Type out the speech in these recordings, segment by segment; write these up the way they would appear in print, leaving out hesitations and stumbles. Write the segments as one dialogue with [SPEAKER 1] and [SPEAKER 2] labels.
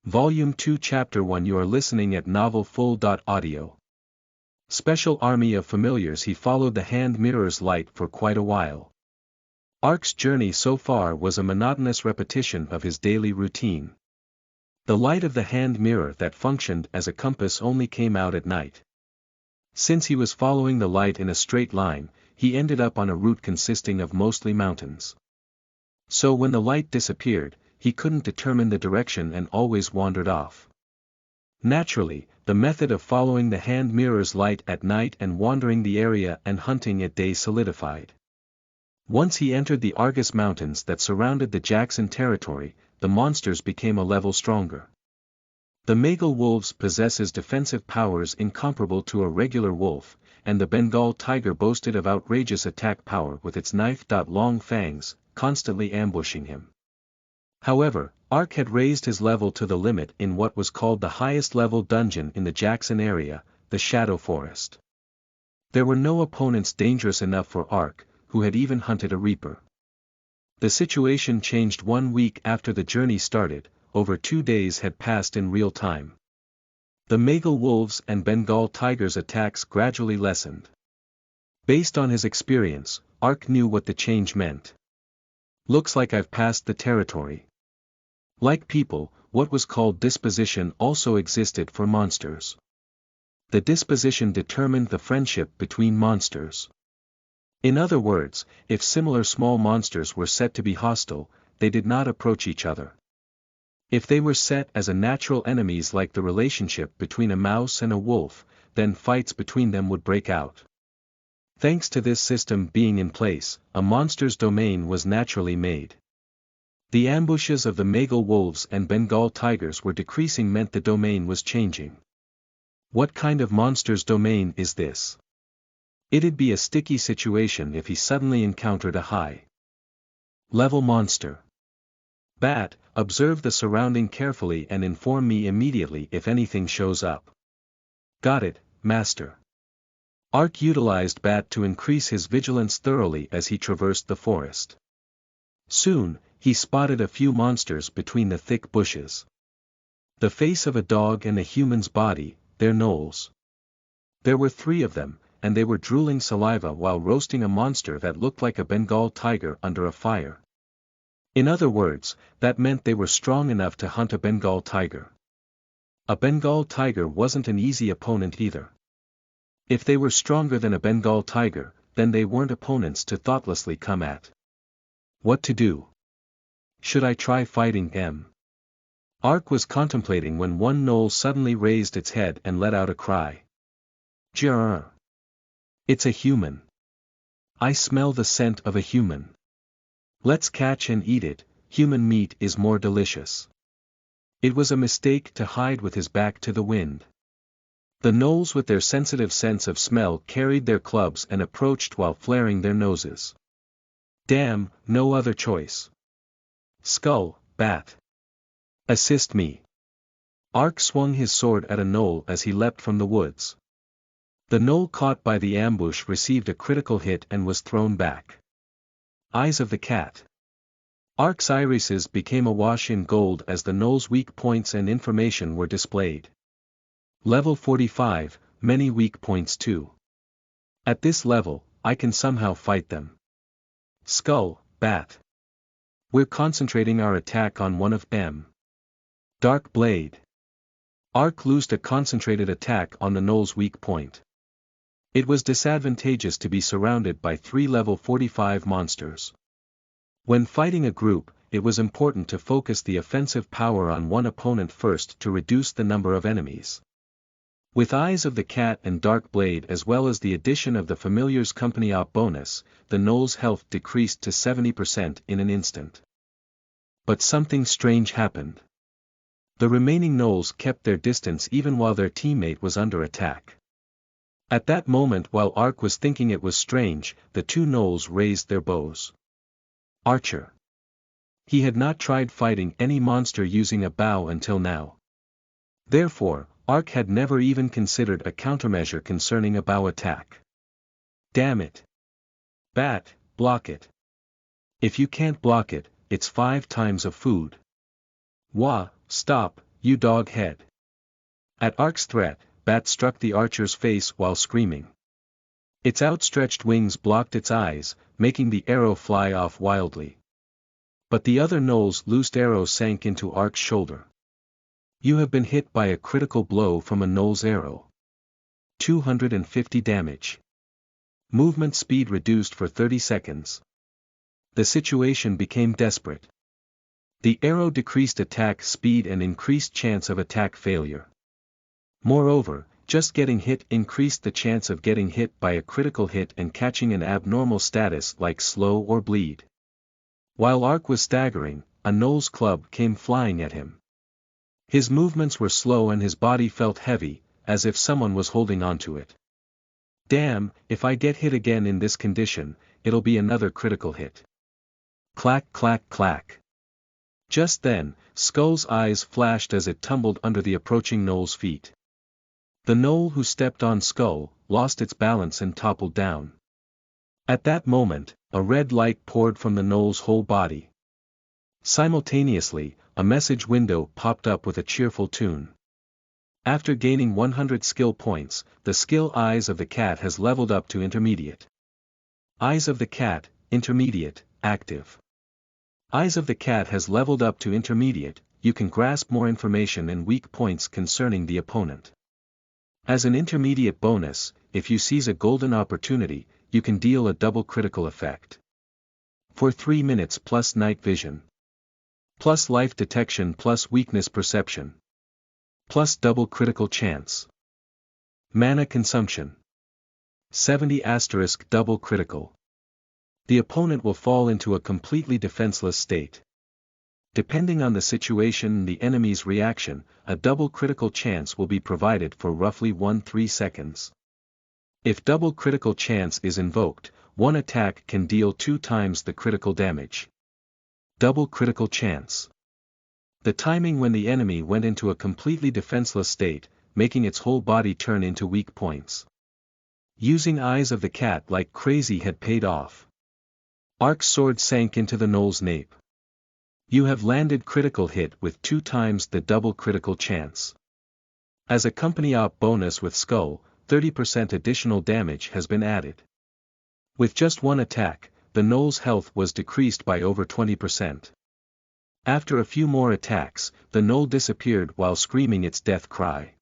[SPEAKER 1] Volume 2 Chapter 1 You are listening at Novel Full.audio. Special Army of Familiars. He followed the hand mirror's light for quite a while. Ark's journey so far was a monotonous repetition of his daily routine. The light of the hand mirror that functioned as a compass only came out at night. Since he was following the light in a straight line, he ended up on a route consisting of mostly mountains. So when the light disappeared, he couldn't determine the direction and always wandered off. Naturally, the method of following the hand mirror's light at night and wandering the area and hunting at day solidified. Once he entered the Argus Mountains that surrounded the Jackson territory, the monsters became a level stronger. The Magal wolves possesses defensive powers incomparable to a regular wolf, and the Bengal tiger boasted of outrageous attack power with its knife-long fangs, constantly ambushing him. However, Ark had raised his level to the limit in what was called the highest level dungeon in the Jackson area, the Shadow Forest. There were no opponents dangerous enough for Ark, who had even hunted a reaper. The situation changed 1 week after the journey started. Over 2 days had passed in real time. The Magal wolves and Bengal tigers' attacks gradually lessened. Based on his experience, Ark knew what the change meant. Looks like I've passed the territory. Like people, what was called disposition also existed for monsters. The disposition determined the friendship between monsters. In other words, if similar small monsters were set to be hostile, they did not approach each other. If they were set as a natural enemies like the relationship between a mouse and a wolf, then fights between them would break out. Thanks to this system being in place, a monster's domain was naturally made. The ambushes of the Magal wolves and Bengal tigers were decreasing meant the domain was changing. What kind of monster's domain is this? It'd be a sticky situation if he suddenly encountered a high-level monster. Bat, observe the surrounding carefully and inform me immediately if anything shows up. Got it, Master. Ark utilized Bat to increase his vigilance thoroughly as he traversed the forest. Soon, he spotted a few monsters between the thick bushes. The face of a dog and a human's body, their gnolls. There were 3 of them, and they were drooling saliva while roasting a monster that looked like a Bengal tiger under a fire. In other words, that meant they were strong enough to hunt a Bengal tiger. A Bengal tiger wasn't an easy opponent either. If they were stronger than a Bengal tiger, then they weren't opponents to thoughtlessly come at. What to do? Should I try fighting them? Ark was contemplating when one gnoll suddenly raised its head and let out a cry. Jarr! It's a human. I smell the scent of a human. Let's catch and eat it, human meat is more delicious. It was a mistake to hide with his back to the wind. The gnolls with their sensitive sense of smell carried their clubs and approached while flaring their noses. Damn, no other choice. Skull, Bat. Assist me. Ark swung his sword at a gnoll as he leapt from the woods. The gnoll caught by the ambush received a critical hit and was thrown back. Eyes of the cat. Ark's irises became awash in gold as the gnoll's weak points and information were displayed. Level 45, many weak points too. At this level, I can somehow fight them. Skull, Bat. We're concentrating our attack on one of them. Dark Blade. Ark loosed a concentrated attack on the gnoll's weak point. It was disadvantageous to be surrounded by 3 level 45 monsters. When fighting a group, it was important to focus the offensive power on one opponent first to reduce the number of enemies. With Eyes of the Cat and Dark Blade as well as the addition of the Familiar's Company Op bonus, the gnoll's health decreased to 70% in an instant. But something strange happened. The remaining gnolls kept their distance even while their teammate was under attack. At that moment while Ark was thinking it was strange, the 2 gnolls raised their bows. Archer. He had not tried fighting any monster using a bow until now. Therefore, Ark had never even considered a countermeasure concerning a bow attack. Damn it. Bat, block it. If you can't block it, it's 5 times of food. Wah, stop, you dog head. At Ark's threat, Bat struck the archer's face while screaming. Its outstretched wings blocked its eyes, making the arrow fly off wildly. But the other Gnoll's loosed arrow sank into Ark's shoulder. You have been hit by a critical blow from a Gnoll's arrow. 250 damage. Movement speed reduced for 30 seconds. The situation became desperate. The arrow decreased attack speed and increased chance of attack failure. Moreover, just getting hit increased the chance of getting hit by a critical hit and catching an abnormal status like slow or bleed. While Ark was staggering, a Gnoll's club came flying at him. His movements were slow and his body felt heavy, as if someone was holding onto it. Damn, if I get hit again in this condition, it'll be another critical hit. Clack clack clack. Just then, Skull's eyes flashed as it tumbled under the approaching Gnoll's feet. The Gnoll who stepped on Skull, lost its balance and toppled down. At that moment, a red light poured from the Gnoll's whole body. Simultaneously, a message window popped up with a cheerful tune. After gaining 100 skill points, the skill Eyes of the Cat has leveled up to Intermediate. Eyes of the Cat, Intermediate, active. Eyes of the Cat has leveled up to Intermediate, you can grasp more information and weak points concerning the opponent. As an intermediate bonus, if you seize a golden opportunity, you can deal a double critical effect. For 3 minutes plus night vision. Plus life detection plus weakness perception. Plus double critical chance. Mana consumption. 70 * double critical. The opponent will fall into a completely defenseless state. Depending on the situation and the enemy's reaction, a double critical chance will be provided for roughly 1-3 seconds. If double critical chance is invoked, one attack can deal 2 times the critical damage. Double critical chance. The timing when the enemy went into a completely defenseless state, making its whole body turn into weak points. Using Eyes of the Cat like crazy had paid off. Ark's sword sank into the Gnoll's nape. You have landed critical hit with 2 times the double critical chance. As a company op bonus with Skull, 30% additional damage has been added. With just one attack, the Gnoll's health was decreased by over 20%. After a few more attacks, the Gnoll disappeared while screaming its death cry.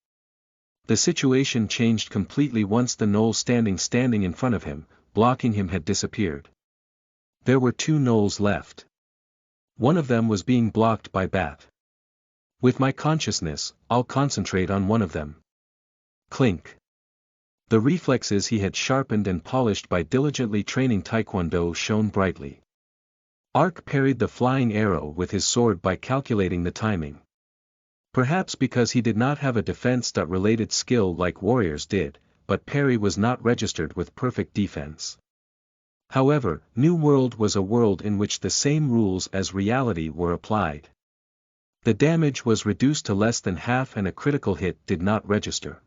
[SPEAKER 1] The situation changed completely once the Gnoll standing in front of him, blocking him had disappeared. There were 2 Gnolls left. One of them was being blocked by Bat. With my consciousness, I'll concentrate on one of them. Clink. The reflexes he had sharpened and polished by diligently training Taekwondo shone brightly. Ark parried the flying arrow with his sword by calculating the timing. Perhaps because he did not have a defense-related skill like warriors did, but parry was not registered with perfect defense. However, New World was a world in which the same rules as reality were applied. The damage was reduced to less than half and a critical hit did not register.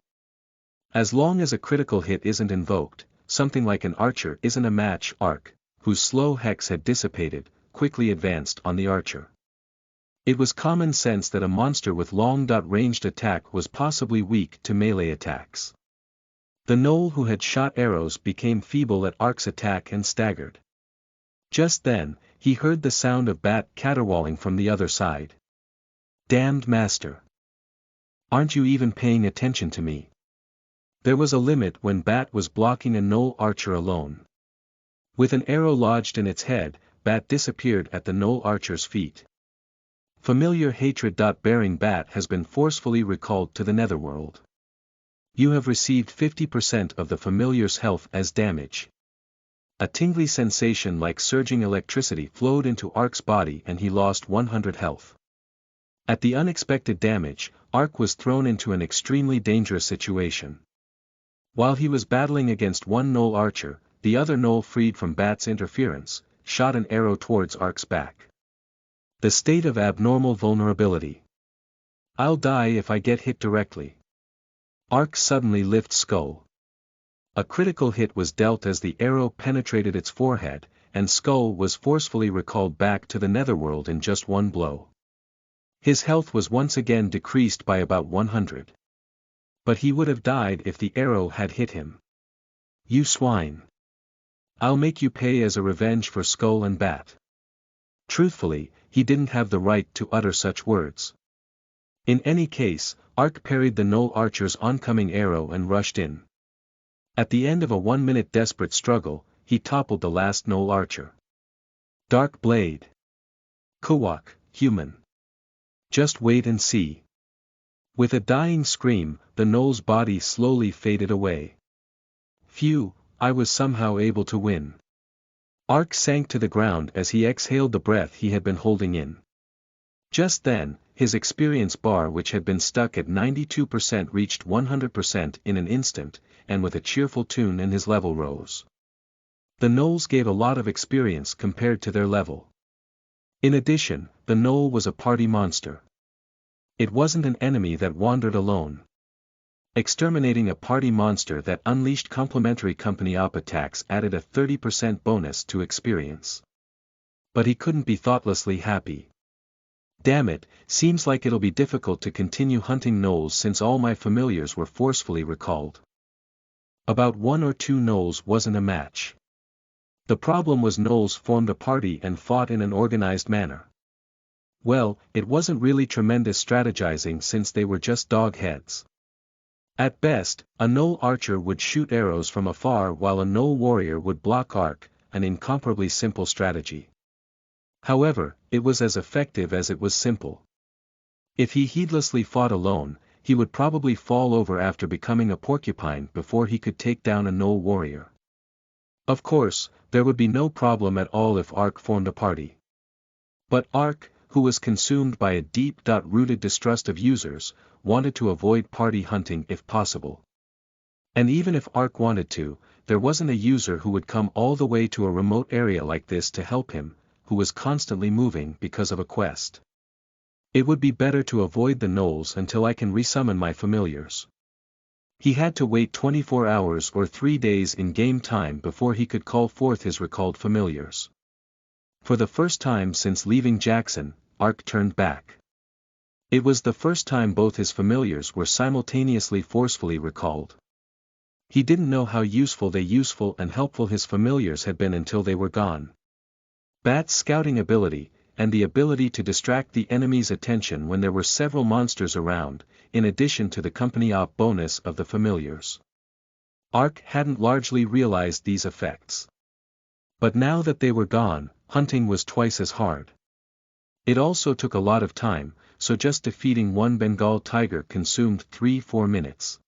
[SPEAKER 1] As long as a critical hit isn't invoked, something like an archer isn't a match. Ark, whose slow hex had dissipated, quickly advanced on the archer. It was common sense that a monster with long-ranged attack was possibly weak to melee attacks. The Gnoll who had shot arrows became feeble at Ark's attack and staggered. Just then, he heard the sound of Bat caterwauling from the other side. Damned master! Aren't you even paying attention to me? There was a limit when Bat was blocking a Gnoll archer alone. With an arrow lodged in its head, Bat disappeared at the Gnoll archer's feet. Familiar hatred. Bearing Bat has been forcefully recalled to the netherworld. You have received 50% of the familiar's health as damage. A tingly sensation like surging electricity flowed into Ark's body and he lost 100 health. At the unexpected damage, Ark was thrown into an extremely dangerous situation. While he was battling against one Gnoll archer, the other Gnoll, freed from Bat's interference, shot an arrow towards Ark's back. The state of abnormal vulnerability. I'll die if I get hit directly. Ark suddenly lifts Skull. A critical hit was dealt as the arrow penetrated its forehead, and Skull was forcefully recalled back to the netherworld in just one blow. His health was once again decreased by about 100. But he would have died if the arrow had hit him. You swine. I'll make you pay as a revenge for Skull and Bat. Truthfully, he didn't have the right to utter such words. In any case, Ark parried the Gnoll archer's oncoming arrow and rushed in. At the end of a 1-minute desperate struggle, he toppled the last Gnoll archer. Dark Blade. Kowak, human. Just wait and see. With a dying scream, the Gnoll's body slowly faded away. Phew, I was somehow able to win. Ark sank to the ground as he exhaled the breath he had been holding in. Just then, his experience bar, which had been stuck at 92%, reached 100% in an instant, and with a cheerful tune and his level rose. The Gnolls gave a lot of experience compared to their level. In addition, the Gnoll was a party monster. It wasn't an enemy that wandered alone. Exterminating a party monster that unleashed complementary company op attacks added a 30% bonus to experience. But he couldn't be thoughtlessly happy. Damn it, seems like it'll be difficult to continue hunting Gnolls since all my familiars were forcefully recalled. About 1 or 2 Gnolls wasn't a match. The problem was Gnolls formed a party and fought in an organized manner. Well, it wasn't really tremendous strategizing since they were just dog heads. At best, a Gnoll archer would shoot arrows from afar while a Gnoll warrior would block Ark, an incomparably simple strategy. However, it was as effective as it was simple. If he heedlessly fought alone, he would probably fall over after becoming a porcupine before he could take down a Gnoll warrior. Of course, there would be no problem at all if Ark formed a party. But Ark, who was consumed by a deep-rooted distrust of users, wanted to avoid party hunting if possible. And even if Ark wanted to, there wasn't a user who would come all the way to a remote area like this to help him, who was constantly moving because of a quest. It would be better to avoid the Gnolls until I can resummon my familiars. He had to wait 24 hours or 3 days in game time before he could call forth his recalled familiars. For the first time since leaving Jackson, Ark turned back. It was the first time both his familiars were simultaneously forcefully recalled. He didn't know how useful and helpful his familiars had been until they were gone. Bat's scouting ability, and the ability to distract the enemy's attention when there were several monsters around, in addition to the company op bonus of the familiars. Ark hadn't largely realized these effects. But now that they were gone, hunting was twice as hard. It also took a lot of time, so just defeating one Bengal tiger consumed 3-4 minutes.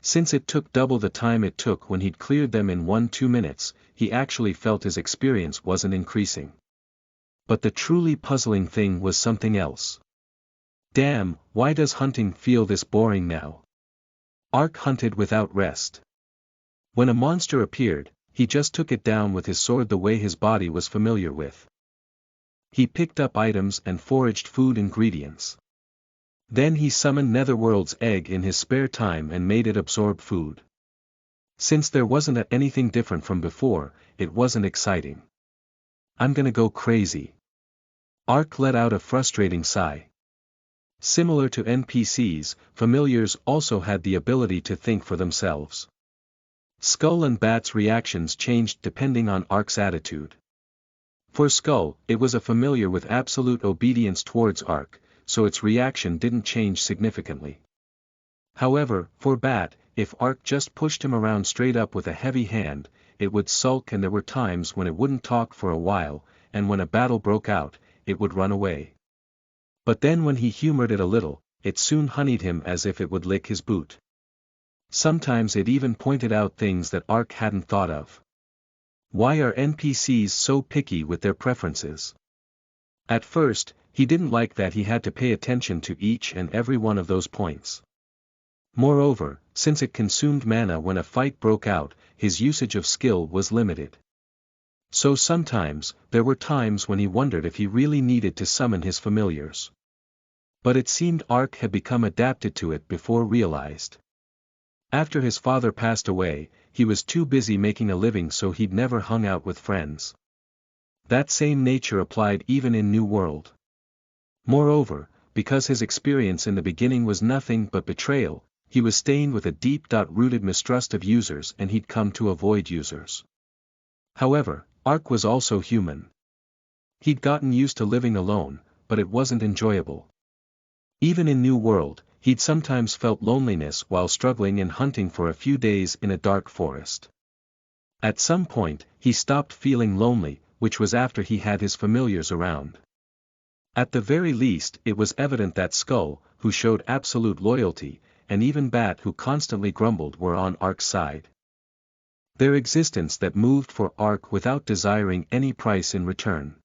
[SPEAKER 1] Since it took double the time it took when he'd cleared them in 1-2 minutes, he actually felt his experience wasn't increasing. But the truly puzzling thing was something else. Damn, why does hunting feel this boring now? Ark hunted without rest. When a monster appeared, he just took it down with his sword the way his body was familiar with. He picked up items and foraged food ingredients. Then he summoned Netherworld's egg in his spare time and made it absorb food. Since there wasn't anything different from before, it wasn't exciting. I'm gonna go crazy. Ark let out a frustrating sigh. Similar to NPCs, familiars also had the ability to think for themselves. Skull and Bat's reactions changed depending on Ark's attitude. For Skull, it was a familiar with absolute obedience towards Ark, so its reaction didn't change significantly. However, for Bat, if Ark just pushed him around straight up with a heavy hand, it would sulk, and there were times when it wouldn't talk for a while, and when a battle broke out, it would run away. But then when he humored it a little, it soon honeyed him as if it would lick his boot. Sometimes it even pointed out things that Ark hadn't thought of. Why are NPCs so picky with their preferences? At first, he didn't like that he had to pay attention to each and every one of those points. Moreover, since it consumed mana when a fight broke out, his usage of skill was limited. So sometimes, there were times when he wondered if he really needed to summon his familiars. But it seemed Ark had become adapted to it before realized. After his father passed away, he was too busy making a living, so he'd never hung out with friends. That same nature applied even in New World. Moreover, because his experience in the beginning was nothing but betrayal, he was stained with a deep-rooted mistrust of users and he'd come to avoid users. However, Ark was also human. He'd gotten used to living alone, but it wasn't enjoyable. Even in New World, he'd sometimes felt loneliness while struggling and hunting for a few days in a dark forest. At some point, he stopped feeling lonely, which was after he had his familiars around. At the very least, it was evident that Skull, who showed absolute loyalty, and even Bat, who constantly grumbled, were on Ark's side. Their existence that moved for Ark without desiring any price in return.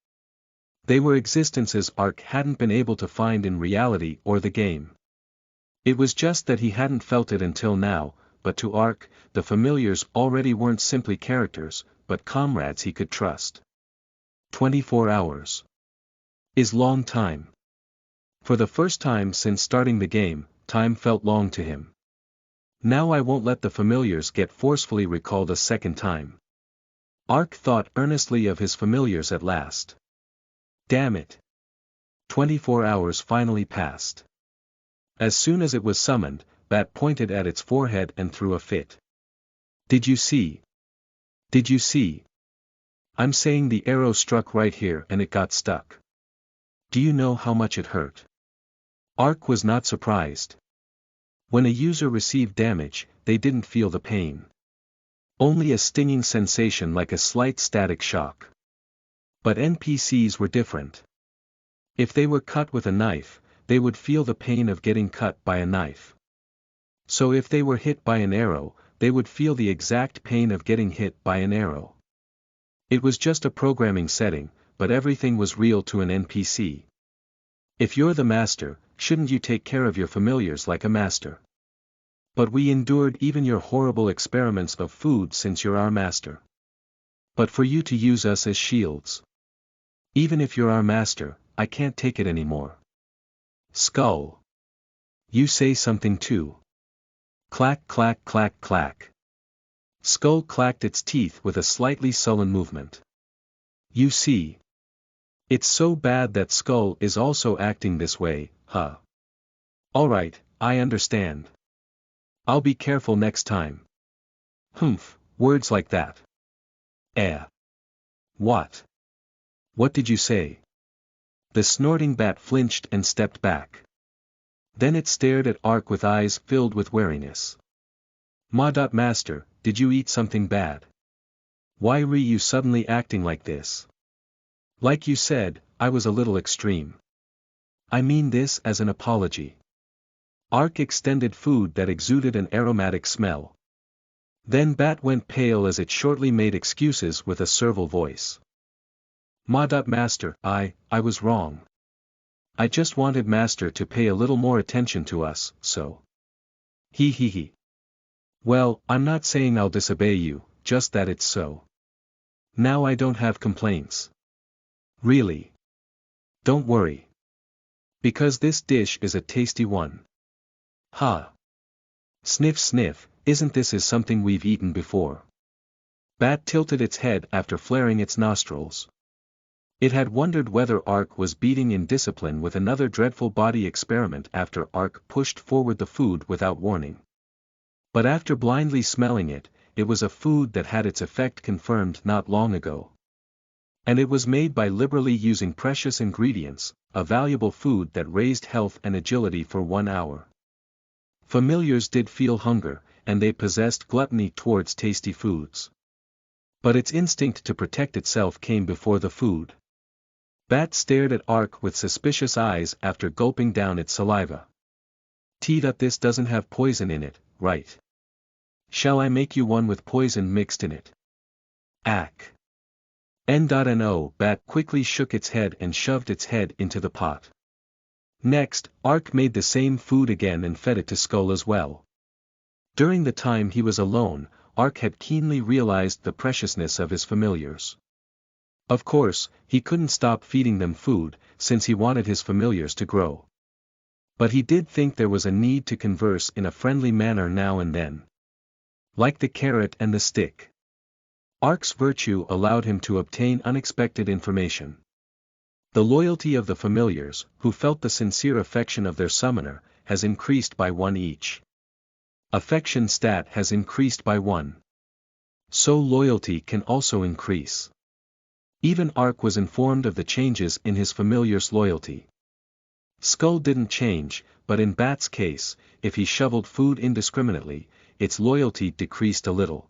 [SPEAKER 1] They were existences Ark hadn't been able to find in reality or the game. It was just that he hadn't felt it until now, but to Ark, the familiars already weren't simply characters, but comrades he could trust. 24 hours. Is long time. For the first time since starting the game, time felt long to him. Now I won't let the familiars get forcefully recalled a second time. Ark thought earnestly of his familiars at last. Damn it. 24 hours finally passed. As soon as it was summoned, Bat pointed at its forehead and threw a fit. Did you see? Did you see? I'm saying the arrow struck right here and it got stuck. Do you know how much it hurt? Ark was not surprised. When a user received damage, they didn't feel the pain. Only a stinging sensation like a slight static shock. But NPCs were different. If they were cut with a knife, they would feel the pain of getting cut by a knife. So if they were hit by an arrow, they would feel the exact pain of getting hit by an arrow. It was just a programming setting, but everything was real to an NPC. If you're the master, shouldn't you take care of your familiars like a master? But we endured even your horrible experiments of food since you're our master. But for you to use us as shields. Even if you're our master, I can't take it anymore. Skull. You say something too. Clack clack clack clack. Skull clacked its teeth with a slightly sullen movement. You see. It's so bad that Skull is also acting this way, huh? Alright, I understand. I'll be careful next time. Humph, words like that. What? What did you say? The snorting bat flinched and stepped back. Then it stared at Ark with eyes filled with wariness. Master, did you eat something bad? Why were you suddenly acting like this? Like you said, I was a little extreme. I mean this as an apology. Ark extended food that exuded an aromatic smell. Then Bat went pale as it shortly made excuses with a servile voice. Master, I was wrong. I just wanted Master to pay a little more attention to us, so. He. Well, I'm not saying I'll disobey you, just that it's so. Now I don't have complaints. Really. Don't worry. Because this dish is a tasty one. Ha. Sniff sniff, isn't this is something we've eaten before? Bat tilted its head after flaring its nostrils. It had wondered whether Ark was beating in discipline with another dreadful body experiment after Ark pushed forward the food without warning. But after blindly smelling it, it was a food that had its effect confirmed not long ago. And it was made by liberally using precious ingredients, a valuable food that raised health and agility for 1 hour. Familiars did feel hunger, and they possessed gluttony towards tasty foods. But its instinct to protect itself came before the food. Bat stared at Ark with suspicious eyes after gulping down its saliva. This doesn't have poison in it, right? Shall I make you one with poison mixed in it? Ack. No. Bat quickly shook its head and shoved its head into the pot. Next, Ark made the same food again and fed it to Skull as well. During the time he was alone, Ark had keenly realized the preciousness of his familiars. Of course, he couldn't stop feeding them food, since he wanted his familiars to grow. But he did think there was a need to converse in a friendly manner now and then. Like the carrot and the stick. Ark's virtue allowed him to obtain unexpected information. The loyalty of the familiars, who felt the sincere affection of their summoner, has increased by 1 each. Affection stat has increased by 1. So loyalty can also increase. Even Ark was informed of the changes in his familiar's loyalty. Skull didn't change, but in Bat's case, if he shoveled food indiscriminately, its loyalty decreased a little.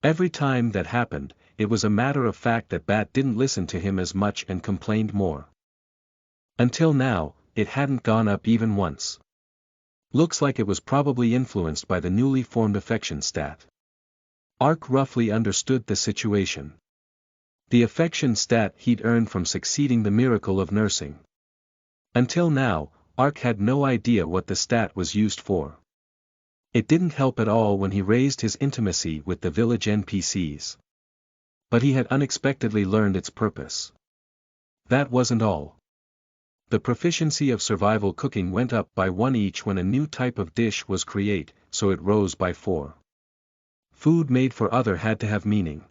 [SPEAKER 1] Every time that happened, it was a matter of fact that Bat didn't listen to him as much and complained more. Until now, it hadn't gone up even once. Looks like it was probably influenced by the newly formed affection stat. Ark roughly understood the situation. The affection stat he'd earned from succeeding the miracle of nursing. Until now, Ark had no idea what the stat was used for. It didn't help at all when he raised his intimacy with the village NPCs. But he had unexpectedly learned its purpose. That wasn't all. The proficiency of survival cooking went up by 1 each when a new type of dish was created, so it rose by 4. Food made for other had to have meaning.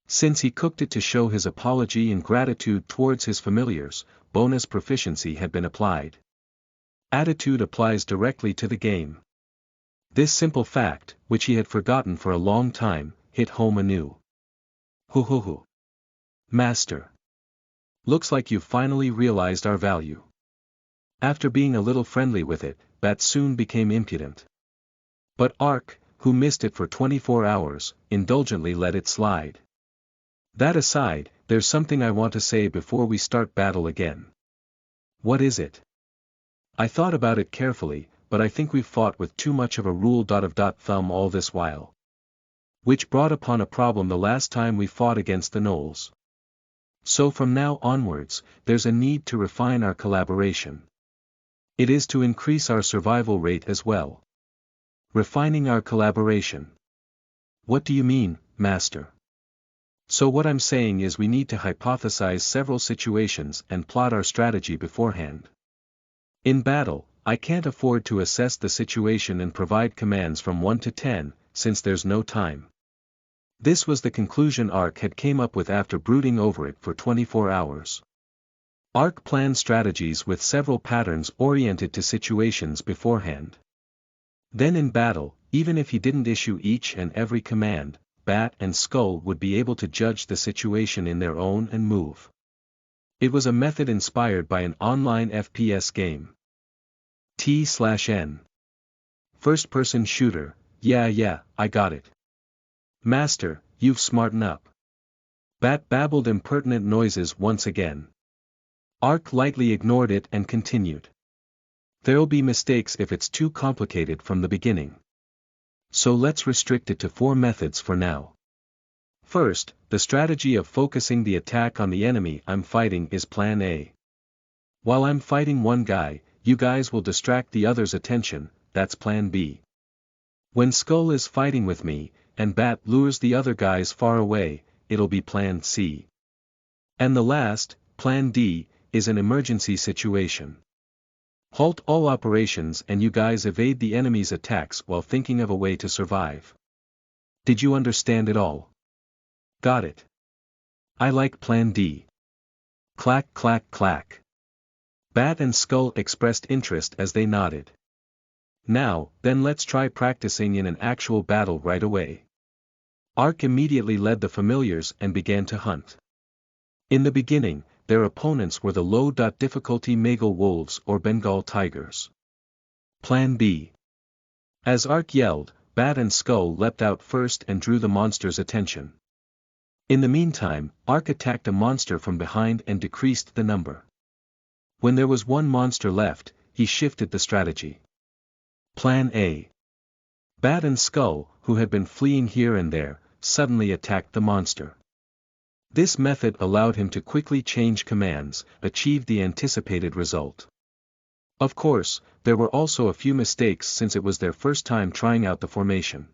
[SPEAKER 1] Since he cooked it to show his apology and gratitude towards his familiars, bonus proficiency had been applied. Attitude applies directly to the game. This simple fact, which he had forgotten for a long time, hit home anew. Hoo. Master. Looks like you've finally realized our value. After being a little friendly with it, Bat soon became impudent. But Ark, who missed it for 24 hours, indulgently let it slide. That aside, there's something I want to say before we start battle again. What is it? I thought about it carefully, but I think we've fought with too much of a rule of thumb all this while. Which brought upon a problem the last time we fought against the gnolls. So from now onwards, there's a need to refine our collaboration. It is to increase our survival rate as well. Refining our collaboration. What do you mean, Master? So what I'm saying is we need to hypothesize several situations and plot our strategy beforehand. In battle, I can't afford to assess the situation and provide commands from 1 to 10, since there's no time. This was the conclusion Ark had came up with after brooding over it for 24 hours. Ark planned strategies with several patterns oriented to situations beforehand. Then in battle, even if he didn't issue each and every command, Bat and Skull would be able to judge the situation in their own and move. It was a method inspired by an online FPS game. T/N. First-person shooter, yeah, I got it. Master, you've smartened up. Bat babbled impertinent noises once again. Ark lightly ignored it and continued. There'll be mistakes if it's too complicated from the beginning. So let's restrict it to 4 methods for now. First, the strategy of focusing the attack on the enemy I'm fighting is Plan A. While I'm fighting one guy, you guys will distract the other's attention, that's Plan B. When Skull is fighting with me, and Bat lures the other guys far away, it'll be Plan C. And the last, Plan D, is an emergency situation. Halt all operations and you guys evade the enemy's attacks while thinking of a way to survive. Did you understand it all? Got it. I like Plan D. Clack clack clack. Bat and Skull expressed interest as they nodded. Now, then let's try practicing in an actual battle right away. Ark immediately led the familiars and began to hunt. In the beginning, their opponents were the low-difficulty Magal wolves or Bengal tigers. Plan B. As Ark yelled, Bat and Skull leapt out first and drew the monster's attention. In the meantime, Ark attacked a monster from behind and decreased the number. When there was one monster left, he shifted the strategy. Plan A. Bat and Skull, who had been fleeing here and there, suddenly attacked the monster. This method allowed him to quickly change commands, achieve the anticipated result. Of course, there were also a few mistakes since it was their first time trying out the formation.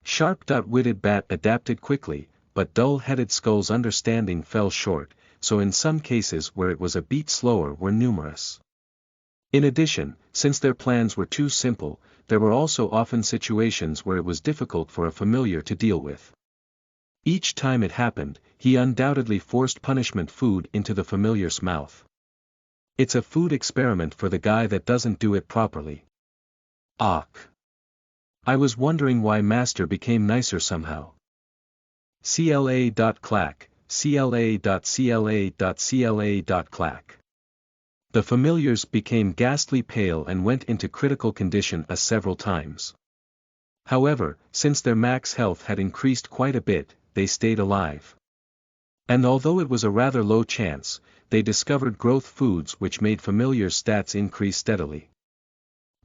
[SPEAKER 1] Sharp-witted Bat adapted quickly, but dull-headed Skull's understanding fell short, so in some cases where it was a beat slower were numerous. In addition, since their plans were too simple, there were also often situations where it was difficult for a familiar to deal with. Each time it happened, he undoubtedly forced punishment food into the familiar's mouth. It's a food experiment for the guy that doesn't do it properly. Ach. I was wondering why Master became nicer somehow. CLA.clack, CLA.CLA.CLA.clack. The familiars became ghastly pale and went into critical condition several times. However, since their max health had increased quite a bit, they stayed alive. And although it was a rather low chance, they discovered growth foods which made familiar stats increase steadily.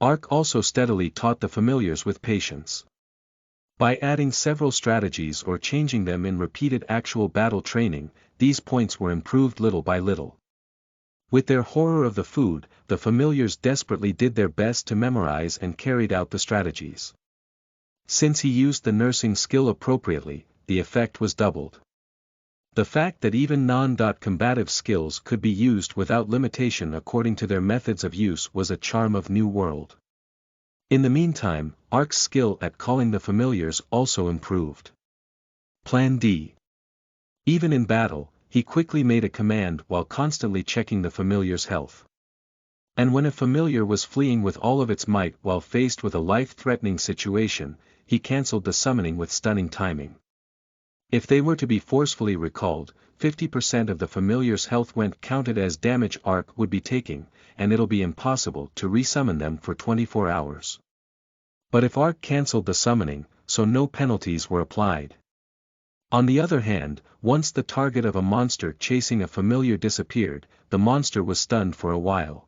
[SPEAKER 1] Ark also steadily taught the familiars with patience. By adding several strategies or changing them in repeated actual battle training, these points were improved little by little. With their horror of the food, the familiars desperately did their best to memorize and carried out the strategies. Since he used the nursing skill appropriately, the effect was doubled. The fact that even non-combative skills could be used without limitation according to their methods of use was a charm of New World. In the meantime, Ark's skill at calling the familiars also improved. Plan D. Even in battle, he quickly made a command while constantly checking the familiar's health. And when a familiar was fleeing with all of its might while faced with a life-threatening situation, he cancelled the summoning with stunning timing. If they were to be forcefully recalled, 50% of the familiar's health went counted as damage Ark would be taking, and it'll be impossible to resummon them for 24 hours. But if Ark cancelled the summoning, so no penalties were applied. On the other hand, once the target of a monster chasing a familiar disappeared, the monster was stunned for a while.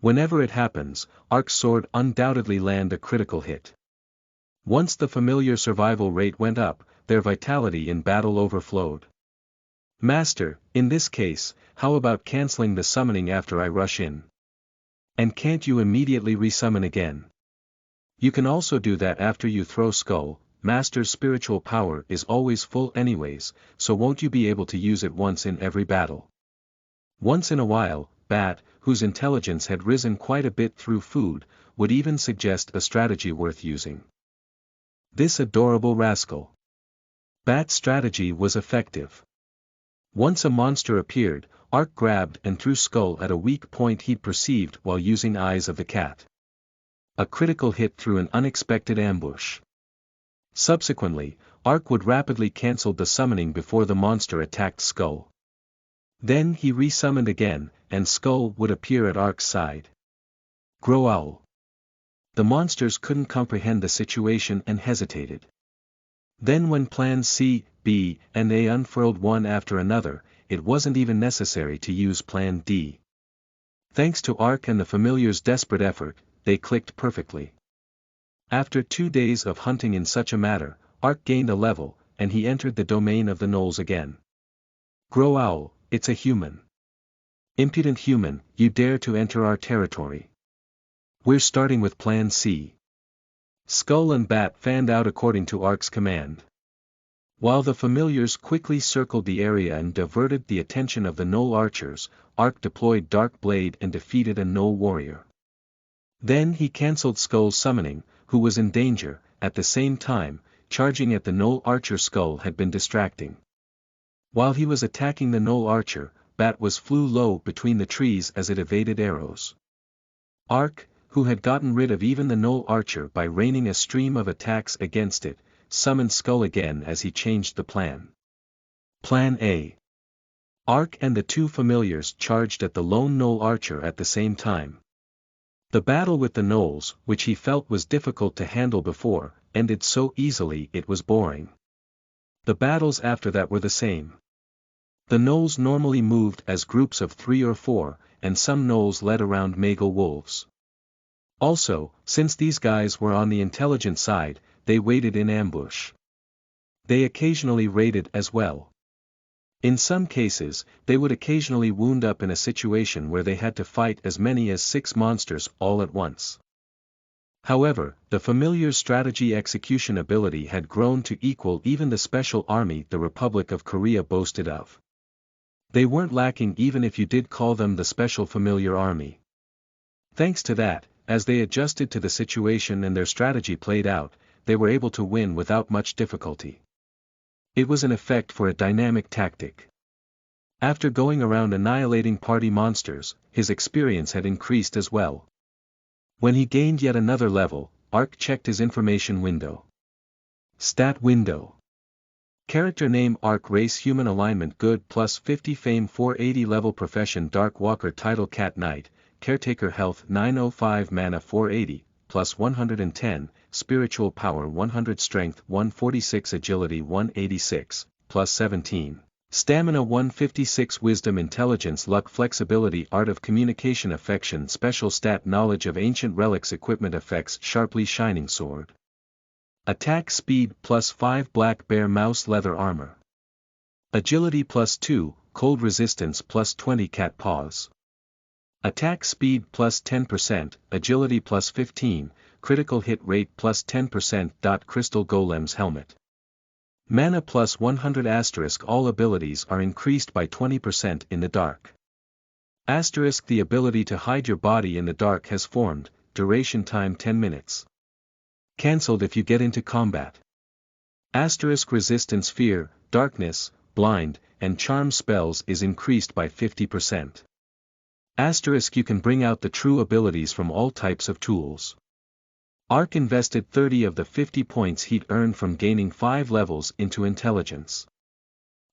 [SPEAKER 1] Whenever it happens, Ark's sword undoubtedly land a critical hit. Once the familiar survival rate went up, their vitality in battle overflowed. Master, in this case, how about cancelling the summoning after I rush in? And can't you immediately resummon again? You can also do that after you throw Skull. Master's spiritual power is always full anyways, so won't you be able to use it once in every battle? Once in a while, Bat, whose intelligence had risen quite a bit through food, would even suggest a strategy worth using. This adorable rascal. Bat's strategy was effective. Once a monster appeared, Ark grabbed and threw Skull at a weak point he'd perceived while using Eyes of the Cat. A critical hit through an unexpected ambush. Subsequently, Ark would rapidly cancel the summoning before the monster attacked Skull. Then he resummoned again, and Skull would appear at Ark's side. Growl. The monsters couldn't comprehend the situation and hesitated. Then when plans C, B, and A unfurled one after another, it wasn't even necessary to use Plan D. Thanks to Ark and the familiar's desperate effort, they clicked perfectly. After 2 days of hunting in such a matter, Ark gained a level, and he entered the domain of the gnolls again. Growl, it's a human. Impudent human, you dare to enter our territory. We're starting with Plan C. Skull and Bat fanned out according to Ark's command. While the familiars quickly circled the area and diverted the attention of the gnoll archers, Ark deployed Dark Blade and defeated a gnoll warrior. Then he cancelled Skull's summoning, who was in danger. At the same time, charging at the gnoll archer Skull had been distracting. While he was attacking the gnoll archer, Bat flew low between the trees as it evaded arrows. Ark, who had gotten rid of even the gnoll archer by raining a stream of attacks against it, summoned Skull again as he changed the plan. Plan A. Ark and the 2 familiars charged at the lone gnoll archer at the same time. The battle with the gnolls, which he felt was difficult to handle before, ended so easily it was boring. The battles after that were the same. The gnolls normally moved as groups of 3 or 4, and some gnolls led around Magle wolves. Also, since these guys were on the intelligent side, they waited in ambush. They occasionally raided as well. In some cases, they would occasionally wound up in a situation where they had to fight as many as 6 monsters all at once. However, the familiar's strategy execution ability had grown to equal even the special army the Republic of Korea boasted of. They weren't lacking even if you did call them the Special Familiar Army. Thanks to that, as they adjusted to the situation and their strategy played out, they were able to win without much difficulty. It was an effect for a dynamic tactic. After going around annihilating party monsters, his experience had increased as well. When he gained yet another level, Ark checked his information window. Stat window. Character name Ark Race Human Alignment Good plus 50 Fame 480 Level Profession Dark Walker Title Cat Knight, Caretaker Health 905 Mana 480, plus 110, Spiritual Power 100 Strength 146 Agility 186, plus 17. Stamina 156 Wisdom Intelligence Luck Flexibility Art of Communication Affection Special Stat Knowledge of Ancient Relics Equipment Effects Sharply Shining Sword. Attack Speed plus 5 Black Bear Mouse Leather Armor. Agility plus 2, Cold Resistance plus 20 Cat Paws. Attack Speed plus 10%, Agility plus 15, Critical Hit Rate plus 10%. Crystal Golem's Helmet. Mana plus 100 *. All abilities are increased by 20% in the dark. * The ability to hide your body in the dark has formed, duration time 10 minutes. Cancelled if you get into combat. Resistance Fear, Darkness, Blind, and Charm spells is increased by 50%. You can bring out the true abilities from all types of tools. Ark invested 30 of the 50 points he'd earned from gaining 5 levels into intelligence.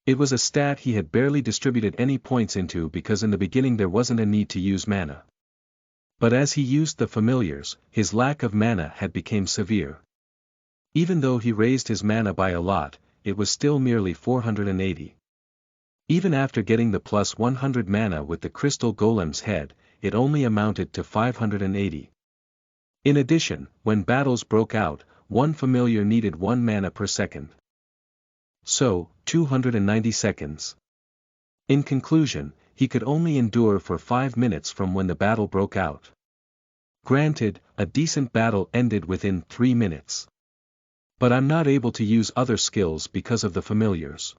[SPEAKER 1] It was a stat he had barely distributed any points into because in the beginning there wasn't a need to use mana. But as he used the familiars, his lack of mana had become severe. Even though he raised his mana by a lot, it was still merely 480. Even after getting the plus 100 mana with the Crystal Golem's head, it only amounted to 580. In addition, when battles broke out, one familiar needed 1 mana per second. So, 290 seconds. In conclusion, he could only endure for 5 minutes from when the battle broke out. Granted, a decent battle ended within 3 minutes. But I'm not able to use other skills because of the familiars.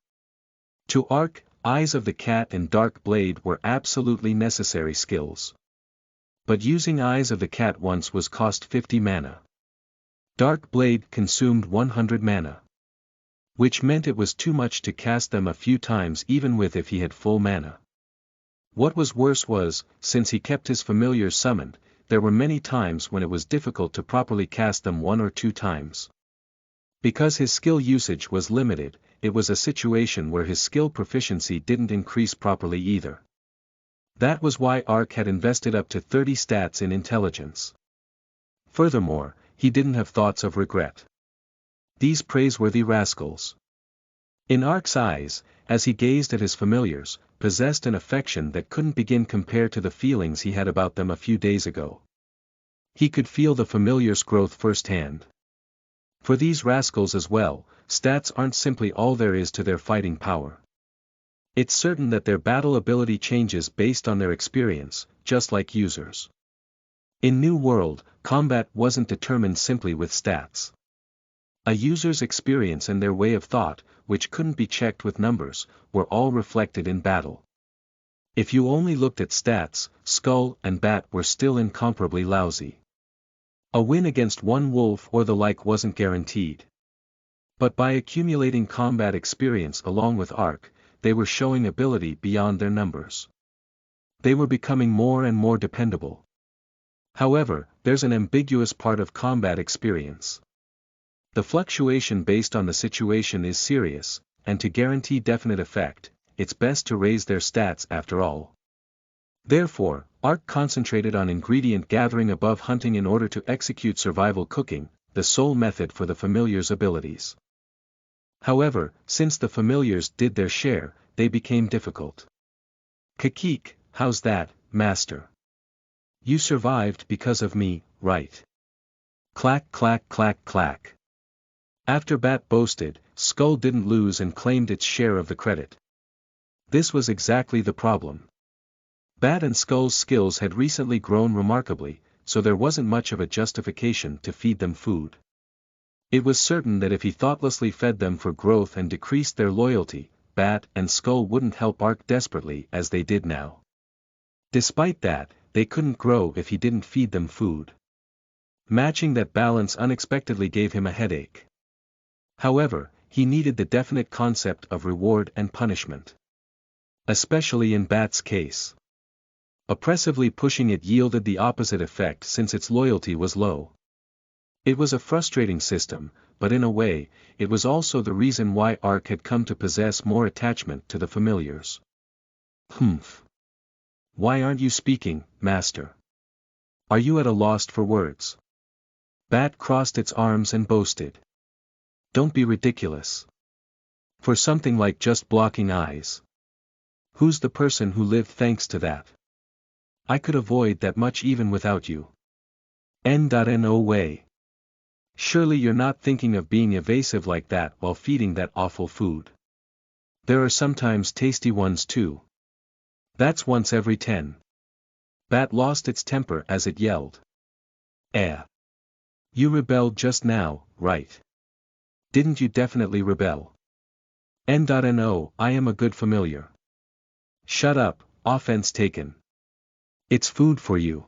[SPEAKER 1] To Ark, Eyes of the Cat and Dark Blade were absolutely necessary skills. But using Eyes of the Cat once was cost 50 mana. Dark Blade consumed 100 mana. Which meant it was too much to cast them a few times even with if he had full mana. What was worse was, since he kept his familiars summoned, there were many times when it was difficult to properly cast them 1 or 2 times. Because his skill usage was limited, it was a situation where his skill proficiency didn't increase properly either. That was why Ark had invested up to 30 stats in intelligence. Furthermore, he didn't have thoughts of regret. These praiseworthy rascals. In Ark's eyes, as he gazed at his familiars, possessed an affection that couldn't begin compared to the feelings he had about them a few days ago. He could feel the familiars' growth firsthand. For these rascals as well, stats aren't simply all there is to their fighting power. It's certain that their battle ability changes based on their experience, just like users. In New World, combat wasn't determined simply with stats. A user's experience and their way of thought, which couldn't be checked with numbers, were all reflected in battle. If you only looked at stats, Skull and Bat were still incomparably lousy. A win against one wolf or the like wasn't guaranteed. But by accumulating combat experience along with Ark, they were showing ability beyond their numbers. They were becoming more and more dependable. However, there's an ambiguous part of combat experience. The fluctuation based on the situation is serious, and to guarantee definite effect, it's best to raise their stats after all. Therefore, Ark concentrated on ingredient gathering above hunting in order to execute survival cooking, the sole method for the familiars' abilities. However, since the familiars did their share, they became difficult. Kakik, how's that, master? You survived because of me, right? Clack clack clack clack. After Bat boasted, Skull didn't lose and claimed its share of the credit. This was exactly the problem. Bat and Skull's skills had recently grown remarkably, so there wasn't much of a justification to feed them food. It was certain that if he thoughtlessly fed them for growth and decreased their loyalty, Bat and Skull wouldn't help Ark desperately as they did now. Despite that, they couldn't grow if he didn't feed them food. Matching that balance unexpectedly gave him a headache. However, he needed the definite concept of reward and punishment. Especially in Bat's case. Oppressively pushing it yielded the opposite effect since its loyalty was low. It was a frustrating system, but in a way, it was also the reason why Ark had come to possess more attachment to the familiars. Humph. Why aren't you speaking, Master? Are you at a loss for words? Bat crossed its arms and boasted. Don't be ridiculous. For something like just blocking eyes. Who's the person who lived thanks to that? I could avoid that much even without you. No way. Surely you're not thinking of being evasive like that while feeding that awful food. There are sometimes tasty ones too. That's once every 10. Bat lost its temper as it yelled. You rebelled just now, right? Didn't you definitely rebel? No, I am a good familiar. Shut up, offense taken. It's food for you.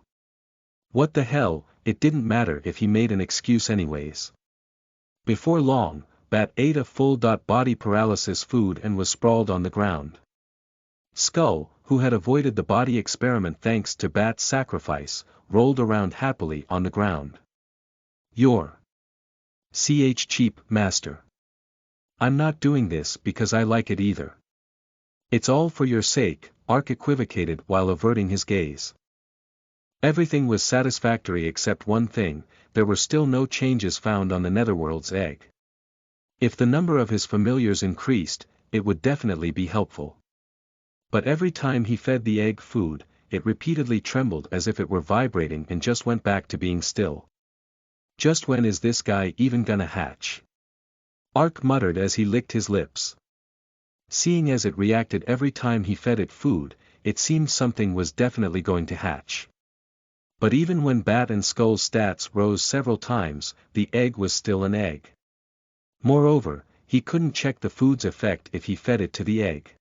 [SPEAKER 1] What the hell, it didn't matter if he made an excuse anyways. Before long, Bat ate a full body paralysis food and was sprawled on the ground. Skull, who had avoided the body experiment thanks to Bat's sacrifice, rolled around happily on the ground. You're cheap, Master. I'm not doing this because I like it either. It's all for your sake, Ark equivocated while averting his gaze. Everything was satisfactory except one thing, there were still no changes found on the Netherworld's egg. If the number of his familiars increased, it would definitely be helpful. But every time he fed the egg food, it repeatedly trembled as if it were vibrating and just went back to being still. Just when is this guy even gonna hatch? Ark muttered as he licked his lips. Seeing as it reacted every time he fed it food, it seemed something was definitely going to hatch. But even when Bat and Skull's stats rose several times, the egg was still an egg. Moreover, he couldn't check the food's effect if he fed it to the egg.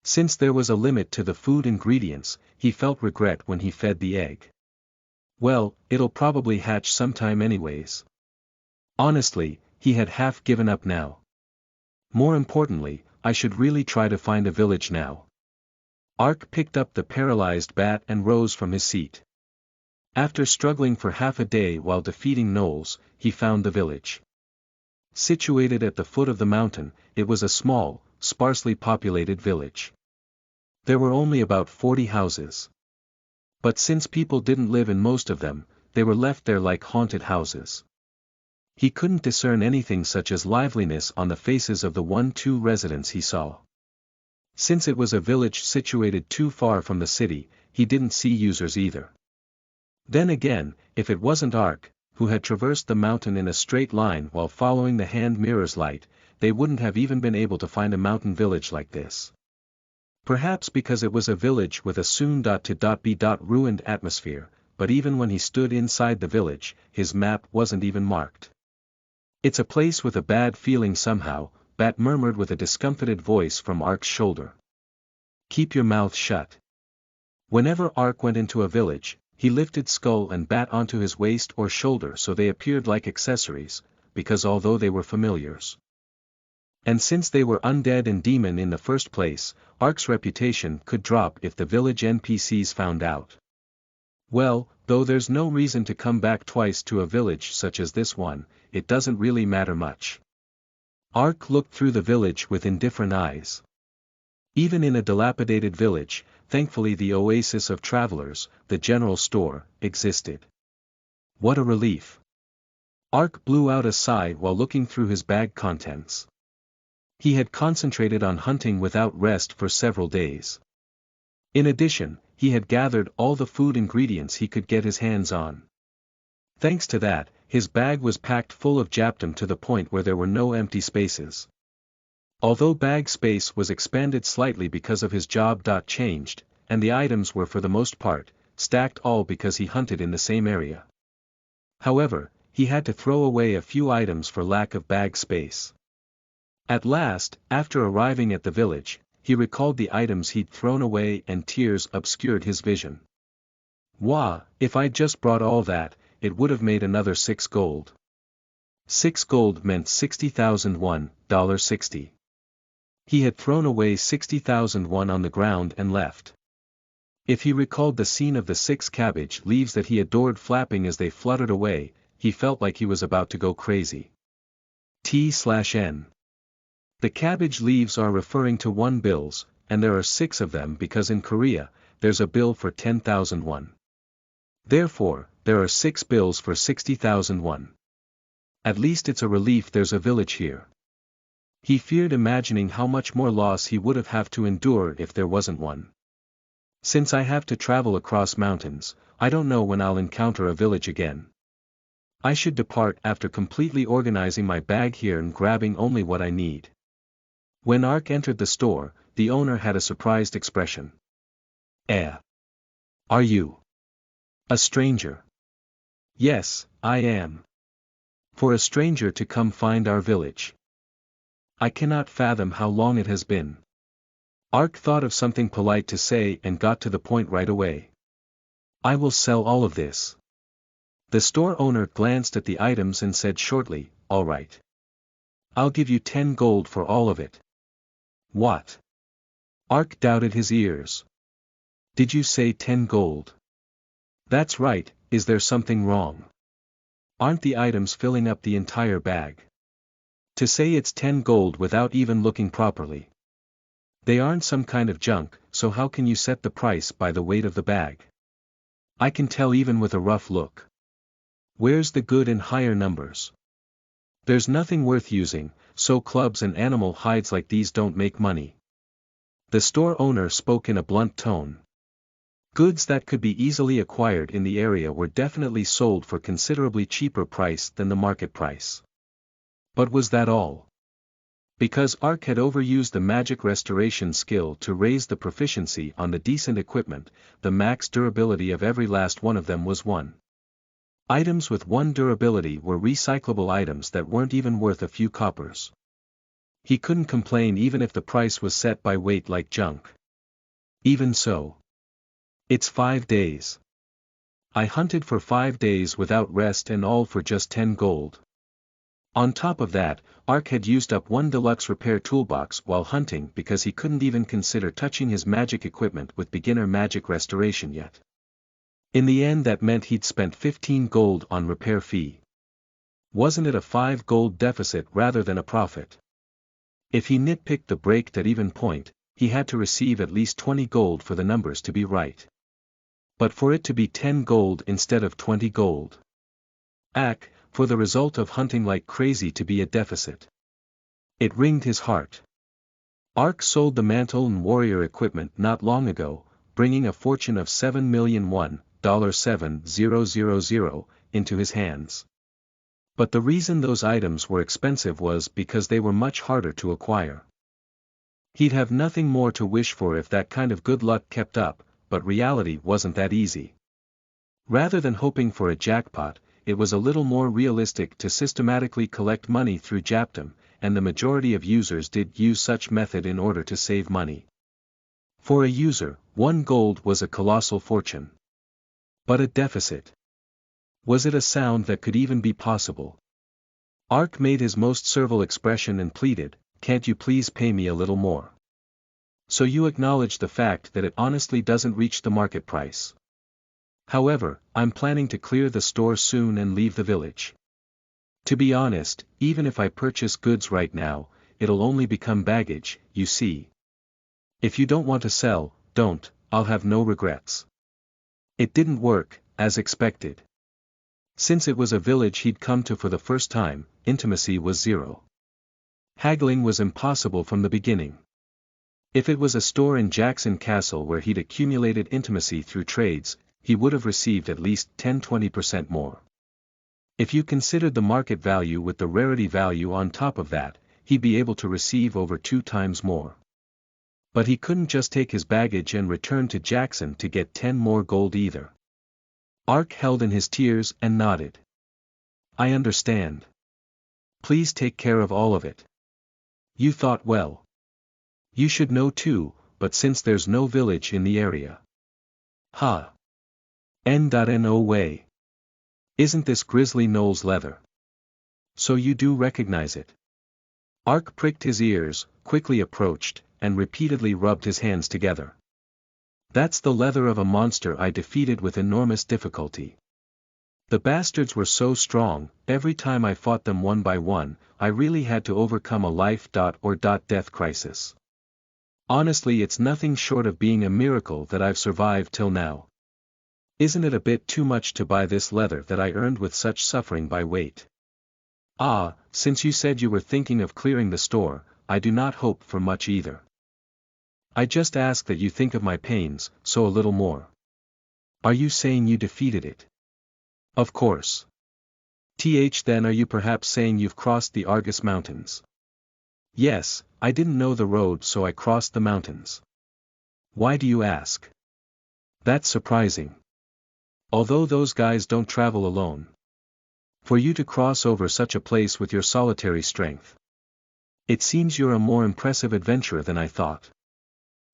[SPEAKER 1] Since there was a limit to the food ingredients, he felt regret when he fed the egg. Well, it'll probably hatch sometime anyways. Honestly, he had half given up now. More importantly, I should really try to find a village now. Ark picked up the paralyzed Bat and rose from his seat. After struggling for half a day while defeating gnolls, he found the village. Situated at the foot of the mountain, it was a small, sparsely populated village. There were only about 40 houses. But since people didn't live in most of them, they were left there like haunted houses. He couldn't discern anything such as liveliness on the faces of the 1-2 residents he saw. Since it was a village situated too far from the city, he didn't see users either. Then again, if it wasn't Ark, who had traversed the mountain in a straight line while following the hand mirror's light, they wouldn't have even been able to find a mountain village like this. Perhaps because it was a village with a soon-to-be ruined atmosphere, but even when he stood inside the village, his map wasn't even marked. It's a place with a bad feeling somehow, Bat murmured with a discomfited voice from Ark's shoulder. Keep your mouth shut. Whenever Ark went into a village, he lifted Skull and Bat onto his waist or shoulder so they appeared like accessories, because although they were familiars. And since they were undead and demon in the first place, Ark's reputation could drop if the village NPCs found out. Well, though there's no reason to come back twice to a village such as this one, it doesn't really matter much. Ark looked through the village with indifferent eyes. Even in a dilapidated village, thankfully the oasis of travelers, the general store, existed. What a relief. Ark blew out a sigh while looking through his bag contents. He had concentrated on hunting without rest for several days. In addition, he had gathered all the food ingredients he could get his hands on. Thanks to that, his bag was packed full of Japtum to the point where there were no empty spaces. Although bag space was expanded slightly because of his job changed, and the items were for the most part, stacked all because he hunted in the same area. However, he had to throw away a few items for lack of bag space. At last, after arriving at the village, he recalled the items he'd thrown away and tears obscured his vision. Wah, if I'd just brought all that, it would have made another 6 gold. 6 gold meant 60,001, $60. He had thrown away 60,001 on the ground and left. If he recalled the scene of the 6 cabbage leaves that he adored flapping as they fluttered away, he felt like he was about to go crazy. T/N. The cabbage leaves are referring to 1 bills, and there are 6 of them because in Korea, there's a bill for 10,001. Therefore, there are 6 bills for 60,001. At least it's a relief there's a village here. He feared imagining how much more loss he would have to endure if there wasn't one. Since I have to travel across mountains, I don't know when I'll encounter a village again. I should depart after completely organizing my bag here and grabbing only what I need. When Ark entered the store, the owner had a surprised expression. Are you a stranger? Yes, I am. For a stranger to come find our village. I cannot fathom how long it has been. Ark thought of something polite to say and got to the point right away. I will sell all of this. The store owner glanced at the items and said shortly, all right. I'll give you 10 gold for all of it. What? Ark doubted his ears. Did you say 10 gold? That's right, is there something wrong? Aren't the items filling up the entire bag? To say it's 10 gold without even looking properly. They aren't some kind of junk, so how can you set the price by the weight of the bag? I can tell even with a rough look. Where's the good in higher numbers? There's nothing worth using, so clubs and animal hides like these don't make money. The store owner spoke in a blunt tone. Goods that could be easily acquired in the area were definitely sold for considerably cheaper price than the market price. But was that all? Because Ark had overused the magic restoration skill to raise the proficiency on the decent equipment, the max durability of every last one of them was 1. Items with 1 durability were recyclable items that weren't even worth a few coppers. He couldn't complain even if the price was set by weight like junk. Even so. It's 5 days. I hunted for 5 days without rest and all for just 10 gold. On top of that, Ark had used up 1 deluxe repair toolbox while hunting because he couldn't even consider touching his magic equipment with beginner magic restoration yet. In the end that meant he'd spent 15 gold on repair fee. Wasn't it a 5 gold deficit rather than a profit? If he nitpicked the break at even point, he had to receive at least 20 gold for the numbers to be right. But for it to be 10 gold instead of 20 gold. For the result of hunting like crazy to be a deficit. It wringed his heart. Ark sold the mantle and warrior equipment not long ago, bringing a fortune of 7,001,7,000 into his hands. But the reason those items were expensive was because they were much harder to acquire. He'd have nothing more to wish for if that kind of good luck kept up, but reality wasn't that easy. Rather than hoping for a jackpot, it was a little more realistic to systematically collect money through japdom, and the majority of users did use such method in order to save money. For a user, 1 gold was a colossal fortune. But a deficit. Was it a sound that could even be possible? Ark made his most servile expression and pleaded, can't you please pay me a little more? So you acknowledge the fact that it honestly doesn't reach the market price. However, I'm planning to clear the store soon and leave the village. To be honest, even if I purchase goods right now, it'll only become baggage, you see. If you don't want to sell, don't, I'll have no regrets. It didn't work, as expected. Since it was a village he'd come to for the first time, intimacy was 0. Haggling was impossible from the beginning. If it was a store in Jackson Castle where he'd accumulated intimacy through trades, he would have received at least 10–20% more. If you considered the market value with the rarity value on top of that, he'd be able to receive over 2 times more. But he couldn't just take his baggage and return to Jackson to get 10 more gold either. Ark held in his tears and nodded. I understand. Please take care of all of it. You thought well. You should know too, but since there's no village in the area. No way. Isn't this Grizzly Knowles leather? So you do recognize it. Ark pricked his ears, quickly approached, and repeatedly rubbed his hands together. That's the leather of a monster I defeated with enormous difficulty. The bastards were so strong, every time I fought them one by one, I really had to overcome a life-or-death crisis. Honestly, it's nothing short of being a miracle that I've survived till now. Isn't it a bit too much to buy this leather that I earned with such suffering by weight? Ah, since you said you were thinking of clearing the store, I do not hope for much either. I just ask that you think of my pains, so a little more. Are you saying you defeated it? Of course. Then are you perhaps saying you've crossed the Argus Mountains? Yes, I didn't know the road so I crossed the mountains. Why do you ask? That's surprising. Although those guys don't travel alone. For you to cross over such a place with your solitary strength. It seems you're a more impressive adventurer than I thought.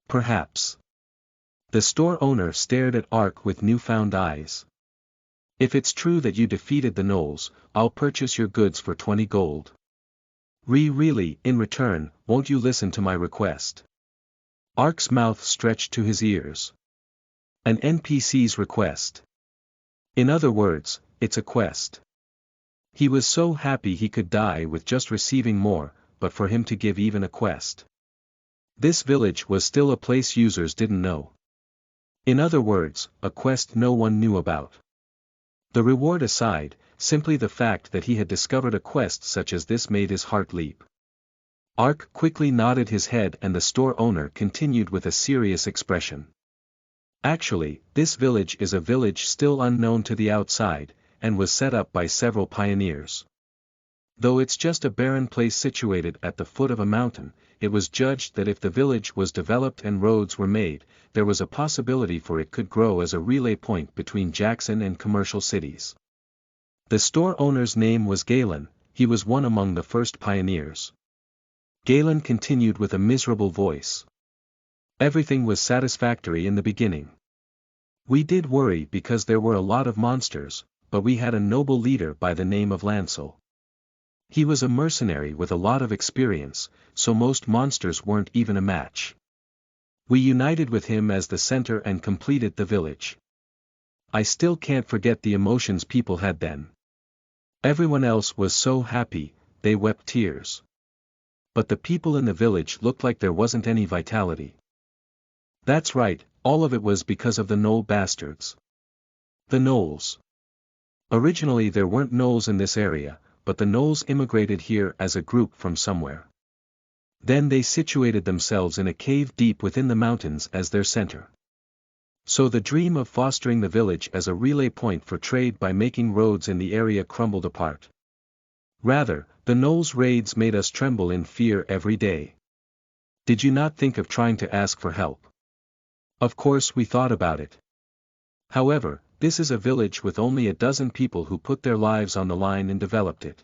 [SPEAKER 1] Perhaps. The store owner stared at Ark with newfound eyes. If it's true that you defeated the gnolls, I'll purchase your goods for 20 gold. Really, in return, won't you listen to my request? Ark's mouth stretched to his ears. An NPC's request. In other words, it's a quest. He was so happy he could die with just receiving more, but for him to give even a quest. This village was still a place users didn't know. In other words, a quest no one knew about. The reward aside, simply the fact that he had discovered a quest such as this made his heart leap. Ark quickly nodded his head and the store owner continued with a serious expression. Actually, this village is a village still unknown to the outside, and was set up by several pioneers. Though it's just a barren place situated at the foot of a mountain, it was judged that if the village was developed and roads were made, there was a possibility for it could grow as a relay point between Jackson and commercial cities. The store owner's name was Galen, he was one among the first pioneers. Galen continued with a miserable voice. Everything was satisfactory in the beginning. We did worry because there were a lot of monsters, but we had a noble leader by the name of Lancel. He was a mercenary with a lot of experience, so most monsters weren't even a match. We united with him as the center and completed the village. I still can't forget the emotions people had then. Everyone else was so happy, they wept tears. But the people in the village looked like there wasn't any vitality. That's right, all of it was because of the gnoll bastards. The gnolls. Originally there weren't gnolls in this area, but the gnolls immigrated here as a group from somewhere. Then they situated themselves in a cave deep within the mountains as their center. So the dream of fostering the village as a relay point for trade by making roads in the area crumbled apart. Rather, the gnolls' raids made us tremble in fear every day. Did you not think of trying to ask for help? Of course we thought about it. However, this is a village with only a dozen people who put their lives on the line and developed it.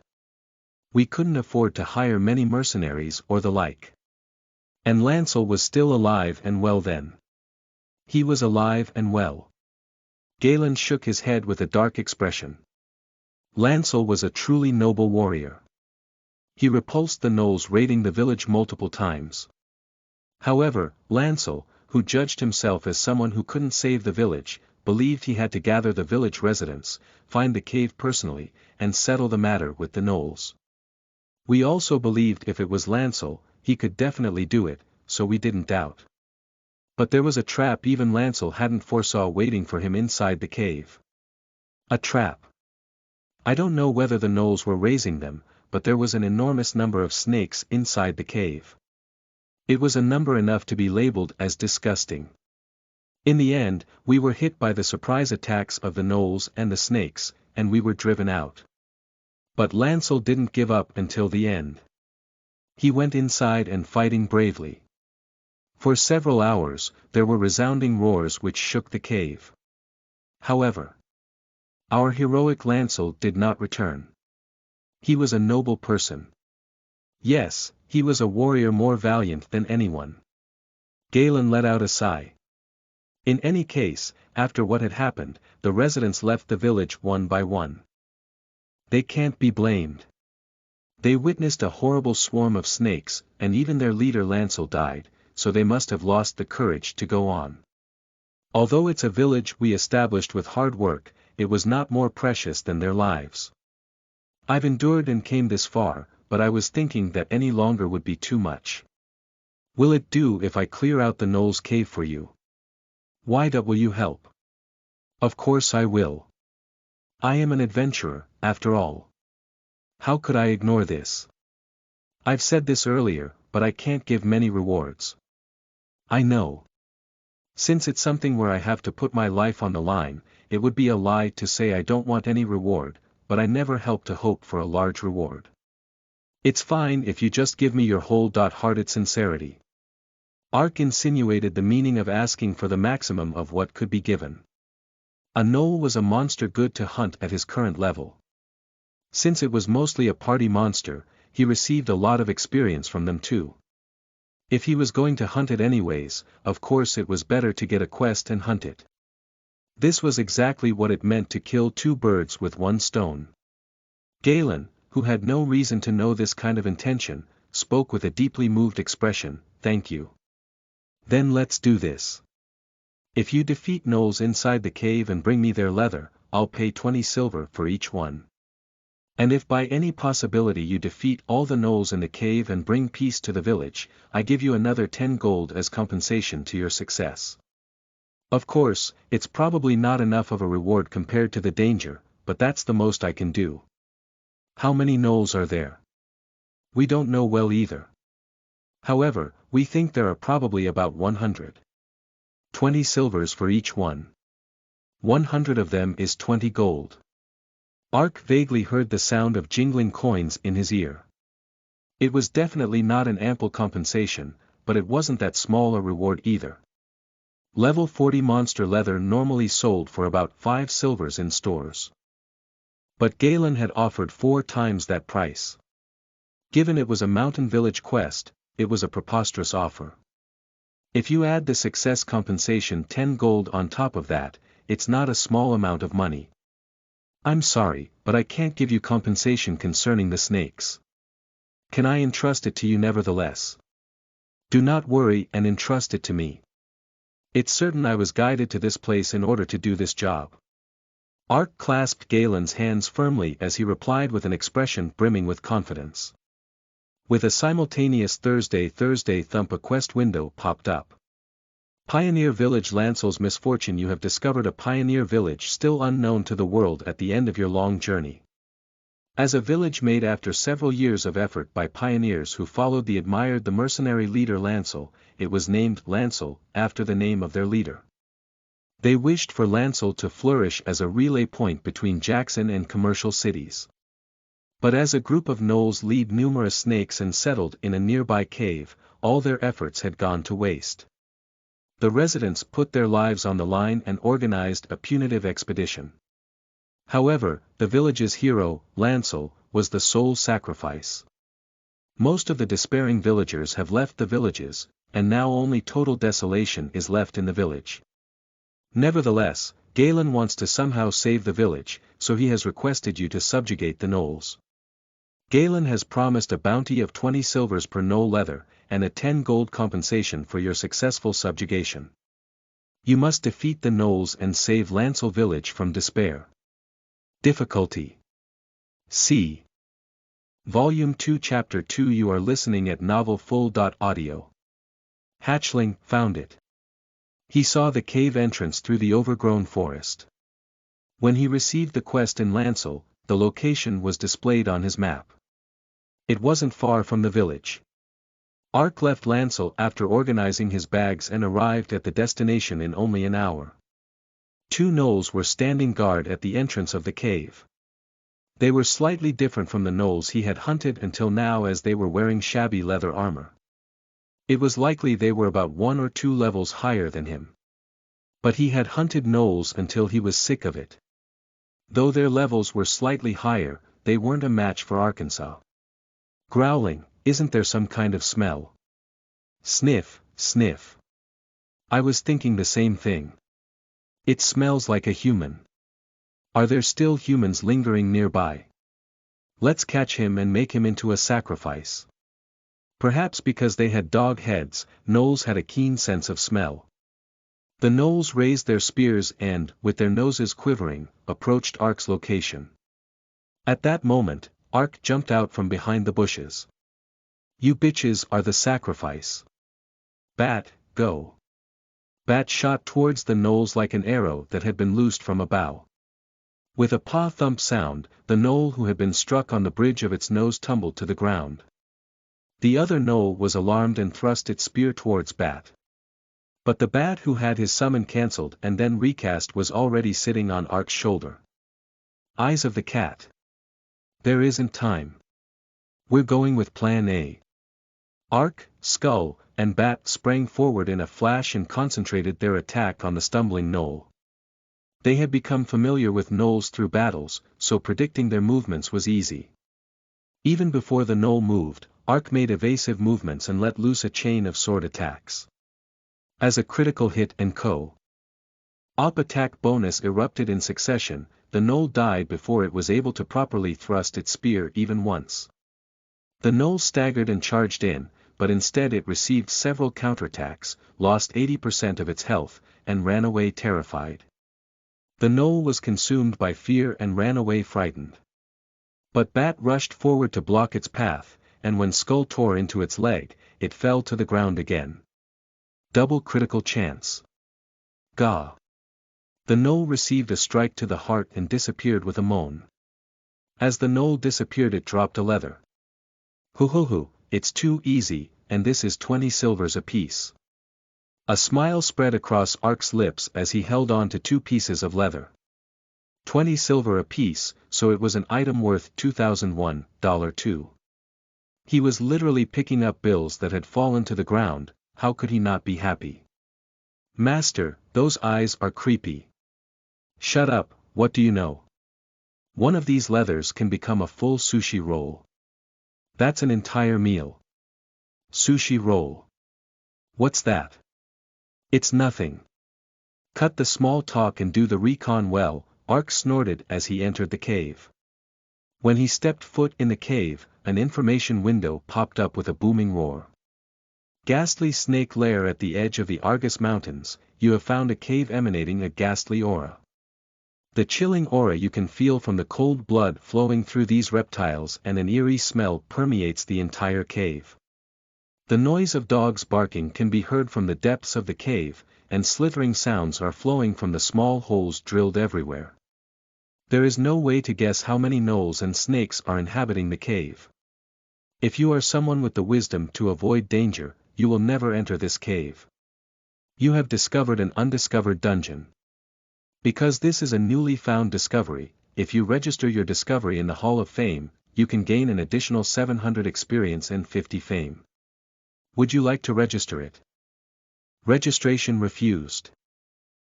[SPEAKER 1] We couldn't afford to hire many mercenaries or the like. And Lancel was still alive and well then. He was alive and well. Galen shook his head with a dark expression. Lancel was a truly noble warrior. He repulsed the gnolls raiding the village multiple times. However, Lancel, who judged himself as someone who couldn't save the village, believed he had to gather the village residents, find the cave personally, and settle the matter with the gnolls. We also believed if it was Lancel, he could definitely do it, so we didn't doubt. But there was a trap even Lancel hadn't foresaw waiting for him inside the cave. A trap. I don't know whether the gnolls were raising them, but there was an enormous number of snakes inside the cave. It was a number enough to be labeled as disgusting. In the end, we were hit by the surprise attacks of the gnolls and the snakes, and we were driven out. But Lancel didn't give up until the end. He went inside and fighting bravely. For several hours, there were resounding roars which shook the cave. However, our heroic Lancel did not return. He was a noble person. Yes, he was a warrior more valiant than anyone. Galen let out a sigh. In any case, after what had happened, the residents left the village one by one. They can't be blamed. They witnessed a horrible swarm of snakes, and even their leader Lancel died, so they must have lost the courage to go on. Although it's a village we established with hard work, it was not more precious than their lives. I've endured and came this far, but I was thinking that any longer would be too much. Will it do if I clear out the Knoll's cave for you? Why will you help? Of course I will. I am an adventurer, after all. How could I ignore this? I've said this earlier, but I can't give many rewards. I know. Since it's something where I have to put my life on the line, it would be a lie to say I don't want any reward, but I never help to hope for a large reward. It's fine if you just give me your whole-hearted sincerity. Ark insinuated the meaning of asking for the maximum of what could be given. A Knoll was a monster good to hunt at his current level. Since it was mostly a party monster, he received a lot of experience from them too. If he was going to hunt it anyways, of course it was better to get a quest and hunt it. This was exactly what it meant to kill two birds with one stone. Galen, who had no reason to know this kind of intention, spoke with a deeply moved expression, "Thank you. Then let's do this. If you defeat Knolls inside the cave and bring me their leather, I'll pay 20 silver for each one. And if by any possibility you defeat all the Knolls in the cave and bring peace to the village, I give you another 10 gold as compensation to your success." Of course, it's probably not enough of a reward compared to the danger, but that's the most I can do. How many Knolls are there? We don't know well either. However, we think there are probably about 100. 20 silvers for each one. 100 of them is 20 gold. Ark vaguely heard the sound of jingling coins in his ear. It was definitely not an ample compensation, but it wasn't that small a reward either. Level 40 monster leather normally sold for about 5 silvers in stores. But Galen had offered 4 times that price. Given it was a mountain village quest, it was a preposterous offer. If you add the success compensation 10 gold on top of that, it's not a small amount of money. I'm sorry, but I can't give you compensation concerning the snakes. Can I entrust it to you nevertheless? Do not worry and entrust it to me. It's certain I was guided to this place in order to do this job. Ark clasped Galen's hands firmly as he replied with an expression brimming with confidence. With a simultaneous Thursday thump, a quest window popped up. Pioneer Village. Lancel's misfortune. You have discovered a pioneer village still unknown to the world at the end of your long journey. As a village made after several years of effort by pioneers who followed the mercenary leader Lancel, it was named Lancel, after the name of their leader. They wished for Lancel to flourish as a relay point between Jackson and commercial cities. But as a group of Knolls lead numerous snakes and settled in a nearby cave, all their efforts had gone to waste. The residents put their lives on the line and organized a punitive expedition. However, the village's hero, Lancel, was the sole sacrifice. Most of the despairing villagers have left the villages, and now only total desolation is left in the village. Nevertheless, Galen wants to somehow save the village, so he has requested you to subjugate the Knolls. Galen has promised a bounty of 20 silvers per Knoll leather, and a 10 gold compensation for your successful subjugation. You must defeat the Knolls and save Lancel village from despair. Difficulty C. Volume 2 Chapter 2. You are listening at novelfull.audio. Hatchling found it. He saw the cave entrance through the overgrown forest. When he received the quest in Lancel, the location was displayed on his map. It wasn't far from the village. Ark left Lancel after organizing his bags and arrived at the destination in only an hour. 2 Knolls were standing guard at the entrance of the cave. They were slightly different from the Knolls he had hunted until now, as they were wearing shabby leather armor. It was likely they were about 1 or 2 levels higher than him. But he had hunted Knolls until he was sick of it. Though their levels were slightly higher, they weren't a match for Arkansas. Growling, "Isn't there some kind of smell?" Sniff, sniff. I was thinking the same thing. It smells like a human. Are there still humans lingering nearby? Let's catch him and make him into a sacrifice. Perhaps because they had dog heads, gnolls had a keen sense of smell. The gnolls raised their spears and, with their noses quivering, approached Ark's location. At that moment, Ark jumped out from behind the bushes. You bitches are the sacrifice. Bat, go. Bat shot towards the gnolls like an arrow that had been loosed from a bow. With a paw-thump sound, the gnoll who had been struck on the bridge of its nose tumbled to the ground. The other gnoll was alarmed and thrust its spear towards Bat. But the bat who had his summon cancelled and then recast was already sitting on Ark's shoulder. Eyes of the cat. There isn't time. We're going with Plan A. Ark, Skull, and Bat sprang forward in a flash and concentrated their attack on the stumbling gnoll. They had become familiar with gnolls through battles, so predicting their movements was easy. Even before the gnoll moved, Ark made evasive movements and let loose a chain of sword attacks. As a critical hit and op attack bonus erupted in succession, the gnoll died before it was able to properly thrust its spear even once. The gnoll staggered and charged in, but instead it received several counterattacks, lost 80% of its health, and ran away terrified. The gnoll was consumed by fear and ran away frightened. But Bat rushed forward to block its path, and when Skull tore into its leg, it fell to the ground again. Double critical chance. Gah! The gnoll received a strike to the heart and disappeared with a moan. As the gnoll disappeared it dropped a leather. Hoo, it's too easy, and this is 20 silvers apiece. A smile spread across Ark's lips as he held on to 2 pieces of leather. 20 silver apiece, so it was an item worth $2,001 too. He was literally picking up bills that had fallen to the ground. How could he not be happy? Master, those eyes are creepy. Shut up, what do you know? One of these leathers can become a full sushi roll. That's an entire meal. Sushi roll. What's that? It's nothing. Cut the small talk and do the recon well, Ark snorted as he entered the cave. When he stepped foot in the cave, an information window popped up with a booming roar. Ghastly snake lair at the edge of the Argus Mountains, you have found a cave emanating a ghastly aura. The chilling aura you can feel from the cold blood flowing through these reptiles and an eerie smell permeates the entire cave. The noise of dogs barking can be heard from the depths of the cave, and slithering sounds are flowing from the small holes drilled everywhere. There is no way to guess how many gnolls and snakes are inhabiting the cave. If you are someone with the wisdom to avoid danger, you will never enter this cave. You have discovered an undiscovered dungeon. Because this is a newly found discovery, if you register your discovery in the Hall of Fame, you can gain an additional 700 experience and 50 fame. Would you like to register it? Registration refused.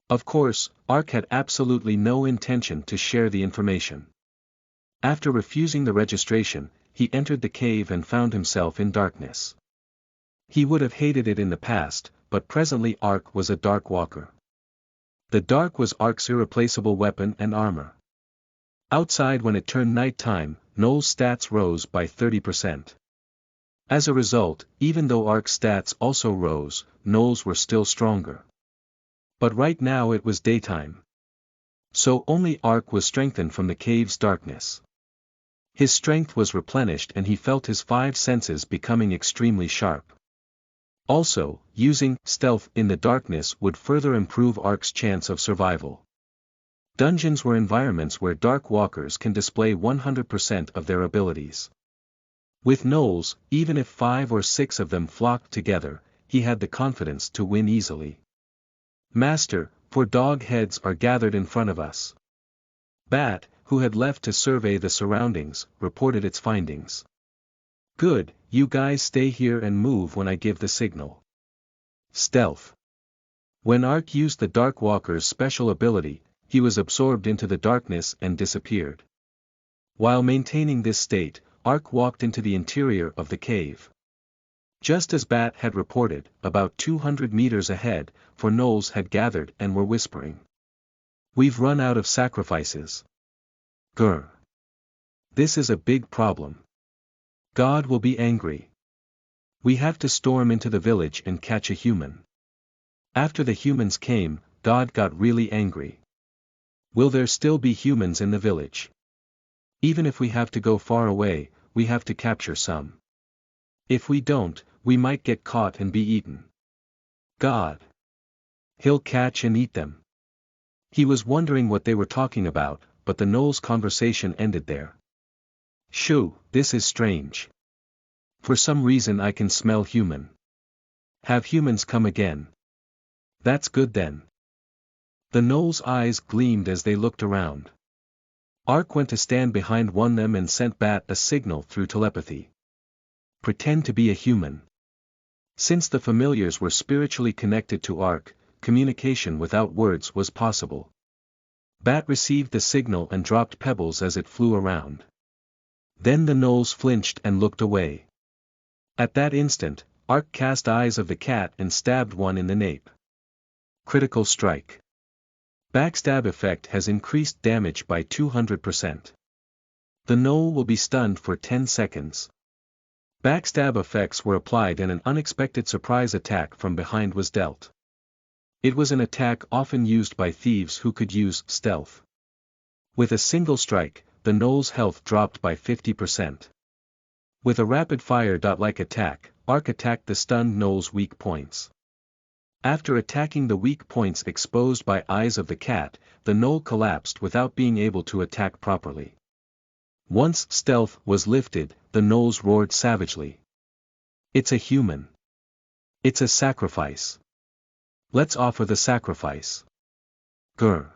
[SPEAKER 1] Of course, Ark had absolutely no intention to share the information. After refusing the registration, he entered the cave and found himself in darkness. He would have hated it in the past, but presently Ark was a dark walker. The dark was Ark's irreplaceable weapon and armor. Outside when it turned night time, Noel's stats rose by 30%. As a result, even though Ark's stats also rose, Noel's were still stronger. But right now it was daytime. So only Ark was strengthened from the cave's darkness. His strength was replenished and he felt his 5 senses becoming extremely sharp. Also, using stealth in the darkness would further improve Ark's chance of survival. Dungeons were environments where dark walkers can display 100% of their abilities. With gnolls, even if 5 or 6 of them flocked together, he had the confidence to win easily. Master, 4 dog heads are gathered in front of us. Bat, who had left to survey the surroundings, reported its findings. Good, you guys stay here and move when I give the signal. Stealth. When Ark used the Dark Walker's special ability, he was absorbed into the darkness and disappeared. While maintaining this state, Ark walked into the interior of the cave. Just as Bat had reported, about 200 meters ahead, 4 gnolls had gathered and were whispering. We've run out of sacrifices. Grr. This is a big problem. God will be angry. We have to storm into the village and catch a human. After the humans came, God got really angry. Will there still be humans in the village? Even if we have to go far away, we have to capture some. If we don't, we might get caught and be eaten. God. He'll catch and eat them. He was wondering what they were talking about, but the Knowles conversation ended there. Shoo, this is strange. For some reason I can smell human. Have humans come again? That's good then. The Knowles' eyes gleamed as they looked around. Ark went to stand behind one of them and sent Bat a signal through telepathy. Pretend to be a human. Since the familiars were spiritually connected to Ark, communication without words was possible. Bat received the signal and dropped pebbles as it flew around. Then the Knowles flinched and looked away. At that instant, Ark cast eyes of the cat and stabbed one in the nape. Critical strike. Backstab effect has increased damage by 200%. The Knoll will be stunned for 10 seconds. Backstab effects were applied and an unexpected surprise attack from behind was dealt. It was an attack often used by thieves who could use stealth. With a single strike, the Knoll's health dropped by 50%. With a rapid-fire dot-like attack, Ark attacked the stunned Knoll's weak points. After attacking the weak points exposed by eyes of the cat, the Knoll collapsed without being able to attack properly. Once stealth was lifted, the Knolls roared savagely. It's a human. It's a sacrifice. Let's offer the sacrifice. Grr.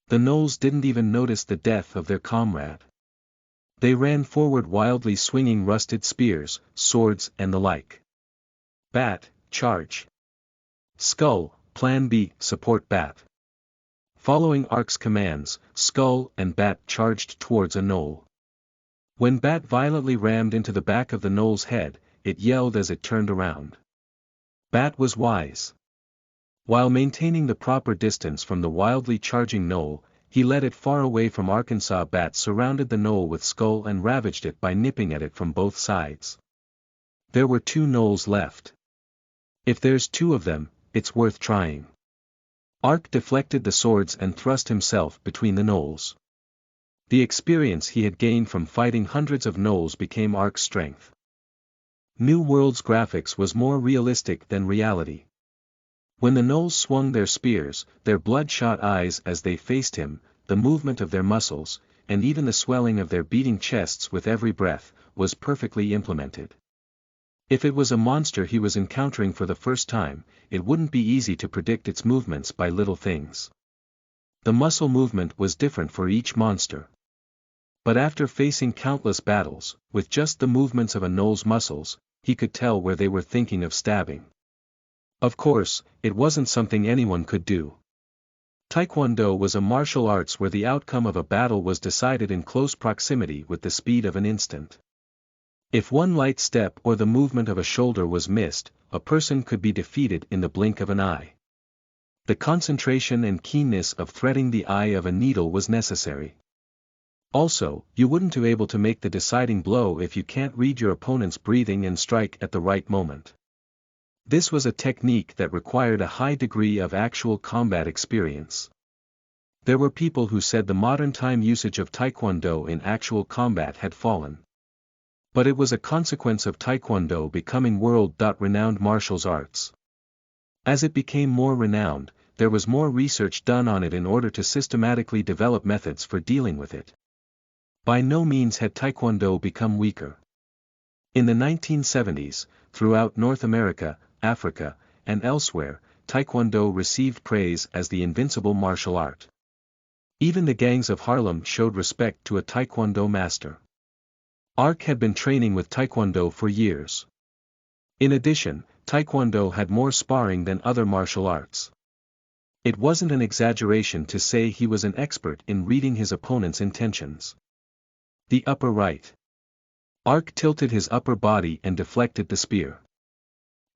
[SPEAKER 1] The Knolls didn't even notice the death of their comrade. They ran forward wildly swinging rusted spears, swords and the like. Bat, charge. Skull, Plan B, support Bat. Following Ark's commands, Skull and Bat charged towards a Knoll. When Bat violently rammed into the back of the Knoll's head, it yelled as it turned around. Bat was wise. While maintaining the proper distance from the wildly charging Knoll, he led it far away from Arkansas. Bat surrounded the Knoll with Skull and ravaged it by nipping at it from both sides. There were 2 Knolls left. If there's 2 of them, it's worth trying. Ark deflected the swords and thrust himself between the Knolls. The experience he had gained from fighting hundreds of Knolls became Ark's strength. New World's graphics was more realistic than reality. When the Knolls swung their spears, their bloodshot eyes as they faced him, the movement of their muscles, and even the swelling of their beating chests with every breath, was perfectly implemented. If it was a monster he was encountering for the first time, it wouldn't be easy to predict its movements by little things. The muscle movement was different for each monster. But after facing countless battles, with just the movements of a Knoll's muscles, he could tell where they were thinking of stabbing. Of course, it wasn't something anyone could do. Taekwondo was a martial arts where the outcome of a battle was decided in close proximity with the speed of an instant. If one light step or the movement of a shoulder was missed, a person could be defeated in the blink of an eye. The concentration and keenness of threading the eye of a needle was necessary. Also, you wouldn't be able to make the deciding blow if you can't read your opponent's breathing and strike at the right moment. This was a technique that required a high degree of actual combat experience. There were people who said the modern time usage of Taekwondo in actual combat had fallen. But it was a consequence of Taekwondo becoming world-renowned martial arts. As it became more renowned, there was more research done on it in order to systematically develop methods for dealing with it. By no means had Taekwondo become weaker. In the 1970s, throughout North America, Africa, and elsewhere, Taekwondo received praise as the invincible martial art. Even the gangs of Harlem showed respect to a Taekwondo master. Ark had been training with Taekwondo for years. In addition, Taekwondo had more sparring than other martial arts. It wasn't an exaggeration to say he was an expert in reading his opponent's intentions. The upper right. Ark tilted his upper body and deflected the spear.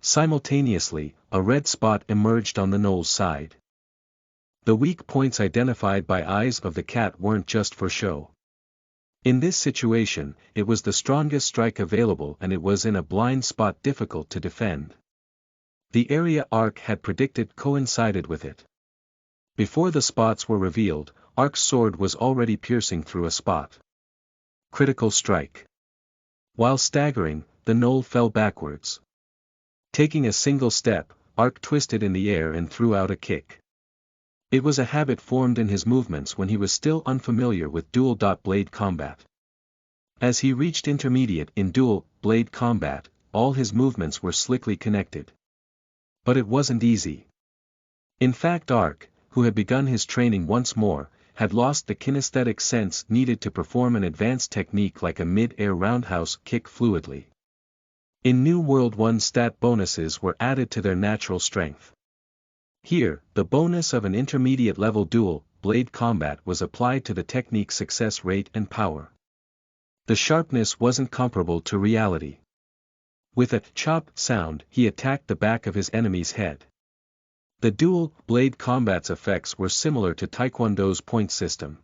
[SPEAKER 1] Simultaneously, a red spot emerged on the Knoll's side. The weak points identified by eyes of the cat weren't just for show. In this situation, it was the strongest strike available and it was in a blind spot difficult to defend. The area Ark had predicted coincided with it. Before the spots were revealed, Ark's sword was already piercing through a spot. Critical strike. While staggering, the gnoll fell backwards. Taking a single step, Ark twisted in the air and threw out a kick. It was a habit formed in his movements when he was still unfamiliar with dual-blade combat. As he reached intermediate in dual-blade combat, all his movements were slickly connected. But it wasn't easy. In fact, Ark, who had begun his training once more, had lost the kinesthetic sense needed to perform an advanced technique like a mid-air roundhouse kick fluidly. In New World 1, stat bonuses were added to their natural strength. Here, the bonus of an intermediate level dual-blade combat was applied to the technique's success rate and power. The sharpness wasn't comparable to reality. With a chop sound, he attacked the back of his enemy's head. The dual-blade combat's effects were similar to Taekwondo's point system.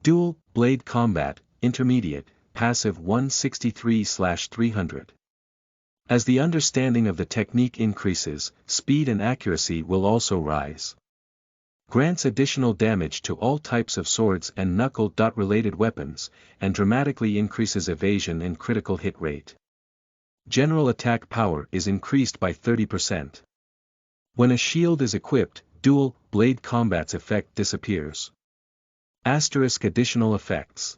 [SPEAKER 1] Dual-blade combat, intermediate, passive 163/300. As the understanding of the technique increases, speed and accuracy will also rise. Grants additional damage to all types of swords and knuckle-related weapons, and dramatically increases evasion and critical hit rate. General attack power is increased by 30%. When a shield is equipped, dual-blade combat's effect disappears. Additional effects.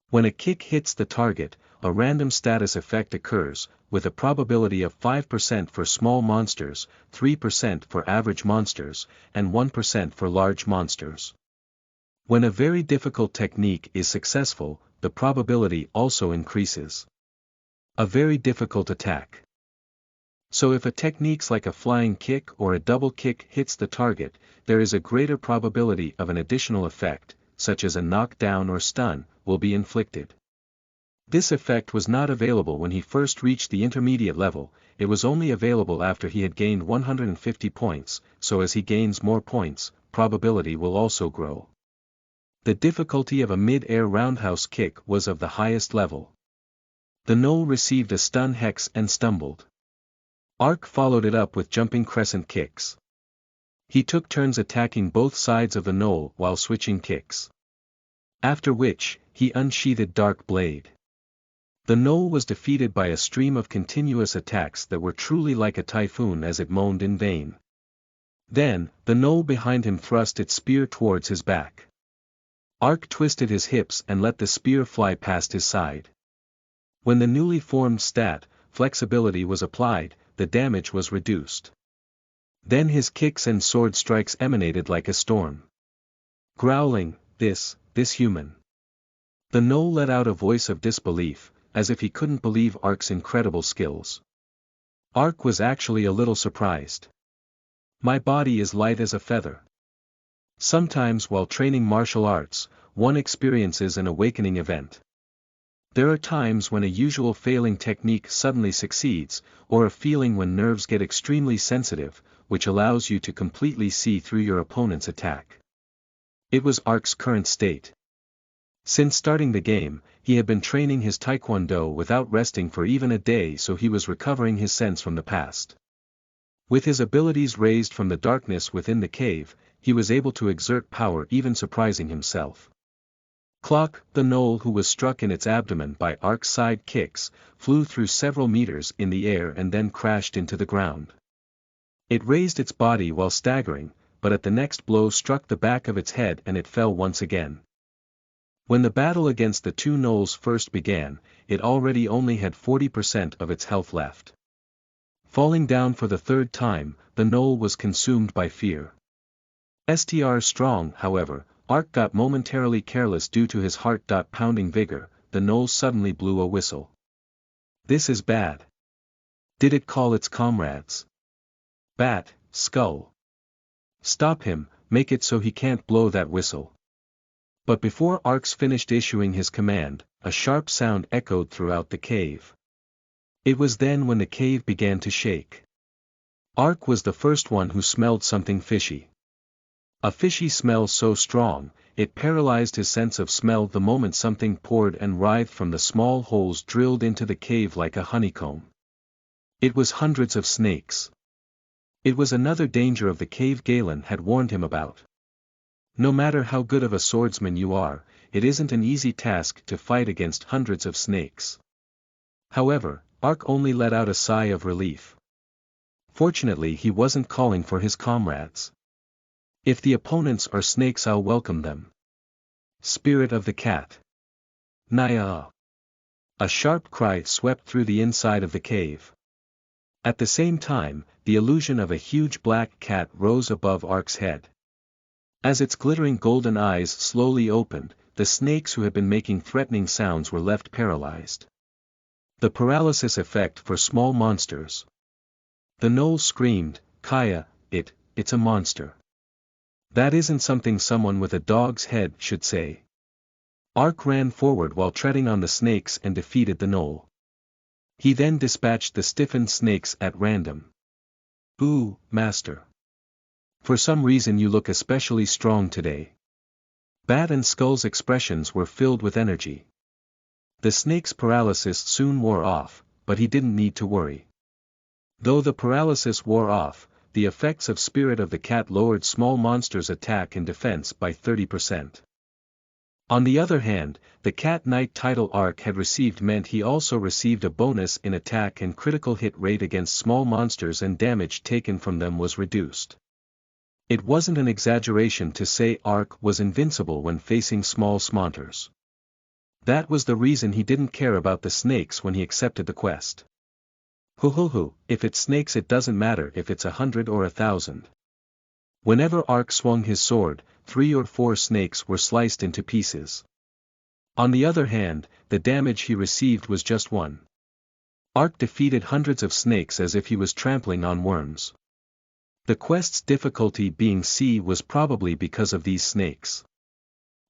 [SPEAKER 1] When a kick hits the target, a random status effect occurs, with a probability of 5% for small monsters, 3% for average monsters, and 1% for large monsters. When a very difficult technique is successful, the probability also increases. A very difficult attack. So if a technique like a flying kick or a double kick hits the target, there is a greater probability of an additional effect, such as a knockdown or stun, will be inflicted. This effect was not available when he first reached the intermediate level, it was only available after he had gained 150 points, so as he gains more points, probability will also grow. The difficulty of a mid-air roundhouse kick was of the highest level. The gnoll received a stun hex and stumbled. Ark followed it up with jumping crescent kicks. He took turns attacking both sides of the gnoll while switching kicks. After which, he unsheathed Dark Blade. The gnoll was defeated by a stream of continuous attacks that were truly like a typhoon as it moaned in vain. Then, the gnoll behind him thrust its spear towards his back. Ark twisted his hips and let the spear fly past his side. When the newly formed stat, flexibility was applied, the damage was reduced. Then his kicks and sword strikes emanated like a storm. Growling, this human. The gnoll let out a voice of disbelief, as if he couldn't believe Ark's incredible skills. Ark was actually a little surprised. My body is light as a feather. Sometimes while training martial arts, one experiences an awakening event. There are times when a usual failing technique suddenly succeeds, or a feeling when nerves get extremely sensitive, which allows you to completely see through your opponent's attack. It was Ark's current state. Since starting the game, he had been training his taekwondo without resting for even a day, so he was recovering his sense from the past. With his abilities raised from the darkness within the cave, he was able to exert power even surprising himself. Clock, the gnoll who was struck in its abdomen by Ark's side kicks, flew through several meters in the air and then crashed into the ground. It raised its body while staggering, but at the next blow struck the back of its head and it fell once again. When the battle against the two gnolls first began, it already only had 40% of its health left. Falling down for the third time, the gnoll was consumed by fear. Strong, however, Ark got momentarily careless due to his heart-pounding vigor, the gnoll suddenly blew a whistle. This is bad. Did it call its comrades? Bat, skull. Stop him, make it so he can't blow that whistle. But before Ark's finished issuing his command, a sharp sound echoed throughout the cave. It was then when the cave began to shake. Ark was the first one who smelled something fishy. A fishy smell so strong, it paralyzed his sense of smell the moment something poured and writhed from the small holes drilled into the cave like a honeycomb. It was hundreds of snakes. It was another danger of the cave Galen had warned him about. No matter how good of a swordsman you are, it isn't an easy task to fight against hundreds of snakes. However, Ark only let out a sigh of relief. Fortunately, he wasn't calling for his comrades. If the opponents are snakes, I'll welcome them. Spirit of the cat. Naya. A sharp cry swept through the inside of the cave. At the same time, the illusion of a huge black cat rose above Ark's head. As its glittering golden eyes slowly opened, the snakes who had been making threatening sounds were left paralyzed. The paralysis effect for small monsters. The gnoll screamed, "Kaya, it's a monster. That isn't something someone with a dog's head should say." Ark ran forward while treading on the snakes and defeated the gnoll. He then dispatched the stiffened snakes at random. "Ooh, master. For some reason you look especially strong today." Bat and Skull's expressions were filled with energy. The snake's paralysis soon wore off, but he didn't need to worry. Though the paralysis wore off, the effects of Spirit of the Cat lowered small monsters' attack and defense by 30%. On the other hand, the Cat Knight title Ark had received meant he also received a bonus in attack and critical hit rate against small monsters, and damage taken from them was reduced. It wasn't an exaggeration to say Ark was invincible when facing small smonters. That was the reason he didn't care about the snakes when he accepted the quest. Hoo, if it's snakes it doesn't matter if it's 100 or 1,000. Whenever Ark swung his sword, 3 or 4 snakes were sliced into pieces. On the other hand, the damage he received was just 1. Ark defeated hundreds of snakes as if he was trampling on worms. The quest's difficulty being C was probably because of these snakes.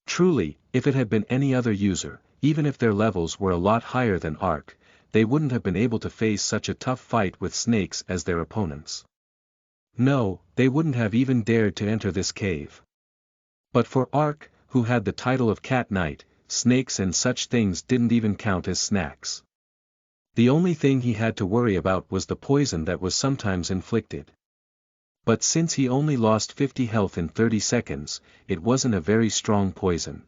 [SPEAKER 1] Truly, if it had been any other user, even if their levels were a lot higher than Ark, they wouldn't have been able to face such a tough fight with snakes as their opponents. No, they wouldn't have even dared to enter this cave. But for Ark, who had the title of Cat Knight, snakes and such things didn't even count as snacks. The only thing he had to worry about was the poison that was sometimes inflicted. But since he only lost 50 health in 30 seconds, it wasn't a very strong poison.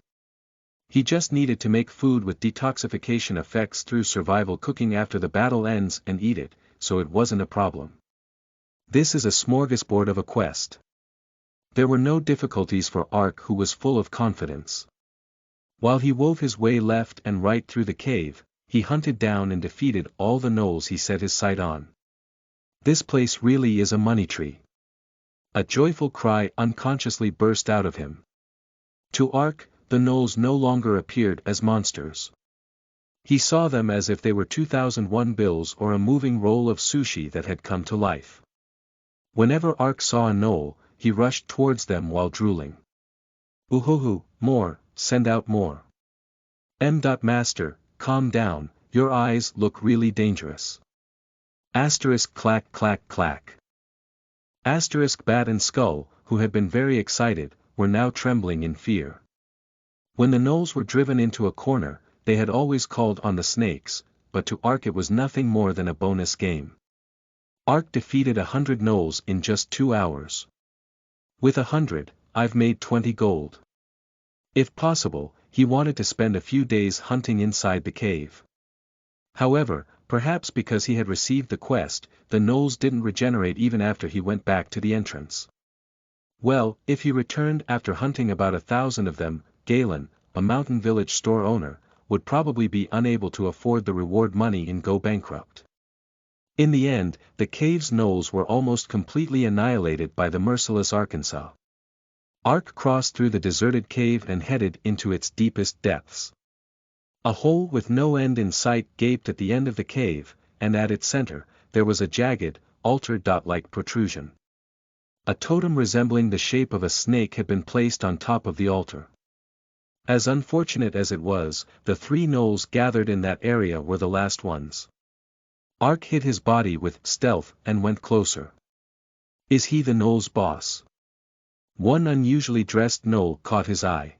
[SPEAKER 1] He just needed to make food with detoxification effects through survival cooking after the battle ends and eat it, so it wasn't a problem. This is a smorgasbord of a quest. There were no difficulties for Ark, who was full of confidence. While he wove his way left and right through the cave, he hunted down and defeated all the gnolls he set his sight on. This place really is a money tree. A joyful cry unconsciously burst out of him. To Ark, the gnolls no longer appeared as monsters. He saw them as if they were 2001 bills or a moving roll of sushi that had come to life. Whenever Ark saw a gnoll, he rushed towards them while drooling. "Ooh, more, send out more. Master, calm down, your eyes look really dangerous." Asterisk clack clack clack. Asterisk Bat and Skull, who had been very excited, were now trembling in fear. When the gnolls were driven into a corner, they had always called on the snakes, but to Ark it was nothing more than a bonus game. Ark defeated 100 gnolls in just 2 hours. With 100, I've made 20 gold. If possible, he wanted to spend a few days hunting inside the cave. However, perhaps because he had received the quest, the gnolls didn't regenerate even after he went back to the entrance. Well, if he returned after hunting about 1,000 of them, Galen, a mountain village store owner, would probably be unable to afford the reward money and go bankrupt. In the end, the cave's gnolls were almost completely annihilated by the merciless Arkansas. Ark crossed through the deserted cave and headed into its deepest depths. A hole with no end in sight gaped at the end of the cave, and at its center, there was a jagged, altar-like protrusion. A totem resembling the shape of a snake had been placed on top of the altar. As unfortunate as it was, the 3 gnolls gathered in that area were the last ones. Ark hid his body with stealth and went closer. Is he the gnoll's boss? One unusually dressed gnoll caught his eye.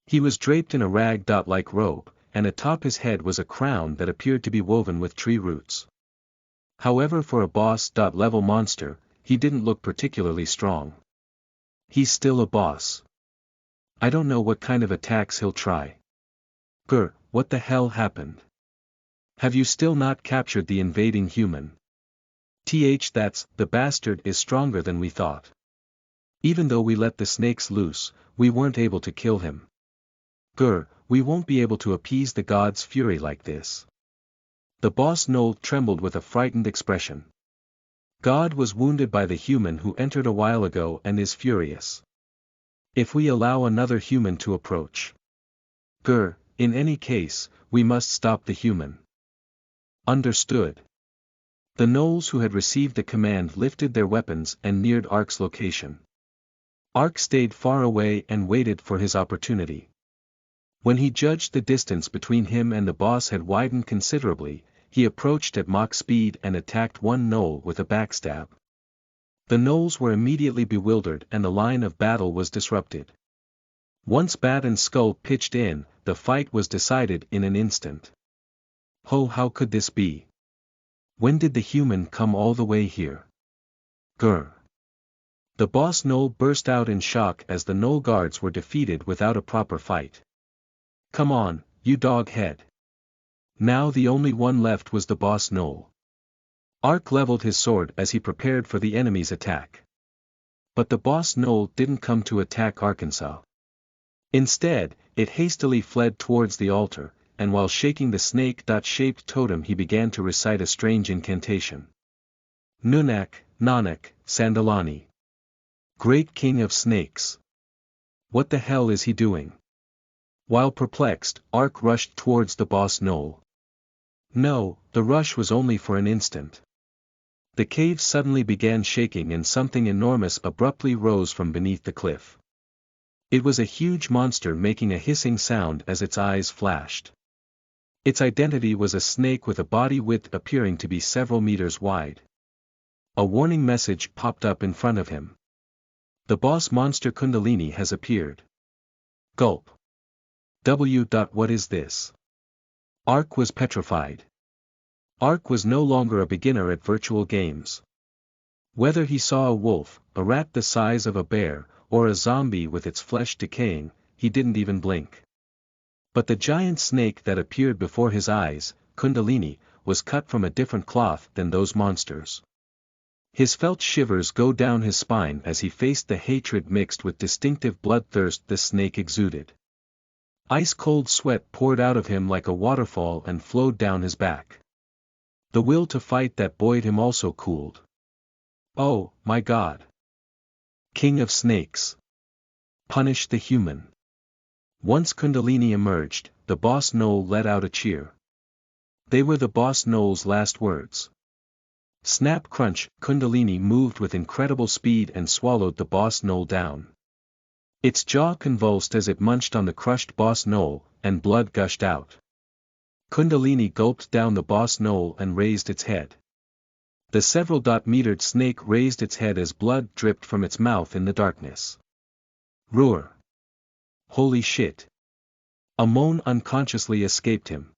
[SPEAKER 1] He was draped in a rag-like robe, and atop his head was a crown that appeared to be woven with tree roots. However, for a boss-level monster, he didn't look particularly strong. He's still a boss. I don't know what kind of attacks he'll try. Grr, what the hell happened? Have you still not captured the invading human? That's, the bastard is stronger than we thought. Even though we let the snakes loose, we weren't able to kill him. Grr, we won't be able to appease the god's fury like this. The boss gnoll trembled with a frightened expression. God was wounded by the human who entered a while ago and is furious. If we allow another human to approach. Grr, in any case, we must stop the human. Understood. The gnolls who had received the command lifted their weapons and neared Ark's location. Ark stayed far away and waited for his opportunity. When he judged the distance between him and the boss had widened considerably, he approached at Mach speed and attacked one gnoll with a backstab. The gnolls were immediately bewildered and the line of battle was disrupted. Once Bat and Skull pitched in, the fight was decided in an instant. Oh, how could this be? When did the human come all the way here? Grr. The boss gnoll burst out in shock as the gnoll guards were defeated without a proper fight. Come on, you dog head. Now the only one left was the boss gnoll. Ark leveled his sword as he prepared for the enemy's attack. But the boss gnoll didn't come to attack Arkansas. Instead, it hastily fled towards the altar, and while shaking the snake-shaped totem he began to recite a strange incantation. Nunak, Nanak, Sandalani. Great King of Snakes. What the hell is he doing? While perplexed, Ark rushed towards the boss gnoll. No, the rush was only for an instant. The cave suddenly began shaking and something enormous abruptly rose from beneath the cliff. It was a huge monster making a hissing sound as its eyes flashed. Its identity was a snake with a body width appearing to be several meters wide. A warning message popped up in front of him. The boss monster Kundalini has appeared. Gulp. What is this? Ark was petrified. Ark was no longer a beginner at virtual games. Whether he saw a wolf, a rat the size of a bear, or a zombie with its flesh decaying, he didn't even blink. But the giant snake that appeared before his eyes, Kundalini, was cut from a different cloth than those monsters. His felt shivers go down his spine as he faced the hatred mixed with distinctive bloodthirst the snake exuded. Ice-cold sweat poured out of him like a waterfall and flowed down his back. The will to fight that buoyed him also cooled. Oh, my God! King of Snakes! Punish the human! Once Kundalini emerged, the boss gnoll let out a cheer. They were the boss gnoll's last words. Snap crunch, Kundalini moved with incredible speed and swallowed the boss gnoll down. Its jaw convulsed as it munched on the crushed boss gnoll, and blood gushed out. Kundalini gulped down the boss gnoll and raised its head. The several-metered snake raised its head as blood dripped from its mouth in the darkness. Roar! Holy shit! A moan unconsciously escaped him.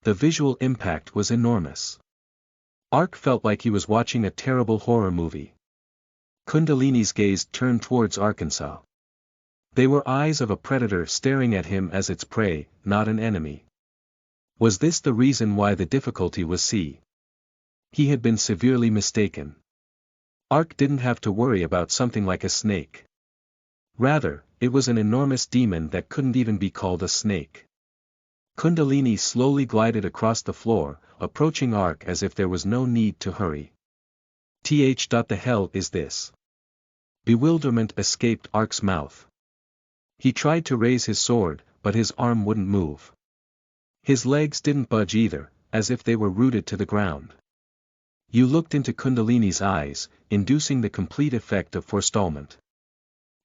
[SPEAKER 1] The visual impact was enormous. Ark felt like he was watching a terrible horror movie. Kundalini's gaze turned towards Arkansas. They were eyes of a predator staring at him as its prey, not an enemy. Was this the reason why the difficulty was C? He had been severely mistaken. Ark didn't have to worry about something like a snake. Rather, it was an enormous demon that couldn't even be called a snake. Kundalini slowly glided across the floor, approaching Ark as if there was no need to hurry. The hell is this? Bewilderment escaped Ark's mouth. He tried to raise his sword, but his arm wouldn't move. His legs didn't budge either, as if they were rooted to the ground. You looked into Kundalini's eyes, inducing the complete effect of forestallment.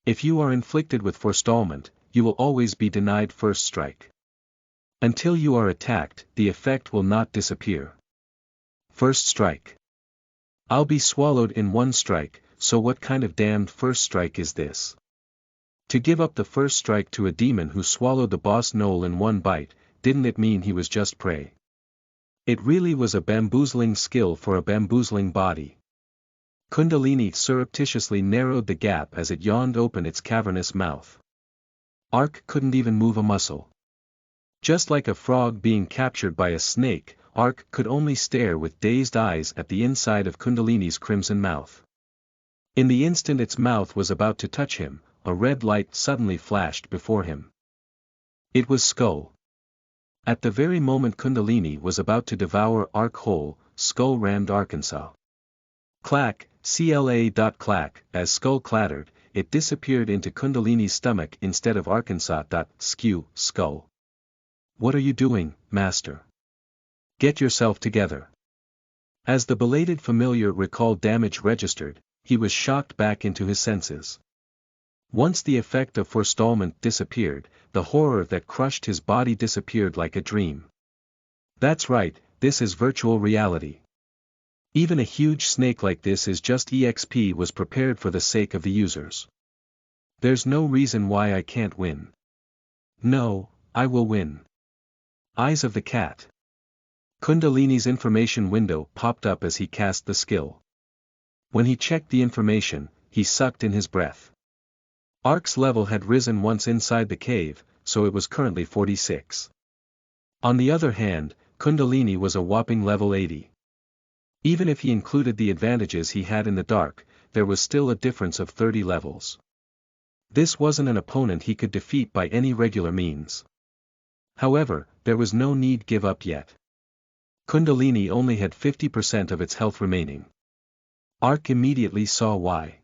[SPEAKER 1] If you are inflicted with forestallment, you will always be denied first strike. Until you are attacked, the effect will not disappear. First strike. I'll be swallowed in one strike, so what kind of damned first strike is this? To give up the first strike to a demon who swallowed the boss knoll in one bite, didn't it mean he was just prey? It really was a bamboozling skill for a bamboozling body. Kundalini surreptitiously narrowed the gap as it yawned open its cavernous mouth. Ark couldn't even move a muscle. Just like a frog being captured by a snake, Ark could only stare with dazed eyes at the inside of Kundalini's crimson mouth. In the instant its mouth was about to touch him, a red light suddenly flashed before him. It was Skull. At the very moment Kundalini was about to devour Ark whole, Skull rammed Arkansas. Clack, clack, as Skull clattered, it disappeared into Kundalini's stomach instead of Arkansas. Skew, Skull. What are you doing, Master? Get yourself together. As the belated familiar recalled damage registered, he was shocked back into his senses. Once the effect of forestallment disappeared, the horror that crushed his body disappeared like a dream. That's right, this is virtual reality. Even a huge snake like this is just EXP was prepared for the sake of the users. There's no reason why I can't win. No, I will win. Eyes of the cat. Kundalini's information window popped up as he cast the skill. When he checked the information, he sucked in his breath. Ark's level had risen once inside the cave, so it was currently 46. On the other hand, Kundalini was a whopping level 80. Even if he included the advantages he had in the dark, there was still a difference of 30 levels. This wasn't an opponent he could defeat by any regular means. However, there was no need give up yet. Kundalini only had 50% of its health remaining. Ark immediately saw why.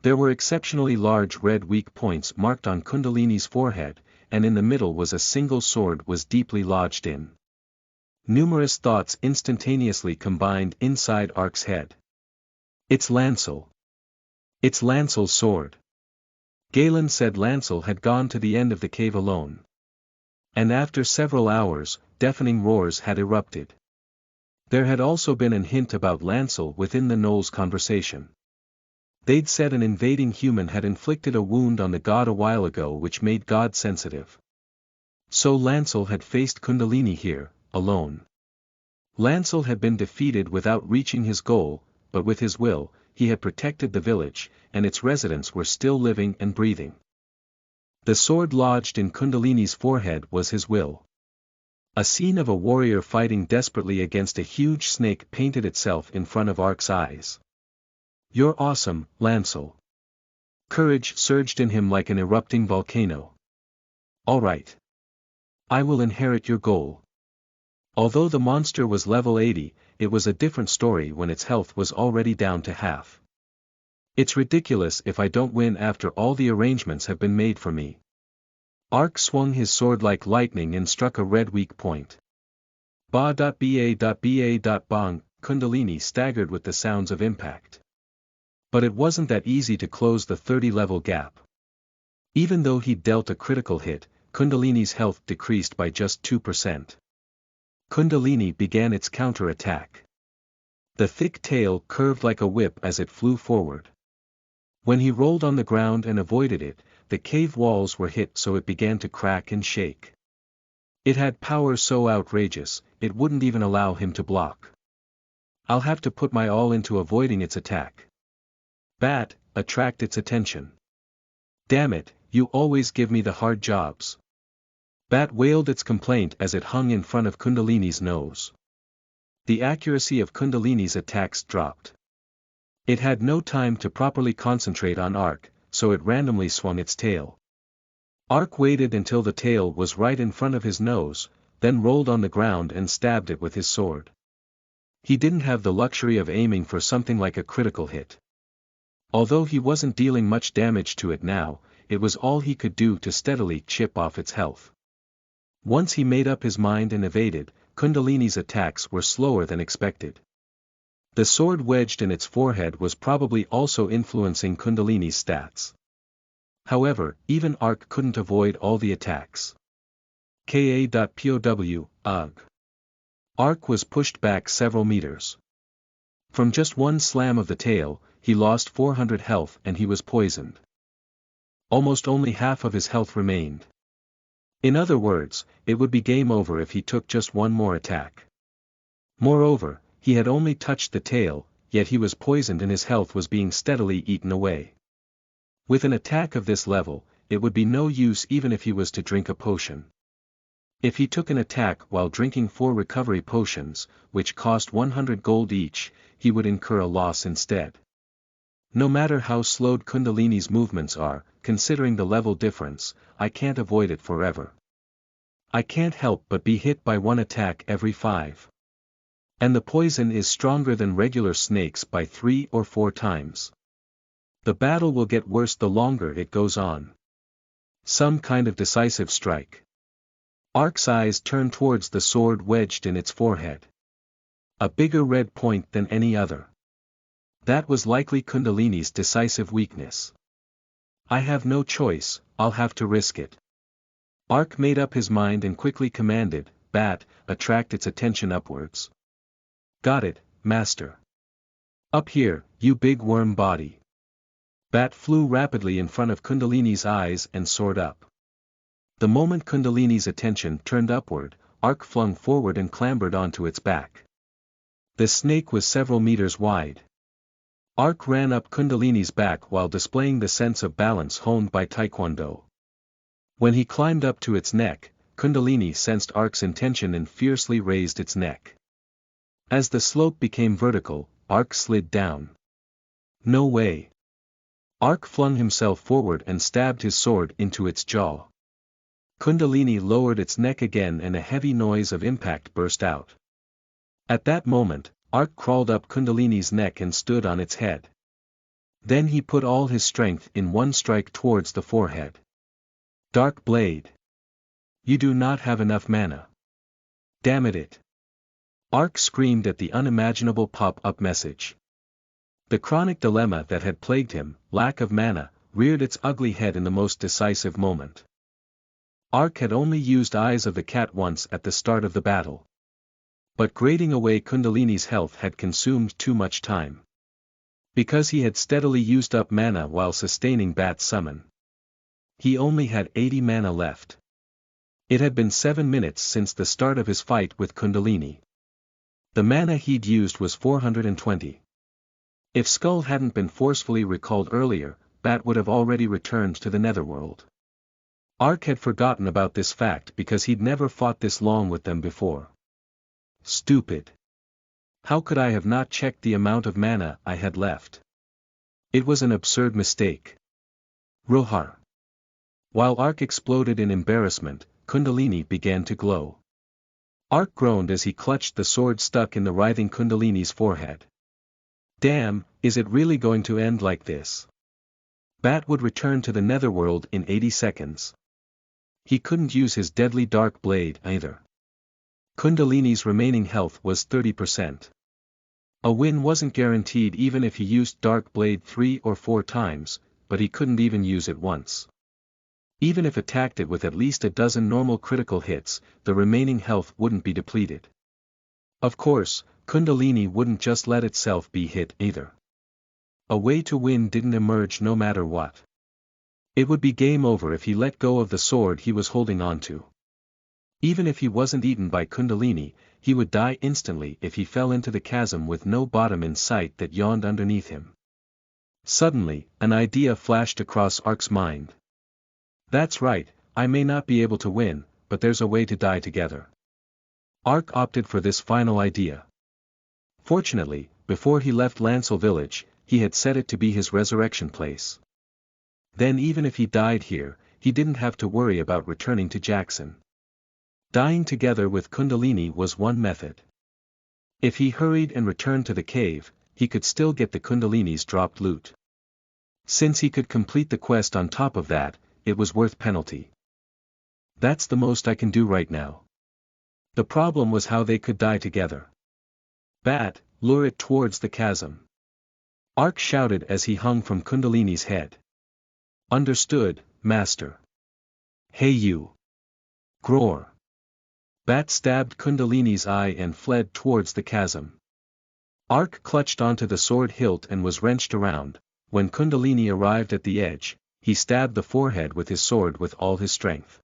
[SPEAKER 1] There were exceptionally large red weak points marked on Kundalini's forehead, and in the middle was a single sword was deeply lodged in. Numerous thoughts instantaneously combined inside Ark's head. It's Lancel. It's Lancel's sword. Galen said Lancel had gone to the end of the cave alone. And after several hours, deafening roars had erupted. There had also been a hint about Lancel within the Knoll's conversation. They'd said an invading human had inflicted a wound on the god a while ago which made God sensitive. So Lancel had faced Kundalini here, alone. Lancel had been defeated without reaching his goal, but with his will, he had protected the village, and its residents were still living and breathing. The sword lodged in Kundalini's forehead was his will. A scene of a warrior fighting desperately against a huge snake painted itself in front of Ark's eyes. You're awesome, Lancel. Courage surged in him like an erupting volcano. All right. I will inherit your goal. Although the monster was level 80, it was a different story when its health was already down to half. It's ridiculous if I don't win after all the arrangements have been made for me. Ark swung his sword like lightning and struck a red weak point. Ba.ba.ba.bang, Kundalini staggered with the sounds of impact. But it wasn't that easy to close the 30-level gap. Even though he'd dealt a critical hit, Kundalini's health decreased by just 2%. Kundalini began its counter-attack. The thick tail curved like a whip as it flew forward. When he rolled on the ground and avoided it, the cave walls were hit so it began to crack and shake. It had power so outrageous, it wouldn't even allow him to block. I'll have to put my all into avoiding its attack. Bat, attract its attention. Damn it, you always give me the hard jobs. Bat wailed its complaint as it hung in front of Kundalini's nose. The accuracy of Kundalini's attacks dropped. It had no time to properly concentrate on Ark, so it randomly swung its tail. Ark waited until the tail was right in front of his nose, then rolled on the ground and stabbed it with his sword. He didn't have the luxury of aiming for something like a critical hit. Although he wasn't dealing much damage to it now, it was all he could do to steadily chip off its health. Once he made up his mind and evaded, Kundalini's attacks were slower than expected. The sword wedged in its forehead was probably also influencing Kundalini's stats. However, even Ark couldn't avoid all the attacks. Ka.pow, ugh. Ark was pushed back several meters. From just one slam of the tail, he lost 400 health and he was poisoned. Almost only half of his health remained. In other words, it would be game over if he took just one more attack. Moreover, he had only touched the tail, yet he was poisoned and his health was being steadily eaten away. With an attack of this level, it would be no use even if he was to drink a potion. If he took an attack while drinking 4 recovery potions, which cost 100 gold each, he would incur a loss instead. No matter how slowed Kundalini's movements are, considering the level difference, I can't avoid it forever. I can't help but be hit by one attack every 5. And the poison is stronger than regular snakes by 3 or 4 times. The battle will get worse the longer it goes on. Some kind of decisive strike. Ark's eyes turned towards the sword wedged in its forehead. A bigger red point than any other. That was likely Kundalini's decisive weakness. I have no choice, I'll have to risk it. Ark made up his mind and quickly commanded, "Bat, attract its attention upwards." "Got it, master." "Up here, you big worm body." Bat flew rapidly in front of Kundalini's eyes and soared up. The moment Kundalini's attention turned upward, Ark flung forward and clambered onto its back. The snake was several meters wide. Ark ran up Kundalini's back while displaying the sense of balance honed by Taekwondo. When he climbed up to its neck, Kundalini sensed Ark's intention and fiercely raised its neck. As the slope became vertical, Ark slid down. "No way." Ark flung himself forward and stabbed his sword into its jaw. Kundalini lowered its neck again and a heavy noise of impact burst out. At that moment, Ark crawled up Kundalini's neck and stood on its head. Then he put all his strength in one strike towards the forehead. "Dark blade. You do not have enough mana. Damn it. Ark screamed at the unimaginable pop-up message. The chronic dilemma that had plagued him, lack of mana, reared its ugly head in the most decisive moment. Ark had only used Eyes of the Cat once at the start of the battle. But grading away Kundalini's health had consumed too much time. Because he had steadily used up mana while sustaining Bat's summon. He only had 80 mana left. It had been 7 minutes since the start of his fight with Kundalini. The mana he'd used was 420. If Skull hadn't been forcefully recalled earlier, Bat would have already returned to the netherworld. Ark had forgotten about this fact because he'd never fought this long with them before. Stupid. How could I have not checked the amount of mana I had left? It was an absurd mistake. Rohar. While Ark exploded in embarrassment, Kundalini began to glow. Ark groaned as he clutched the sword stuck in the writhing Kundalini's forehead. Damn, is it really going to end like this? Bat would return to the netherworld in 80 seconds. He couldn't use his deadly dark blade either. Kundalini's remaining health was 30%. A win wasn't guaranteed even if he used dark blade 3 or 4 times, but he couldn't even use it once. Even if attacked it with at least a dozen normal critical hits, the remaining health wouldn't be depleted. Of course, Kundalini wouldn't just let itself be hit either. A way to win didn't emerge no matter what. It would be game over if he let go of the sword he was holding onto. Even if he wasn't eaten by Kundalini, he would die instantly if he fell into the chasm with no bottom in sight that yawned underneath him. Suddenly, an idea flashed across Ark's mind. That's right, I may not be able to win, but there's a way to die together. Ark opted for this final idea. Fortunately, before he left Lancel village, he had set it to be his resurrection place. Then even if he died here, he didn't have to worry about returning to Jackson. Dying together with Kundalini was one method. If he hurried and returned to the cave, he could still get the Kundalini's dropped loot. Since he could complete the quest on top of that, it was worth penalty. That's the most I can do right now. The problem was how they could die together. Bat, lure it towards the chasm. Ark shouted as he hung from Kundalini's head. Understood, master. Hey you. Groar. Bat stabbed Kundalini's eye and fled towards the chasm. Ark clutched onto the sword hilt and was wrenched around. When Kundalini arrived at the edge, he stabbed the forehead with his sword with all his strength.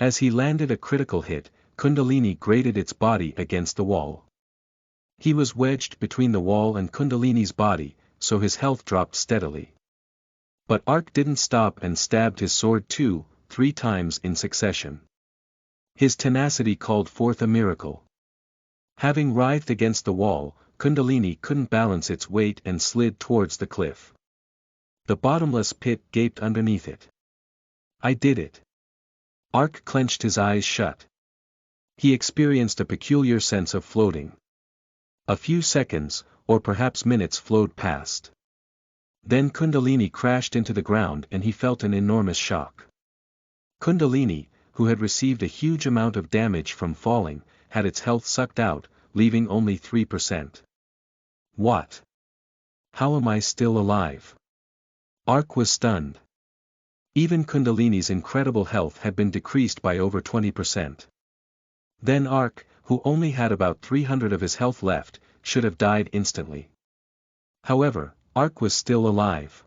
[SPEAKER 1] As he landed a critical hit, Kundalini grated its body against the wall. He was wedged between the wall and Kundalini's body, so his health dropped steadily. But Ark didn't stop and stabbed his sword 2-3 times in succession. His tenacity called forth a miracle. Having writhed against the wall, Kundalini couldn't balance its weight and slid towards the cliff. The bottomless pit gaped underneath it. I did it. Ark clenched his eyes shut. He experienced a peculiar sense of floating. A few seconds, or perhaps minutes flowed past. Then Kundalini crashed into the ground and he felt an enormous shock. Kundalini, who had received a huge amount of damage from falling, had its health sucked out, leaving only 3%. What? How am I still alive? Ark was stunned. Even Kundalini's incredible health had been decreased by over 20%. Then Ark, who only had about 300 of his health left, should have died instantly. However, Ark was still alive.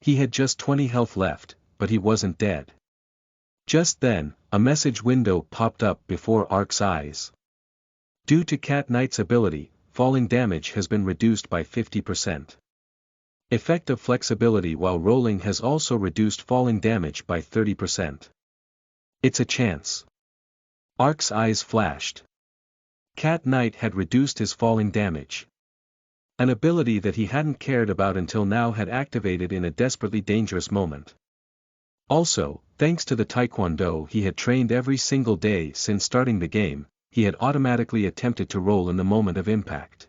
[SPEAKER 1] He had just 20 health left, but he wasn't dead. Just then, a message window popped up before Ark's eyes. Due to Cat Knight's ability, falling damage has been reduced by 50%. Effect of flexibility while rolling has also reduced falling damage by 30%. It's a chance. Ark's eyes flashed. Cat Knight had reduced his falling damage. An ability that he hadn't cared about until now had activated in a desperately dangerous moment. Also, thanks to the taekwondo he had trained every single day since starting the game, he had automatically attempted to roll in the moment of impact.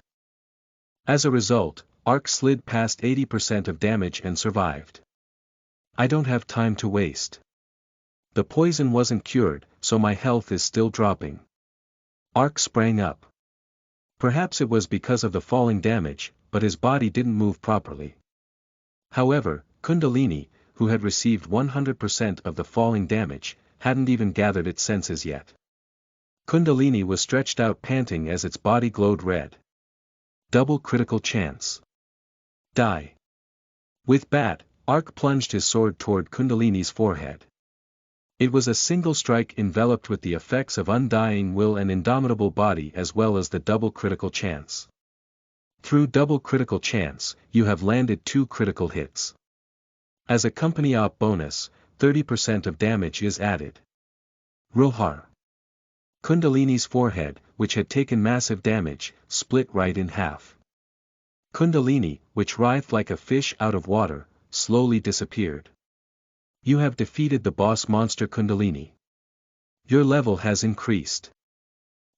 [SPEAKER 1] As a result, Ark slid past 80% of damage and survived. I don't have time to waste. The poison wasn't cured, so my health is still dropping. Ark sprang up. Perhaps it was because of the falling damage, but his body didn't move properly. However, Kundalini, who had received 100% of the falling damage, hadn't even gathered its senses yet. Kundalini was stretched out panting as its body glowed red. Double critical chance. Die. With that, Ark plunged his sword toward Kundalini's forehead. It was a single strike enveloped with the effects of undying will and indomitable body as well as the double critical chance. Through double critical chance, you have landed 2 critical hits. As a company op bonus, 30% of damage is added. Rohar. Kundalini's forehead, which had taken massive damage, split right in half. Kundalini, which writhed like a fish out of water, slowly disappeared. You have defeated the boss monster Kundalini. Your level has increased.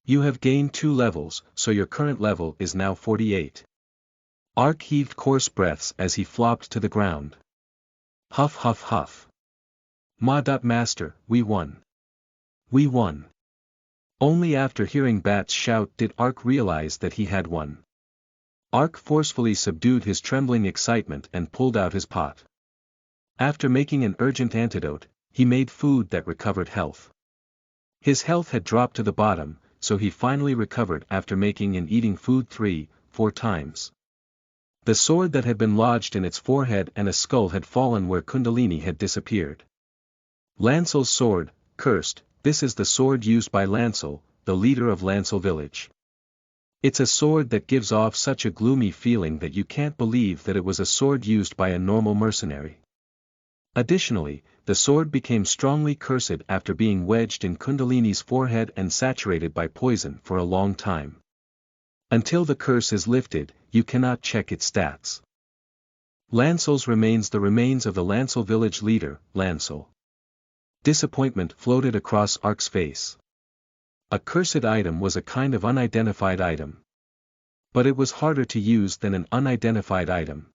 [SPEAKER 1] You have gained 2 levels, so your current level is now 48. Ark heaved coarse breaths as he flopped to the ground. Huff huff huff. Master, we won. We won. Only after hearing Bat's shout did Ark realize that he had won. Ark forcefully subdued his trembling excitement and pulled out his pot. After making an urgent antidote, he made food that recovered health. His health had dropped to the bottom, so he finally recovered after making and eating food 3-4 times. The sword that had been lodged in its forehead and a skull had fallen where Kundalini had disappeared. Lancel's sword, cursed, this is the sword used by Lancel, the leader of Lancel village. It's a sword that gives off such a gloomy feeling that you can't believe that it was a sword used by a normal mercenary. Additionally, the sword became strongly cursed after being wedged in Kundalini's forehead and saturated by poison for a long time. Until the curse is lifted, you cannot check its stats. Lancel's remains the remains of the Lancel village leader, Lancel. Disappointment floated across Ark's face. A cursed item was a kind of unidentified item. But it was harder to use than an unidentified item.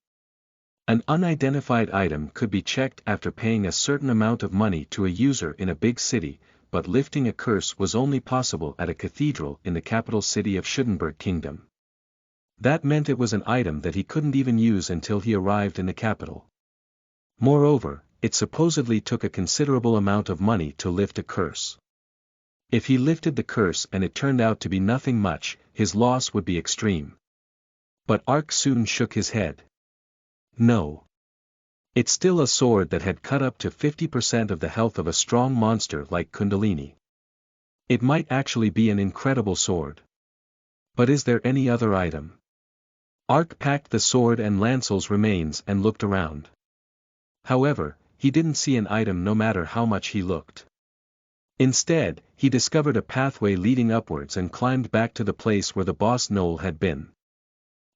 [SPEAKER 1] An unidentified item could be checked after paying a certain amount of money to a user in a big city, but lifting a curse was only possible at a cathedral in the capital city of Schuttenberg Kingdom. That meant it was an item that he couldn't even use until he arrived in the capital. Moreover, it supposedly took a considerable amount of money to lift a curse. If he lifted the curse and it turned out to be nothing much, his loss would be extreme. But Ark soon shook his head. No. It's still a sword that had cut up to 50% of the health of a strong monster like Kundalini. It might actually be an incredible sword. But is there any other item? Ark packed the sword and Lancel's remains and looked around. However, he didn't see an item no matter how much he looked. Instead, he discovered a pathway leading upwards and climbed back to the place where the boss Knoll had been.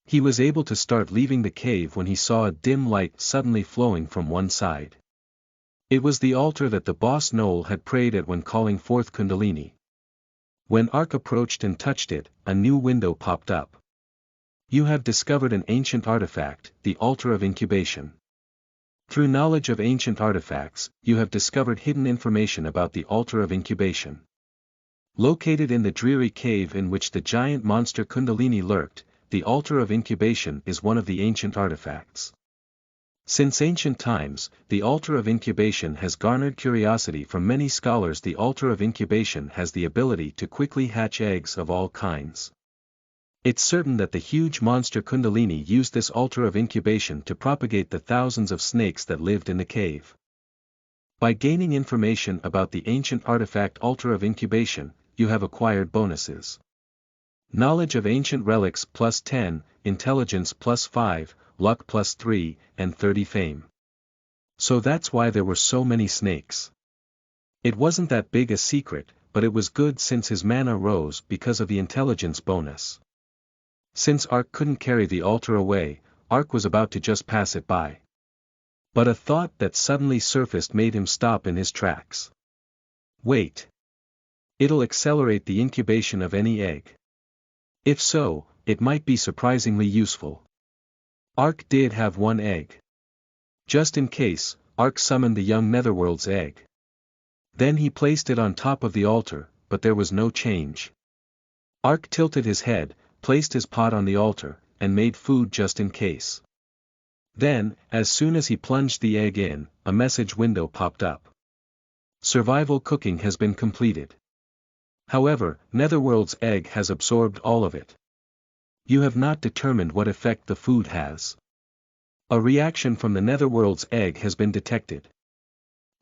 [SPEAKER 1] He was able to start leaving the cave when he saw a dim light suddenly flowing from one side. It was the altar that the boss Knoll had prayed at when calling forth Kundalini. When Ark approached and touched it, a new window popped up. You have discovered an ancient artifact, the Altar of Incubation. Through knowledge of ancient artifacts, you have discovered hidden information about the Altar of Incubation. Located in the dreary cave in which the giant monster Kundalini lurked, the Altar of Incubation is one of the ancient artifacts. Since ancient times, the Altar of Incubation has garnered curiosity from many scholars. The Altar of Incubation has the ability to quickly hatch eggs of all kinds. It's certain that the huge monster Kundalini used this Altar of Incubation to propagate the thousands of snakes that lived in the cave. By gaining information about the ancient artifact Altar of Incubation, you have acquired bonuses. Knowledge of ancient relics plus 10, intelligence plus 5, luck plus 3, and 30 fame. So that's why there were so many snakes. It wasn't that big a secret, but it was good since his mana rose because of the intelligence bonus. Since Ark couldn't carry the altar away, Ark was about to just pass it by. But a thought that suddenly surfaced made him stop in his tracks. Wait. It'll accelerate the incubation of any egg. If so, it might be surprisingly useful. Ark did have one egg. Just in case, Ark summoned the young Netherworld's egg. Then he placed it on top of the altar, but there was no change. Ark tilted his head, placed his pot on the altar, and made food just in case. Then, as soon as he plunged the egg in, a message window popped up. Survival cooking has been completed. However, Netherworld's egg has absorbed all of it. You have not determined what effect the food has. A reaction from the Netherworld's egg has been detected.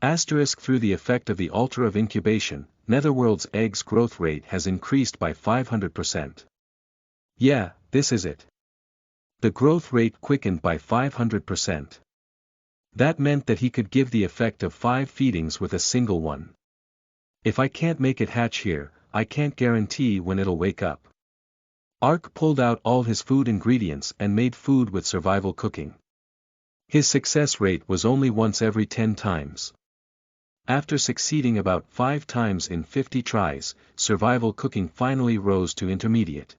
[SPEAKER 1] Asterisk through the effect of the Altar of Incubation, Netherworld's egg's growth rate has increased by 500%. Yeah, this is it. The growth rate quickened by 500%. That meant that he could give the effect of 5 feedings with a single one. If I can't make it hatch here, I can't guarantee when it'll wake up. Ark pulled out all his food ingredients and made food with survival cooking. His success rate was only once every 10 times. After succeeding about 5 times in 50 tries, survival cooking finally rose to intermediate.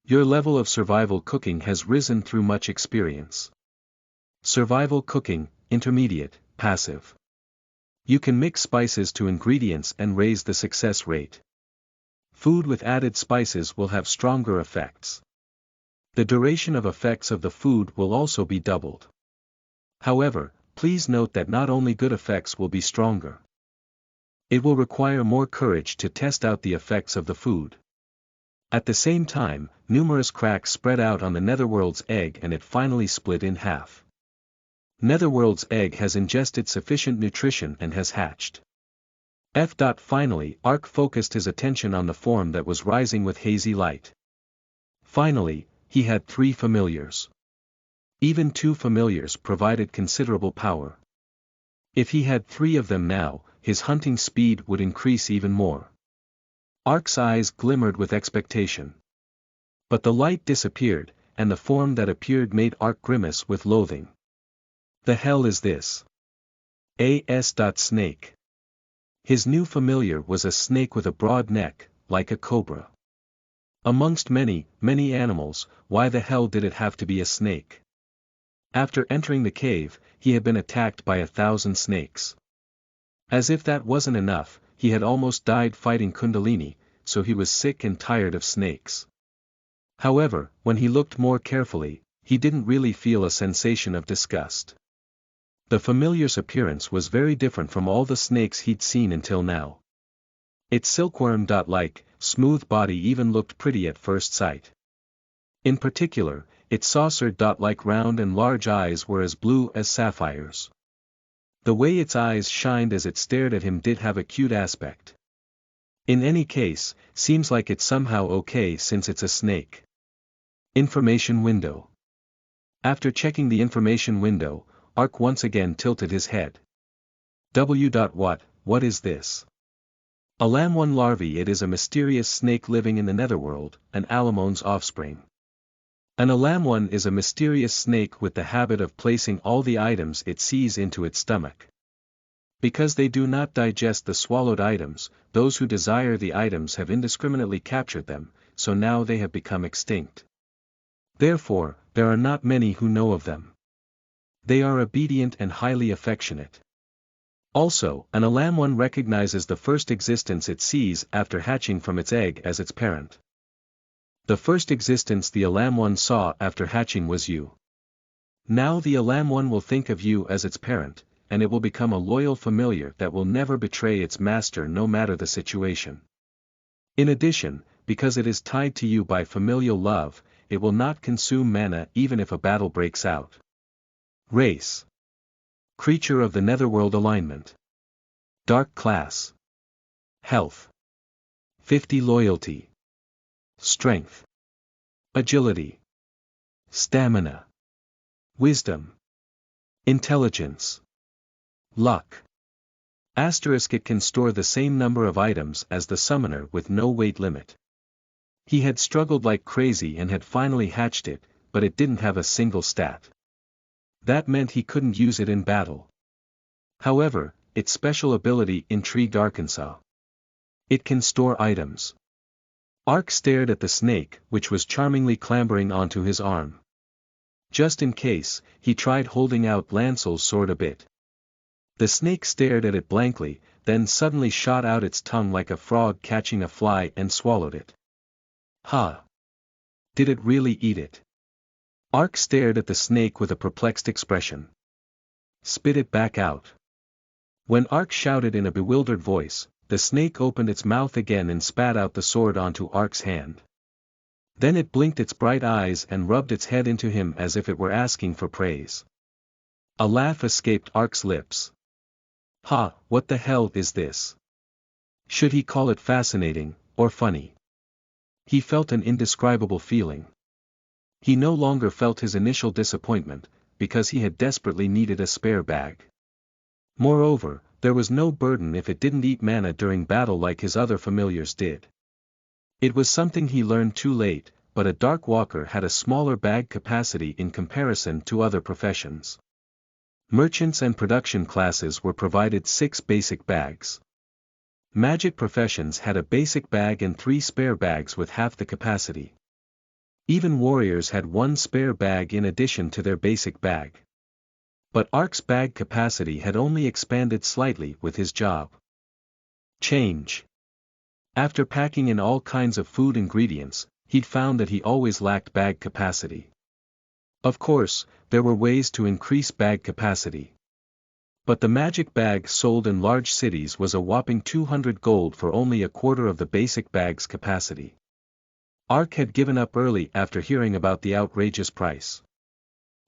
[SPEAKER 1] Your level of survival cooking has risen through much experience. Survival cooking, intermediate, passive. You can mix spices to ingredients and raise the success rate. Food with added spices will have stronger effects. The duration of effects of the food will also be doubled. However, please note that not only good effects will be stronger. It will require more courage to test out the effects of the food. At the same time, numerous cracks spread out on the Netherworld's egg and it finally split in half. Netherworld's egg has ingested sufficient nutrition and has hatched. Finally, Ark focused his attention on the form that was rising with hazy light. Finally, he had 3 familiars. Even 2 familiars provided considerable power. If he had 3 of them now, his hunting speed would increase even more. Ark's eyes glimmered with expectation. But the light disappeared, and the form that appeared made Ark grimace with loathing. The hell is this? Snake. His new familiar was a snake with a broad neck, like a cobra. Amongst many, many animals, why the hell did it have to be a snake? After entering the cave, he had been attacked by 1,000 snakes. As if that wasn't enough, he had almost died fighting Kundalini, so he was sick and tired of snakes. However, when he looked more carefully, he didn't really feel a sensation of disgust. The familiar's appearance was very different from all the snakes he'd seen until now. Its silkworm-like, smooth body even looked pretty at first sight. In particular, its saucer-like round and large eyes were as blue as sapphires. The way its eyes shined as it stared at him did have a cute aspect. In any case, seems like it's somehow okay since it's a snake. Information window. After checking the information window, Ark once again tilted his head. What is this? A lamwon larvae. It is a mysterious snake living in the netherworld, an alamon's offspring. An alamwon is a mysterious snake with the habit of placing all the items it sees into its stomach. Because they do not digest the swallowed items, those who desire the items have indiscriminately captured them, so now they have become extinct. Therefore, there are not many who know of them. They are obedient and highly affectionate. Also, an alamwon recognizes the first existence it sees after hatching from its egg as its parent. The first existence the alamwon saw after hatching was you. Now the alamwon will think of you as its parent, and it will become a loyal familiar that will never betray its master no matter the situation. In addition, because it is tied to you by familial love, it will not consume mana even if a battle breaks out. Race. Creature of the netherworld alignment. Dark class. Health. 50 loyalty. Strength. Agility. Stamina. Wisdom. Intelligence. Luck. Asterisk. It can store the same number of items as the summoner with no weight limit. He had struggled like crazy and had finally hatched it, but it didn't have a single stat. That meant he couldn't use it in battle. However, its special ability intrigued Arkansas. It can store items. Ark stared at the snake, which was charmingly clambering onto his arm. Just in case, he tried holding out Lancel's sword a bit. The snake stared at it blankly, then suddenly shot out its tongue like a frog catching a fly and swallowed it. Ha! Did it really eat it? Ark stared at the snake with a perplexed expression. Spit it back out. When Ark shouted in a bewildered voice, the snake opened its mouth again and spat out the sword onto Ark's hand. Then it blinked its bright eyes and rubbed its head into him as if it were asking for praise. A laugh escaped Ark's lips. Ha, what the hell is this? Should he call it fascinating, or funny? He felt an indescribable feeling. He no longer felt his initial disappointment, because he had desperately needed a spare bag. Moreover, there was no burden if it didn't eat mana during battle like his other familiars did. It was something he learned too late, but a Dark Walker had a smaller bag capacity in comparison to other professions. Merchants and production classes were provided 6 basic bags. Magic professions had a basic bag and 3 spare bags with half the capacity. Even warriors had 1 spare bag in addition to their basic bag. But Ark's bag capacity had only expanded slightly with his job. Change. After packing in all kinds of food ingredients, he'd found that he always lacked bag capacity. Of course, there were ways to increase bag capacity. But the magic bag sold in large cities was a whopping 200 gold for only a quarter of the basic bag's capacity. Ark had given up early after hearing about the outrageous price.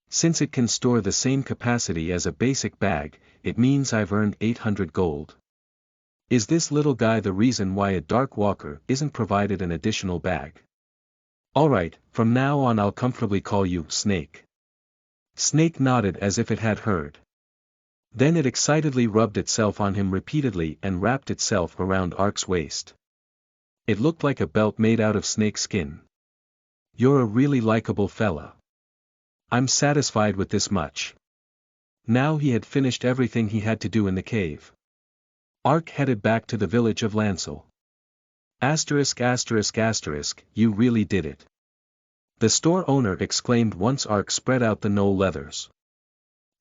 [SPEAKER 1] Since it can store the same capacity as a basic bag, it means I've earned 800 gold. Is this little guy the reason why a Dark Walker isn't provided an additional bag? Alright, from now on I'll comfortably call you Snake. Snake nodded as if it had heard. Then it excitedly rubbed itself on him repeatedly and wrapped itself around Ark's waist. It looked like a belt made out of snake skin. You're a really likable fella. I'm satisfied with this much. Now he had finished everything he had to do in the cave. Ark headed back to the village of Lancel. You really did it. The store owner exclaimed once Ark spread out the knoll leathers.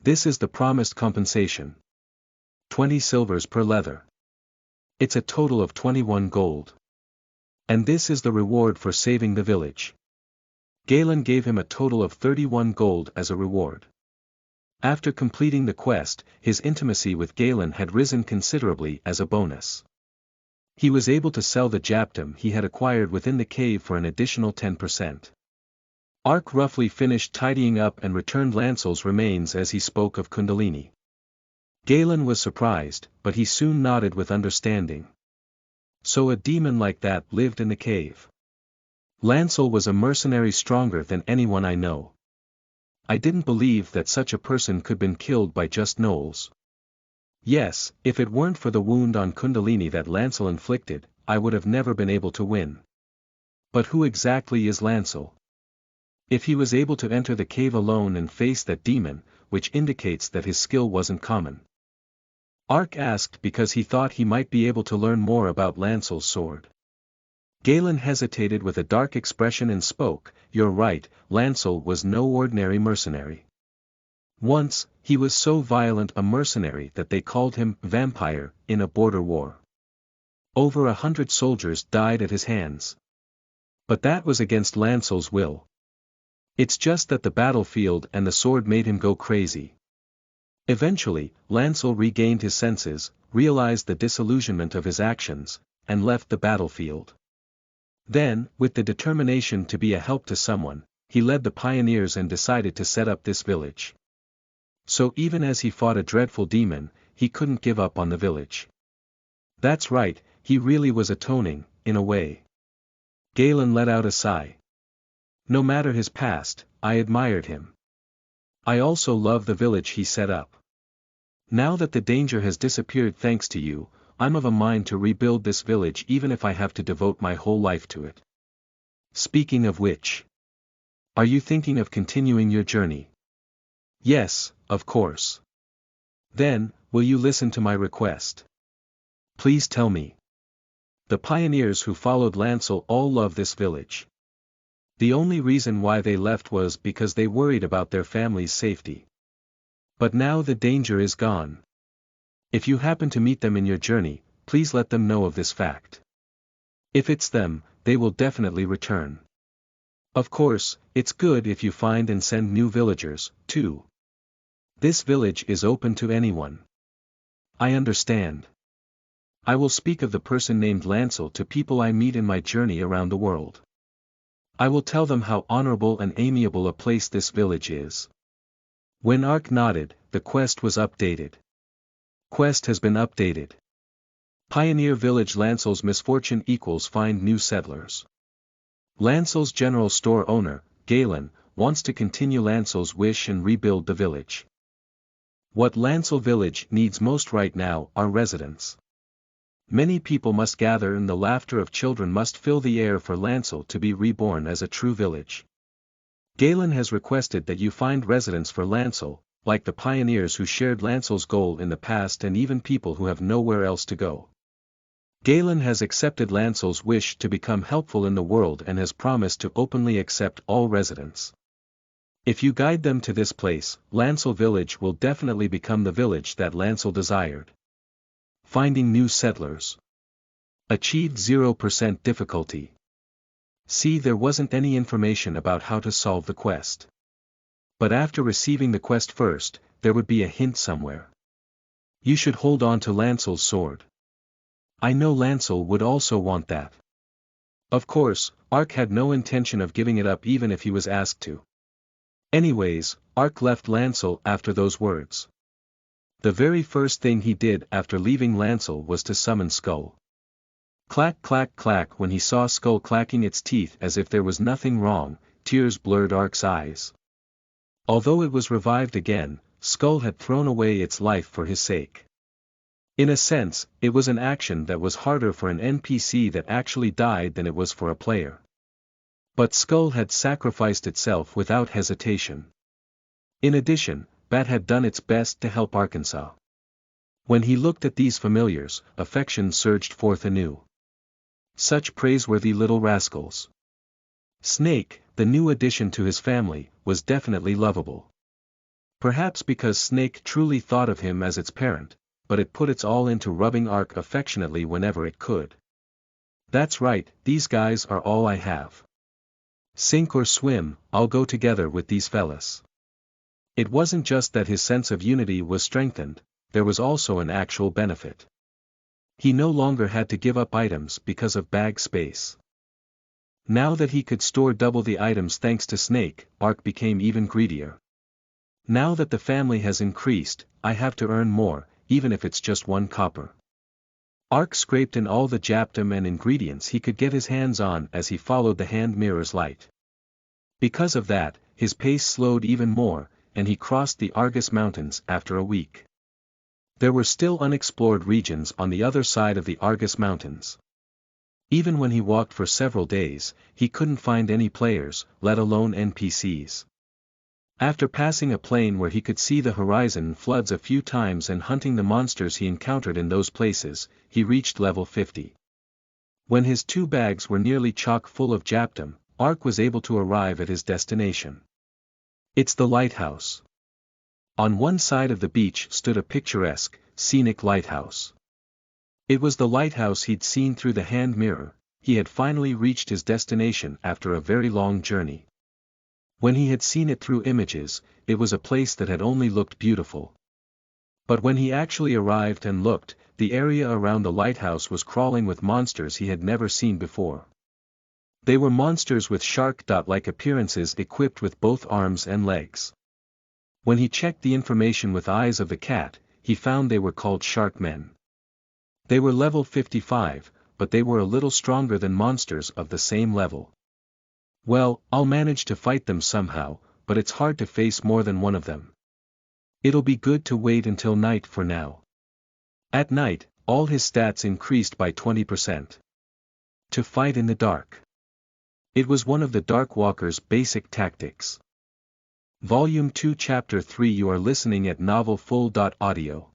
[SPEAKER 1] This is the promised compensation. 20 silvers per leather. It's a total of 21 gold. And this is the reward for saving the village. Galen gave him a total of 31 gold as a reward. After completing the quest, his intimacy with Galen had risen considerably as a bonus. He was able to sell the Japtum he had acquired within the cave for an additional 10%. Ark roughly finished tidying up and returned Lancel's remains as he spoke of Kundalini. Galen was surprised, but he soon nodded with understanding. So a demon like that lived in the cave. Lancel was a mercenary stronger than anyone I know. I didn't believe that such a person could been killed by just gnolls. Yes, if it weren't for the wound on Kundalini that Lancel inflicted, I would have never been able to win. But who exactly is Lancel? If he was able to enter the cave alone and face that demon, which indicates that his skill wasn't common. Ark asked because he thought he might be able to learn more about Lancel's sword. Galen hesitated with a dark expression and spoke, "You're right, Lancel was no ordinary mercenary. Once, he was so violent a mercenary that they called him Vampire in a border war. Over 100 soldiers died at his hands. But that was against Lancel's will. It's just that the battlefield and the sword made him go crazy. Eventually, Lancel regained his senses, realized the disillusionment of his actions, and left the battlefield. Then, with the determination to be a help to someone, he led the pioneers and decided to set up this village. So even as he fought a dreadful demon, he couldn't give up on the village. That's right, he really was atoning, in a way." Galen let out a sigh. "No matter his past, I admired him. I also love the village he set up. Now that the danger has disappeared thanks to you, I'm of a mind to rebuild this village even if I have to devote my whole life to it. Speaking of which, are you thinking of continuing your journey?" "Yes, of course." "Then, will you listen to my request?" "Please tell me." The pioneers who followed Lancel all love this village. The only reason why they left was because they worried about their family's safety. But now the danger is gone. If you happen to meet them in your journey, please let them know of this fact. If it's them, they will definitely return. Of course, it's good if you find and send new villagers, too. This village is open to anyone. I understand. I will speak of the person named Lancel to people I meet in my journey around the world. I will tell them how honorable and amiable a place this village is. When Ark nodded, the quest was updated. Quest has been updated. Pioneer Village Lancel's misfortune equals find new settlers. Lancel's general store owner, Galen, wants to continue Lancel's wish and rebuild the village. What Lancel Village needs most right now are residents. Many people must gather and the laughter of children must fill the air for Lancel to be reborn as a true village. Galen has requested that you find residents for Lancel, like the pioneers who shared Lancel's goal in the past and even people who have nowhere else to go. Galen has accepted Lancel's wish to become helpful in the world and has promised to openly accept all residents. If you guide them to this place, Lancel Village will definitely become the village that Lancel desired. Finding new settlers. Achieved 0% difficulty. See, there wasn't any information about how to solve the quest. But after receiving the quest first, there would be a hint somewhere. You should hold on to Lancel's sword. I know Lancel would also want that. Of course, Ark had no intention of giving it up even if he was asked to. Anyways, Ark left Lancel after those words. The very first thing he did after leaving Lancel was to summon Skull. Clack clack clack. When he saw Skull clacking its teeth as if there was nothing wrong, tears blurred Ark's eyes. Although it was revived again, Skull had thrown away its life for his sake. In a sense, it was an action that was harder for an NPC that actually died than it was for a player. But Skull had sacrificed itself without hesitation. In addition, Bat had done its best to help Arkansas. When he looked at these familiars, affection surged forth anew. Such praiseworthy little rascals. Snake, the new addition to his family, was definitely lovable. Perhaps because Snake truly thought of him as its parent, but it put its all into rubbing Ark affectionately whenever it could. That's right, these guys are all I have. Sink or swim, I'll go together with these fellas. It wasn't just that his sense of unity was strengthened, there was also an actual benefit. He no longer had to give up items because of bag space. Now that he could store double the items thanks to Snake, Ark became even greedier. Now that the family has increased, I have to earn more, even if it's just 1 copper. Ark scraped in all the Japtum and ingredients he could get his hands on as he followed the hand mirror's light. Because of that, his pace slowed even more, and he crossed the Argus Mountains after a week. There were still unexplored regions on the other side of the Argus Mountains. Even when he walked for several days, he couldn't find any players, let alone NPCs. After passing a plain where he could see the horizon floods a few times and hunting the monsters he encountered in those places, he reached level 50. When his 2 bags were nearly chock full of Japtum, Ark was able to arrive at his destination. It's the lighthouse. On one side of the beach stood a picturesque, scenic lighthouse. It was the lighthouse he'd seen through the hand mirror. He had finally reached his destination after a very long journey. When he had seen it through images, it was a place that had only looked beautiful. But when he actually arrived and looked, the area around the lighthouse was crawling with monsters he had never seen before. They were monsters with shark-like appearances equipped with both arms and legs. When he checked the information with Eyes of the Cat, he found they were called Sharkmen. They were level 55, but they were a little stronger than monsters of the same level. Well, I'll manage to fight them somehow, but it's hard to face more than one of them. It'll be good to wait until night for now. At night, all his stats increased by 20%. To fight in the dark. It was one of the Dark Walker's basic tactics. Volume 2 Chapter 3 You are listening at novelfull.audio.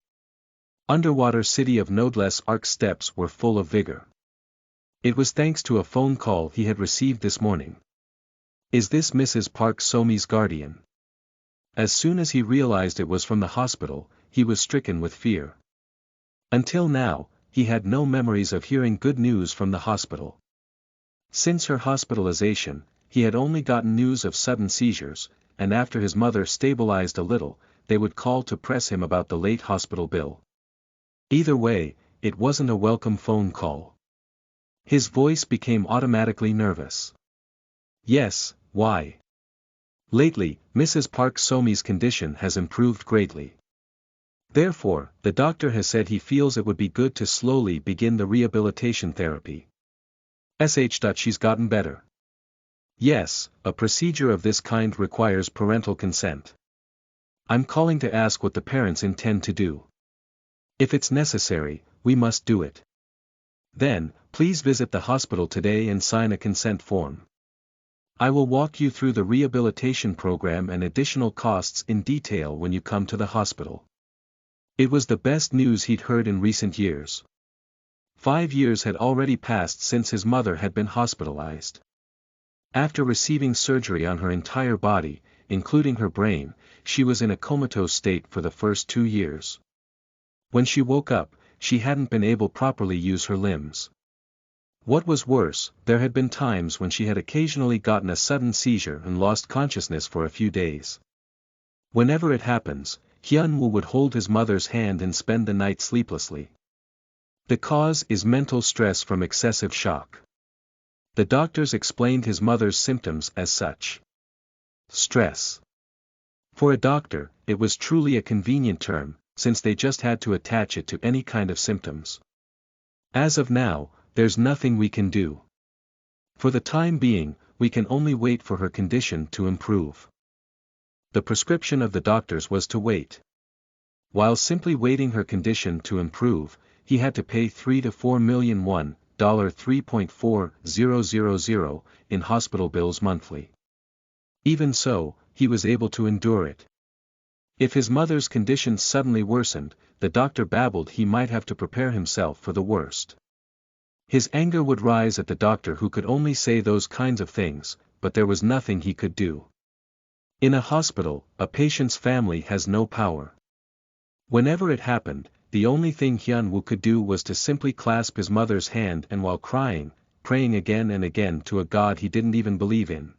[SPEAKER 1] Underwater city of Nodeless Ark's steps were full of vigor. It was thanks to a phone call he had received this morning. Is this Mrs. Park Somi's guardian? As soon as he realized it was from the hospital, he was stricken with fear. Until now, he had no memories of hearing good news from the hospital. Since her hospitalization, he had only gotten news of sudden seizures, and after his mother stabilized a little, they would call to press him about the late hospital bill. Either way, it wasn't a welcome phone call. His voice became automatically nervous. Yes, why? Lately, Mrs. Park Somi's condition has improved greatly. Therefore, the doctor has said he feels it would be good to slowly begin the rehabilitation therapy. She's gotten better. Yes, a procedure of this kind requires parental consent. I'm calling to ask what the parents intend to do. If it's necessary, we must do it. Then, please visit the hospital today and sign a consent form. I will walk you through the rehabilitation program and additional costs in detail when you come to the hospital. It was the best news he'd heard in recent years. 5 years had already passed since his mother had been hospitalized. After receiving surgery on her entire body, including her brain, she was in a comatose state for the first 2 years. When she woke up, she hadn't been able to properly use her limbs. What was worse, there had been times when she had occasionally gotten a sudden seizure and lost consciousness for a few days. Whenever it happens, Hyun-woo would hold his mother's hand and spend the night sleeplessly. The cause is mental stress from excessive shock. The doctors explained his mother's symptoms as such. Stress. For a doctor, it was truly a convenient term, since they just had to attach it to any kind of symptoms. As of now, there's nothing we can do. For the time being, we can only wait for her condition to improve. The prescription of the doctors was to wait. While simply waiting her condition to improve, he had to pay 3 to 4 million won, $3.4000, in hospital bills monthly. Even so, he was able to endure it. If his mother's condition suddenly worsened, the doctor babbled he might have to prepare himself for the worst. His anger would rise at the doctor who could only say those kinds of things, but there was nothing he could do. In a hospital, a patient's family has no power. Whenever it happened, the only thing Hyun-woo could do was to simply clasp his mother's hand and while crying, praying again and again to a god he didn't even believe in.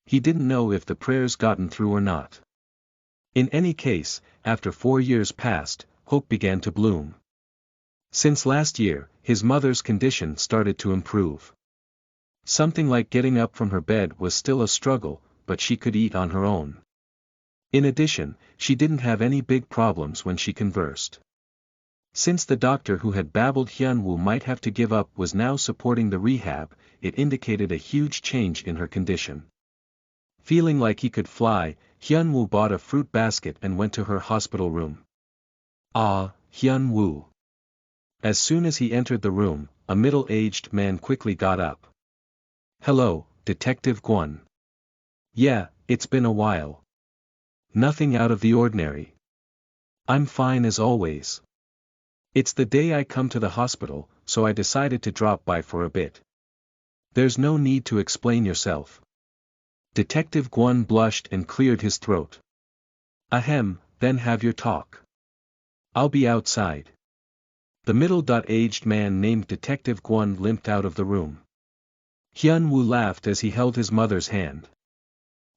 [SPEAKER 1] He didn't know if the prayers gotten through or not. In any case, after 4 years passed, hope began to bloom. Since last year, his mother's condition started to improve. Something like getting up from her bed was still a struggle, but she could eat on her own. In addition, she didn't have any big problems when she conversed. Since the doctor who had babbled Hyunwoo might have to give up was now supporting the rehab, it indicated a huge change in her condition. Feeling like he could fly, Hyunwoo bought a fruit basket and went to her hospital room. Ah, Hyunwoo. As soon as he entered the room, a middle-aged man quickly got up. Hello, Detective Kwon. Yeah, it's been a while. Nothing out of the ordinary. I'm fine as always. It's the day I come to the hospital, so I decided to drop by for a bit. There's no need to explain yourself. Detective Kwon blushed and cleared his throat. Ahem, then have your talk. I'll be outside. The middle-aged man named Detective Kwon limped out of the room. Hyunwoo laughed as he held his mother's hand.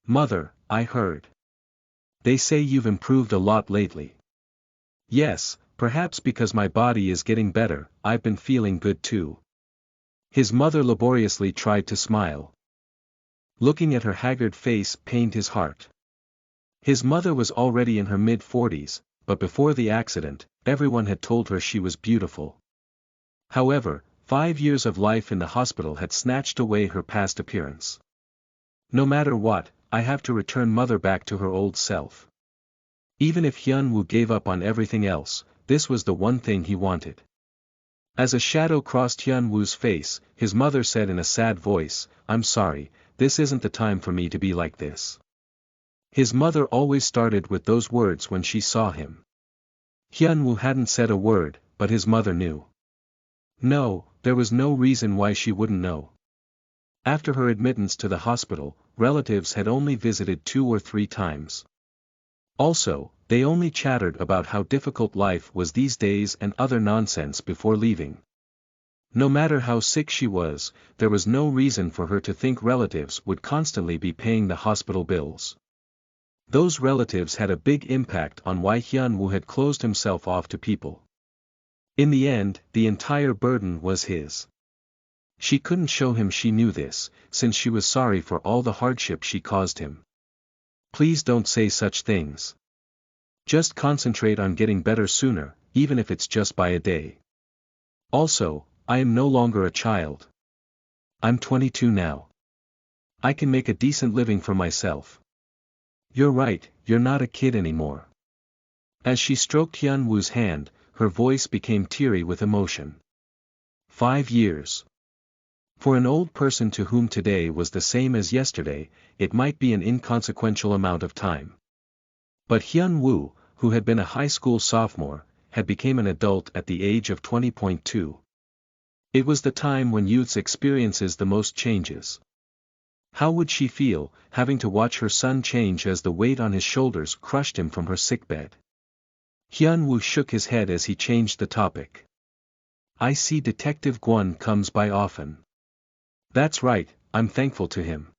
[SPEAKER 1] Mother, I heard. They say you've improved a lot lately. Yes, perhaps because my body is getting better, I've been feeling good too. His mother laboriously tried to smile. Looking at her haggard face pained his heart. His mother was already in her mid-40s, but before the accident, everyone had told her she was beautiful. However, 5 years of life in the hospital had snatched away her past appearance. No matter what, I have to return mother back to her old self. Even if Hyunwoo gave up on everything else, this was the one thing he wanted. As a shadow crossed Hyunwoo's face, his mother said in a sad voice, I'm sorry, this isn't the time for me to be like this. His mother always started with those words when she saw him. Hyunwoo hadn't said a word, but his mother knew. No, there was no reason why she wouldn't know. After her admittance to the hospital, relatives had only visited 2 or 3 times. Also, they only chattered about how difficult life was these days and other nonsense before leaving. No matter how sick she was, there was no reason for her to think relatives would constantly be paying the hospital bills. Those relatives had a big impact on why Hyunwoo had closed himself off to people. In the end, the entire burden was his. She couldn't show him she knew this, since she was sorry for all the hardship she caused him. Please don't say such things. Just concentrate on getting better sooner, even if it's just by a day. Also, I am no longer a child. I'm 22 now. I can make a decent living for myself. You're right, you're not a kid anymore. As she stroked Hyunwoo's hand, her voice became teary with emotion. 5 years. For an old person to whom today was the same as yesterday, it might be an inconsequential amount of time. But Hyunwoo, who had been a high school sophomore, had become an adult at the age of 20.2. It was the time when youth experiences the most changes. How would she feel, having to watch her son change as the weight on his shoulders crushed him from her sickbed? Hyunwoo shook his head as he changed the topic. I see Detective Kwon comes by often. That's right, I'm thankful to him.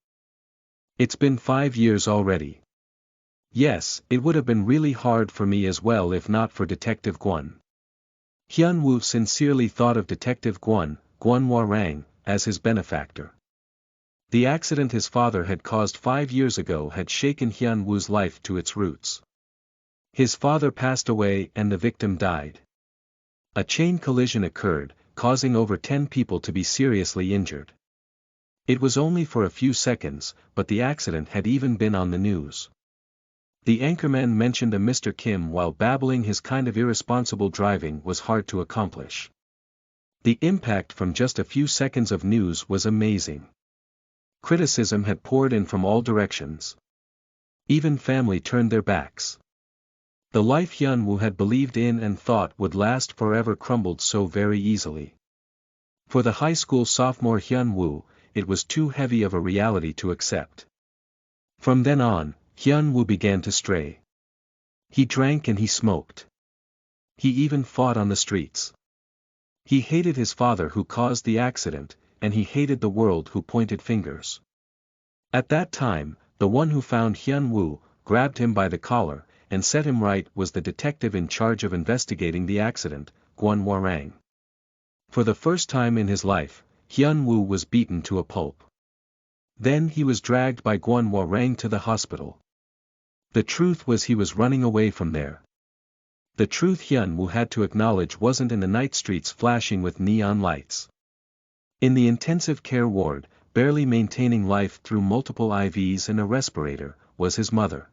[SPEAKER 1] It's been 5 years already. Yes, it would have been really hard for me as well if not for Detective Kwon. Hyunwoo sincerely thought of Detective Kwon Hwa-rang, as his benefactor. The accident his father had caused 5 years ago had shaken Hyunwoo's life to its roots. His father passed away and the victim died. A chain collision occurred, causing over 10 people to be seriously injured. It was only for a few seconds, but the accident had even been on the news. The anchorman mentioned a Mr. Kim while babbling his kind of irresponsible driving was hard to accomplish. The impact from just a few seconds of news was amazing. Criticism had poured in from all directions. Even family turned their backs. The life Hyunwoo had believed in and thought would last forever crumbled so very easily. For the high school sophomore Hyunwoo, it was too heavy of a reality to accept. From then on, Hyunwoo began to stray. He drank and he smoked. He even fought on the streets. He hated his father who caused the accident, and he hated the world who pointed fingers. At that time, the one who found Hyunwoo, grabbed him by the collar, and set him right was the detective in charge of investigating the accident, Hwa-rang. For the first time in his life, Hyun Woo was beaten to a pulp. Then he was dragged by Gwon Warang to the hospital. The truth was he was running away from there. The truth Hyun Woo had to acknowledge wasn't in the night streets flashing with neon lights. In the intensive care ward, barely maintaining life through multiple IVs and a respirator, was his mother.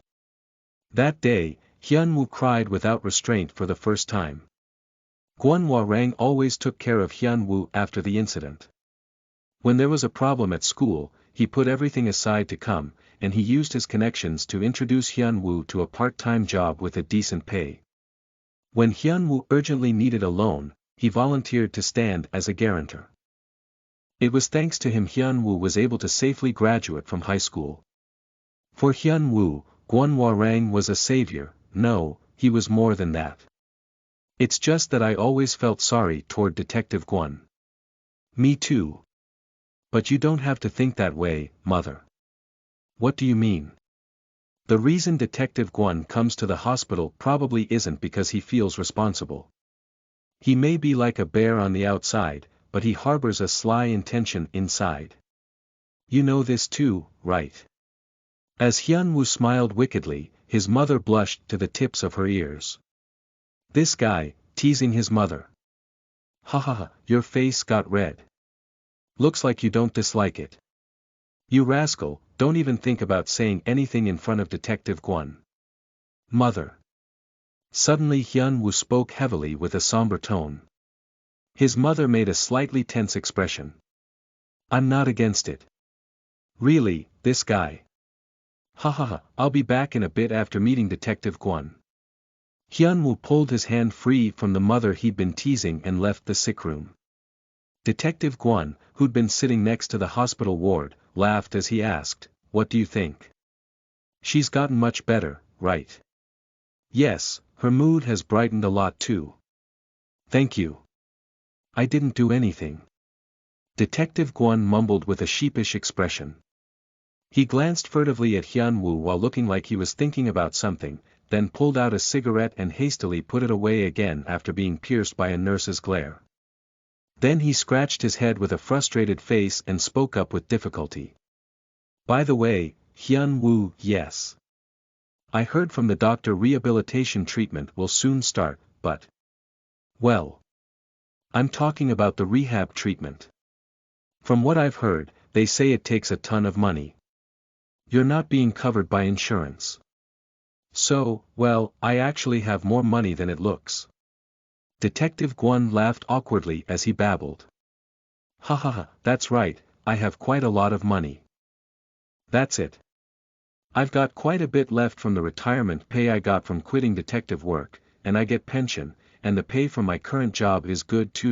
[SPEAKER 1] That day, Hyun Woo cried without restraint for the first time. Gwon Warang always took care of Hyun Woo after the incident. When there was a problem at school, he put everything aside to come, and he used his connections to introduce Hyun Woo to a part-time job with a decent pay. When Hyun Woo urgently needed a loan, he volunteered to stand as a guarantor. It was thanks to him Hyun Woo was able to safely graduate from high school. For Hyun Woo, Gwon Warang was a savior. No, he was more than that. It's just that I always felt sorry toward Detective Gwon. Me too. But you don't have to think that way, mother. What do you mean? The reason Detective Gwon comes to the hospital probably isn't because he feels responsible. He may be like a bear on the outside, but he harbors a sly intention inside. You know this too, right? As Hyun Woo smiled wickedly, his mother blushed to the tips of her ears. This guy, teasing his mother. Ha ha ha, your face got red. Looks like you don't dislike it. You rascal, don't even think about saying anything in front of Detective Gwon. Mother. Suddenly Hyun Woo spoke heavily with a somber tone. His mother made a slightly tense expression. I'm not against it. Really, this guy. Ha ha ha, I'll be back in a bit after meeting Detective Gwon. Hyun Woo pulled his hand free from the mother he'd been teasing and left the sick room. Detective Gwon, who'd been sitting next to the hospital ward, laughed as he asked, "What do you think? She's gotten much better, right?" "Yes, her mood has brightened a lot too." "Thank you. I didn't do anything." Detective Gwon mumbled with a sheepish expression. He glanced furtively at Hyun Woo while looking like he was thinking about something, then pulled out a cigarette and hastily put it away again after being pierced by a nurse's glare. Then he scratched his head with a frustrated face and spoke up with difficulty. "By the way, Hyun Woo, yes. I heard from the doctor rehabilitation treatment will soon start, but... Well. I'm talking about the rehab treatment. From what I've heard, they say it takes a ton of money. You're not being covered by insurance. So, well, I actually have more money than it looks." Detective Gwon laughed awkwardly as he babbled. "Ha ha ha, that's right, I have quite a lot of money. That's it. I've got quite a bit left from the retirement pay I got from quitting detective work, and I get pension, and the pay from my current job is good too.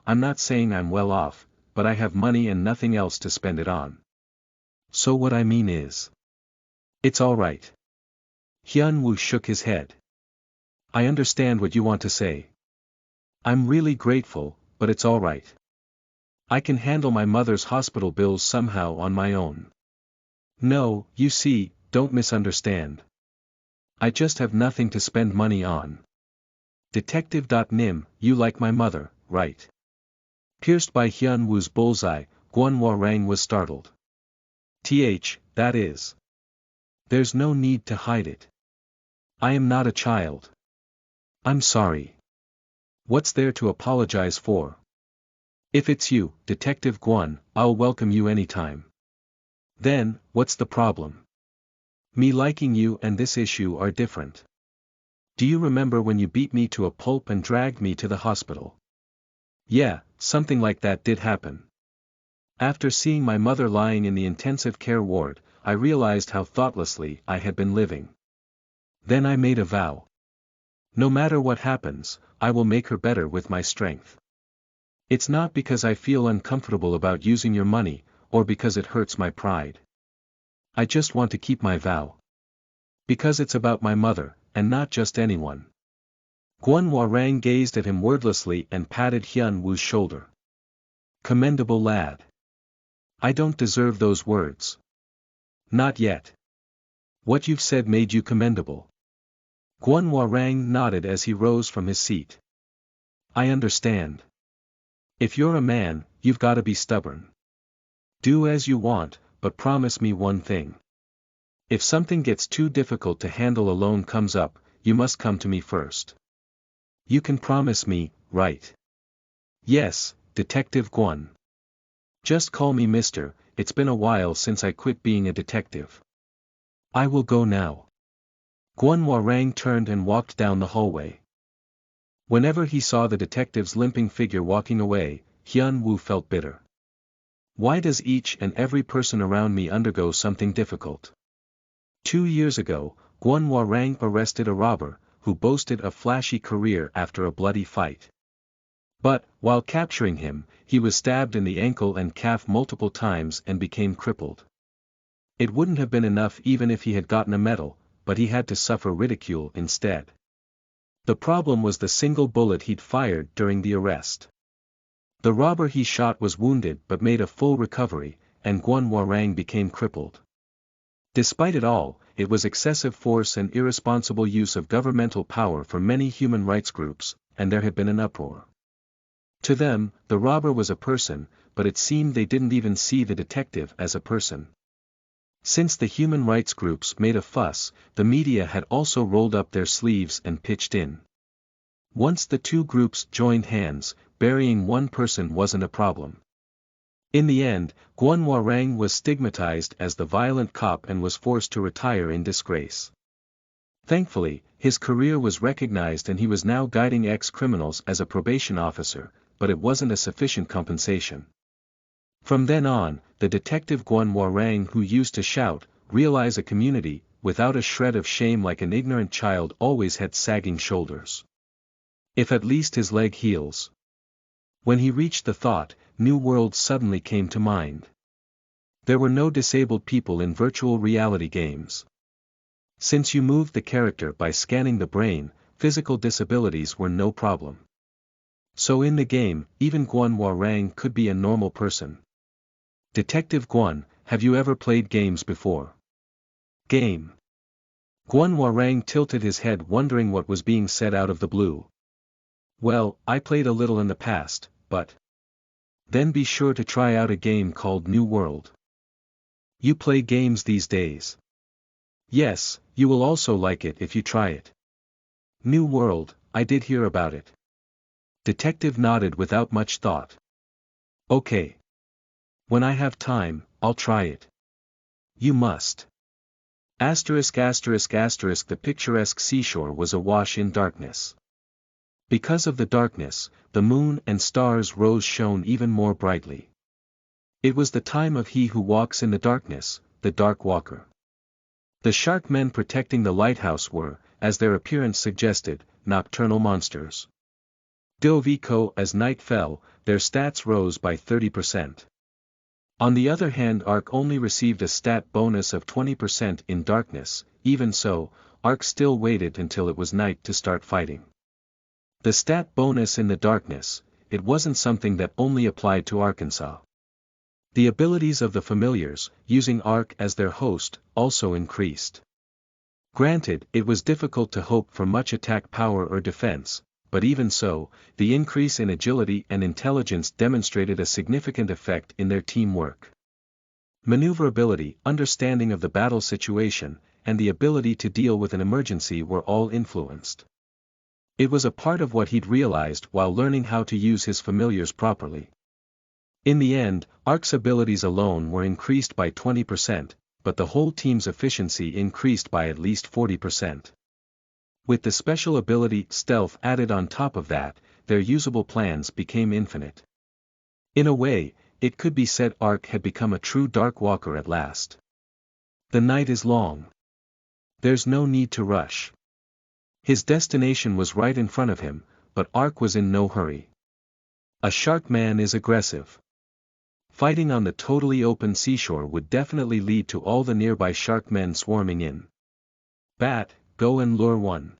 [SPEAKER 1] I'm not saying I'm well off, but I have money and nothing else to spend it on. So what I mean is... It's all right." Hyun Woo shook his head. "I understand what you want to say. I'm really grateful, but it's all right. I can handle my mother's hospital bills somehow on my own. No, you see, don't misunderstand. I just have nothing to spend money on." Detective.nim, you like my mother, right? Pierced by Hyun Woo's bullseye, Gwon Warang was startled. That is. There's no need to hide it. I am not a child. I'm sorry. What's there to apologize for? If it's you, Detective Gwon, I'll welcome you anytime. Then, what's the problem? Me liking you and this issue are different. Do you remember when you beat me to a pulp and dragged me to the hospital? Yeah, something like that did happen. After seeing my mother lying in the intensive care ward, I realized how thoughtlessly I had been living. Then I made a vow. No matter what happens, I will make her better with my strength. It's not because I feel uncomfortable about using your money, or because it hurts my pride. I just want to keep my vow. Because it's about my mother, and not just anyone." Gwon Warang gazed at him wordlessly and patted Hyun Woo's shoulder. "Commendable lad. I don't deserve those words. Not yet. What you've said made you commendable." Gwon Warang nodded as he rose from his seat. "I understand. If you're a man, you've gotta be stubborn. Do as you want, but promise me one thing. If something gets too difficult to handle alone comes up, you must come to me first. You can promise me, right? Yes, Detective Guan. Just call me Mister, it's been a while since I quit being a detective. I will go now. Guan Huarang turned and walked down the hallway. Whenever he saw the detective's limping figure walking away, Hyun Woo felt bitter. Why does each and every person around me undergo something difficult? 2 years ago, Guan Huarang arrested a robber, who boasted a flashy career after a bloody fight. But, while capturing him, he was stabbed in the ankle and calf multiple times and became crippled. It wouldn't have been enough even if he had gotten a medal, but he had to suffer ridicule instead. The problem was the single bullet he'd fired during the arrest. The robber he shot was wounded but made a full recovery, and Guan Huarang became crippled. Despite it all, it was excessive force and irresponsible use of governmental power for many human rights groups, and there had been an uproar. To them, the robber was a person, but it seemed they didn't even see the detective as a person. Since the human rights groups made a fuss, the media had also rolled up their sleeves and pitched in. Once the two groups joined hands, burying one person wasn't a problem. In the end, Guan Huarang was stigmatized as the violent cop and was forced to retire in disgrace. Thankfully, his career was recognized and he was now guiding ex-criminals as a probation officer, but it wasn't a sufficient compensation. From then on, the detective Guan Huarang who used to shout, "Realize a community," without a shred of shame like an ignorant child always had sagging shoulders. If at least his leg heals. When he reached the thought, new worlds suddenly came to mind. There were no disabled people in virtual reality games. Since you moved the character by scanning the brain, physical disabilities were no problem. So in the game, even Guan Huarang could be a normal person. Detective Guan, have you ever played games before? Game. Guan Huarang tilted his head wondering what was being said out of the blue. Well, I played a little in the past, but... Then be sure to try out a game called New World. You play games these days. Yes, you will also like it if you try it. New World, I did hear about it. Detective nodded without much thought. Okay. When I have time, I'll try it. You must. The picturesque seashore was awash in darkness. Because of the darkness, the moon and stars rose shone even more brightly. It was the time of he who walks in the darkness, the Dark Walker. The shark men protecting the lighthouse were, as their appearance suggested, nocturnal monsters. Dovico as night fell, their stats rose by 30%. On the other hand, Ark only received a stat bonus of 20% in darkness. Even so, Ark still waited until it was night to start fighting. The stat bonus in the darkness, it wasn't something that only applied to Arkansas. The abilities of the familiars, using Ark as their host, also increased. Granted, it was difficult to hope for much attack power or defense, but even so, the increase in agility and intelligence demonstrated a significant effect in their teamwork. Maneuverability, understanding of the battle situation, and the ability to deal with an emergency were all influenced. It was a part of what he'd realized while learning how to use his familiars properly. In the end, Ark's abilities alone were increased by 20%, but the whole team's efficiency increased by at least 40%. With the special ability Stealth added on top of that, their usable plans became infinite. In a way, it could be said Ark had become a true Dark Walker at last. The night is long. There's no need to rush. His destination was right in front of him, but Ark was in no hurry. A shark man is aggressive. Fighting on the totally open seashore would definitely lead to all the nearby shark men swarming in. Bat, go and lure one.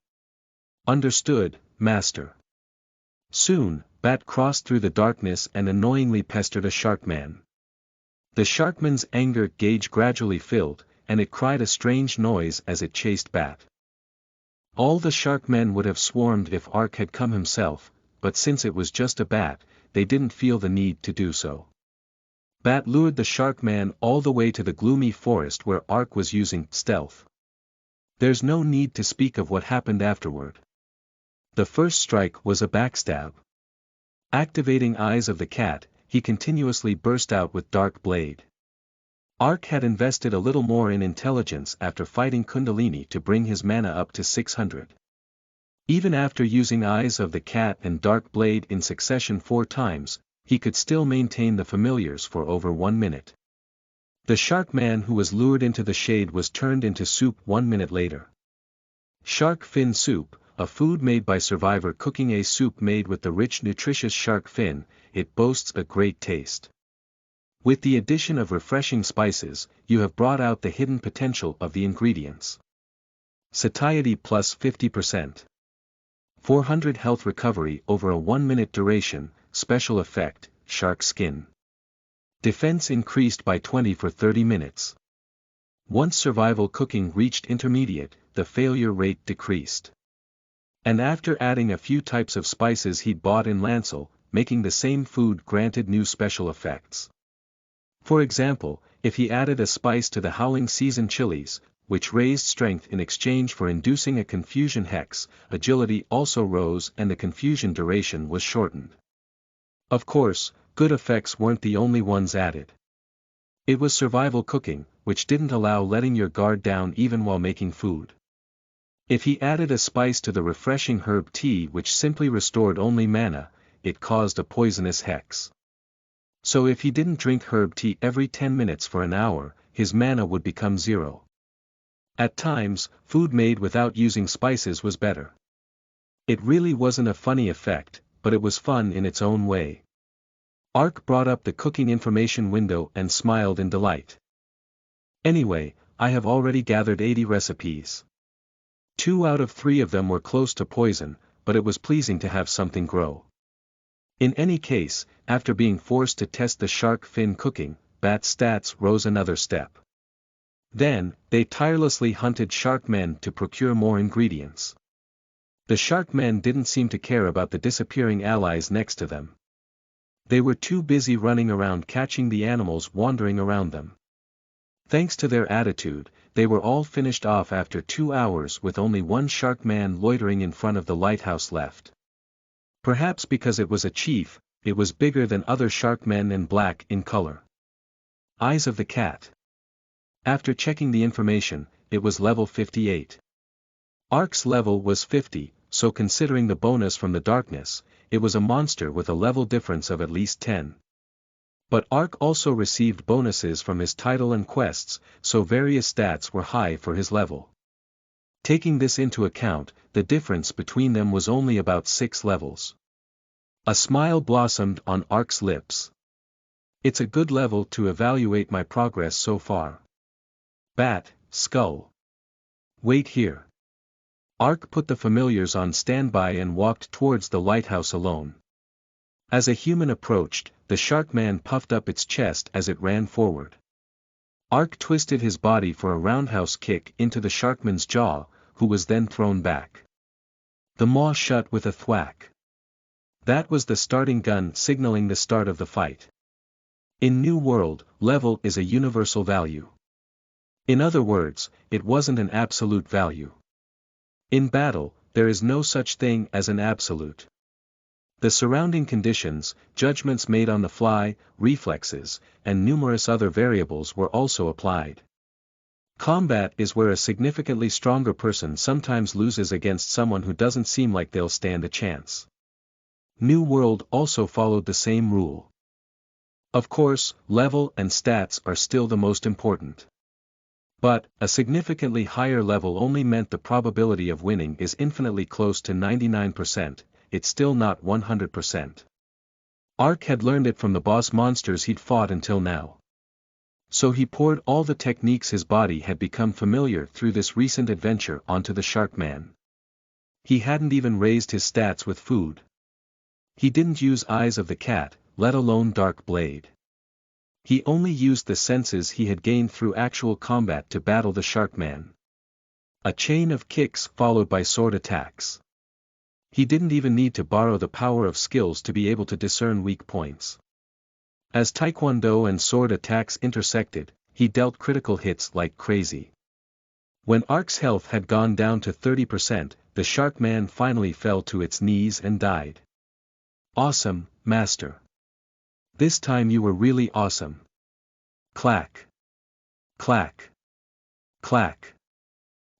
[SPEAKER 1] Understood, master. Soon, Bat crossed through the darkness and annoyingly pestered a shark man. The sharkman's anger gauge gradually filled, and it cried a strange noise as it chased Bat. All the shark men would have swarmed if Ark had come himself, but since it was just a bat, they didn't feel the need to do so. Bat lured the shark man all the way to the gloomy forest where Ark was using stealth. There's no need to speak of what happened afterward. The first strike was a backstab. Activating Eyes of the Cat, he continuously burst out with Dark Blade. Ark had invested a little more in intelligence after fighting Kundalini to bring his mana up to 600. Even after using Eyes of the Cat and Dark Blade in succession 4 times, he could still maintain the familiars for over 1 minute. The shark man who was lured into the shade was turned into soup 1 minute later. Shark fin soup, a food made by Survivor cooking a soup made with the rich nutritious shark fin, it boasts a great taste. With the addition of refreshing spices, you have brought out the hidden potential of the ingredients. Satiety plus 50%. 400 health recovery over a 1 minute duration, special effect, shark skin. Defense increased by 20 for 30 minutes. Once survival cooking reached intermediate, the failure rate decreased. And after adding a few types of spices he'd bought in Lancel, making the same food granted new special effects. For example, if he added a spice to the Howling Season chilies, which raised strength in exchange for inducing a confusion hex, agility also rose and the confusion duration was shortened. Of course, good effects weren't the only ones added. It was survival cooking, which didn't allow letting your guard down even while making food. If he added a spice to the refreshing herb tea which simply restored only mana, it caused a poisonous hex. So if he didn't drink herb tea every 10 minutes for an hour, his mana would become 0. At times, food made without using spices was better. It really wasn't a funny effect, but it was fun in its own way. Ark brought up the cooking information window and smiled in delight. Anyway, I have already gathered 80 recipes. 2 out of 3 of them were close to poison, but it was pleasing to have something grow. In any case, after being forced to test the shark fin cooking, Bat's stats rose another step. Then, they tirelessly hunted shark men to procure more ingredients. The shark men didn't seem to care about the disappearing allies next to them. They were too busy running around catching the animals wandering around them. Thanks to their attitude, they were all finished off after 2 hours with only one shark man loitering in front of the lighthouse left. Perhaps because it was a chief, it was bigger than other shark men and black in color. Eyes of the Cat. After checking the information, it was level 58. Ark's level was 50, so considering the bonus from the darkness, it was a monster with a level difference of at least 10. But Ark also received bonuses from his title and quests, so various stats were high for his level. Taking this into account, the difference between them was only about 6 levels. A smile blossomed on Ark's lips. It's a good level to evaluate my progress so far. Bat, Skull. Wait here. Ark put the familiars on standby and walked towards the lighthouse alone. As a human approached, the shark man puffed up its chest as it ran forward. Ark twisted his body for a roundhouse kick into the sharkman's jaw, who was then thrown back. The maw shut with a thwack. That was the starting gun signaling the start of the fight. In New World, level is a universal value. In other words, it wasn't an absolute value. In battle, there is no such thing as an absolute. The surrounding conditions, judgments made on the fly, reflexes, and numerous other variables were also applied. Combat is where a significantly stronger person sometimes loses against someone who doesn't seem like they'll stand a chance. New World also followed the same rule. Of course, level and stats are still the most important. But, a significantly higher level only meant the probability of winning is infinitely close to 99%, it's still not 100%. Ark had learned it from the boss monsters he'd fought until now. So he poured all the techniques his body had become familiar through this recent adventure onto the shark man. He hadn't even raised his stats with food. He didn't use Eyes of the Cat, let alone Dark Blade. He only used the senses he had gained through actual combat to battle the shark man. A chain of kicks followed by sword attacks. He didn't even need to borrow the power of skills to be able to discern weak points. As taekwondo and sword attacks intersected, he dealt critical hits like crazy. When Ark's health had gone down to 30%, the shark man finally fell to its knees and died. Awesome, master. This time you were really awesome. Clack. Clack. Clack.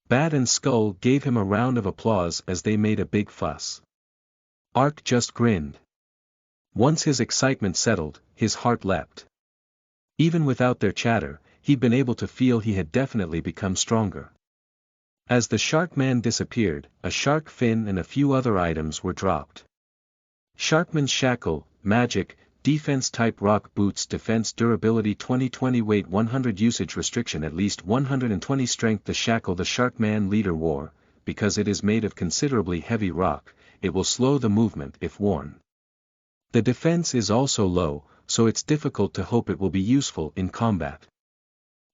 [SPEAKER 1] Bat and Skull gave him a round of applause as they made a big fuss. Ark just grinned. Once his excitement settled, his heart leapt. Even without their chatter, he'd been able to feel he had definitely become stronger. As the shark man disappeared, a shark fin and a few other items were dropped. Sharkman's Shackle, Magic, Defense Type Rock Boots Defense Durability 2020 Weight 100 Usage Restriction at least 120 Strength The shackle the Sharkman leader wore, because it is made of considerably heavy rock, it will slow the movement if worn. The defense is also low, so it's difficult to hope it will be useful in combat.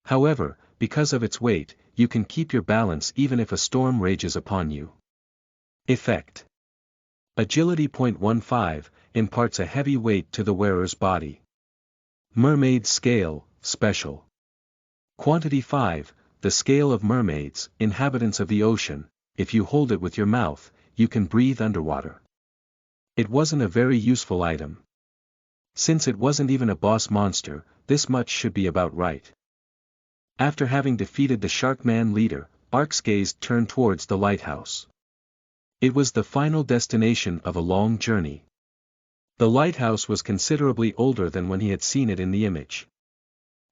[SPEAKER 1] However, because of its weight, you can keep your balance even if a storm rages upon you. Effect. Agility 0.15, imparts a heavy weight to the wearer's body. Mermaid Scale, Special. Quantity 5, the scale of mermaids, inhabitants of the ocean. If you hold it with your mouth, you can breathe underwater. It wasn't a very useful item. Since it wasn't even a boss monster, this much should be about right. After having defeated the Sharkman leader, Ark's gaze turned towards the lighthouse. It was the final destination of a long journey. The lighthouse was considerably older than when he had seen it in the image.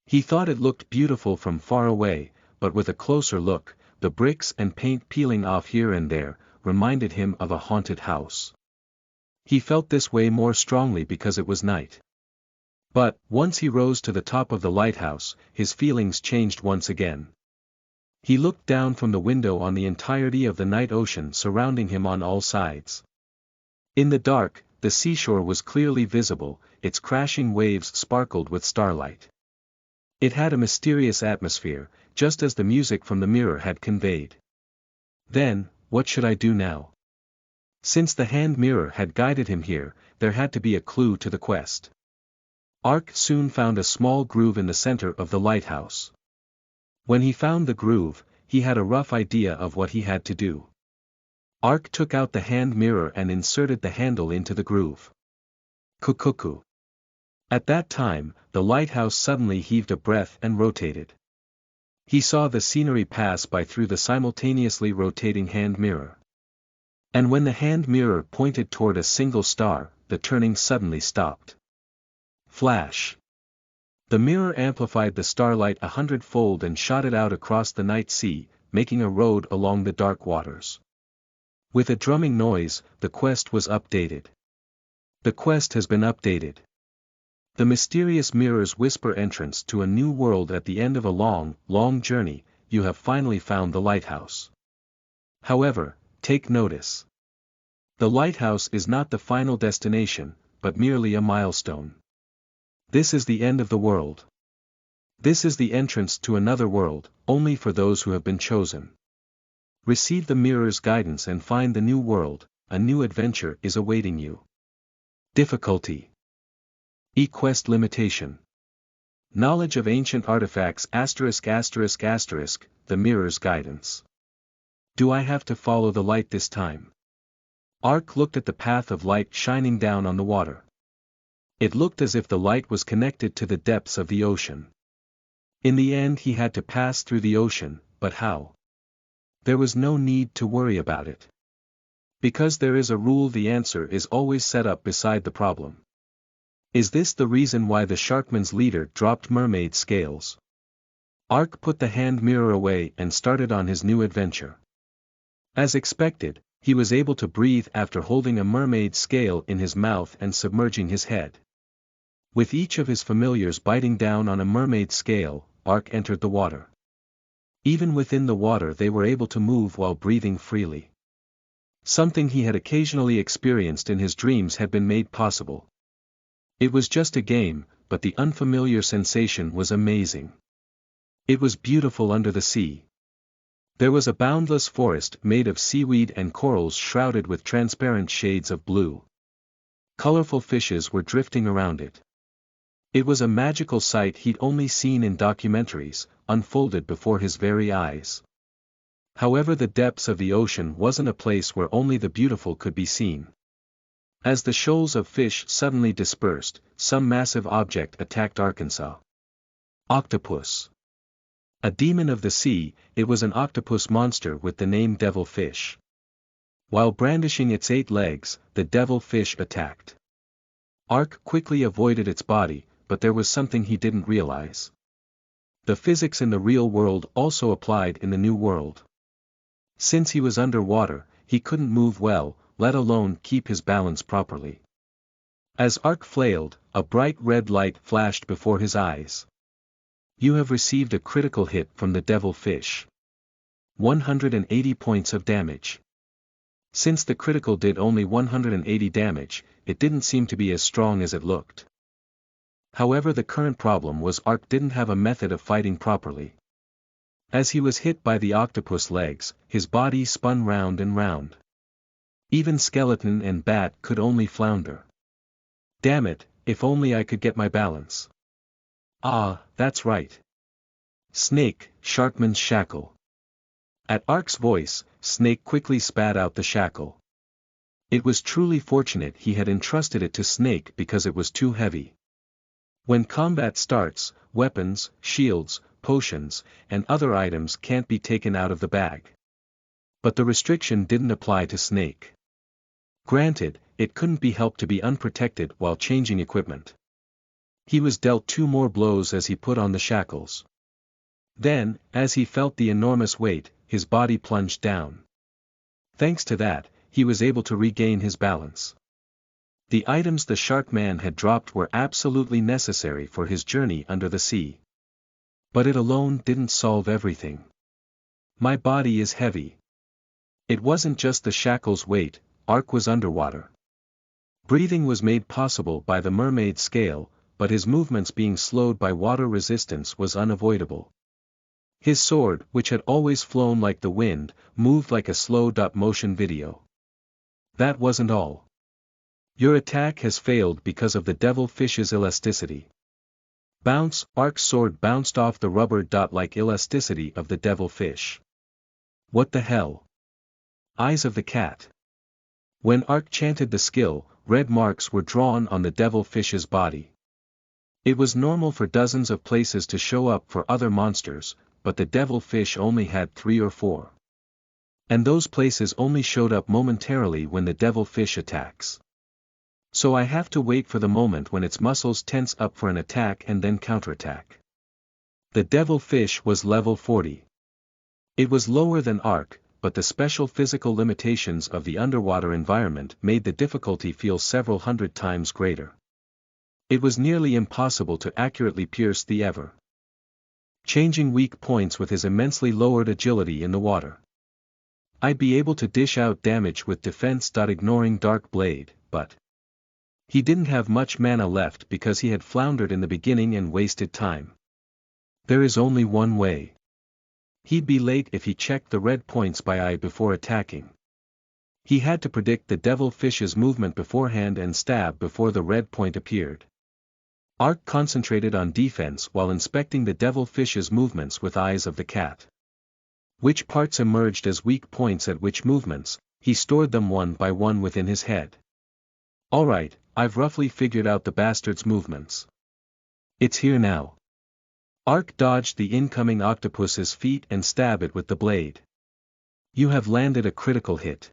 [SPEAKER 1] He thought it looked beautiful from far away, but with a closer look, the bricks and paint peeling off here and there, reminded him of a haunted house. He felt this way more strongly because it was night. But, once he rose to the top of the lighthouse, his feelings changed once again. He looked down from the window on the entirety of the night ocean surrounding him on all sides. In the dark, the seashore was clearly visible, its crashing waves sparkled with starlight. It had a mysterious atmosphere, just as the music from the mirror had conveyed. Then, what should I do now? Since the hand mirror had guided him here, there had to be a clue to the quest. Ark soon found a small groove in the center of the lighthouse. When he found the groove, he had a rough idea of what he had to do. Ark took out the hand mirror and inserted the handle into the groove. Kukuku. At that time, the lighthouse suddenly heaved a breath and rotated. He saw the scenery pass by through the simultaneously rotating hand mirror. And when the hand mirror pointed toward a single star, the turning suddenly stopped. Flash. The mirror amplified the starlight 100-fold and shot it out across the night sea, making a road along the dark waters. With a drumming noise, the quest was updated. The quest has been updated. The mysterious mirrors whisper entrance to a new world at the end of a long, long journey. You have finally found the lighthouse. However, take notice. The lighthouse is not the final destination, but merely a milestone. This is the end of the world. This is the entrance to another world, only for those who have been chosen. Receive the mirror's guidance and find the new world, a new adventure is awaiting you. Difficulty. E-quest limitation. Knowledge of ancient artifacts *****, the mirror's guidance. Do I have to follow the light this time? Ark looked at the path of light shining down on the water. It looked as if the light was connected to the depths of the ocean. In the end he had to pass through the ocean, but how? There was no need to worry about it. Because there is a rule, the answer is always set up beside the problem. Is this the reason why the Sharkman's leader dropped mermaid scales? Ark put the hand mirror away and started on his new adventure. As expected, he was able to breathe after holding a mermaid scale in his mouth and submerging his head. With each of his familiars biting down on a mermaid scale, Ark entered the water. Even within the water they were able to move while breathing freely. Something he had occasionally experienced in his dreams had been made possible. It was just a game, but the unfamiliar sensation was amazing. It was beautiful under the sea. There was a boundless forest made of seaweed and corals shrouded with transparent shades of blue. Colorful fishes were drifting around it. It was a magical sight he'd only seen in documentaries, unfolded before his very eyes. However, the depths of the ocean wasn't a place where only the beautiful could be seen. As the shoals of fish suddenly dispersed, some massive object attacked Arkansas. Octopus. A demon of the sea, it was an octopus monster with the name devil fish. While brandishing its 8 legs, the devil fish attacked. Ark quickly avoided its body, but there was something he didn't realize. The physics in the real world also applied in the new world. Since he was underwater, he couldn't move well, let alone keep his balance properly. As Ark flailed, a bright red light flashed before his eyes. You have received a critical hit from the devil fish. 180 points of damage. Since the critical did only 180 damage, it didn't seem to be as strong as it looked. However, the current problem was Ark didn't have a method of fighting properly. As he was hit by the octopus legs, his body spun round and round. Even skeleton and bat could only flounder. Damn it, if only I could get my balance. Ah, that's right. Snake, Sharkman's shackle. At Ark's voice, Snake quickly spat out the shackle. It was truly fortunate he had entrusted it to Snake because it was too heavy. When combat starts, weapons, shields, potions, and other items can't be taken out of the bag. But the restriction didn't apply to Snake. Granted, it couldn't be helped to be unprotected while changing equipment. He was dealt 2 more blows as he put on the shackles. Then, as he felt the enormous weight, his body plunged down. Thanks to that, he was able to regain his balance. The items the shark man had dropped were absolutely necessary for his journey under the sea. But it alone didn't solve everything. My body is heavy. It wasn't just the shackles' weight, Ark was underwater. Breathing was made possible by the mermaid scale, but his movements being slowed by water resistance was unavoidable. His sword, which had always flown like the wind, moved like a slowed-up motion video. That wasn't all. Your attack has failed because of the devil fish's elasticity. Bounce, Ark's sword bounced off the rubber-like elasticity of the devil fish. What the hell? Eyes of the cat. When Ark chanted the skill, red marks were drawn on the devil fish's body. It was normal for dozens of places to show up for other monsters, but the devil fish only had 3 or 4. And those places only showed up momentarily when the devil fish attacks. So I have to wait for the moment when its muscles tense up for an attack and then counterattack. The devil fish was level 40. It was lower than Ark, but the special physical limitations of the underwater environment made the difficulty feel several hundred times greater. It was nearly impossible to accurately pierce the ever-changing weak points with his immensely lowered agility in the water. I'd be able to dish out damage with defense. Ignoring Dark Blade, but he didn't have much mana left because he had floundered in the beginning and wasted time. There is only one way. He'd be late if he checked the red points by eye before attacking. He had to predict the devil fish's movement beforehand and stab before the red point appeared. Ark concentrated on defense while inspecting the devil fish's movements with eyes of the cat. Which parts emerged as weak points at which movements, he stored them one by one within his head. Alright, I've roughly figured out the bastard's movements. It's here now. Ark dodged the incoming octopus's feet and stabbed it with the blade. You have landed a critical hit.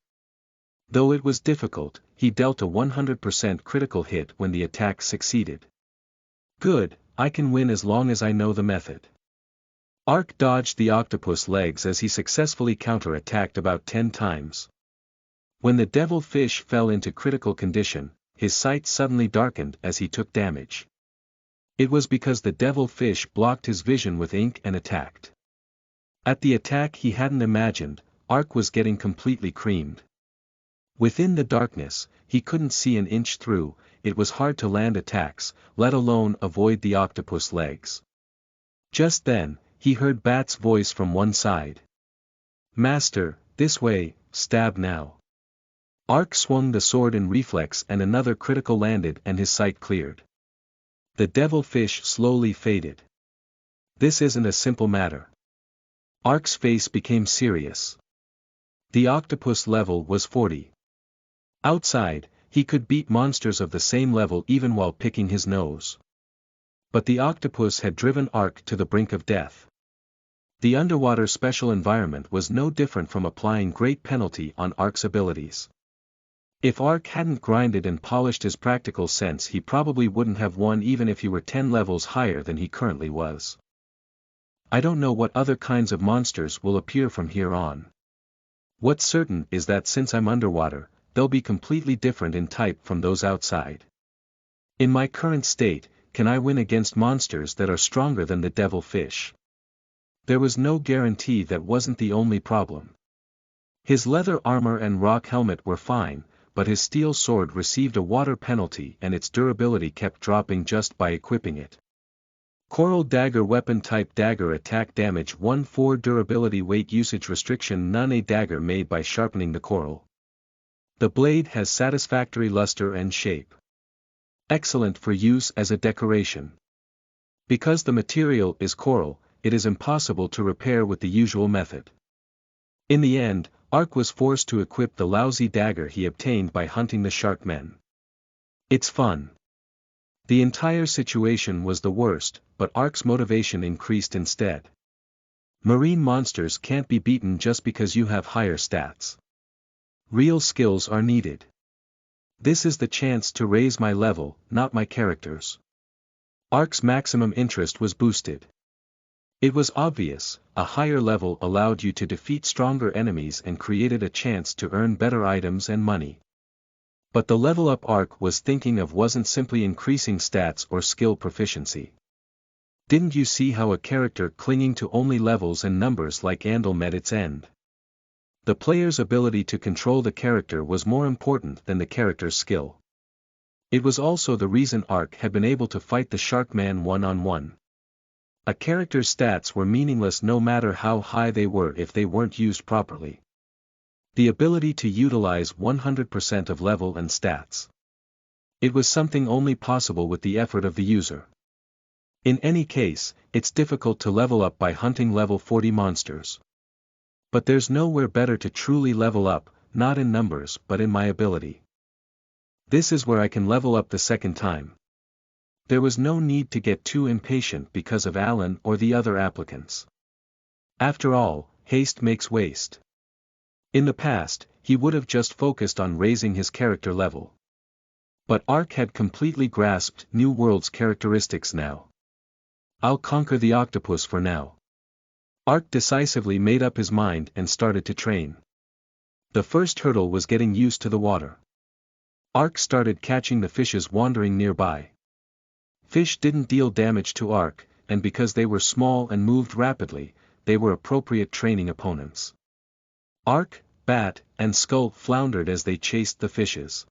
[SPEAKER 1] Though it was difficult, he dealt a 100% critical hit when the attack succeeded. Good, I can win as long as I know the method. Ark dodged the octopus legs as he successfully counter-attacked about 10 times. When the devil fish fell into critical condition, his sight suddenly darkened as he took damage. It was because the devil fish blocked his vision with ink and attacked. At the attack he hadn't imagined, Ark was getting completely creamed. Within the darkness, he couldn't see an inch through. It was hard to land attacks, let alone avoid the octopus legs. Just then, he heard Bat's voice from one side. Master, this way, stab now. Ark swung the sword in reflex and another critical landed and his sight cleared. The devil fish slowly faded. This isn't a simple matter. Ark's face became serious. The octopus level was 40. Outside, he could beat monsters of the same level even while picking his nose. But the octopus had driven Ark to the brink of death. The underwater special environment was no different from applying great penalty on Ark's abilities. If Ark hadn't grinded and polished his practical sense, he probably wouldn't have won even if he were 10 levels higher than he currently was. I don't know what other kinds of monsters will appear from here on. What's certain is that since I'm underwater, they'll be completely different in type from those outside. In my current state, can I win against monsters that are stronger than the devil fish? There was no guarantee. That wasn't the only problem. His leather armor and rock helmet were fine, but his steel sword received a water penalty and its durability kept dropping just by equipping it. Coral dagger weapon type dagger attack damage 1/4 durability weight usage restriction none a dagger made by sharpening the coral. The blade has satisfactory luster and shape. Excellent for use as a decoration. Because the material is coral, it is impossible to repair with the usual method. In the end, Ark was forced to equip the lousy dagger he obtained by hunting the shark men. It's fun. The entire situation was the worst, but Ark's motivation increased instead. Marine monsters can't be beaten just because you have higher stats. Real skills are needed. This is the chance to raise my level, not my character's. Ark's maximum interest was boosted. It was obvious, a higher level allowed you to defeat stronger enemies and created a chance to earn better items and money. But the level up Ark was thinking of wasn't simply increasing stats or skill proficiency. Didn't you see how a character clinging to only levels and numbers like Andal met its end? The player's ability to control the character was more important than the character's skill. It was also the reason Ark had been able to fight the Sharkman one-on-one. A character's stats were meaningless no matter how high they were if they weren't used properly. The ability to utilize 100% of level and stats. It was something only possible with the effort of the user. In any case, it's difficult to level up by hunting level 40 monsters. But there's nowhere better to truly level up, not in numbers but in my ability. This is where I can level up the second time. There was no need to get too impatient because of Alan or the other applicants. After all, haste makes waste. In the past, he would have just focused on raising his character level. But Ark had completely grasped New World's characteristics now. I'll conquer the octopus for now. Ark decisively made up his mind and started to train. The first hurdle was getting used to the water. Ark started catching the fishes wandering nearby. Fish didn't deal damage to Ark, and because they were small and moved rapidly, they were appropriate training opponents. Ark, Bat, and Skull floundered as they chased the fishes.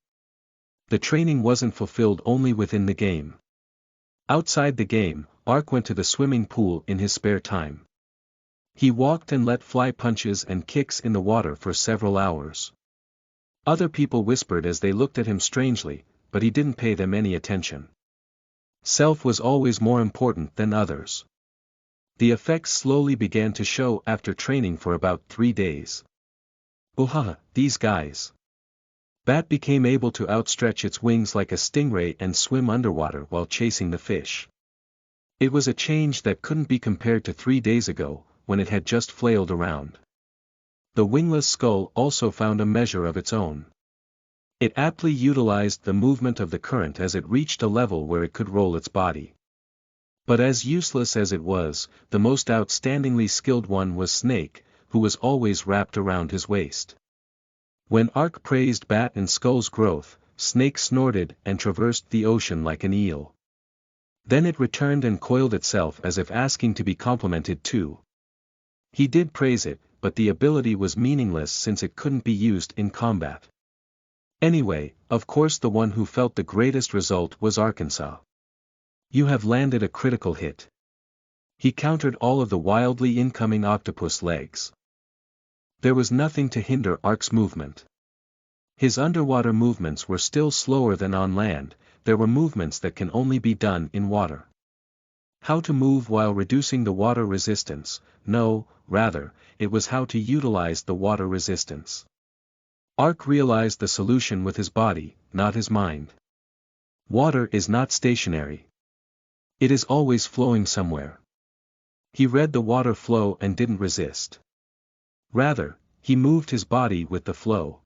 [SPEAKER 1] The training wasn't fulfilled only within the game. Outside the game, Ark went to the swimming pool in his spare time. He walked and let fly punches and kicks in the water for several hours. Other people whispered as they looked at him strangely, but he didn't pay them any attention. Self was always more important than others. The effects slowly began to show after training for about 3 days. Uhaha, these guys. Bat became able to outstretch its wings like a stingray and swim underwater while chasing the fish. It was a change that couldn't be compared to 3 days ago, when it had just flailed around. The wingless skull also found a measure of its own. It aptly utilized the movement of the current as it reached a level where it could roll its body. But as useless as it was, the most outstandingly skilled one was Snake, who was always wrapped around his waist. When Ark praised Bat and Skull's growth, Snake snorted and traversed the ocean like an eel. Then it returned and coiled itself as if asking to be complimented too. He did praise it, but the ability was meaningless since it couldn't be used in combat. Anyway, of course the one who felt the greatest result was Arkansas. You have landed a critical hit. He countered all of the wildly incoming octopus legs. There was nothing to hinder Ark's movement. His underwater movements were still slower than on land, there were movements that can only be done in water. How to move while reducing the water resistance, no, rather, it was how to utilize the water resistance. Ark realized the solution with his body, not his mind. Water is not stationary. It is always flowing somewhere. He read the water flow and didn't resist. Rather, he moved his body with the flow.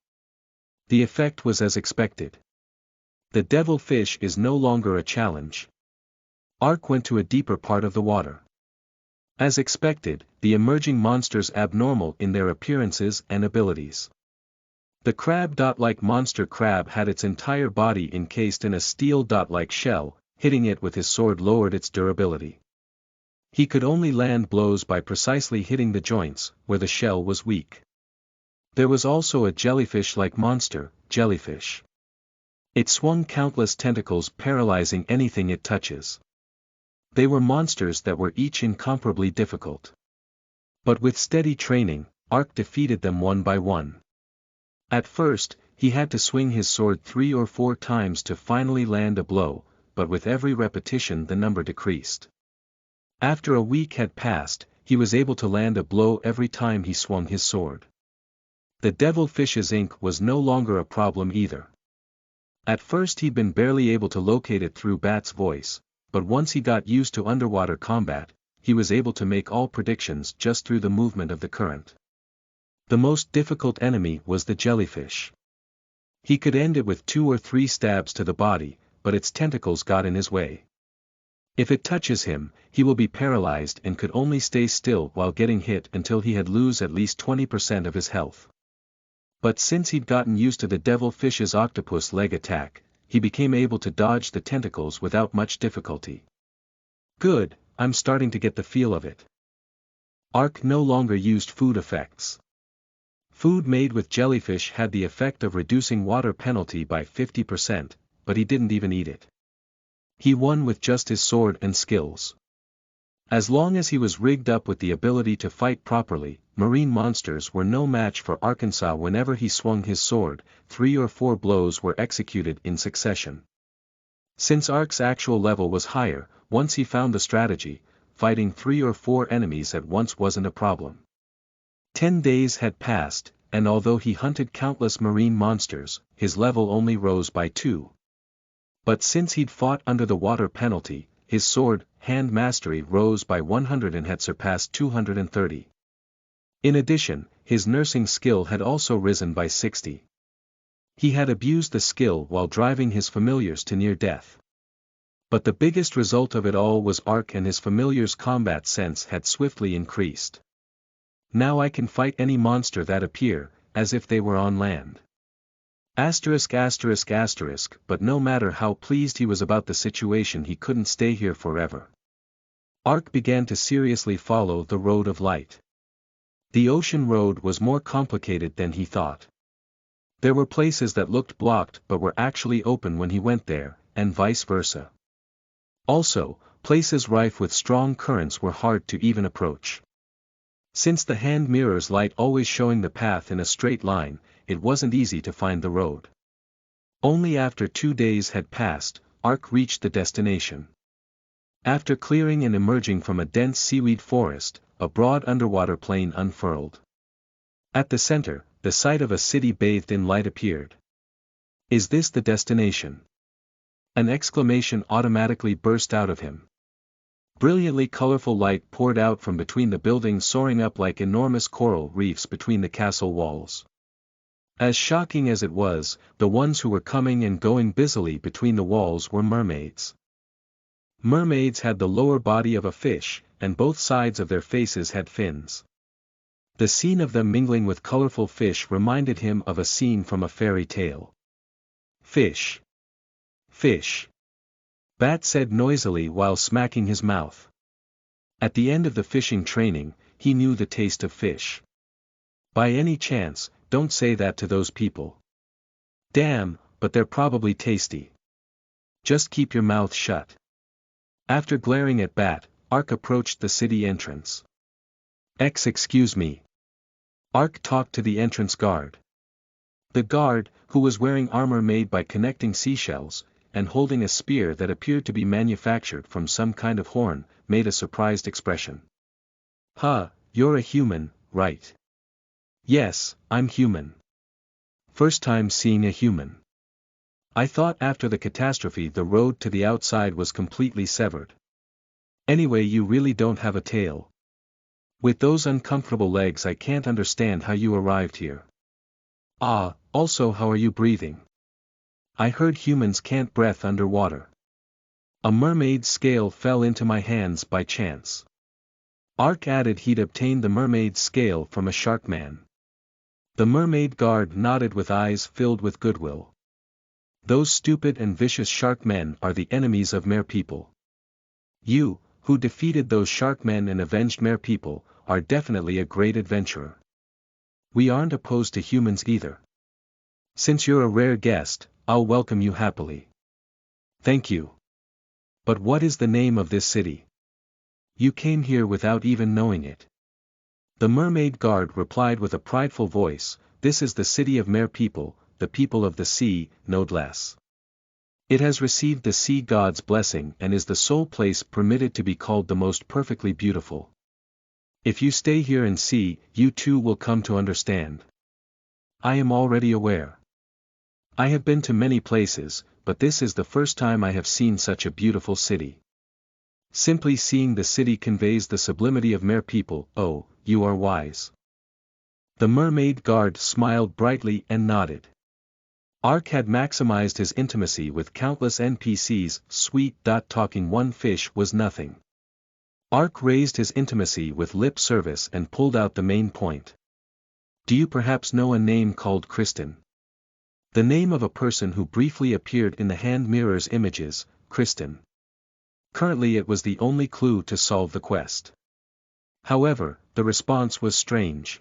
[SPEAKER 1] The effect was as expected. The devil fish is no longer a challenge. Ark went to a deeper part of the water. As expected, the emerging monsters abnormal in their appearances and abilities. The crab-like monster crab had its entire body encased in a steel-like shell, hitting it with his sword lowered its durability. He could only land blows by precisely hitting the joints, where the shell was weak. There was also a jellyfish-like monster, jellyfish. It swung countless tentacles paralyzing anything it touches. They were monsters that were each incomparably difficult. But with steady training, Ark defeated them one by one. At first, he had to swing his sword 3 or 4 times to finally land a blow, but with every repetition the number decreased. After a week had passed, he was able to land a blow every time he swung his sword. The devil fish's ink was no longer a problem either. At first he'd been barely able to locate it through Bat's voice, but once he got used to underwater combat, he was able to make all predictions just through the movement of the current. The most difficult enemy was the jellyfish. He could end it with 2 or 3 stabs to the body, but its tentacles got in his way. If it touches him, he will be paralyzed and could only stay still while getting hit until he had lose at least 20% of his health. But since he'd gotten used to the devil fish's octopus leg attack, he became able to dodge the tentacles without much difficulty. Good, I'm starting to get the feel of it. Ark no longer used food effects. Food made with jellyfish had the effect of reducing water penalty by 50%, but he didn't even eat it. He won with just his sword and skills. As long as he was rigged up with the ability to fight properly, marine monsters were no match for Arkansas. Whenever he swung his sword, 3 or 4 blows were executed in succession. Since Ark's actual level was higher, once he found the strategy, fighting 3 or 4 enemies at once wasn't a problem. 10 days had passed, and although he hunted countless marine monsters, his level only rose by 2. But since he'd fought under the water penalty, his sword, hand mastery rose by 100 and had surpassed 230. In addition, his nursing skill had also risen by 60. He had abused the skill while driving his familiars to near death. But the biggest result of it all was Ark and his familiars' combat sense had swiftly increased. Now I can fight any monster that appear, as if they were on land. But no matter how pleased he was about the situation, he couldn't stay here forever. Ark began to seriously follow the road of light. The ocean road was more complicated than he thought. There were places that looked blocked but were actually open when he went there, and vice versa. Also, places rife with strong currents were hard to even approach. Since the hand mirror's light always showing the path in a straight line, it wasn't easy to find the road. Only after 2 days had passed, Ark reached the destination. After clearing and emerging from a dense seaweed forest, a broad underwater plain unfurled. At the center, the site of a city bathed in light appeared. Is this the destination? An exclamation automatically burst out of him. Brilliantly colorful light poured out from between the buildings, soaring up like enormous coral reefs between the castle walls. As shocking as it was, the ones who were coming and going busily between the walls were mermaids. Mermaids had the lower body of a fish, and both sides of their faces had fins. The scene of them mingling with colorful fish reminded him of a scene from a fairy tale. Fish. Fish. Bat said noisily while smacking his mouth. At the end of the fishing training, he knew the taste of fish. By any chance, don't say that to those people. Damn, but they're probably tasty. Just keep your mouth shut. After glaring at Bat, Ark approached the city entrance. Excuse me. Ark talked to the entrance guard. The guard, who was wearing armor made by connecting seashells, and holding a spear that appeared to be manufactured from some kind of horn, made a surprised expression. "Huh, you're a human, right?" "Yes, I'm human. First time seeing a human. I thought after the catastrophe the road to the outside was completely severed. Anyway, you really don't have a tail. With those uncomfortable legs I can't understand how you arrived here. Also how are you breathing? I heard humans can't breathe underwater. A mermaid's scale fell into my hands by chance." Ark added he'd obtained the mermaid's scale from a shark man. The mermaid guard nodded with eyes filled with goodwill. "Those stupid and vicious shark men are the enemies of mere people. You, who defeated those shark men and avenged mere people, are definitely a great adventurer. We aren't opposed to humans either. Since you're a rare guest, I'll welcome you happily." "Thank you. But what is the name of this city? You came here without even knowing it." The mermaid guard replied with a prideful voice, "This is the city of mere people, the people of the sea, no less. It has received the sea god's blessing and is the sole place permitted to be called the most perfectly beautiful. If you stay here and see, you too will come to understand. I am already aware. I have been to many places, but this is the first time I have seen such a beautiful city. Simply seeing the city conveys the sublimity of mere people. Oh, you are wise." The mermaid guard smiled brightly and nodded. Ark had maximized his intimacy with countless NPCs, talking one fish was nothing. Ark raised his intimacy with lip service and pulled out the main point. "Do you perhaps know a name called Kristen?" The name of a person who briefly appeared in the hand mirror's images, Kristen. Currently it was the only clue to solve the quest. However, the response was strange.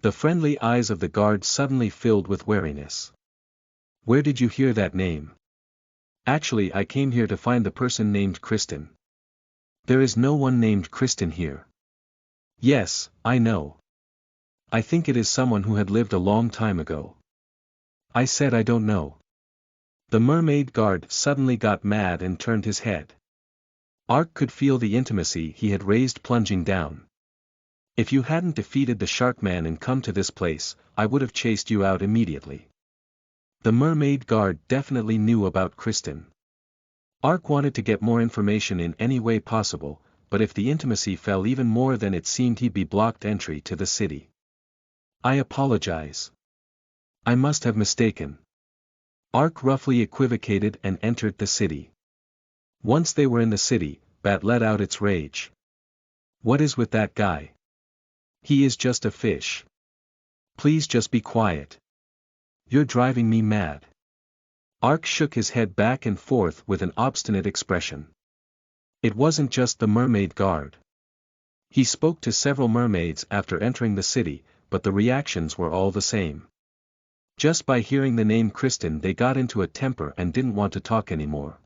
[SPEAKER 1] The friendly eyes of the guard suddenly filled with wariness. "Where did you hear that name?" "Actually, I came here to find the person named Kristen." "There is no one named Kristen here." "Yes, I know. I think it is someone who had lived a long time ago." "I said I don't know." The mermaid guard suddenly got mad and turned his head. Ark could feel the intimacy he had raised plunging down. "If you hadn't defeated the shark man and come to this place, I would have chased you out immediately." The mermaid guard definitely knew about Kristen. Ark wanted to get more information in any way possible, but if the intimacy fell even more than it seemed he'd be blocked entry to the city. "I apologize. I must have mistaken." Ark roughly equivocated and entered the city. Once they were in the city, Bat let out its rage. "What is with that guy? He is just a fish. Please just be quiet. You're driving me mad." Ark shook his head back and forth with an obstinate expression. It wasn't just the mermaid guard. He spoke to several mermaids after entering the city, but the reactions were all the same. Just by hearing the name Kristen they got into a temper and didn't want to talk anymore.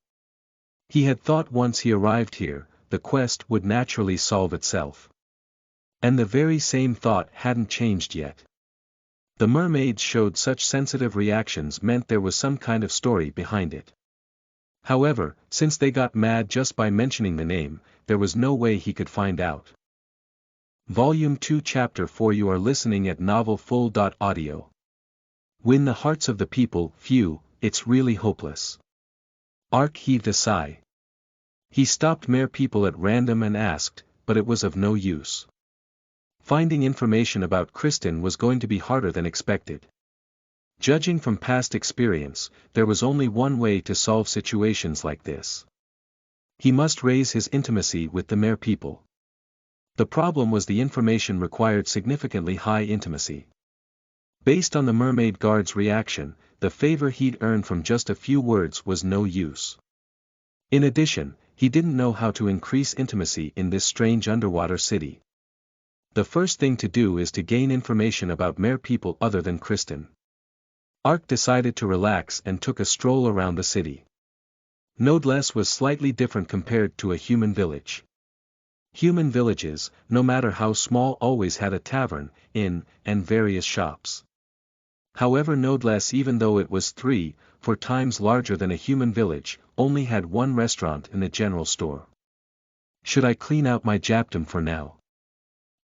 [SPEAKER 1] He had thought once he arrived here, the quest would naturally solve itself. And the very same thought hadn't changed yet. The mermaids showed such sensitive reactions meant there was some kind of story behind it. However, since they got mad just by mentioning the name, there was no way he could find out. Volume 2 Chapter 4 You are listening at novelfull.audio. Win the hearts of the people, phew, it's really hopeless. Ark heaved a sigh. He stopped mere people at random and asked, but it was of no use. Finding information about Kristen was going to be harder than expected. Judging from past experience, there was only one way to solve situations like this. He must raise his intimacy with the mere people. The problem was the information required significantly high intimacy. Based on the mermaid guard's reaction, the favor he'd earned from just a few words was no use. In addition, he didn't know how to increase intimacy in this strange underwater city. The first thing to do is to gain information about mere people other than Kristen. Ark decided to relax and took a stroll around the city. Nodeless was slightly different compared to a human village. Human villages, no matter how small, always had a tavern, inn, and various shops. However, no less, even though it was 4 times larger than a human village, only had one restaurant and a general store. Should I clean out my Japdom for now?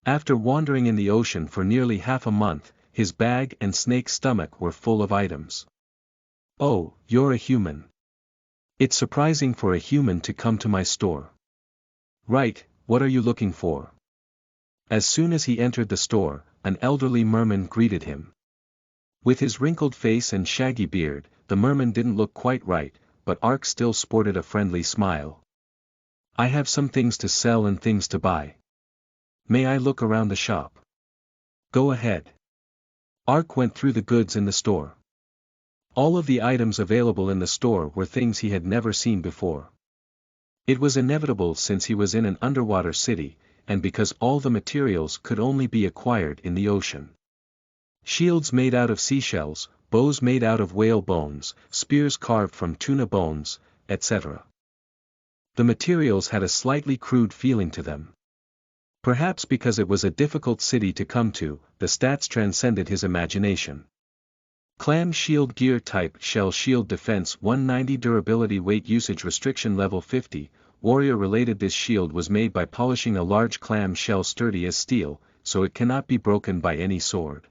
[SPEAKER 1] After wandering in the ocean for nearly half a month, his bag and snake's stomach were full of items. Oh, you're a human. It's surprising for a human to come to my store. Right, what are you looking for? As soon as he entered the store, an elderly merman greeted him. With his wrinkled face and shaggy beard, the merman didn't look quite right, but Ark still sported a friendly smile. I have some things to sell and things to buy. May I look around the shop? Go ahead. Ark went through the goods in the store. All of the items available in the store were things he had never seen before. It was inevitable since he was in an underwater city, and because all the materials could only be acquired in the ocean. Shields made out of seashells, bows made out of whale bones, spears carved from tuna bones, etc. The materials had a slightly crude feeling to them. Perhaps because it was a difficult city to come to, the stats transcended his imagination. Clam shield gear type shell shield defense 190 durability weight usage restriction level 50, warrior related. This shield was made by polishing a large clam shell sturdy as steel, so it cannot be broken by any sword.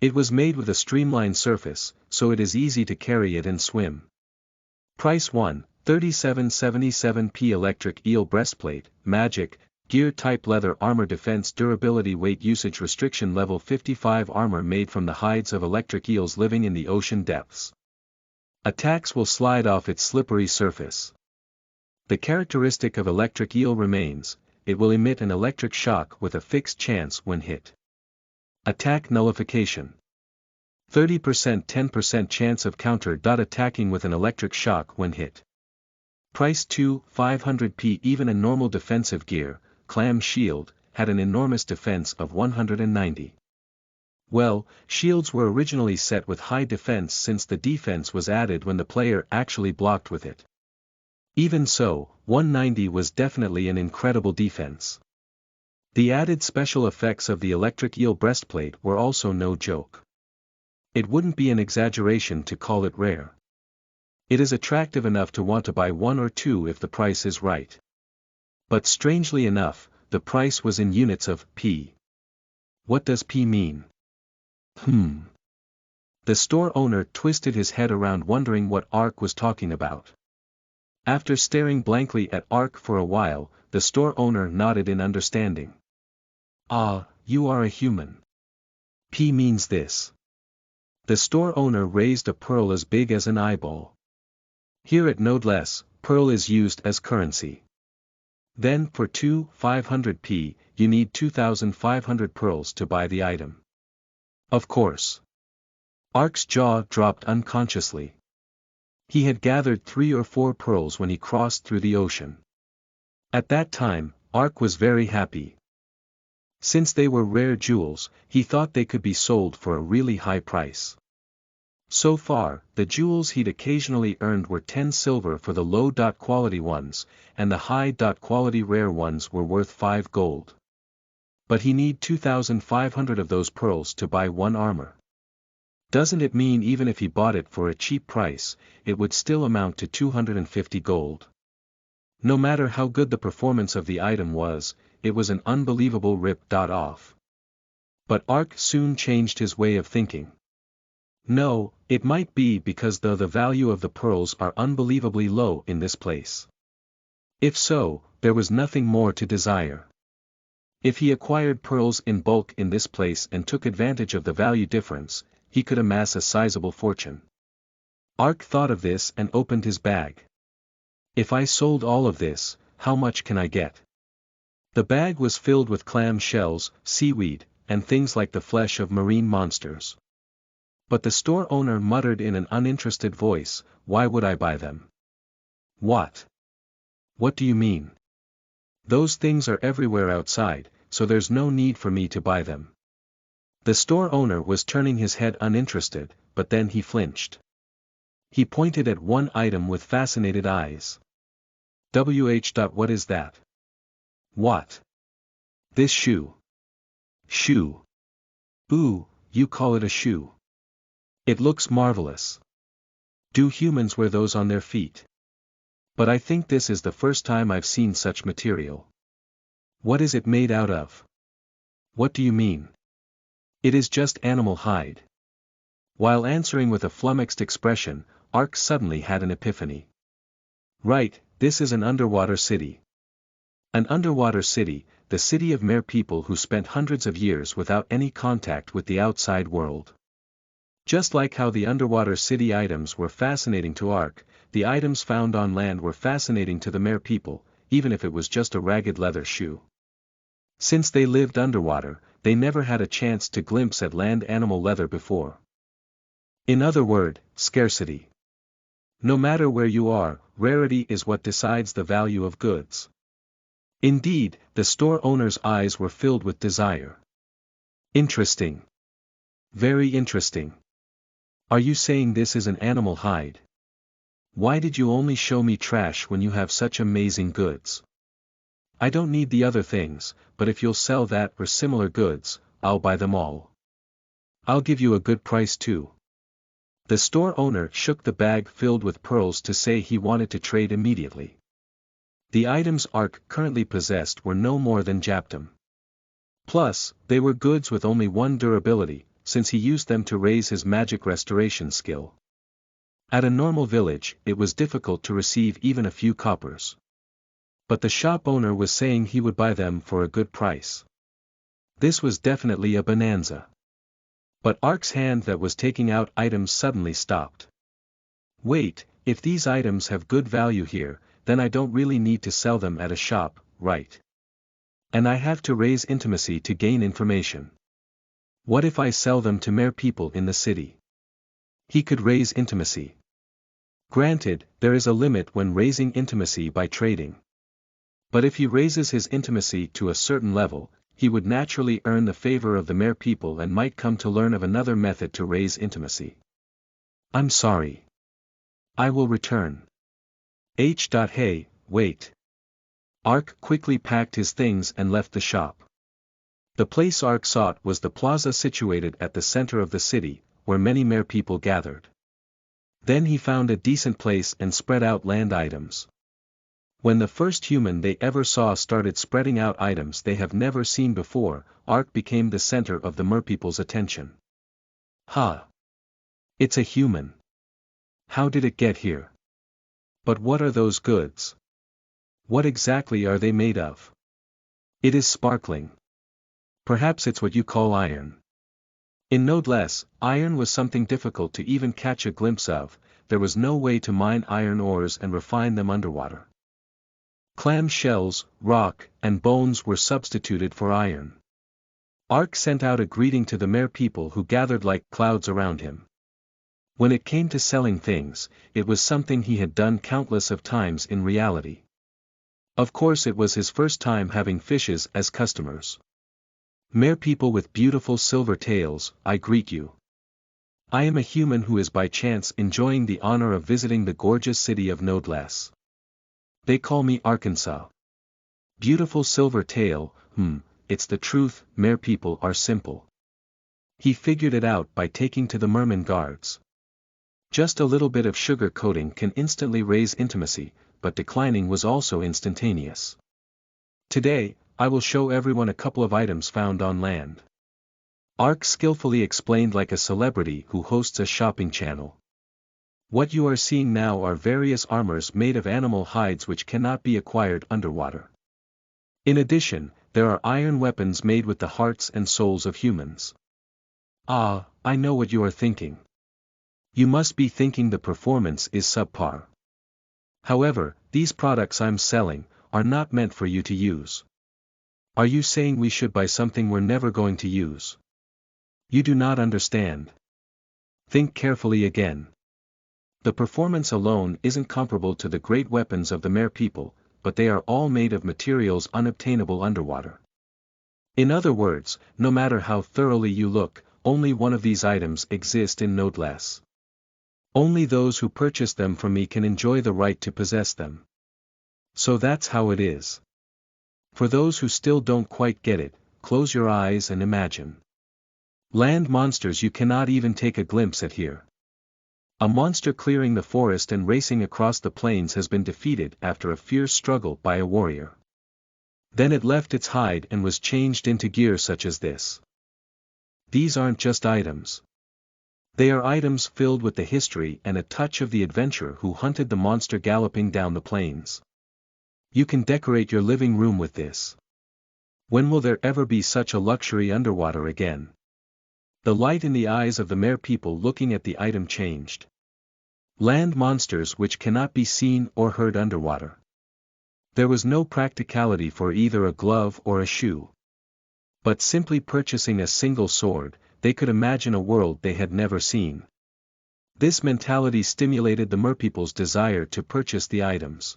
[SPEAKER 1] It was made with a streamlined surface, so it is easy to carry it and swim. Price 137.77 electric eel breastplate, magic, gear type leather armor defense durability weight usage restriction level 55 armor made from the hides of electric eels living in the ocean depths. Attacks will slide off its slippery surface. The characteristic of electric eel remains, it will emit an electric shock with a fixed chance when hit. Attack nullification. 30% 10% chance of counter-attacking with an electric shock when hit. Price 500p. Even a normal defensive gear, clam shield, had an enormous defense of 190. Well, shields were originally set with high defense since the defense was added when the player actually blocked with it. Even so, 190 was definitely an incredible defense. The added special effects of the electric eel breastplate were also no joke. It wouldn't be an exaggeration to call it rare. It is attractive enough to want to buy one or two if the price is right. But strangely enough, the price was in units of P. What does P mean? The store owner twisted his head around wondering what Ark was talking about. After staring blankly at Ark for a while, the store owner nodded in understanding. Ah, you are a human. P means this. The store owner raised a pearl as big as an eyeball. Here at Nodeless, pearl is used as currency. Then for 500p, you need 2,500 pearls to buy the item. Of course. Ark's jaw dropped unconsciously. He had gathered 3 or 4 pearls when he crossed through the ocean. At that time, Ark was very happy. Since they were rare jewels, he thought they could be sold for a really high price. So far, the jewels he'd occasionally earned were 10 silver for the low quality ones, and the high quality rare ones were worth 5 gold. But he need 2,500 of those pearls to buy one armor. Doesn't it mean even if he bought it for a cheap price, it would still amount to 250 gold? No matter how good the performance of the item was, it was an unbelievable rip-off. But Ark soon changed his way of thinking. No, it might be because the value of the pearls are unbelievably low in this place. If so, there was nothing more to desire. If he acquired pearls in bulk in this place and took advantage of the value difference, he could amass a sizable fortune. Ark thought of this and opened his bag. If I sold all of this, how much can I get? The bag was filled with clam shells, seaweed, and things like the flesh of marine monsters. But the store owner muttered in an uninterested voice, "Why would I buy them?" What? What do you mean? Those things are everywhere outside, so there's no need for me to buy them. The store owner was turning his head uninterested, but then he flinched. He pointed at one item with fascinated eyes. What is that? What? This shoe. Shoe. Ooh, you call it a shoe. It looks marvelous. Do humans wear those on their feet? But I think this is the first time I've seen such material. What is it made out of? What do you mean? It is just animal hide. While answering with a flummoxed expression, Ark suddenly had an epiphany. Right, this is an underwater city. An underwater city, the city of mere people who spent hundreds of years without any contact with the outside world. Just like how the underwater city items were fascinating to Ark, the items found on land were fascinating to the mere people, even if it was just a ragged leather shoe. Since they lived underwater, they never had a chance to glimpse at land animal leather before. In other words, scarcity. No matter where you are, rarity is what decides the value of goods. Indeed, the store owner's eyes were filled with desire. Interesting. Very interesting. Are you saying this is an animal hide? Why did you only show me trash when you have such amazing goods? I don't need the other things, but if you'll sell that or similar goods, I'll buy them all. I'll give you a good price too. The store owner shook the bag filled with pearls to say he wanted to trade immediately. The items Ark currently possessed were no more than Japtum. Plus, they were goods with only one durability, since he used them to raise his magic restoration skill. At a normal village, it was difficult to receive even a few coppers. But the shop owner was saying he would buy them for a good price. This was definitely a bonanza. But Ark's hand that was taking out items suddenly stopped. Wait, if these items have good value here, then I don't really need to sell them at a shop, right? And I have to raise intimacy to gain information. What if I sell them to mere people in the city? He could raise intimacy. Granted, there is a limit when raising intimacy by trading. But if he raises his intimacy to a certain level, he would naturally earn the favor of the mere people and might come to learn of another method to raise intimacy. I'm sorry. I will return. Hey, wait. Ark quickly packed his things and left the shop. The place Ark sought was the plaza situated at the center of the city, where many mere people gathered. Then he found a decent place and spread out land items. When the first human they ever saw started spreading out items they have never seen before, Ark became the center of the merpeople's attention. Ha! It's a human. How did it get here? But what are those goods? What exactly are they made of? It is sparkling. Perhaps it's what you call iron. In Nodeless, iron was something difficult to even catch a glimpse of, there was no way to mine iron ores and refine them underwater. Clam shells, rock, and bones were substituted for iron. Ark sent out a greeting to the mere people who gathered like clouds around him. When it came to selling things, it was something he had done countless of times in reality. Of course it was his first time having fishes as customers. Mere people with beautiful silver tails, I greet you. I am a human who is by chance enjoying the honor of visiting the gorgeous city of Nodeless. They call me Arkansas. Beautiful silver tail, it's the truth, mere people are simple. He figured it out by taking to the merman guards. Just a little bit of sugar coating can instantly raise intimacy, but declining was also instantaneous. Today, I will show everyone a couple of items found on land. Ark skillfully explained like a celebrity who hosts a shopping channel. What you are seeing now are various armors made of animal hides which cannot be acquired underwater. In addition, there are iron weapons made with the hearts and souls of humans. Ah, I know what you are thinking. You must be thinking the performance is subpar. However, these products I'm selling are not meant for you to use. Are you saying we should buy something we're never going to use? You do not understand. Think carefully again. The performance alone isn't comparable to the great weapons of the mere people, but they are all made of materials unobtainable underwater. In other words, no matter how thoroughly you look, only one of these items exist in Nodeless. Only those who purchase them from me can enjoy the right to possess them. So that's how it is. For those who still don't quite get it, close your eyes and imagine. Land monsters you cannot even take a glimpse at here. A monster clearing the forest and racing across the plains has been defeated after a fierce struggle by a warrior. Then it left its hide and was changed into gear such as this. These aren't just items. They are items filled with the history and a touch of the adventurer who hunted the monster galloping down the plains. You can decorate your living room with this. When will there ever be such a luxury underwater again? The light in the eyes of the mere people looking at the item changed. Land monsters which cannot be seen or heard underwater. There was no practicality for either a glove or a shoe. But simply purchasing a single sword, they could imagine a world they had never seen. This mentality stimulated the merpeople's desire to purchase the items.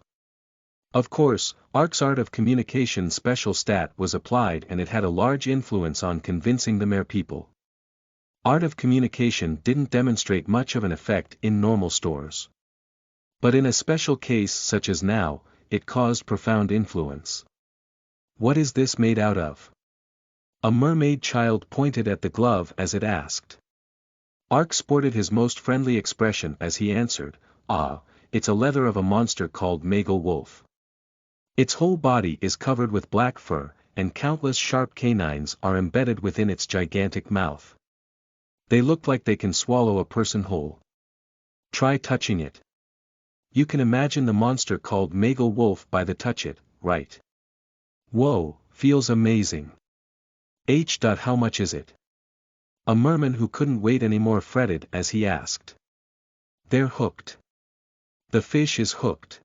[SPEAKER 1] Of course, Ark's art of communication special stat was applied and it had a large influence on convincing the merpeople. Art of communication didn't demonstrate much of an effect in normal stores. But in a special case such as now, it caused profound influence. What is this made out of? A mermaid child pointed at the glove as it asked. Ark sported his most friendly expression as he answered, "Ah, it's a leather of a monster called Magle Wolf. Its whole body is covered with black fur, and countless sharp canines are embedded within its gigantic mouth. They look like they can swallow a person whole. Try touching it. You can imagine the monster called Magle Wolf by the touch it, right? Whoa, feels amazing. How much is it?" A merman who couldn't wait anymore fretted as he asked. "They're hooked. The fish is hooked.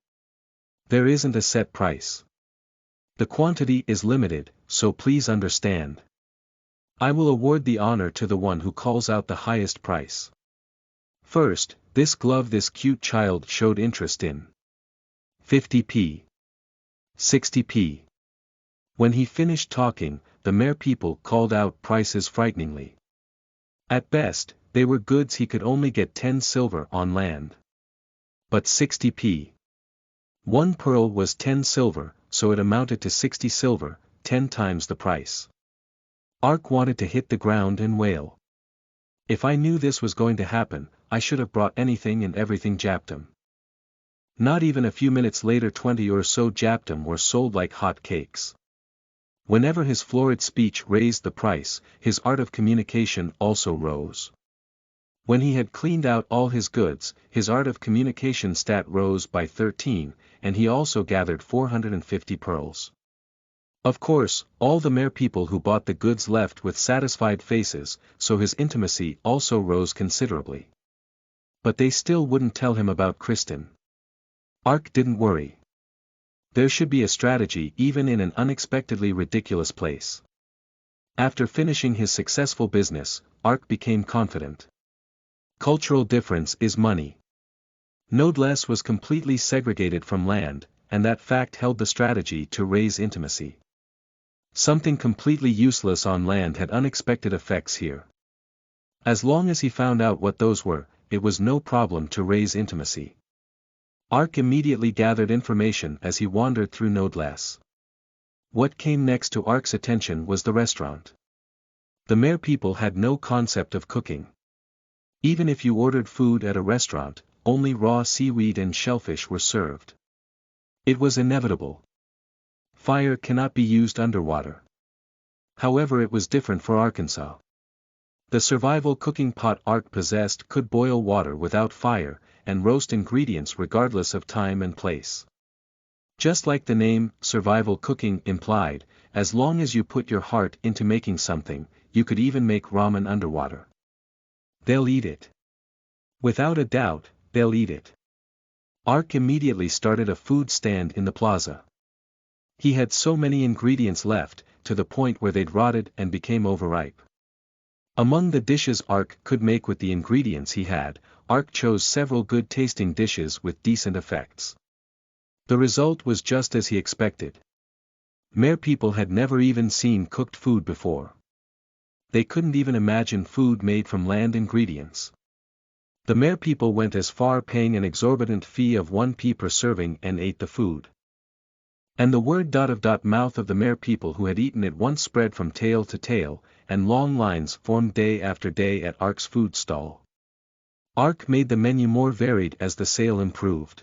[SPEAKER 1] There isn't a set price. The quantity is limited, so please understand. I will award the honor to the one who calls out the highest price. First, this glove this cute child showed interest in. 50p. 60p. When he finished talking, the mere people called out prices frighteningly. At best, they were goods he could only get 10 silver on land. But 60p. 1 pearl was 10 silver, so it amounted to 60 silver, 10 times the price. Ark wanted to hit the ground and wail. If I knew this was going to happen, I should have brought anything and everything Japtum. Not even a few minutes later 20 or so Japtum were sold like hot cakes. Whenever his florid speech raised the price, his art of communication also rose. When he had cleaned out all his goods, his art of communication stat rose by 13, and he also gathered 450 pearls. Of course, all the mere people who bought the goods left with satisfied faces, so his intimacy also rose considerably. But they still wouldn't tell him about Kristen. Ark didn't worry. There should be a strategy even in an unexpectedly ridiculous place. After finishing his successful business, Ark became confident. Cultural difference is money. Nodeless was completely segregated from land, and that fact held the strategy to raise intimacy. Something completely useless on land had unexpected effects here. As long as he found out what those were, it was no problem to raise intimacy. Ark immediately gathered information as he wandered through Nodeless. What came next to Ark's attention was the restaurant. The mere people had no concept of cooking. Even if you ordered food at a restaurant, only raw seaweed and shellfish were served. It was inevitable. Fire cannot be used underwater. However, it was different for Arkansas. The survival cooking pot Ark possessed could boil water without fire, and roast ingredients regardless of time and place. Just like the name, survival cooking, implied, as long as you put your heart into making something, you could even make ramen underwater. They'll eat it. Without a doubt, they'll eat it. Ark immediately started a food stand in the plaza. He had so many ingredients left, to the point where they'd rotted and became overripe. Among the dishes Ark could make with the ingredients he had, Ark chose several good-tasting dishes with decent effects. The result was just as he expected. Mere people had never even seen cooked food before. They couldn't even imagine food made from land ingredients. The mere people went as far paying an exorbitant fee of 1p per serving and ate the food. And the word of mouth of the mere people who had eaten it once spread from tail to tail, and long lines formed day after day at Ark's food stall. Ark made the menu more varied as the sale improved.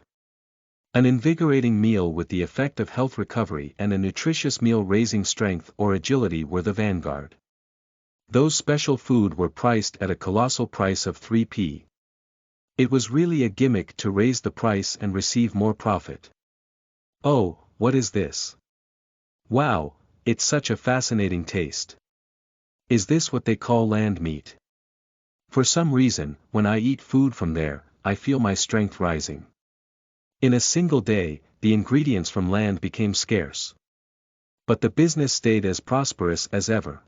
[SPEAKER 1] An invigorating meal with the effect of health recovery and a nutritious meal raising strength or agility were the vanguard. Those special food were priced at a colossal price of 3p. It was really a gimmick to raise the price and receive more profit. Oh, what is this? Wow, it's such a fascinating taste. Is this what they call land meat? For some reason, when I eat food from there, I feel my strength rising. In a single day, the ingredients from land became scarce. But the business stayed as prosperous as ever.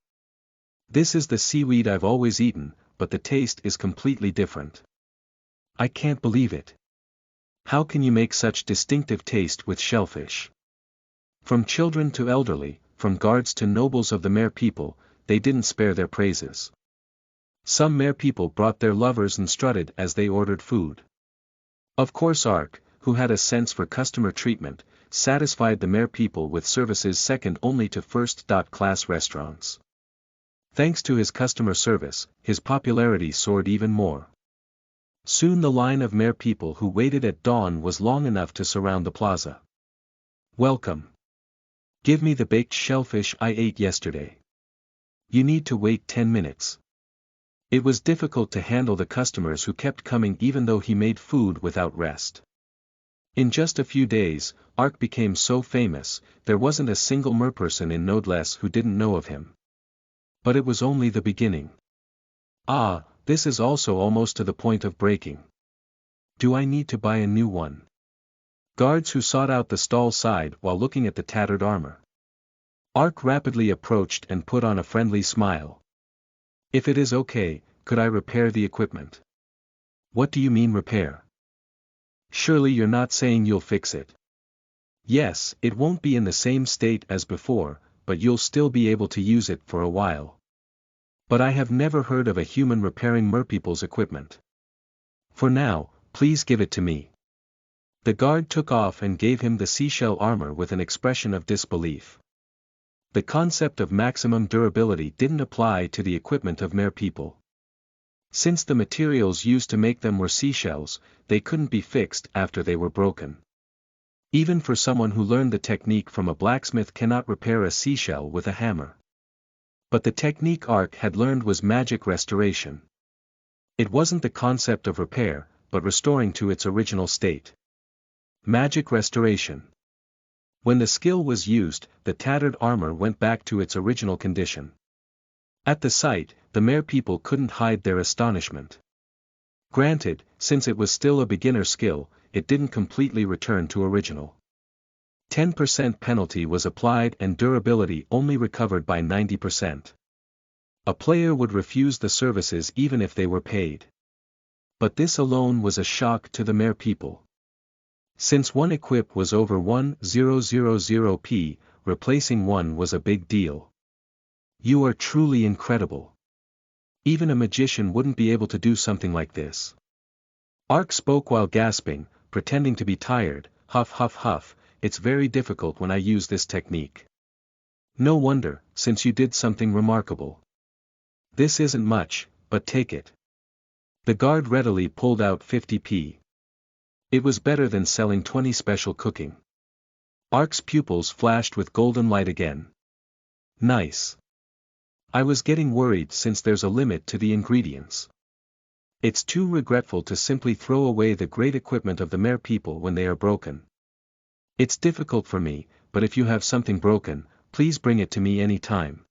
[SPEAKER 1] This is the seaweed I've always eaten, but the taste is completely different. I can't believe it. How can you make such distinctive taste with shellfish? From children to elderly, from guards to nobles of the mere people, they didn't spare their praises. Some mere people brought their lovers and strutted as they ordered food. Of course Ark, who had a sense for customer treatment, satisfied the mere people with services second only to first-class restaurants. Thanks to his customer service, his popularity soared even more. Soon the line of mere people who waited at dawn was long enough to surround the plaza. Welcome. Give me the baked shellfish I ate yesterday. You need to wait 10 minutes. It was difficult to handle the customers who kept coming even though he made food without rest. In just a few days, Ark became so famous, there wasn't a single merperson in Nodeless who didn't know of him. But it was only the beginning. Ah, this is also almost to the point of breaking. Do I need to buy a new one? Guards who sought out the stall sighed while looking at the tattered armor. Ark rapidly approached and put on a friendly smile. If it is okay, could I repair the equipment? What do you mean repair? Surely you're not saying you'll fix it. Yes, it won't be in the same state as before, but you'll still be able to use it for a while. But I have never heard of a human repairing merpeople's equipment. For now, please give it to me. The guard took off and gave him the seashell armor with an expression of disbelief. The concept of maximum durability didn't apply to the equipment of mere people. Since the materials used to make them were seashells, they couldn't be fixed after they were broken. Even for someone who learned the technique from a blacksmith cannot repair a seashell with a hammer. But the technique Ark had learned was magic restoration. It wasn't the concept of repair, but restoring to its original state. Magic restoration. When the skill was used, the tattered armor went back to its original condition. At the sight, the mere people couldn't hide their astonishment. Granted, since it was still a beginner skill, it didn't completely return to original. 10% penalty was applied and durability only recovered by 90%. A player would refuse the services even if they were paid. But this alone was a shock to the mere people. Since one equip was over 1000p, replacing one was a big deal. You are truly incredible. Even a magician wouldn't be able to do something like this. Ark spoke while gasping, pretending to be tired. Huff huff huff, it's very difficult when I use this technique. No wonder, since you did something remarkable. This isn't much, but take it. The guard readily pulled out 50p. It was better than selling 20 special cooking. Ark's pupils flashed with golden light again. Nice. I was getting worried since there's a limit to the ingredients. It's too regretful to simply throw away the great equipment of the mere people when they are broken. It's difficult for me, but if you have something broken, please bring it to me any time.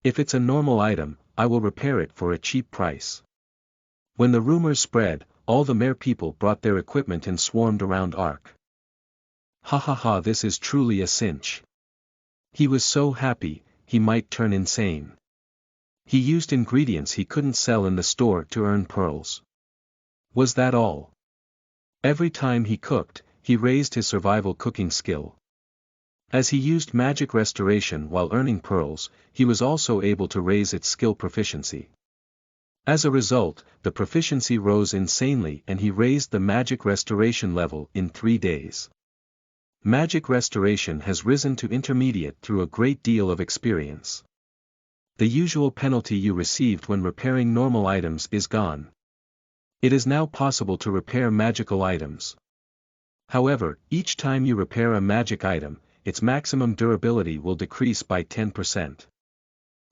[SPEAKER 1] If it's a normal item, I will repair it for a cheap price. When the rumors spread, all the mere people brought their equipment and swarmed around Ark. Ha ha ha, this is truly a cinch. He was so happy, he might turn insane. He used ingredients he couldn't sell in the store to earn pearls. Was that all? Every time he cooked, he raised his survival cooking skill. As he used magic restoration while earning pearls, he was also able to raise its skill proficiency. As a result, the proficiency rose insanely and he raised the magic restoration level in 3 days. Magic restoration has risen to intermediate through a great deal of experience. The usual penalty you received when repairing normal items is gone. It is now possible to repair magical items. However, each time you repair a magic item, its maximum durability will decrease by 10%.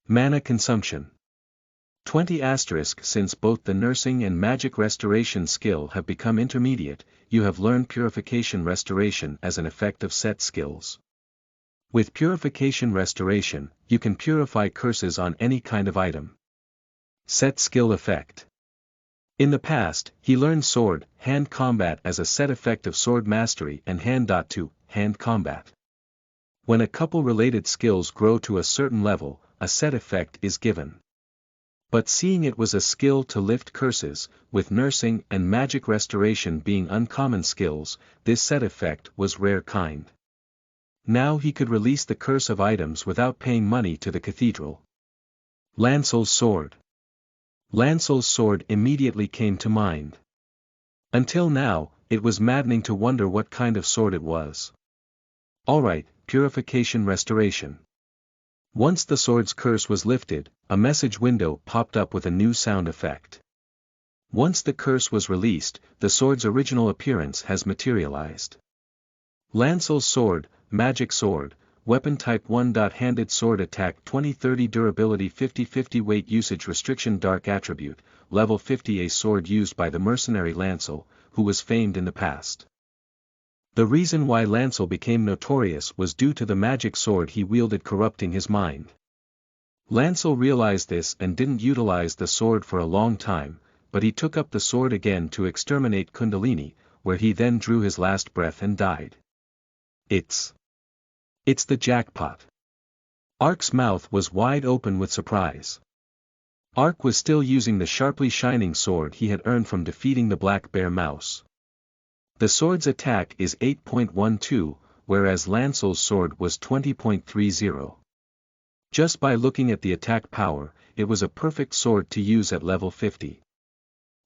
[SPEAKER 1] Mana consumption. 20 * Since both the nursing and magic restoration skill have become intermediate, you have learned purification restoration as an effect of set skills. With purification restoration, you can purify curses on any kind of item. Set skill effect. In the past, he learned sword, hand combat as a set effect of sword mastery and hand-to, hand combat. When a couple related skills grow to a certain level, a set effect is given. But seeing it was a skill to lift curses, with nursing and magic restoration being uncommon skills, this set effect was rare kind. Now he could release the curse of items without paying money to the cathedral. Lancel's sword. Lancel's sword immediately came to mind. Until now, it was maddening to wonder what kind of sword it was. Alright, purification restoration. Once the sword's curse was lifted, a message window popped up with a new sound effect. Once the curse was released, the sword's original appearance has materialized. Lancel's sword, magic sword, weapon type 1. Handed sword attack 20-30 durability 50-50 weight usage restriction dark attribute, level 50 a sword used by the mercenary Lancel, who was famed in the past. The reason why Lancel became notorious was due to the magic sword he wielded corrupting his mind. Lancel realized this and didn't utilize the sword for a long time, but he took up the sword again to exterminate Kundalini, where he then drew his last breath and died. It's the jackpot. Ark's mouth was wide open with surprise. Ark was still using the sharply shining sword he had earned from defeating the black bear mouse. The sword's attack is 8.12, whereas Lancel's sword was 20.30. Just by looking at the attack power, it was a perfect sword to use at level 50.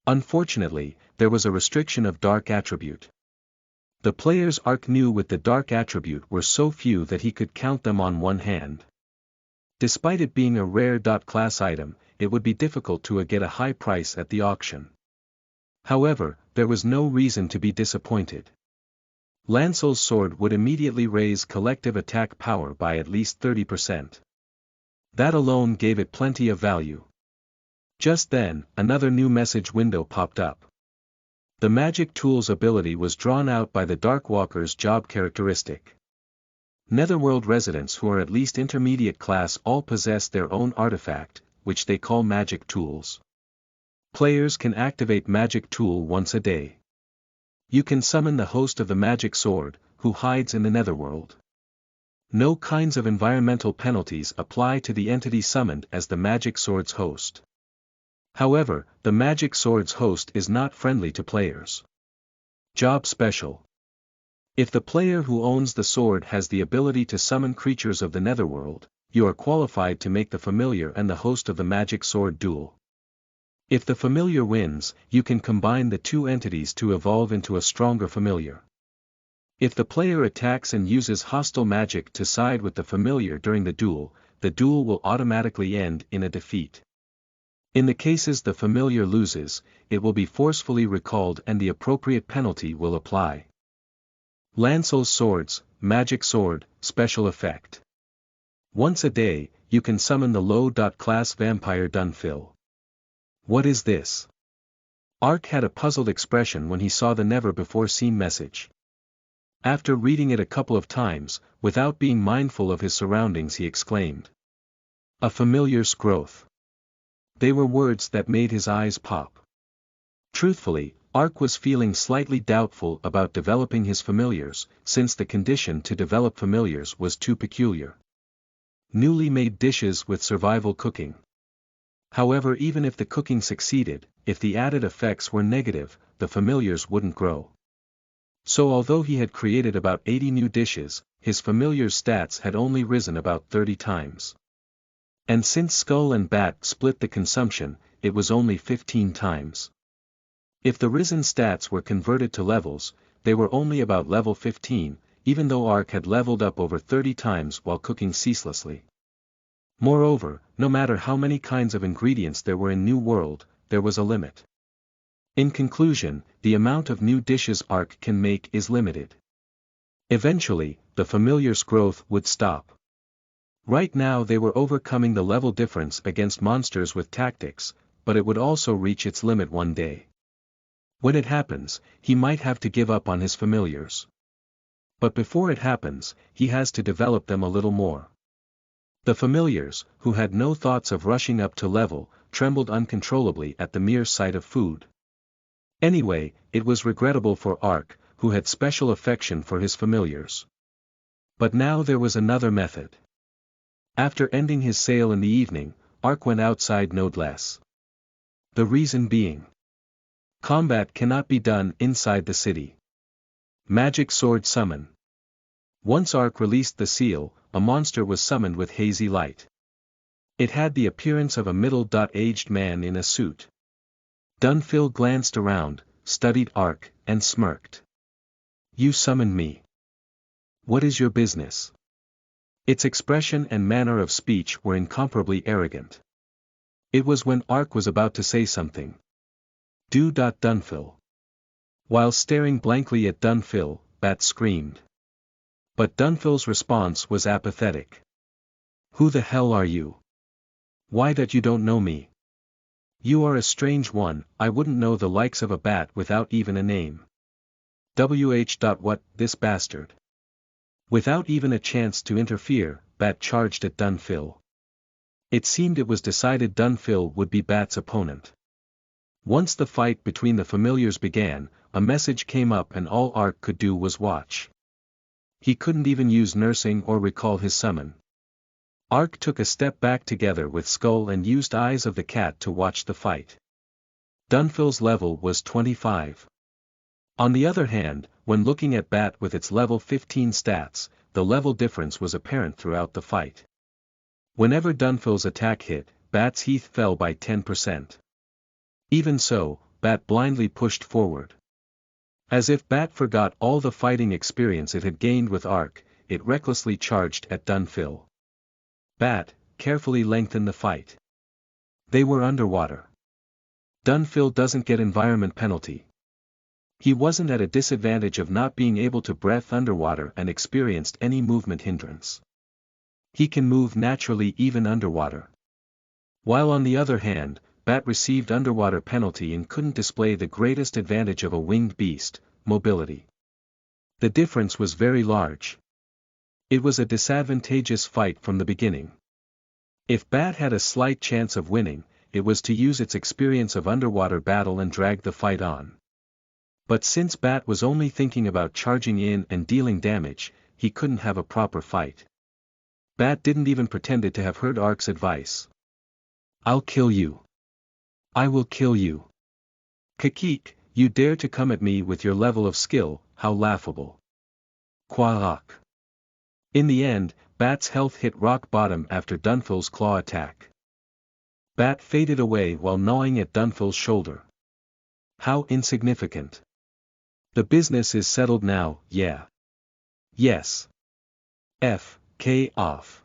[SPEAKER 1] Unfortunately, there was a restriction of dark attribute. The player's Ark knew with the dark attribute were so few that he could count them on one hand. Despite it being a rare class item, it would be difficult to get a high price at the auction. However, there was no reason to be disappointed. Lancel's sword would immediately raise collective attack power by at least 30%. That alone gave it plenty of value. Just then, another new message window popped up. The magic tool's ability was drawn out by the Darkwalker's job characteristic. Netherworld residents who are at least intermediate class all possess their own artifact, which they call magic tools. Players can activate magic tool once a day. You can summon the host of the magic sword, who hides in the netherworld. No kinds of environmental penalties apply to the entity summoned as the magic sword's host. However, the magic sword's host is not friendly to players. Job special. If the player who owns the sword has the ability to summon creatures of the netherworld, you are qualified to make the familiar and the host of the magic sword duel. If the familiar wins, you can combine the two entities to evolve into a stronger familiar. If the player attacks and uses hostile magic to side with the familiar during the duel will automatically end in a defeat. In the cases the familiar loses, it will be forcefully recalled and the appropriate penalty will apply. Lancel's swords, magic sword, special effect. Once a day, you can summon the low-class vampire Dunfill. What is this? Ark had a puzzled expression when he saw the never-before-seen message. After reading it a couple of times, without being mindful of his surroundings he exclaimed. A familiar's growth. They were words that made his eyes pop. Truthfully, Ark was feeling slightly doubtful about developing his familiars, since the condition to develop familiars was too peculiar. Newly made dishes with survival cooking. However, even if the cooking succeeded, if the added effects were negative, the familiars wouldn't grow. So although he had created about 80 new dishes, his familiar's stats had only risen about 30 times. And since Skull and Bat split the consumption, it was only 15 times. If the risen stats were converted to levels, they were only about level 15, even though Ark had leveled up over 30 times while cooking ceaselessly. Moreover, no matter how many kinds of ingredients there were in New World, there was a limit. In conclusion, the amount of new dishes Ark can make is limited. Eventually, the familiar's growth would stop. Right now they were overcoming the level difference against monsters with tactics, but it would also reach its limit one day. When it happens, he might have to give up on his familiars. But before it happens, he has to develop them a little more. The familiars, who had no thoughts of rushing up to level, trembled uncontrollably at the mere sight of food. Anyway, it was regrettable for Ark, who had special affection for his familiars. But now there was another method. After ending his sail in the evening, Ark went outside no less. The reason being, combat cannot be done inside the city. Magic sword summon. Once Ark released the seal, a monster was summoned with hazy light. It had the appearance of a middle-aged man in a suit. Dunfil glanced around, studied Ark, and smirked. "You summoned me. What is your business?" Its expression and manner of speech were incomparably arrogant. It was when Ark was about to say something. Dunfil. While staring blankly at Dunfil, Bat screamed. But Dunfil's response was apathetic. "Who the hell are you? Why that you don't know me? You are a strange one, I wouldn't know the likes of a bat without even a name. What, this bastard?" Without even a chance to interfere, Bat charged at Dunfil. It seemed it was decided Dunfil would be Bat's opponent. Once the fight between the familiars began, a message came up and all Ark could do was watch. He couldn't even use nursing or recall his summon. Ark took a step back together with Skull and used Eyes of the Cat to watch the fight. Dunfil's level was 25. On the other hand, when looking at Bat with its level 15 stats, the level difference was apparent throughout the fight. Whenever Dunfil's attack hit, Bat's health fell by 10%. Even so, Bat blindly pushed forward. As if Bat forgot all the fighting experience it had gained with Ark, it recklessly charged at Dunfil. Bat carefully lengthened the fight. They were underwater. Dunfil doesn't get environment penalty. He wasn't at a disadvantage of not being able to breathe underwater and experienced any movement hindrance. He can move naturally even underwater. While on the other hand, Bat received underwater penalty and couldn't display the greatest advantage of a winged beast, mobility. The difference was very large. It was a disadvantageous fight from the beginning. If Bat had a slight chance of winning, it was to use its experience of underwater battle and drag the fight on. But since Bat was only thinking about charging in and dealing damage, he couldn't have a proper fight. Bat didn't even pretend to have heard Ark's advice. "I'll kill you. I will kill you. Kakik, you dare to come at me with your level of skill, how laughable. Quack." In the end, Bat's health hit rock bottom after Dunfil's claw attack. Bat faded away while gnawing at Dunfil's shoulder. How insignificant. The business is settled now, yeah. Yes. Off.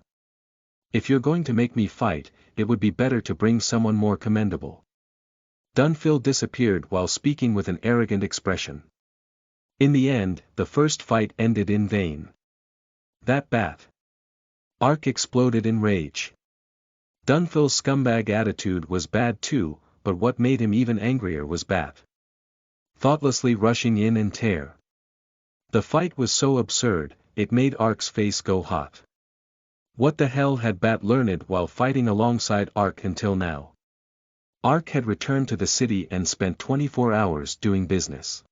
[SPEAKER 1] If you're going to make me fight, it would be better to bring someone more commendable. Dunfil disappeared while speaking with an arrogant expression. In the end, the first fight ended in vain. That Bat. Ark exploded in rage. Dunfil's scumbag attitude was bad too, but what made him even angrier was Bat thoughtlessly rushing in and tear. The fight was so absurd, it made Ark's face go hot. What the hell had Bat learned while fighting alongside Ark until now? Ark had returned to the city and spent 24 hours doing business.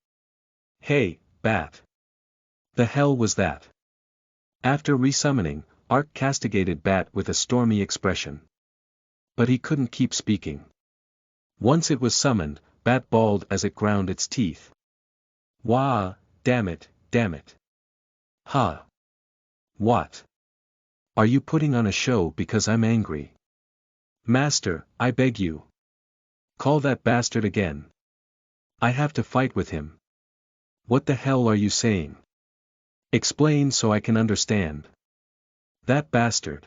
[SPEAKER 1] Hey, Bat. The hell was that? After resummoning, Ark castigated Bat with a stormy expression. But he couldn't keep speaking. Once it was summoned, Bat bawled as it ground its teeth. Wah, damn it. Ha. What? Are you putting on a show because I'm angry? Master, I beg you. Call that bastard again. I have to fight with him. What the hell are you saying? Explain so I can understand. That bastard.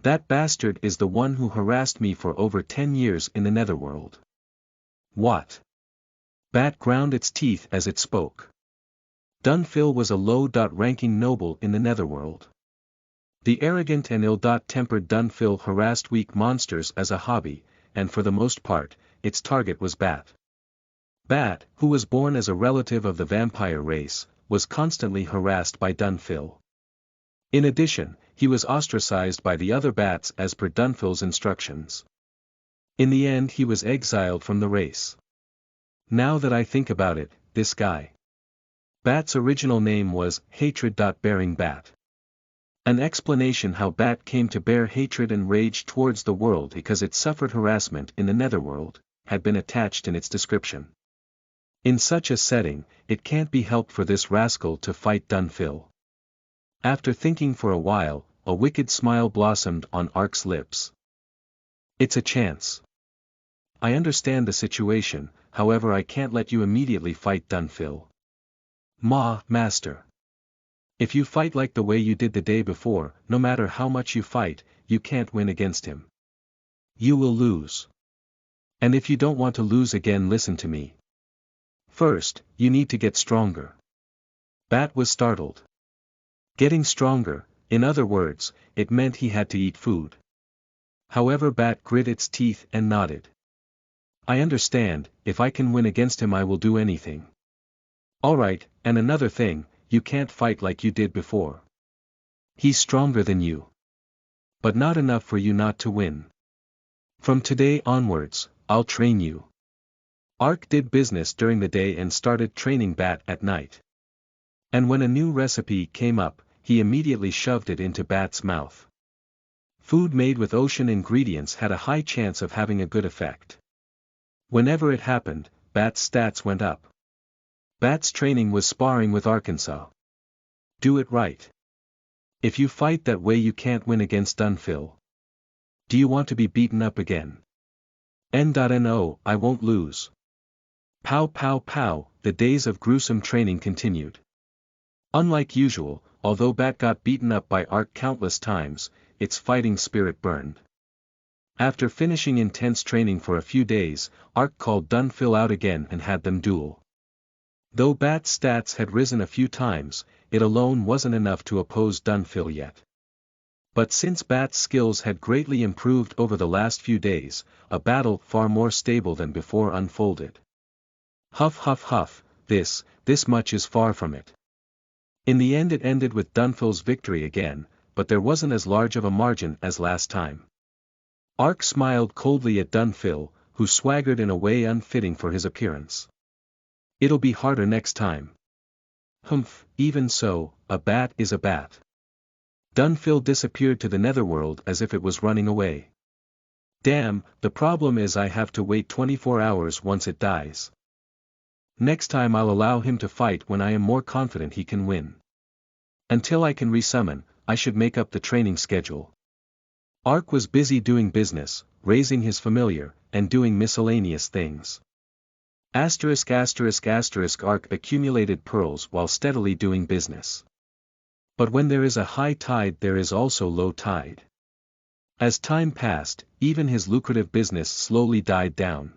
[SPEAKER 1] That bastard is the one who harassed me for over 10 years in the netherworld. What? Bat ground its teeth as it spoke. Dunfil was a low-ranking noble in the netherworld. The arrogant and ill-tempered Dunfil harassed weak monsters as a hobby, and for the most part, its target was Bat. Bat, who was born as a relative of the vampire race, was constantly harassed by Dunfil. In addition, he was ostracized by the other bats as per Dunfil's instructions. In the end he was exiled from the race. Now that I think about it, this guy. Bat's original name was Hatred. Bat. An explanation how Bat came to bear hatred and rage towards the world because it suffered harassment in the netherworld, had been attached in its description. In such a setting, it can't be helped for this rascal to fight Dunfil. After thinking for a while, a wicked smile blossomed on Ark's lips. It's a chance. I understand the situation, however I can't let you immediately fight Dunfil. Master. If you fight like the way you did the day before, no matter how much you fight, you can't win against him. You will lose. And if you don't want to lose again, listen to me. First, you need to get stronger. Bat was startled. Getting stronger, in other words, it meant he had to eat food. However, Bat grit its teeth and nodded. I understand, if I can win against him I will do anything. Alright, and another thing, you can't fight like you did before. He's stronger than you. But not enough for you not to win. From today onwards, I'll train you. Ark did business during the day and started training Bat at night. And when a new recipe came up, he immediately shoved it into Bat's mouth. Food made with ocean ingredients had a high chance of having a good effect. Whenever it happened, Bat's stats went up. Bat's training was sparring with Arkansas. Do it right. If you fight that way you can't win against Dunfil. Do you want to be beaten up again? No, I won't lose. Pow pow pow, the days of gruesome training continued. Unlike usual, although Bat got beaten up by Ark countless times, its fighting spirit burned. After finishing intense training for a few days, Ark called Dunfil out again and had them duel. Though Bat's stats had risen a few times, it alone wasn't enough to oppose Dunfil yet. But since Bat's skills had greatly improved over the last few days, a battle far more stable than before unfolded. Huff huff huff, this much is far from it. In the end it ended with Dunfil's victory again, but there wasn't as large of a margin as last time. Ark smiled coldly at Dunfil, who swaggered in a way unfitting for his appearance. It'll be harder next time. Humph, even so, a bat is a bat. Dunfil disappeared to the netherworld as if it was running away. Damn, the problem is I have to wait 24 hours once it dies. Next time I'll allow him to fight when I am more confident he can win. Until I can resummon, I should make up the training schedule. Ark was busy doing business, raising his familiar, and doing miscellaneous things. Ark accumulated pearls while steadily doing business. But when there is a high tide there is also low tide. As time passed, even his lucrative business slowly died down.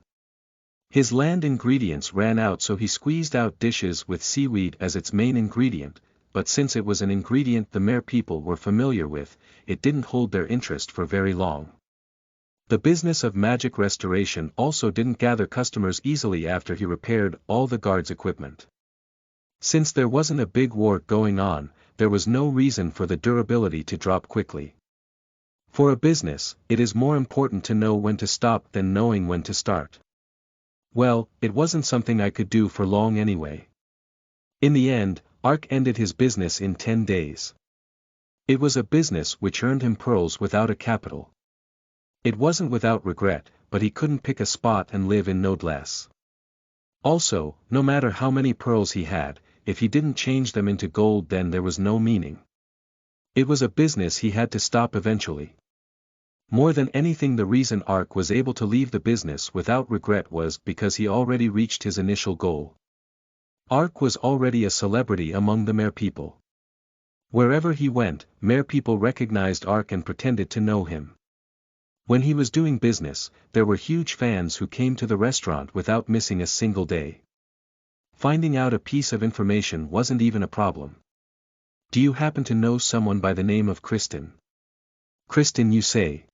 [SPEAKER 1] His land ingredients ran out so he squeezed out dishes with seaweed as its main ingredient, but since it was an ingredient the mere people were familiar with, it didn't hold their interest for very long. The business of magic restoration also didn't gather customers easily after he repaired all the guards' equipment. Since there wasn't a big war going on, there was no reason for the durability to drop quickly. For a business, it is more important to know when to stop than knowing when to start. Well, it wasn't something I could do for long anyway. In the end, Ark ended his business in 10 days. It was a business which earned him pearls without a capital. It wasn't without regret, but he couldn't pick a spot and live in noblesse. Also, no matter how many pearls he had, if he didn't change them into gold then there was no meaning. It was a business he had to stop eventually. More than anything the reason Ark was able to leave the business without regret was because he already reached his initial goal. Ark was already a celebrity among the mere people. Wherever he went, mere people recognized Ark and pretended to know him. When he was doing business, there were huge fans who came to the restaurant without missing a single day. Finding out a piece of information wasn't even a problem. Do you happen to know someone by the name of Kristen? Kristen, you say?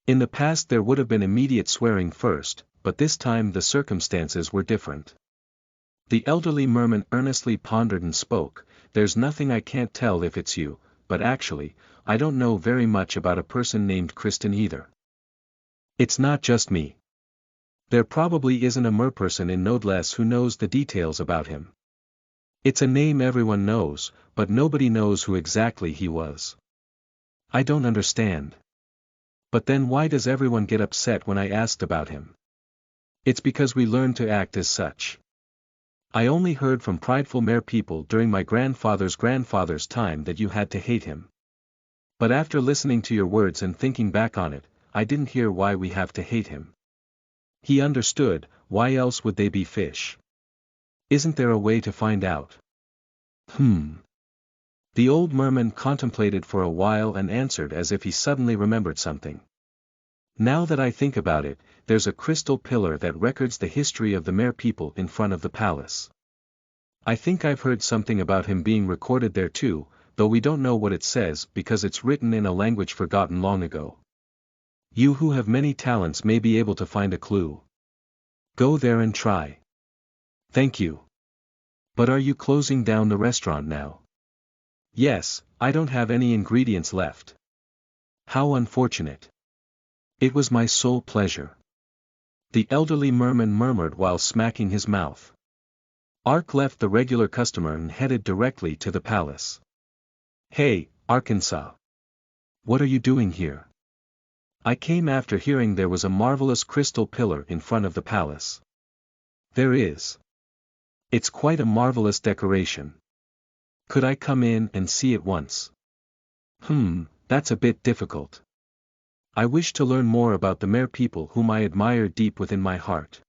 [SPEAKER 1] In the past there would have been immediate swearing first, but this time the circumstances were different. The elderly merman earnestly pondered and spoke, "There's nothing I can't tell if it's you, but actually, I don't know very much about a person named Kristen either. It's not just me. There probably isn't a merperson in Nodeless who knows the details about him. It's a name everyone knows, but nobody knows who exactly he was. I don't understand. But then why does everyone get upset when I asked about him? It's because we learn to act as such. I only heard from prideful mere people during my grandfather's time that you had to hate him. But after listening to your words and thinking back on it, I didn't hear why we have to hate him. He understood, why else would they be fish? Isn't there a way to find out?" The old merman contemplated for a while and answered as if he suddenly remembered something. "Now that I think about it, there's a crystal pillar that records the history of the mere people in front of the palace. I think I've heard something about him being recorded there too, though we don't know what it says because it's written in a language forgotten long ago. You who have many talents may be able to find a clue. Go there and try." "Thank you. But are you closing down the restaurant now?" "Yes, I don't have any ingredients left." "How unfortunate." "It was my sole pleasure," the elderly merman murmured while smacking his mouth. Ark left the regular customer and headed directly to the palace. "Hey, Arkansas. What are you doing here?" "I came after hearing there was a marvelous crystal pillar in front of the palace." "There is. It's quite a marvelous decoration. Could I come in and see it once?" That's a bit difficult. I wish to learn more about the mere people whom I admire deep within my heart.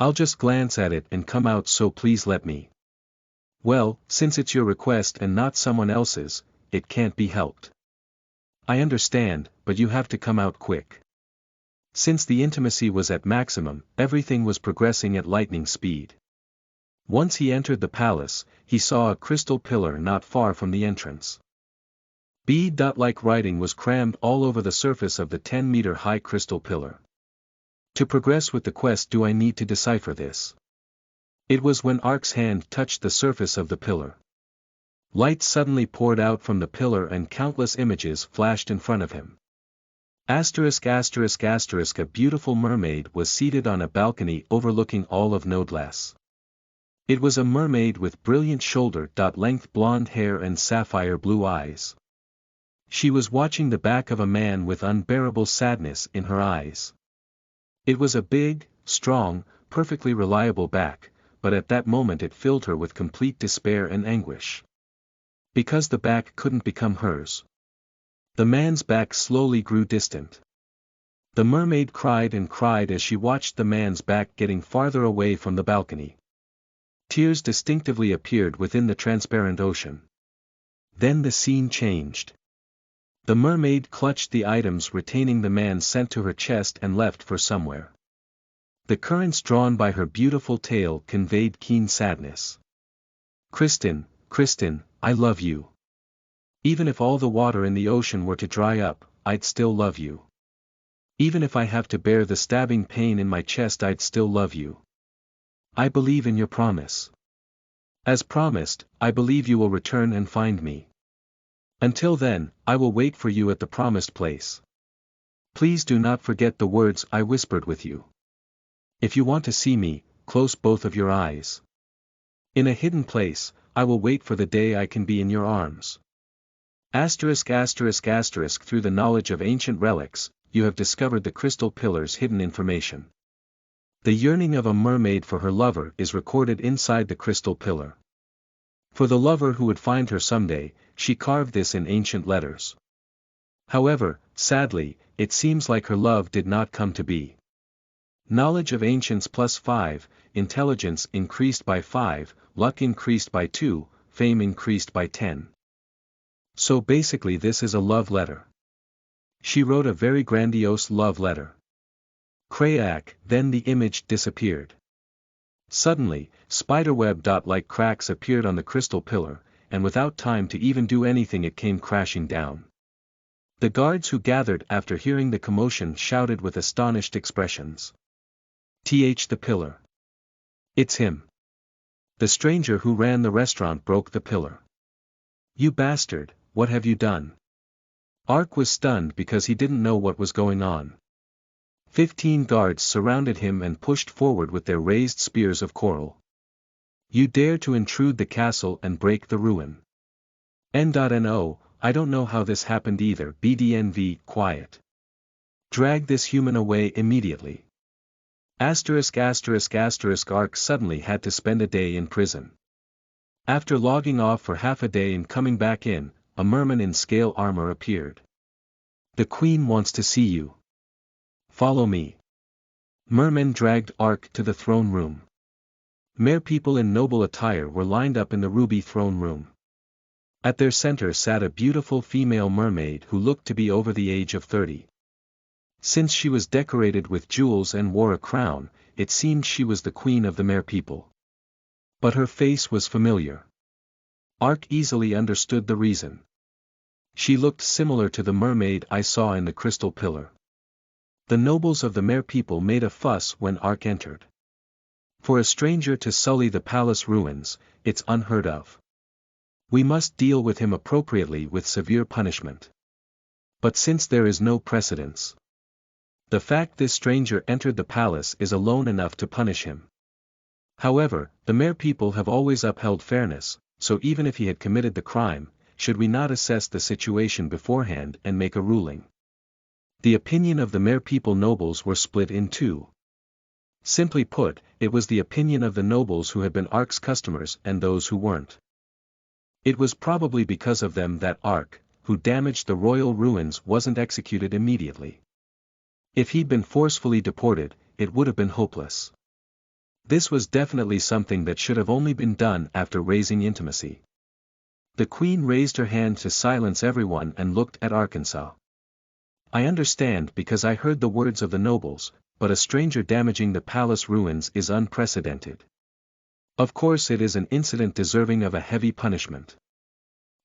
[SPEAKER 1] I'll just glance at it and come out, so please let me." "Well, since it's your request and not someone else's, it can't be helped." "I understand, but you have to come out quick." Since the intimacy was at maximum, everything was progressing at lightning speed. Once he entered the palace, he saw a crystal pillar not far from the entrance. Bead-like writing was crammed all over the surface of the 10-meter-high crystal pillar. To progress with the quest, do I need to decipher this? It was when Ark's hand touched the surface of the pillar. Light suddenly poured out from the pillar and countless images flashed in front of him. A beautiful mermaid was seated on a balcony overlooking all of Nodeless. It was a mermaid with brilliant shoulder-length blonde hair and sapphire blue eyes. She was watching the back of a man with unbearable sadness in her eyes. It was a big, strong, perfectly reliable back, but at that moment it filled her with complete despair and anguish. Because the back couldn't become hers. The man's back slowly grew distant. The mermaid cried and cried as she watched the man's back getting farther away from the balcony. Tears distinctively appeared within the transparent ocean. Then the scene changed. The mermaid clutched the items retaining the man sent to her chest and left for somewhere. The currents drawn by her beautiful tail conveyed keen sadness. "Kristen, Kristen, I love you. Even if all the water in the ocean were to dry up, I'd still love you. Even if I have to bear the stabbing pain in my chest, I'd still love you. I believe in your promise. As promised, I believe you will return and find me. Until then, I will wait for you at the promised place. Please do not forget the words I whispered with you. If you want to see me, close both of your eyes. In a hidden place, I will wait for the day I can be in your arms." Through the knowledge of ancient relics, you have discovered the crystal pillar's hidden information. The yearning of a mermaid for her lover is recorded inside the crystal pillar. For the lover who would find her someday, she carved this in ancient letters. However, sadly, it seems like her love did not come to be. Knowledge of ancients +5, intelligence increased by 5, luck increased by 2, fame increased by 10. So basically this is a love letter. She wrote a very grandiose love letter. Crayak, then the image disappeared. Suddenly, spiderweb-like cracks appeared on the crystal pillar, and without time to even do anything it came crashing down. The guards who gathered after hearing the commotion shouted with astonished expressions. The pillar. It's him. The stranger who ran the restaurant broke the pillar. You bastard, what have you done? Ark was stunned because he didn't know what was going on. 15 guards surrounded him and pushed forward with their raised spears of coral. You dare to intrude the castle and break the ruin. N.N.O, I don't know how this happened either. BDNV, quiet. Drag this human away immediately. Ark suddenly had to spend a day in prison. After logging off for half a day and coming back in, a merman in scale armor appeared. The queen wants to see you. Follow me. Mermen dragged Ark to the throne room. People in noble attire were lined up in the ruby throne room. At their center sat a beautiful female mermaid who looked to be over the age of 30. Since she was decorated with jewels and wore a crown, it seemed she was the queen of the people. But her face was familiar. Ark easily understood the reason. She looked similar to the mermaid I saw in the crystal pillar. The nobles of the people made a fuss when Ark entered. For a stranger to sully the palace ruins, it's unheard of. We must deal with him appropriately with severe punishment. But since there is no precedence, the fact this stranger entered the palace is alone enough to punish him. However, the people have always upheld fairness, so even if he had committed the crime, should we not assess the situation beforehand and make a ruling? The opinion of the people nobles were split in two. Simply put, it was the opinion of the nobles who had been Ark's customers and those who weren't. It was probably because of them that Ark, who damaged the royal ruins, wasn't executed immediately. If he'd been forcefully deported, it would have been hopeless. This was definitely something that should have only been done after raising intimacy. The queen raised her hand to silence everyone and looked at Arkansas. I understand because I heard the words of the nobles, but a stranger damaging the palace ruins is unprecedented. Of course it is an incident deserving of a heavy punishment.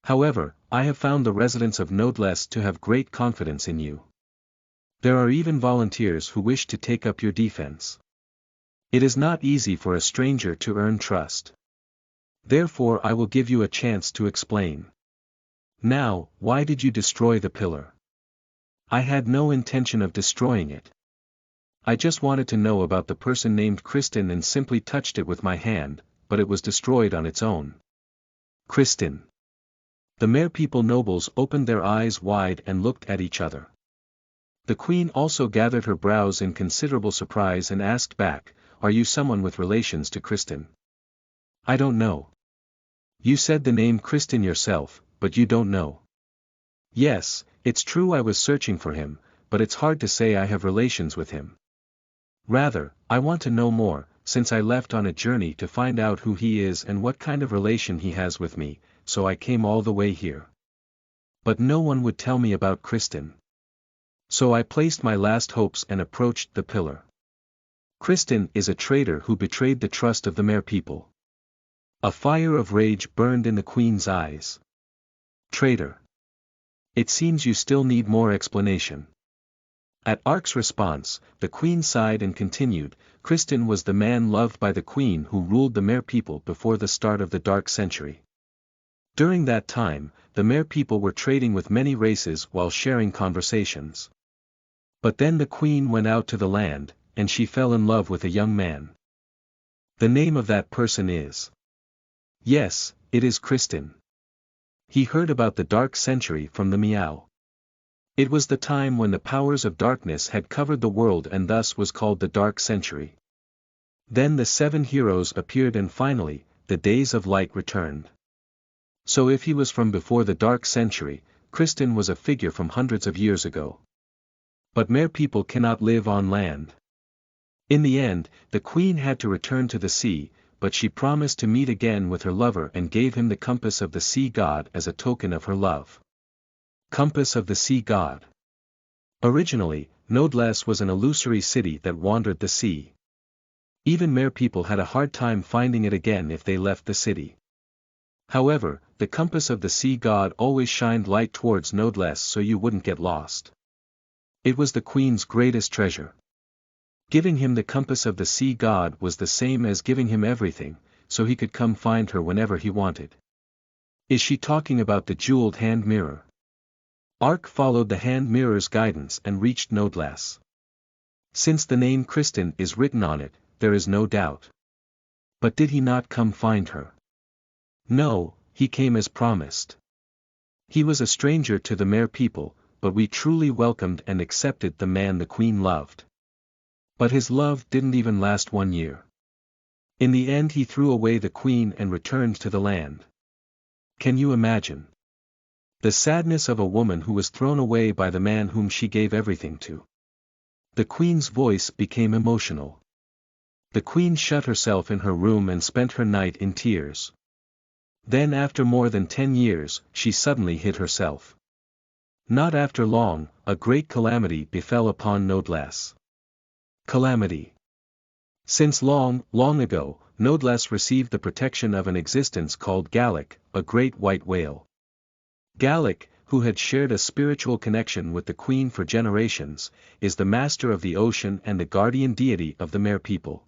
[SPEAKER 1] However, I have found the residents of Nodeless to have great confidence in you. There are even volunteers who wish to take up your defense. It is not easy for a stranger to earn trust. Therefore I will give you a chance to explain. Now, why did you destroy the pillar? I had no intention of destroying it. I just wanted to know about the person named Kristen and simply touched it with my hand, but it was destroyed on its own. Kristen. The people nobles opened their eyes wide and looked at each other. The queen also gathered her brows in considerable surprise and asked back, are you someone with relations to Kristen? I don't know. You said the name Kristen yourself, but you don't know. Yes, it's true I was searching for him, but it's hard to say I have relations with him. Rather, I want to know more, since I left on a journey to find out who he is and what kind of relation he has with me, so I came all the way here. But no one would tell me about Kristen. So I placed my last hopes and approached the pillar. Kristen is a traitor who betrayed the trust of the people. A fire of rage burned in the queen's eyes. Traitor. It seems you still need more explanation. At Ark's response, the queen sighed and continued, Kristen was the man loved by the queen who ruled the people before the start of the Dark Century. During that time, the people were trading with many races while sharing conversations. But then the queen went out to the land, and she fell in love with a young man. The name of that person is. Yes, it is Kristen. He heard about the Dark Century from the Meow. It was the time when the powers of darkness had covered the world and thus was called the Dark Century. Then the 7 heroes appeared and finally, the days of light returned. So if he was from before the Dark Century, Kristen was a figure from hundreds of years ago. But people cannot live on land. In the end, the queen had to return to the sea, but she promised to meet again with her lover and gave him the compass of the sea god as a token of her love. Compass of the Sea God. Originally, Nodeless was an illusory city that wandered the sea. Even mere people had a hard time finding it again if they left the city. However, the compass of the sea god always shined light towards Nodeless so you wouldn't get lost. It was the queen's greatest treasure. Giving him the compass of the sea god was the same as giving him everything, so he could come find her whenever he wanted. Is she talking about the jeweled hand mirror? Ark followed the hand mirror's guidance and reached Nodeless. Since the name Kristen is written on it, there is no doubt. But did he not come find her? No, he came as promised. He was a stranger to the mere people, but we truly welcomed and accepted the man the queen loved. But his love didn't even last 1 year. In the end he threw away the queen and returned to the land. Can you imagine? The sadness of a woman who was thrown away by the man whom she gave everything to. The queen's voice became emotional. The queen shut herself in her room and spent her night in tears. Then after more than 10 years, she suddenly hid herself. Not after long, a great calamity befell upon Nodeless. Calamity. Since long, long ago, Nodeless received the protection of an existence called Gallic, a great white whale. Gallic, who had shared a spiritual connection with the queen for generations, is the master of the ocean and the guardian deity of the mere people.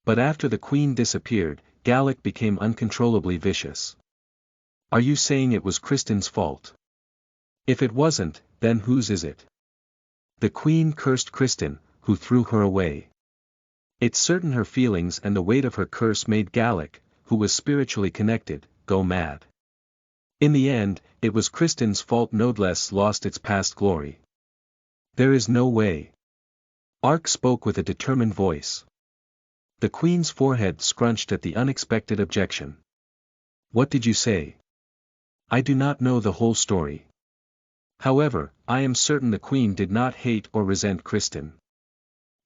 [SPEAKER 1] But after the queen disappeared, Gallic became uncontrollably vicious. Are you saying it was Kristen's fault? If it wasn't, then whose is it? The queen cursed Kristen, who threw her away. It's certain her feelings and the weight of her curse made Gallic, who was spiritually connected, go mad. In the end, it was Kristen's fault Nodeless lost its past glory. There is no way. Ark spoke with a determined voice. The queen's forehead scrunched at the unexpected objection. What did you say? I do not know the whole story. However, I am certain the queen did not hate or resent Kristen.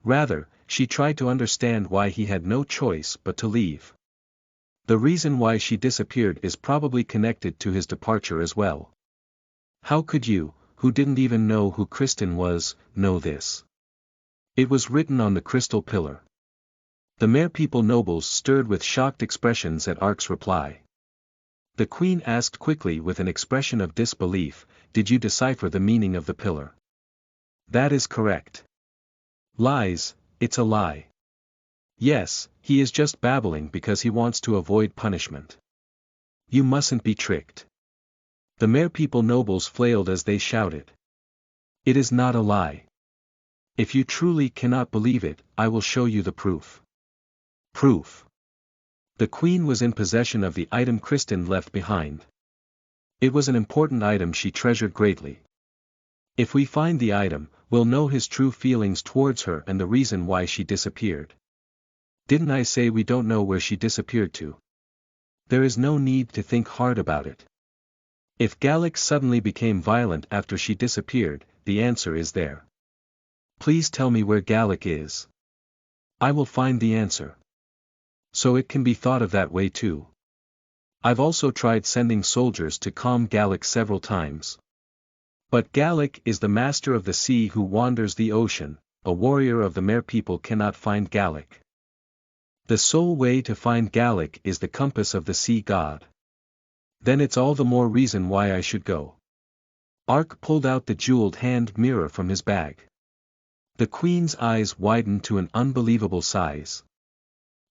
[SPEAKER 1] Rather, she tried to understand why he had no choice but to leave. The reason why she disappeared is probably connected to his departure as well. How could you, who didn't even know who Kristen was, know this? It was written on the crystal pillar. The mere people nobles stirred with shocked expressions at Ark's reply. The queen asked quickly with an expression of disbelief, did you decipher the meaning of the pillar? That is correct. Lies, it's a lie. Yes, he is just babbling because he wants to avoid punishment. You mustn't be tricked. The mere people nobles flailed as they shouted. It is not a lie. If you truly cannot believe it, I will show you the proof. Proof. The queen was in possession of the item Kristen left behind. It was an important item she treasured greatly. If we find the item, we'll know his true feelings towards her and the reason why she disappeared. Didn't I say we don't know where she disappeared to? There is no need to think hard about it. If Gallic suddenly became violent after she disappeared, the answer is there. Please tell me where Gallic is. I will find the answer. So it can be thought of that way too. I've also tried sending soldiers to calm Gallic several times. But Gallic is the master of the sea who wanders the ocean, a warrior of the mere people cannot find Gallic. The sole way to find Gallic is the compass of the sea god. Then it's all the more reason why I should go. Ark pulled out the jeweled hand mirror from his bag. The queen's eyes widened to an unbelievable size.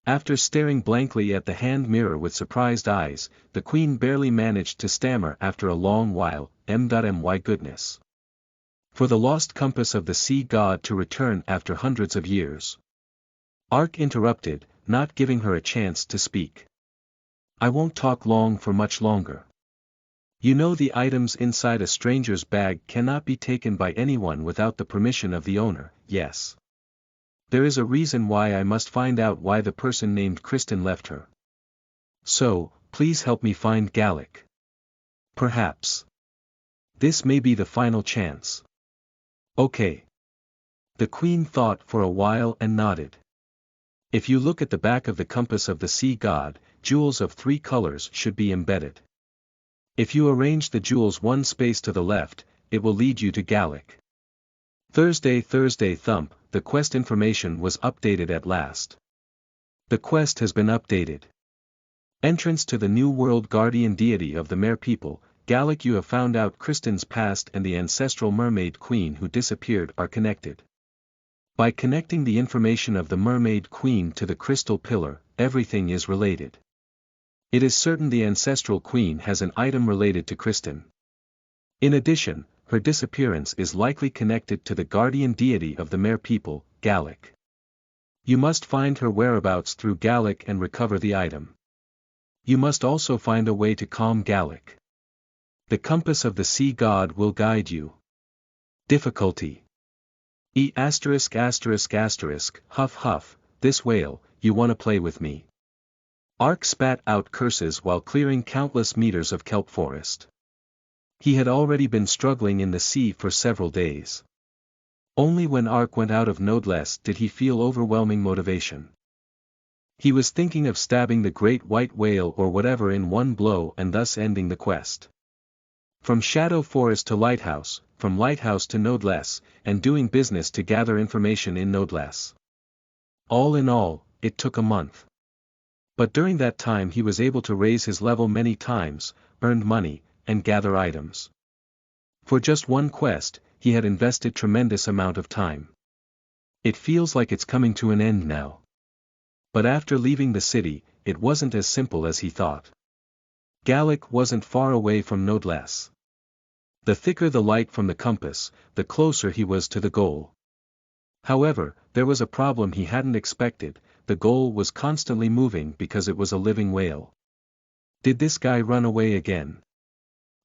[SPEAKER 1] After staring blankly at the hand mirror with surprised eyes, the queen barely managed to stammer after a long while, my goodness. For the lost compass of the sea god to return after hundreds of years. Ark interrupted, not giving her a chance to speak. I won't talk long for much longer. You know the items inside a stranger's bag cannot be taken by anyone without the permission of the owner, yes. There is a reason why I must find out why the person named Kristen left her. So, please help me find Gallic. Perhaps. This may be the final chance. Okay. The queen thought for a while and nodded. If you look at the back of the compass of the sea god, jewels of 3 colors should be embedded. If you arrange the jewels one space to the left, it will lead you to Gallic. Thursday thump, the quest information was updated at last. The quest has been updated. Entrance to the New World guardian deity of the Mare people, Gallic. You have found out Kristen's past and the ancestral mermaid queen who disappeared are connected. By connecting the information of the mermaid queen to the crystal pillar, everything is related. It is certain the ancestral queen has an item related to Kristen. In addition, her disappearance is likely connected to the guardian deity of the Mare people, Gallic. You must find her whereabouts through Gallic and recover the item. You must also find a way to calm Gallic. The compass of the sea god will guide you. Difficulty E******, huff huff, this whale, you wanna play with me. Ark spat out curses while clearing countless meters of kelp forest. He had already been struggling in the sea for several days. Only when Ark went out of Nodeless did he feel overwhelming motivation. He was thinking of stabbing the great white whale or whatever in one blow and thus ending the quest. From Shadow Forest to Lighthouse, from Lighthouse to Nodeless, and doing business to gather information in Nodeless. All in all, it took a month. But during that time he was able to raise his level many times, earned money, and gather items. For just one quest, he had invested tremendous amount of time. It feels like it's coming to an end now. But after leaving the city, it wasn't as simple as he thought. Gallic wasn't far away from Nodeless. The thicker the light from the compass, the closer he was to the goal. However, there was a problem he hadn't expected. The goal was constantly moving because it was a living whale. Did this guy run away again?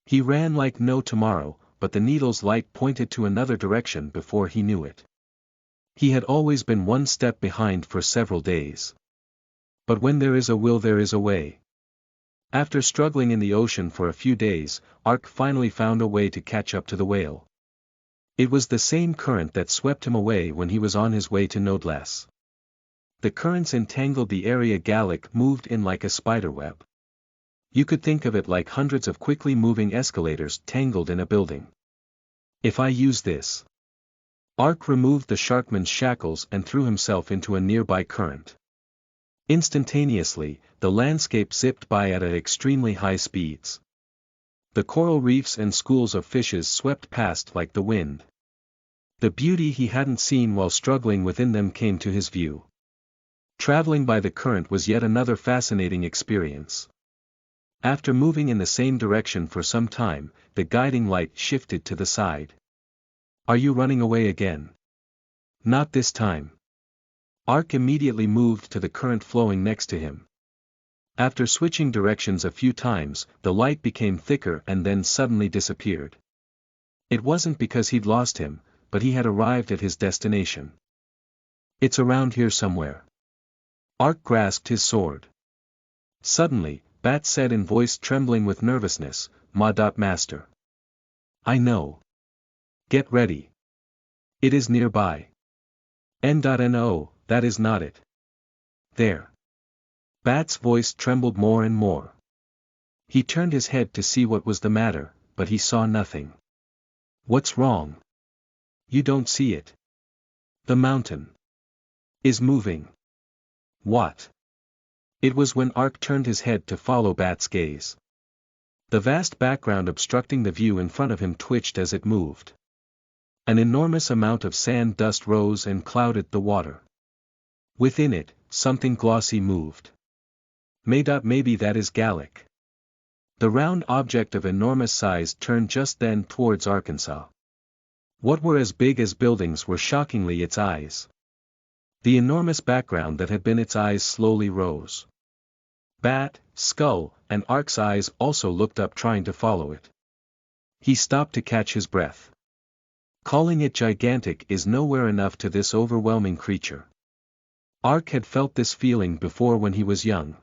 [SPEAKER 1] He ran like no tomorrow, but the needle's light pointed to another direction before he knew it. He had always been one step behind for several days. But when there is a will there is a way. After struggling in the ocean for a few days, Ark finally found a way to catch up to the whale. It was the same current that swept him away when he was on his way to Nodeless. The currents entangled the area. Gallic moved in like a spiderweb. You could think of it like hundreds of quickly moving escalators tangled in a building. If I use this. Ark removed the sharkman's shackles and threw himself into a nearby current. Instantaneously, the landscape zipped by at extremely high speeds. The coral reefs and schools of fishes swept past like the wind. The beauty he hadn't seen while struggling within them came to his view. Traveling by the current was yet another fascinating experience. After moving in the same direction for some time, the guiding light shifted to the side. Are you running away again? Not this time. Ark immediately moved to the current flowing next to him. After switching directions a few times, the light became thicker and then suddenly disappeared. It wasn't because he'd lost him, but he had arrived at his destination. It's around here somewhere. Ark grasped his sword. Suddenly, Bat said in voice trembling with nervousness, Master. I know. Get ready. It is nearby. N.N.O., that is not it. There. Bat's voice trembled more and more. He turned his head to see what was the matter, but he saw nothing. What's wrong? You don't see it. The mountain is moving. What? It was when Ark turned his head to follow Bat's gaze. The vast background obstructing the view in front of him twitched as it moved. An enormous amount of sand dust rose and clouded the water. Within it, something glossy moved. Maybe that is Gallic. The round object of enormous size turned just then towards Arkansas. What were as big as buildings were shockingly its eyes. The enormous background that had been its eyes slowly rose. Bat, Skull, and Ark's eyes also looked up trying to follow it. He stopped to catch his breath. Calling it gigantic is nowhere enough to this overwhelming creature. Ark had felt this feeling before when he was young.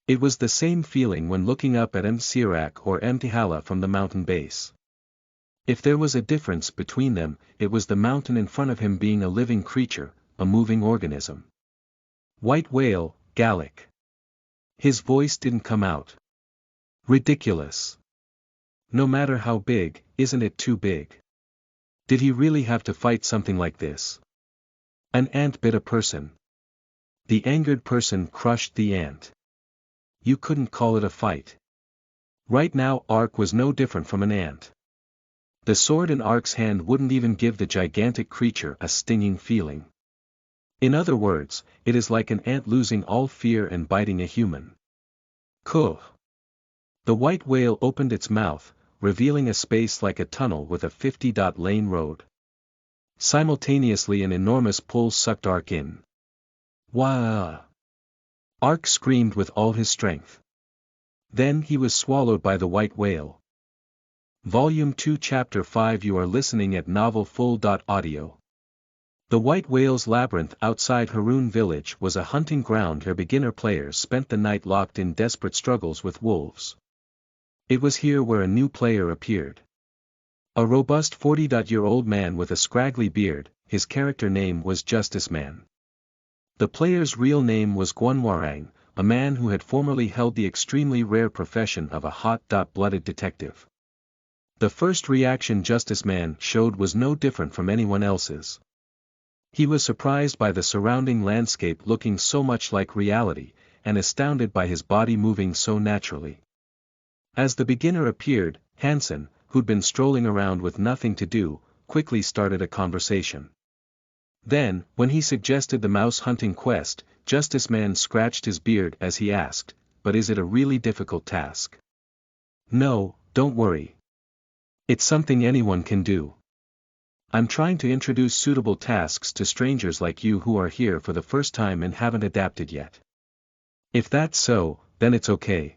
[SPEAKER 1] It was the same feeling when looking up at Msirak or Mtihala from the mountain base. If there was a difference between them, it was the mountain in front of him being a living creature, a moving organism. White whale, Gallic. His voice didn't come out. Ridiculous. No matter how big, isn't it too big? Did he really have to fight something like this? An ant bit a person. The angered person crushed the ant. You couldn't call it a fight. Right now Ark was no different from an ant. The sword in Ark's hand wouldn't even give the gigantic creature a stinging feeling. In other words, it is like an ant losing all fear and biting a human. Kuh. The white whale opened its mouth, revealing a space like a tunnel with a 50-lane road. Simultaneously an enormous pull sucked Ark in. Wah! Ark screamed with all his strength. Then he was swallowed by the white whale. Volume 2 Chapter 5 You are listening at novelfull.audio. The White Whale's Labyrinth outside Haroon Village was a hunting ground where beginner players spent the night locked in desperate struggles with wolves. It was here where a new player appeared. A robust 40-year-old man with a scraggly beard, his character name was Justice Man. The player's real name was Guanwarang, a man who had formerly held the extremely rare profession of a hot-blooded detective. The first reaction Justice Man showed was no different from anyone else's. He was surprised by the surrounding landscape looking so much like reality, and astounded by his body moving so naturally. As the beginner appeared, Hansen, who'd been strolling around with nothing to do, quickly started a conversation. Then, when he suggested the mouse hunting quest, Justice Man scratched his beard as he asked, "But is it a really difficult task?" "No, don't worry. It's something anyone can do. I'm trying to introduce suitable tasks to strangers like you who are here for the first time and haven't adapted yet. If that's so, then it's okay.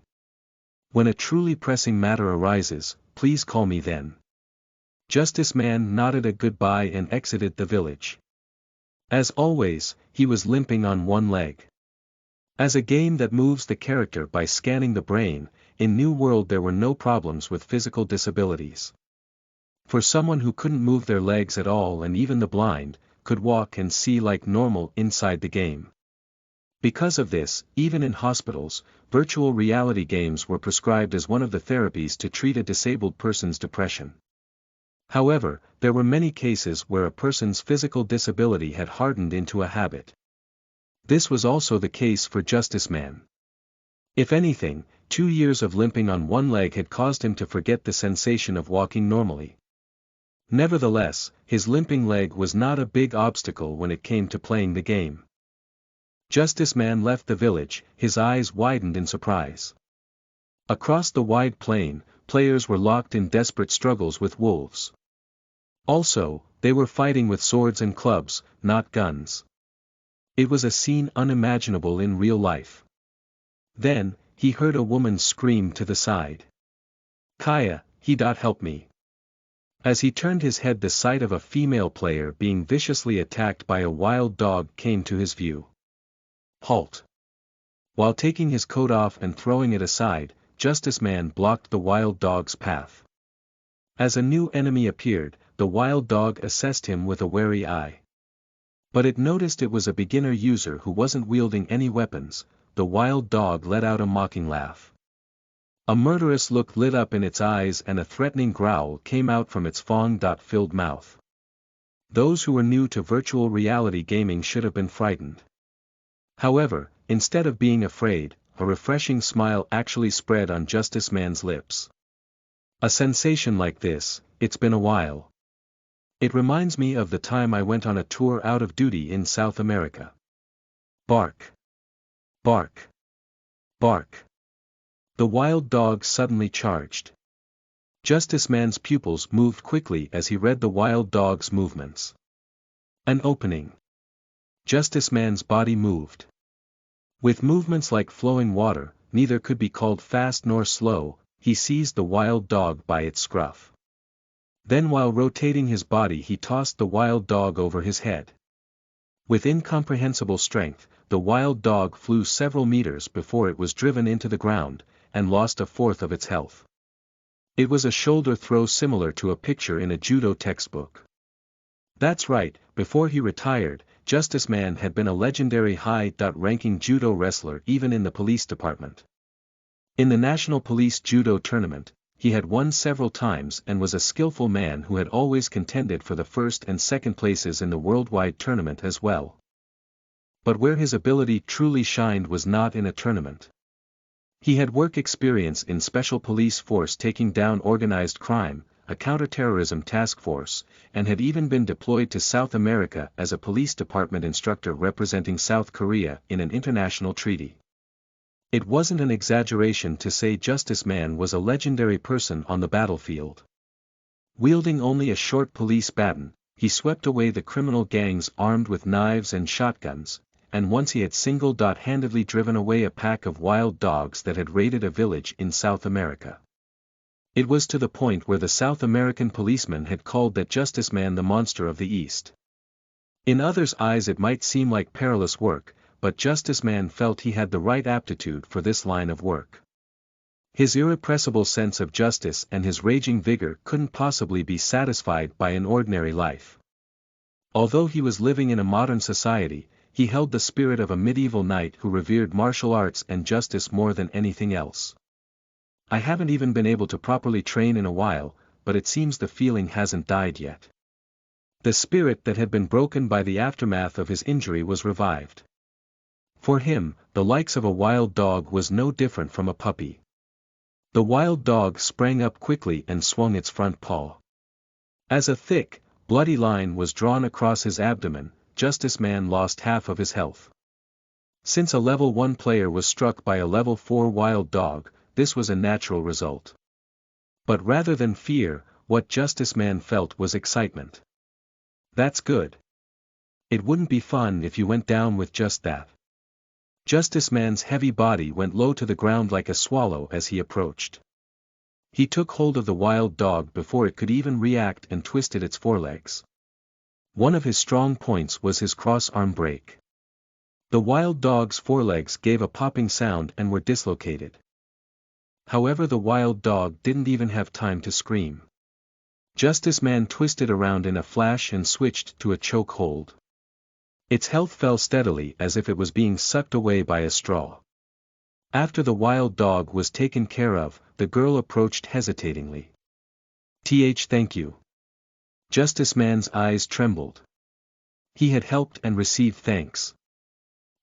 [SPEAKER 1] When a truly pressing matter arises, please call me then." Justice Man nodded a goodbye and exited the village. As always, he was limping on one leg. As a game that moves the character by scanning the brain, in New World there were no problems with physical disabilities. For someone who couldn't move their legs at all, and even the blind, could walk and see like normal inside the game. Because of this, even in hospitals, virtual reality games were prescribed as one of the therapies to treat a disabled person's depression. However, there were many cases where a person's physical disability had hardened into a habit. This was also the case for Justice Man. If anything, 2 years of limping on one leg had caused him to forget the sensation of walking normally. Nevertheless, his limping leg was not a big obstacle when it came to playing the game. Justice Man left the village, his eyes widened in surprise. Across the wide plain, players were locked in desperate struggles with wolves. Also, they were fighting with swords and clubs, not guns. It was a scene unimaginable in real life. Then, he heard a woman scream to the side. "Kaya, help me." As he turned his head, the sight of a female player being viciously attacked by a wild dog came to his view. "Halt!" While taking his coat off and throwing it aside, Justice Man blocked the wild dog's path. As a new enemy appeared, the wild dog assessed him with a wary eye. But it noticed it was a beginner user who wasn't wielding any weapons. The wild dog let out a mocking laugh. A murderous look lit up in its eyes and a threatening growl came out from its fong-filled mouth. Those who were new to virtual reality gaming should have been frightened. However, instead of being afraid, a refreshing smile actually spread on Justice Man's lips. "A sensation like this, it's been a while. It reminds me of the time I went on a tour out of duty in South America." Bark! Bark! Bark! The wild dog suddenly charged. Justice Man's pupils moved quickly as he read the wild dog's movements. An opening. Justice Man's body moved. With movements like flowing water, neither could be called fast nor slow, he seized the wild dog by its scruff. Then while rotating his body he tossed the wild dog over his head. With incomprehensible strength, the wild dog flew several meters before it was driven into the ground, and lost a fourth of its health. It was a shoulder throw similar to a picture in a judo textbook. That's right, before he retired, Justice Man had been a legendary high-ranking judo wrestler even in the police department. In the National Police Judo Tournament, he had won several times and was a skillful man who had always contended for the first and second places in the worldwide tournament as well. But where his ability truly shined was not in a tournament. He had work experience in Special Police Force taking down organized crime, a counterterrorism task force, and had even been deployed to South America as a police department instructor representing South Korea in an international treaty. It wasn't an exaggeration to say Justice Man was a legendary person on the battlefield. Wielding only a short police baton, he swept away the criminal gangs armed with knives and shotguns, and once he had single-handedly driven away a pack of wild dogs that had raided a village in South America. It was to the point where the South American policeman had called that Justice Man the monster of the East. In others' eyes it might seem like perilous work, but Justice Man felt he had the right aptitude for this line of work. His irrepressible sense of justice and his raging vigor couldn't possibly be satisfied by an ordinary life. Although he was living in a modern society, he held the spirit of a medieval knight who revered martial arts and justice more than anything else. I haven't even been able to properly train in a while, but it seems the feeling hasn't died yet. The spirit that had been broken by the aftermath of his injury was revived. For him, the likes of a wild dog was no different from a puppy. The wild dog sprang up quickly and swung its front paw. As a thick, bloody line was drawn across his abdomen, Justice Man lost half of his health. Since a level 1 player was struck by a level 4 wild dog, this was a natural result. But rather than fear, what Justice Man felt was excitement. That's good. It wouldn't be fun if you went down with just that. Justice Man's heavy body went low to the ground like a swallow as he approached. He took hold of the wild dog before it could even react and twisted its forelegs. One of his strong points was his cross-arm break. The wild dog's forelegs gave a popping sound and were dislocated. However, the wild dog didn't even have time to scream. Justice Man twisted around in a flash and switched to a choke hold. Its health fell steadily as if it was being sucked away by a straw. After the wild dog was taken care of, the girl approached hesitatingly. Thank you. Justice Man's eyes trembled. He had helped and received thanks.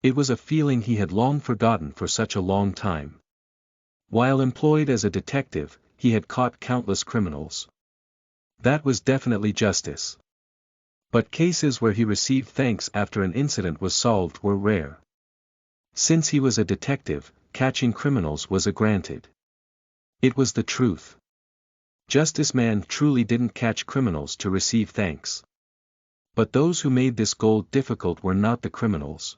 [SPEAKER 1] It was a feeling he had long forgotten for such a long time. While employed as a detective, he had caught countless criminals. That was definitely justice. But cases where he received thanks after an incident was solved were rare. Since he was a detective, catching criminals was a granted. It was the truth. Justice Man truly didn't catch criminals to receive thanks. But those who made this goal difficult were not the criminals.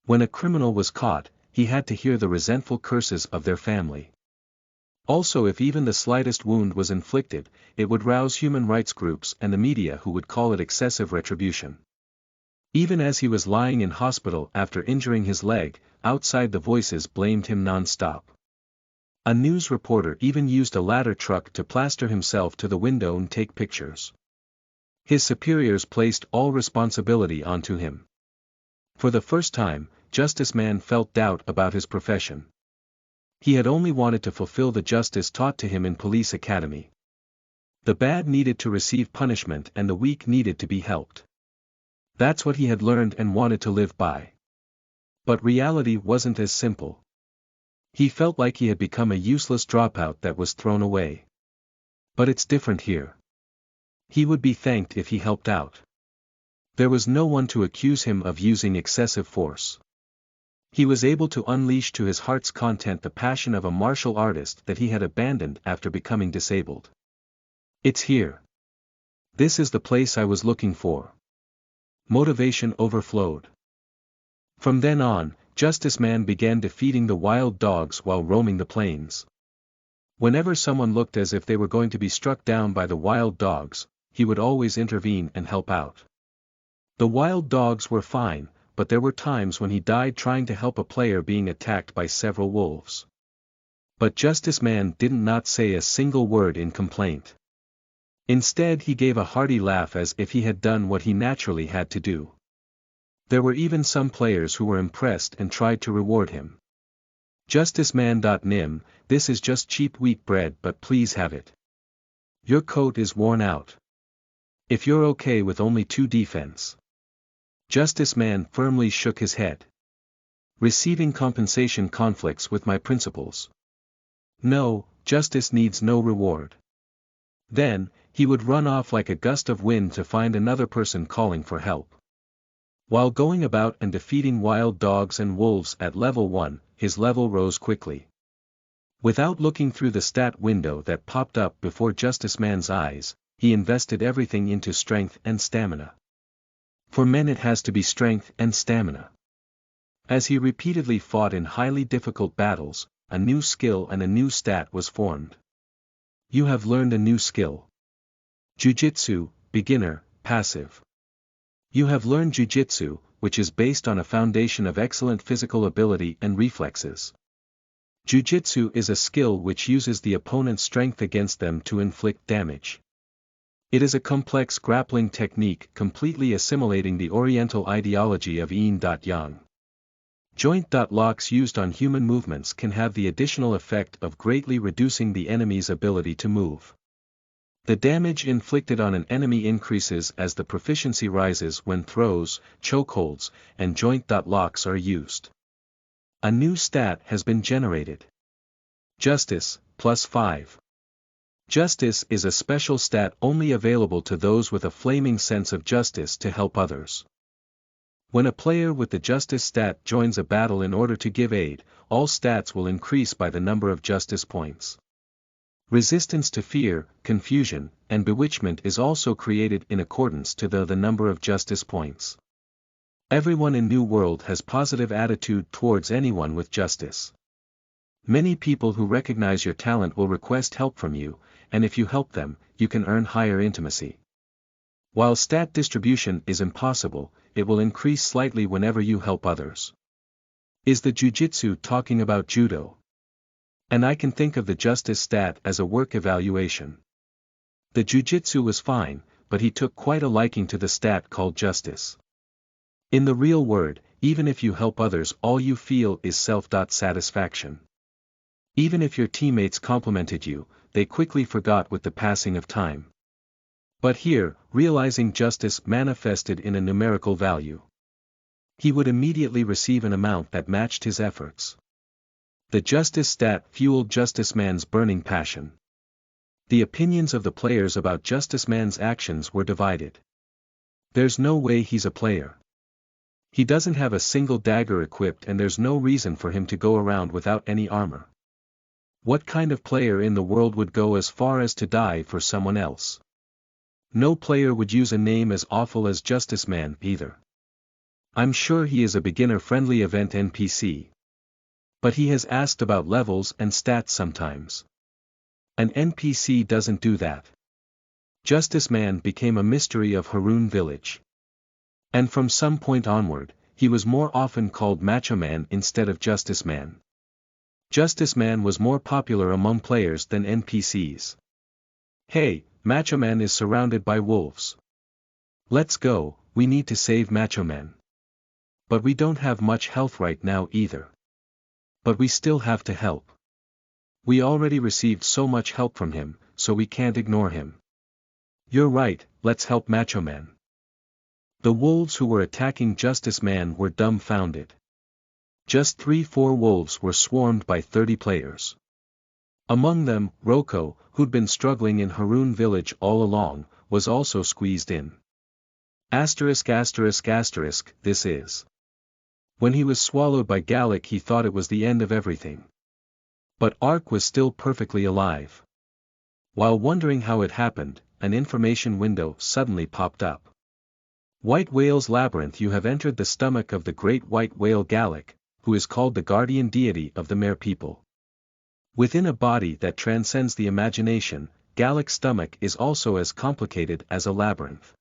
[SPEAKER 1] When a criminal was caught, he had to hear the resentful curses of their family. Also, if even the slightest wound was inflicted, it would rouse human rights groups and the media who would call it excessive retribution. Even as he was lying in hospital after injuring his leg, outside the voices blamed him non-stop. A news reporter even used a ladder truck to plaster himself to the window and take pictures. His superiors placed all responsibility onto him. For the first time, Justice Man felt doubt about his profession. He had only wanted to fulfill the justice taught to him in police academy. The bad needed to receive punishment and the weak needed to be helped. That's what he had learned and wanted to live by. But reality wasn't as simple. He felt like he had become a useless dropout that was thrown away. But it's different here. He would be thanked if he helped out. There was no one to accuse him of using excessive force. He was able to unleash to his heart's content the passion of a martial artist that he had abandoned after becoming disabled. It's here. This is the place I was looking for. Motivation overflowed. From then on, Justice Man began defeating the wild dogs while roaming the plains. Whenever someone looked as if they were going to be struck down by the wild dogs, he would always intervene and help out. The wild dogs were fine, but there were times when he died trying to help a player being attacked by several wolves. But Justice Man didn't not say a single word in complaint. Instead, he gave a hearty laugh as if he had done what he naturally had to do. There were even some players who were impressed and tried to reward him. JusticeMan.nim, this is just cheap wheat bread, but please have it. Your coat is worn out. If you're okay with only 2 defense. Justice Man firmly shook his head. Receiving compensation conflicts with my principles. No, justice needs no reward. Then, he would run off like a gust of wind to find another person calling for help. While going about and defeating wild dogs and wolves at level 1, his level rose quickly. Without looking through the stat window that popped up before Justice Man's eyes, he invested everything into strength and stamina. For men it has to be strength and stamina. As he repeatedly fought in highly difficult battles, a new skill and a new stat was formed. You have learned a new skill. Jiu-Jitsu, beginner, passive. You have learned Jiu-Jitsu, which is based on a foundation of excellent physical ability and reflexes. Jiu-Jitsu is a skill which uses the opponent's strength against them to inflict damage. It is a complex grappling technique completely assimilating the Oriental ideology of yin-yang. Joint locks used on human movements can have the additional effect of greatly reducing the enemy's ability to move. The damage inflicted on an enemy increases as the proficiency rises when throws, chokeholds, and joint locks are used. A new stat has been generated. Justice, +5. Justice is a special stat only available to those with a flaming sense of justice to help others. When a player with the justice stat joins a battle in order to give aid, all stats will increase by the number of justice points. Resistance to fear, confusion, and bewitchment is also created in accordance to the number of justice points. Everyone in New World has positive attitude towards anyone with justice. Many people who recognize your talent will request help from you, and if you help them, you can earn higher intimacy. While stat distribution is impossible, it will increase slightly whenever you help others. Is the Jiu-Jitsu talking about Judo? And I can think of the justice stat as a work evaluation. The Jiu-Jitsu was fine, but he took quite a liking to the stat called justice. In the real world, even if you help others, all you feel is self-satisfaction. Even if your teammates complimented you, they quickly forgot with the passing of time. But here, realizing justice manifested in a numerical value. He would immediately receive an amount that matched his efforts. The justice stat fueled Justice Man's burning passion. The opinions of the players about Justice Man's actions were divided. There's no way he's a player. He doesn't have a single dagger equipped and there's no reason for him to go around without any armor. What kind of player in the world would go as far as to die for someone else? No player would use a name as awful as Justice Man either. I'm sure he is a beginner-friendly event NPC. But he has asked about levels and stats sometimes. An NPC doesn't do that. Justice Man became a mystery of Haroon Village. And from some point onward, he was more often called Macho Man instead of Justice Man. Justice Man was more popular among players than NPCs. Hey, Macho Man is surrounded by wolves. Let's go, we need to save Macho Man. But we don't have much health right now either. But we still have to help. We already received so much help from him, so we can't ignore him. You're right, let's help Macho Man. The wolves who were attacking Justice Man were dumbfounded. Just 3-4 wolves were swarmed by 30 players. Among them, Roko, who'd been struggling in Haroon Village all along, was also squeezed in. This is. When he was swallowed by Gallic he thought it was the end of everything. But Ark was still perfectly alive. While wondering how it happened, an information window suddenly popped up. White Whale's Labyrinth. You have entered the stomach of the great white whale Gallic, who is called the guardian deity of the Mare people. Within a body that transcends the imagination, Gallic's stomach is also as complicated as a labyrinth.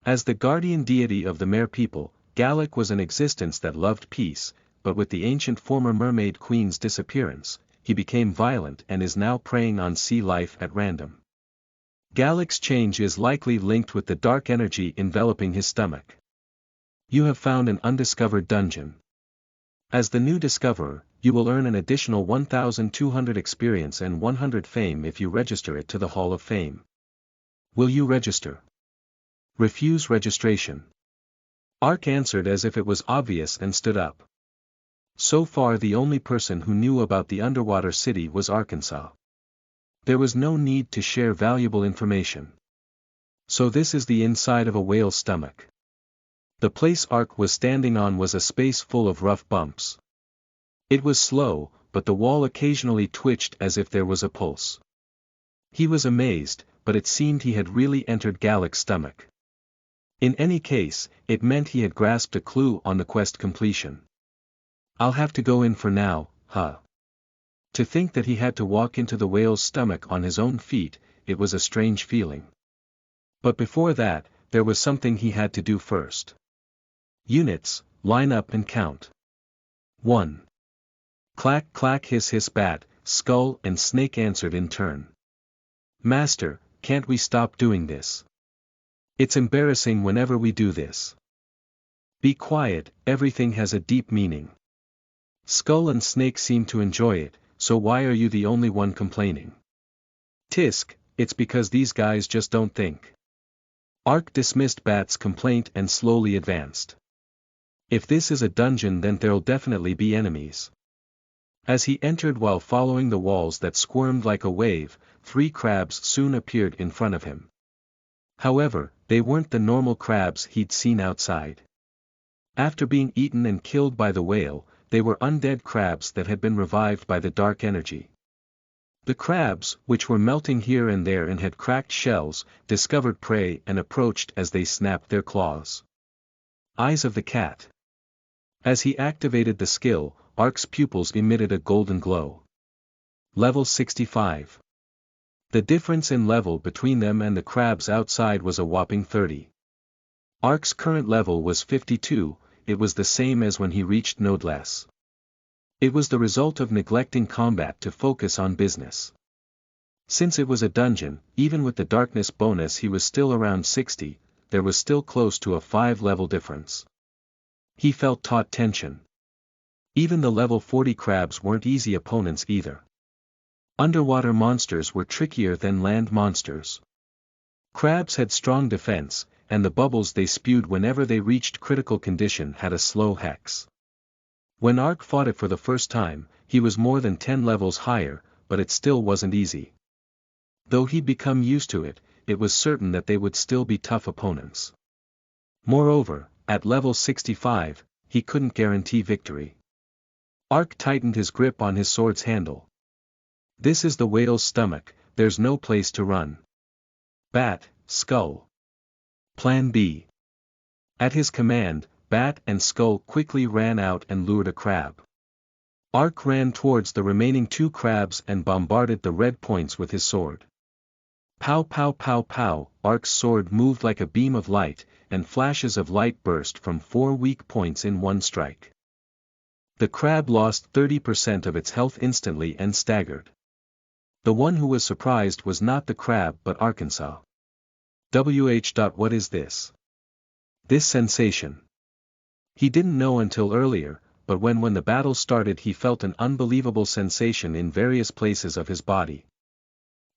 [SPEAKER 1] As the guardian deity of the Mare people, Gallic was an existence that loved peace, but with the ancient former mermaid queen's disappearance, he became violent and is now preying on sea life at random. Gallic's change is likely linked with the dark energy enveloping his stomach. You have found an undiscovered dungeon. As the new discoverer, you will earn an additional 1,200 experience and 100 fame if you register it to the Hall of Fame. Will you register? Refuse registration. Ark answered as if it was obvious and stood up. So far the only person who knew about the underwater city was Arkansas. There was no need to share valuable information. So this is the inside of a whale's stomach. The place Ark was standing on was a space full of rough bumps. It was slow, but the wall occasionally twitched as if there was a pulse. He was amazed, but it seemed he had really entered Galec's stomach. In any case, it meant he had grasped a clue on the quest completion. I'll have to go in for now, huh? To think that he had to walk into the whale's stomach on his own feet, it was a strange feeling. But before that, there was something he had to do first. Units, line up and count. 1. Clack clack hiss hiss bat, skull and snake answered in turn. Master, can't we stop doing this? It's embarrassing whenever we do this. Be quiet, everything has a deep meaning. Skull and snake seem to enjoy it, so why are you the only one complaining? Tisk, it's because these guys just don't think. Ark dismissed Bat's complaint and slowly advanced. If this is a dungeon then there'll definitely be enemies. As he entered while following the walls that squirmed like a wave, 3 crabs soon appeared in front of him. However, they weren't the normal crabs he'd seen outside. After being eaten and killed by the whale, they were undead crabs that had been revived by the dark energy. The crabs, which were melting here and there and had cracked shells, discovered prey and approached as they snapped their claws. Eyes of the cat. As he activated the skill, Ark's pupils emitted a golden glow. Level 65. The difference in level between them and the crabs outside was a whopping 30. Ark's current level was 52, it was the same as when he reached Nodeless. It was the result of neglecting combat to focus on business. Since it was a dungeon, even with the darkness bonus he was still around 60, there was still close to a 5-level difference. He felt taut tension. Even the level 40 crabs weren't easy opponents either. Underwater monsters were trickier than land monsters. Crabs had strong defense, and the bubbles they spewed whenever they reached critical condition had a slow hex. When Ark fought it for the first time, he was more than 10 levels higher, but it still wasn't easy. Though he'd become used to it, it was certain that they would still be tough opponents. Moreover, at level 65, he couldn't guarantee victory. Ark tightened his grip on his sword's handle. This is the whale's stomach, there's no place to run. Bat, Skull. Plan B. At his command, Bat and Skull quickly ran out and lured a crab. Ark ran towards the remaining 2 crabs and bombarded the red points with his sword. Pow pow pow pow, Ark's sword moved like a beam of light, and flashes of light burst from 4 weak points in one strike. The crab lost 30% of its health instantly and staggered. The one who was surprised was not the crab but Arkansas. What is this? This sensation. He didn't know until earlier, but when the battle started he felt an unbelievable sensation in various places of his body.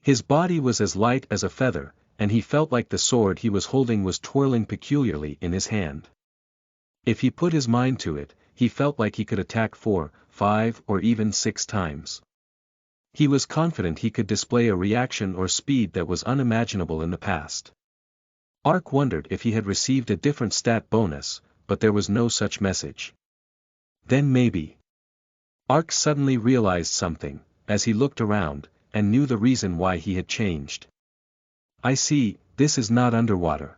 [SPEAKER 1] His body was as light as a feather, and he felt like the sword he was holding was twirling peculiarly in his hand. If he put his mind to it, he felt like he could attack 4, 5 or even 6 times. He was confident he could display a reaction or speed that was unimaginable in the past. Ark wondered if he had received a different stat bonus, but there was no such message. Then maybe. Ark suddenly realized something, as he looked around, and knew the reason why he had changed. I see, this is not underwater.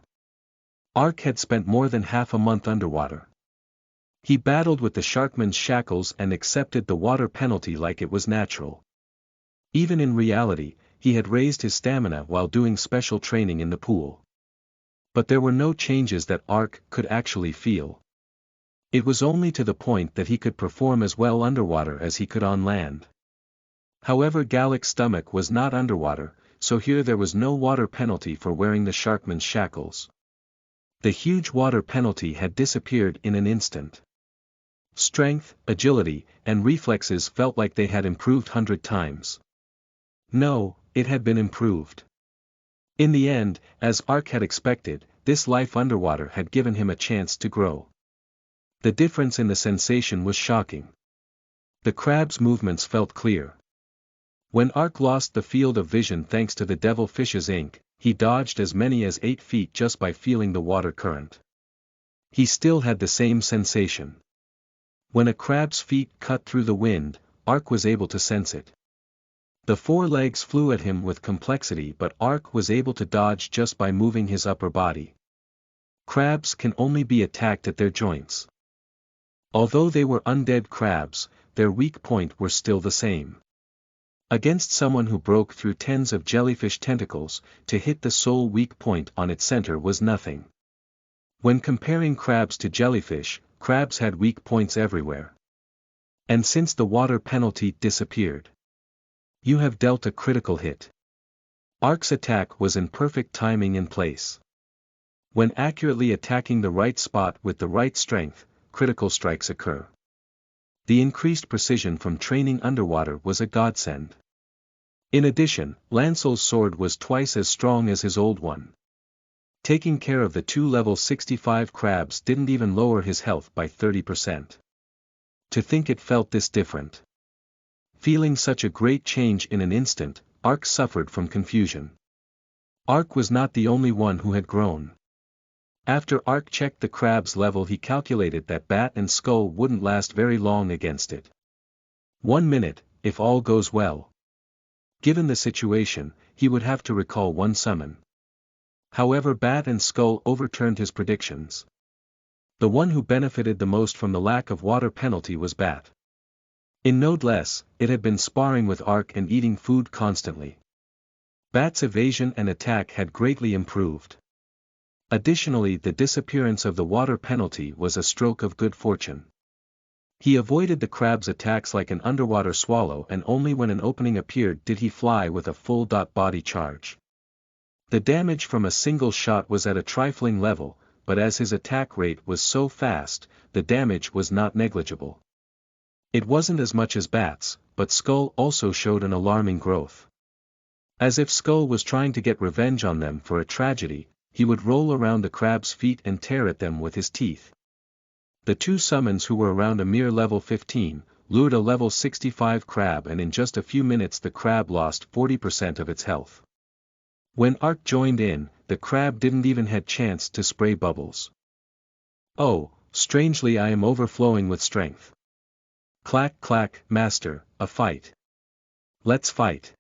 [SPEAKER 1] Ark had spent more than half a month underwater. He battled with the sharkman's shackles and accepted the water penalty like it was natural. Even in reality, he had raised his stamina while doing special training in the pool. But there were no changes that Ark could actually feel. It was only to the point that he could perform as well underwater as he could on land. However, Galec's stomach was not underwater, so here there was no water penalty for wearing the sharkman's shackles. The huge water penalty had disappeared in an instant. Strength, agility, and reflexes felt like they had improved 100 times. No, it had been improved. In the end, as Ark had expected, this life underwater had given him a chance to grow. The difference in the sensation was shocking. The crab's movements felt clear. When Ark lost the field of vision thanks to the devilfish's ink, he dodged as many as 8 feet just by feeling the water current. He still had the same sensation. When a crab's feet cut through the wind, Ark was able to sense it. The 4 legs flew at him with complexity, but Ark was able to dodge just by moving his upper body. Crabs can only be attacked at their joints. Although they were undead crabs, their weak point were still the same. Against someone who broke through tens of jellyfish tentacles, to hit the sole weak point on its center was nothing. When comparing crabs to jellyfish, crabs had weak points everywhere. And since the water penalty disappeared, you have dealt a critical hit. Ark's attack was in perfect timing and place. When accurately attacking the right spot with the right strength, critical strikes occur. The increased precision from training underwater was a godsend. In addition, Lancel's sword was twice as strong as his old one. Taking care of the 2 level 65 crabs didn't even lower his health by 30%. To think it felt this different. Feeling such a great change in an instant, Ark suffered from confusion. Ark was not the only one who had grown. After Ark checked the crab's level, he calculated that Bat and Skull wouldn't last very long against it. 1 minute, if all goes well. Given the situation, he would have to recall 1 summon. However, Bat and Skull overturned his predictions. The one who benefited the most from the lack of water penalty was Bat. In no less, it had been sparring with Ark and eating food constantly. Bat's evasion and attack had greatly improved. Additionally, the disappearance of the water penalty was a stroke of good fortune. He avoided the crab's attacks like an underwater swallow, and only when an opening appeared did he fly with a full body charge. The damage from a single shot was at a trifling level, but as his attack rate was so fast, the damage was not negligible. It wasn't as much as Bat's, but Skull also showed an alarming growth. As if Skull was trying to get revenge on them for a tragedy, he would roll around the crab's feet and tear at them with his teeth. The 2 summons who were around a mere level 15, lured a level 65 crab, and in just a few minutes the crab lost 40% of its health. When Ark joined in, the crab didn't even have chance to spray bubbles. Oh, strangely I am overflowing with strength. Clack clack, master, a fight. Let's fight.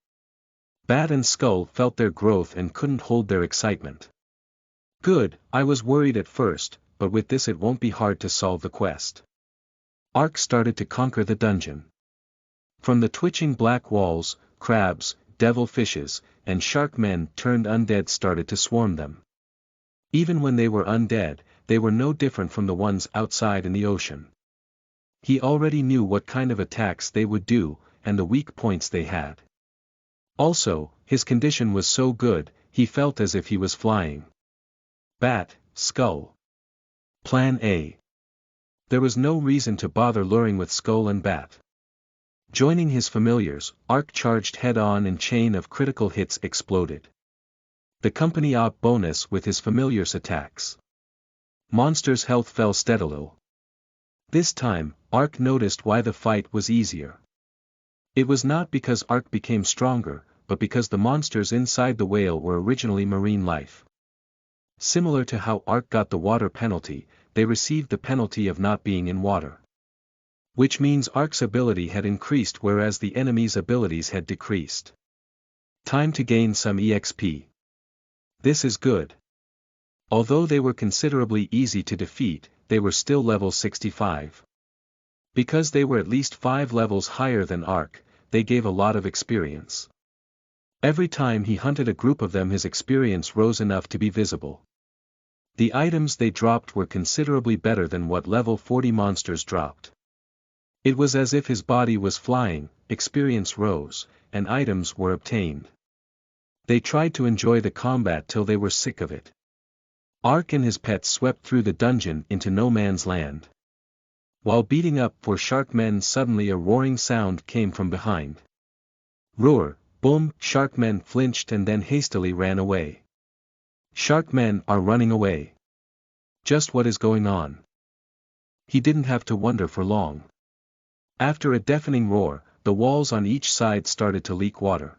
[SPEAKER 1] Bat and Skull felt their growth and couldn't hold their excitement. Good, I was worried at first, but with this it won't be hard to solve the quest. Ark started to conquer the dungeon. From the twitching black walls, crabs, devilfishes, and shark men turned undead started to swarm them. Even when they were undead, they were no different from the ones outside in the ocean. He already knew what kind of attacks they would do, and the weak points they had. Also, his condition was so good, he felt as if he was flying. Bat, Skull. Plan A. There was no reason to bother luring with Skull and Bat. Joining his familiars, Ark charged head-on and chain of critical hits exploded. The company op bonus with his familiars' attacks. Monster's health fell steadily. This time, Ark noticed why the fight was easier. It was not because Ark became stronger, but because the monsters inside the whale were originally marine life. Similar to how Ark got the water penalty, they received the penalty of not being in water. Which means Ark's ability had increased whereas the enemy's abilities had decreased. Time to gain some EXP. This is good. Although they were considerably easy to defeat, they were still level 65. Because they were at least 5 levels higher than Ark, they gave a lot of experience. Every time he hunted a group of them, his experience rose enough to be visible. The items they dropped were considerably better than what level 40 monsters dropped. It was as if his body was flying, experience rose, and items were obtained. They tried to enjoy the combat till they were sick of it. Ark and his pets swept through the dungeon into no man's land. While beating up for shark men, suddenly a roaring sound came from behind. Roar, boom, shark men flinched and then hastily ran away. Shark men are running away. Just what is going on? He didn't have to wonder for long. After a deafening roar, the walls on each side started to leak water.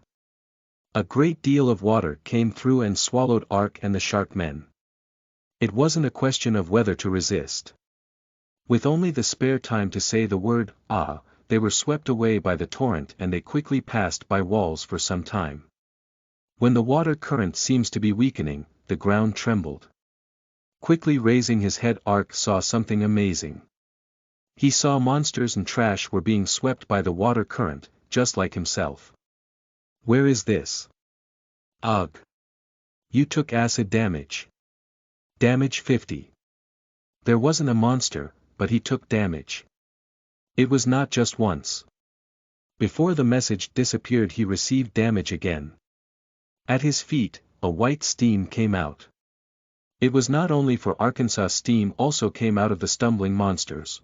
[SPEAKER 1] A great deal of water came through and swallowed Ark and the shark men. It wasn't a question of whether to resist. With only the spare time to say the word, "ah," they were swept away by the torrent and they quickly passed by walls for some time. When the water current seems to be weakening, the ground trembled. Quickly raising his head, Ark saw something amazing. He saw monsters and trash were being swept by the water current, just like himself. Where is this? Ugh! You took acid damage. Damage 50. There wasn't a monster, but he took damage. It was not just once. Before the message disappeared, he received damage again. At his feet, a white steam came out. It was not only for Arkansas, steam also came out of the stumbling monsters.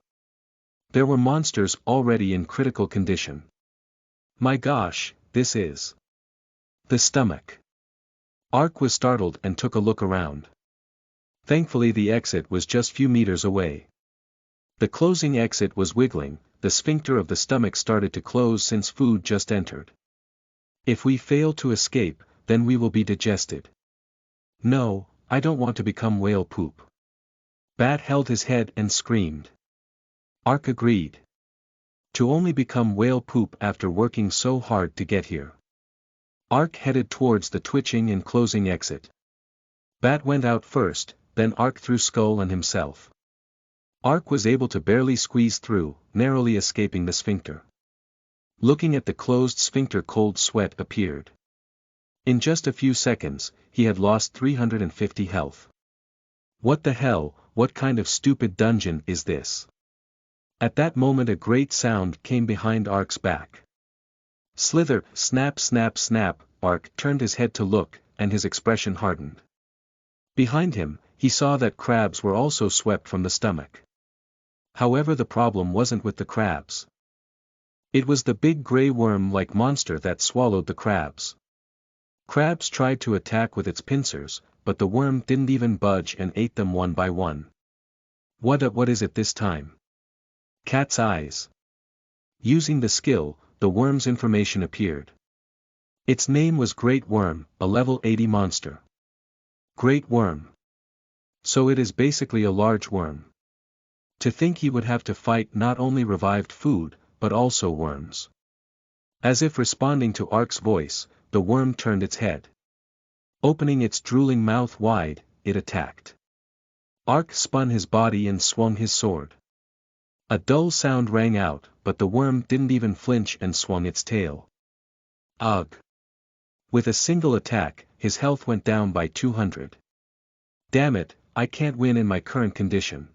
[SPEAKER 1] There were monsters already in critical condition. My gosh, this is the stomach. Ark was startled and took a look around. Thankfully the exit was just few meters away. The closing exit was wiggling, the sphincter of the stomach started to close since food just entered. If we fail to escape, then we will be digested. No, I don't want to become whale poop. Bat held his head and screamed. Ark agreed. To only become whale poop after working so hard to get here. Ark headed towards the twitching and closing exit. Bat went out first, then Ark through Skull and himself. Ark was able to barely squeeze through, narrowly escaping the sphincter. Looking at the closed sphincter, cold sweat appeared. In just a few seconds, he had lost 350 health. What the hell, what kind of stupid dungeon is this? At that moment a great sound came behind Ark's back. Slither, snap snap snap, Ark turned his head to look, and his expression hardened. Behind him, he saw that crabs were also swept from the stomach. However, the problem wasn't with the crabs. It was the big gray worm-like monster that swallowed the crabs. Crabs tried to attack with its pincers, but the worm didn't even budge and ate them one by one. What is it this time? Cat's eyes. Using the skill, the worm's information appeared. Its name was Great Worm, a level 80 monster. Great Worm. So it is basically a large worm. To think he would have to fight not only revived food, but also worms. As if responding to Ark's voice, the worm turned its head. Opening its drooling mouth wide, it attacked. Ark spun his body and swung his sword. A dull sound rang out, but the worm didn't even flinch and swung its tail. Ugh! With a single attack, his health went down by 200. Damn it, I can't win in my current condition.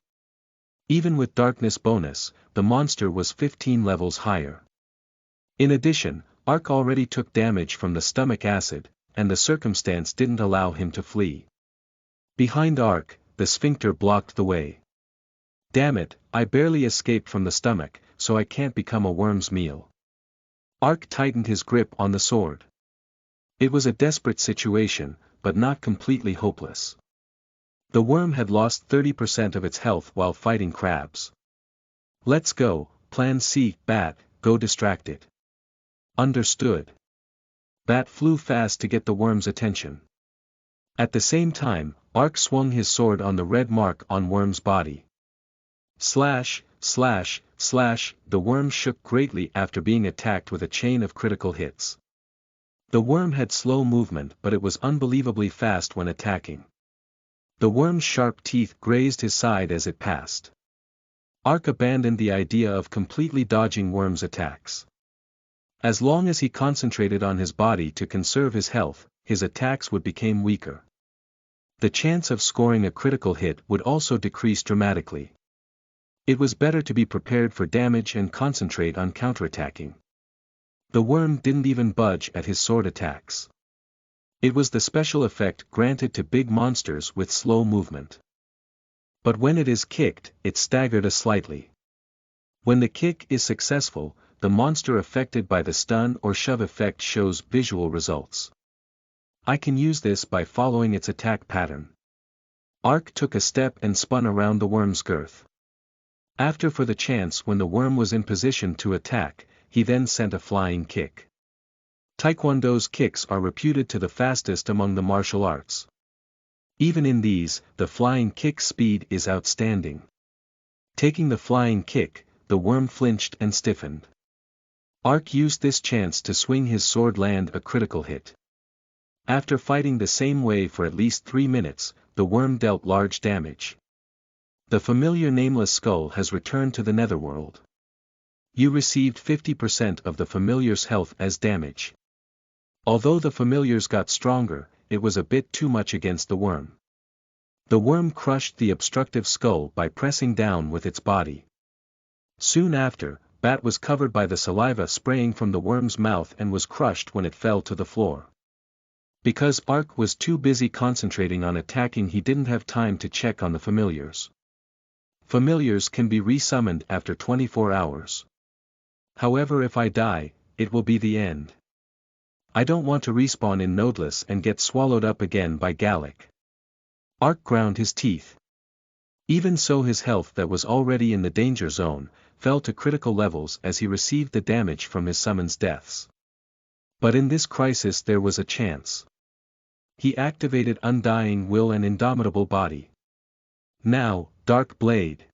[SPEAKER 1] Even with darkness bonus, the monster was 15 levels higher. In addition, Ark already took damage from the stomach acid, and the circumstance didn't allow him to flee. Behind Ark, the sphincter blocked the way. Damn it, I barely escaped from the stomach, so I can't become a worm's meal. Ark tightened his grip on the sword. It was a desperate situation, but not completely hopeless. The worm had lost 30% of its health while fighting crabs. Let's go, Plan C, Bat, go distract it. Understood. Bat flew fast to get the worm's attention. At the same time, Ark swung his sword on the red mark on Worm's body. Slash, slash, slash, the worm shook greatly after being attacked with a chain of critical hits. The worm had slow movement, but it was unbelievably fast when attacking. The worm's sharp teeth grazed his side as it passed. Ark abandoned the idea of completely dodging Worm's attacks. As long as he concentrated on his body to conserve his health, his attacks would become weaker. The chance of scoring a critical hit would also decrease dramatically. It was better to be prepared for damage and concentrate on counterattacking. The worm didn't even budge at his sword attacks. It was the special effect granted to big monsters with slow movement. But when it is kicked, it staggered slightly. When the kick is successful, the monster affected by the stun or shove effect shows visual results. I can use this by following its attack pattern. Ark took a step and spun around the worm's girth. After for the chance when the worm was in position to attack, he then sent a flying kick. Taekwondo's kicks are reputed to the fastest among the martial arts. Even in these, the flying kick speed is outstanding. Taking the flying kick, the worm flinched and stiffened. Ark used this chance to swing his sword land a critical hit. After fighting the same way for at least 3 minutes, the worm dealt large damage. The familiar nameless skull has returned to the netherworld. You received 50% of the familiar's health as damage. Although the familiars got stronger, it was a bit too much against the worm. The worm crushed the obstructive skull by pressing down with its body. Soon after, Bat was covered by the saliva spraying from the worm's mouth and was crushed when it fell to the floor. Because Ark was too busy concentrating on attacking, he didn't have time to check on the familiars. Familiars can be resummoned after 24 hours. However, if I die, it will be the end. I don't want to respawn in Nodeless and get swallowed up again by Gallic. Ark ground his teeth. Even so, his health that was already in the danger zone, fell to critical levels as he received the damage from his summon's deaths. But in this crisis there was a chance. He activated Undying Will and Indomitable Body. Now, Dark Blade.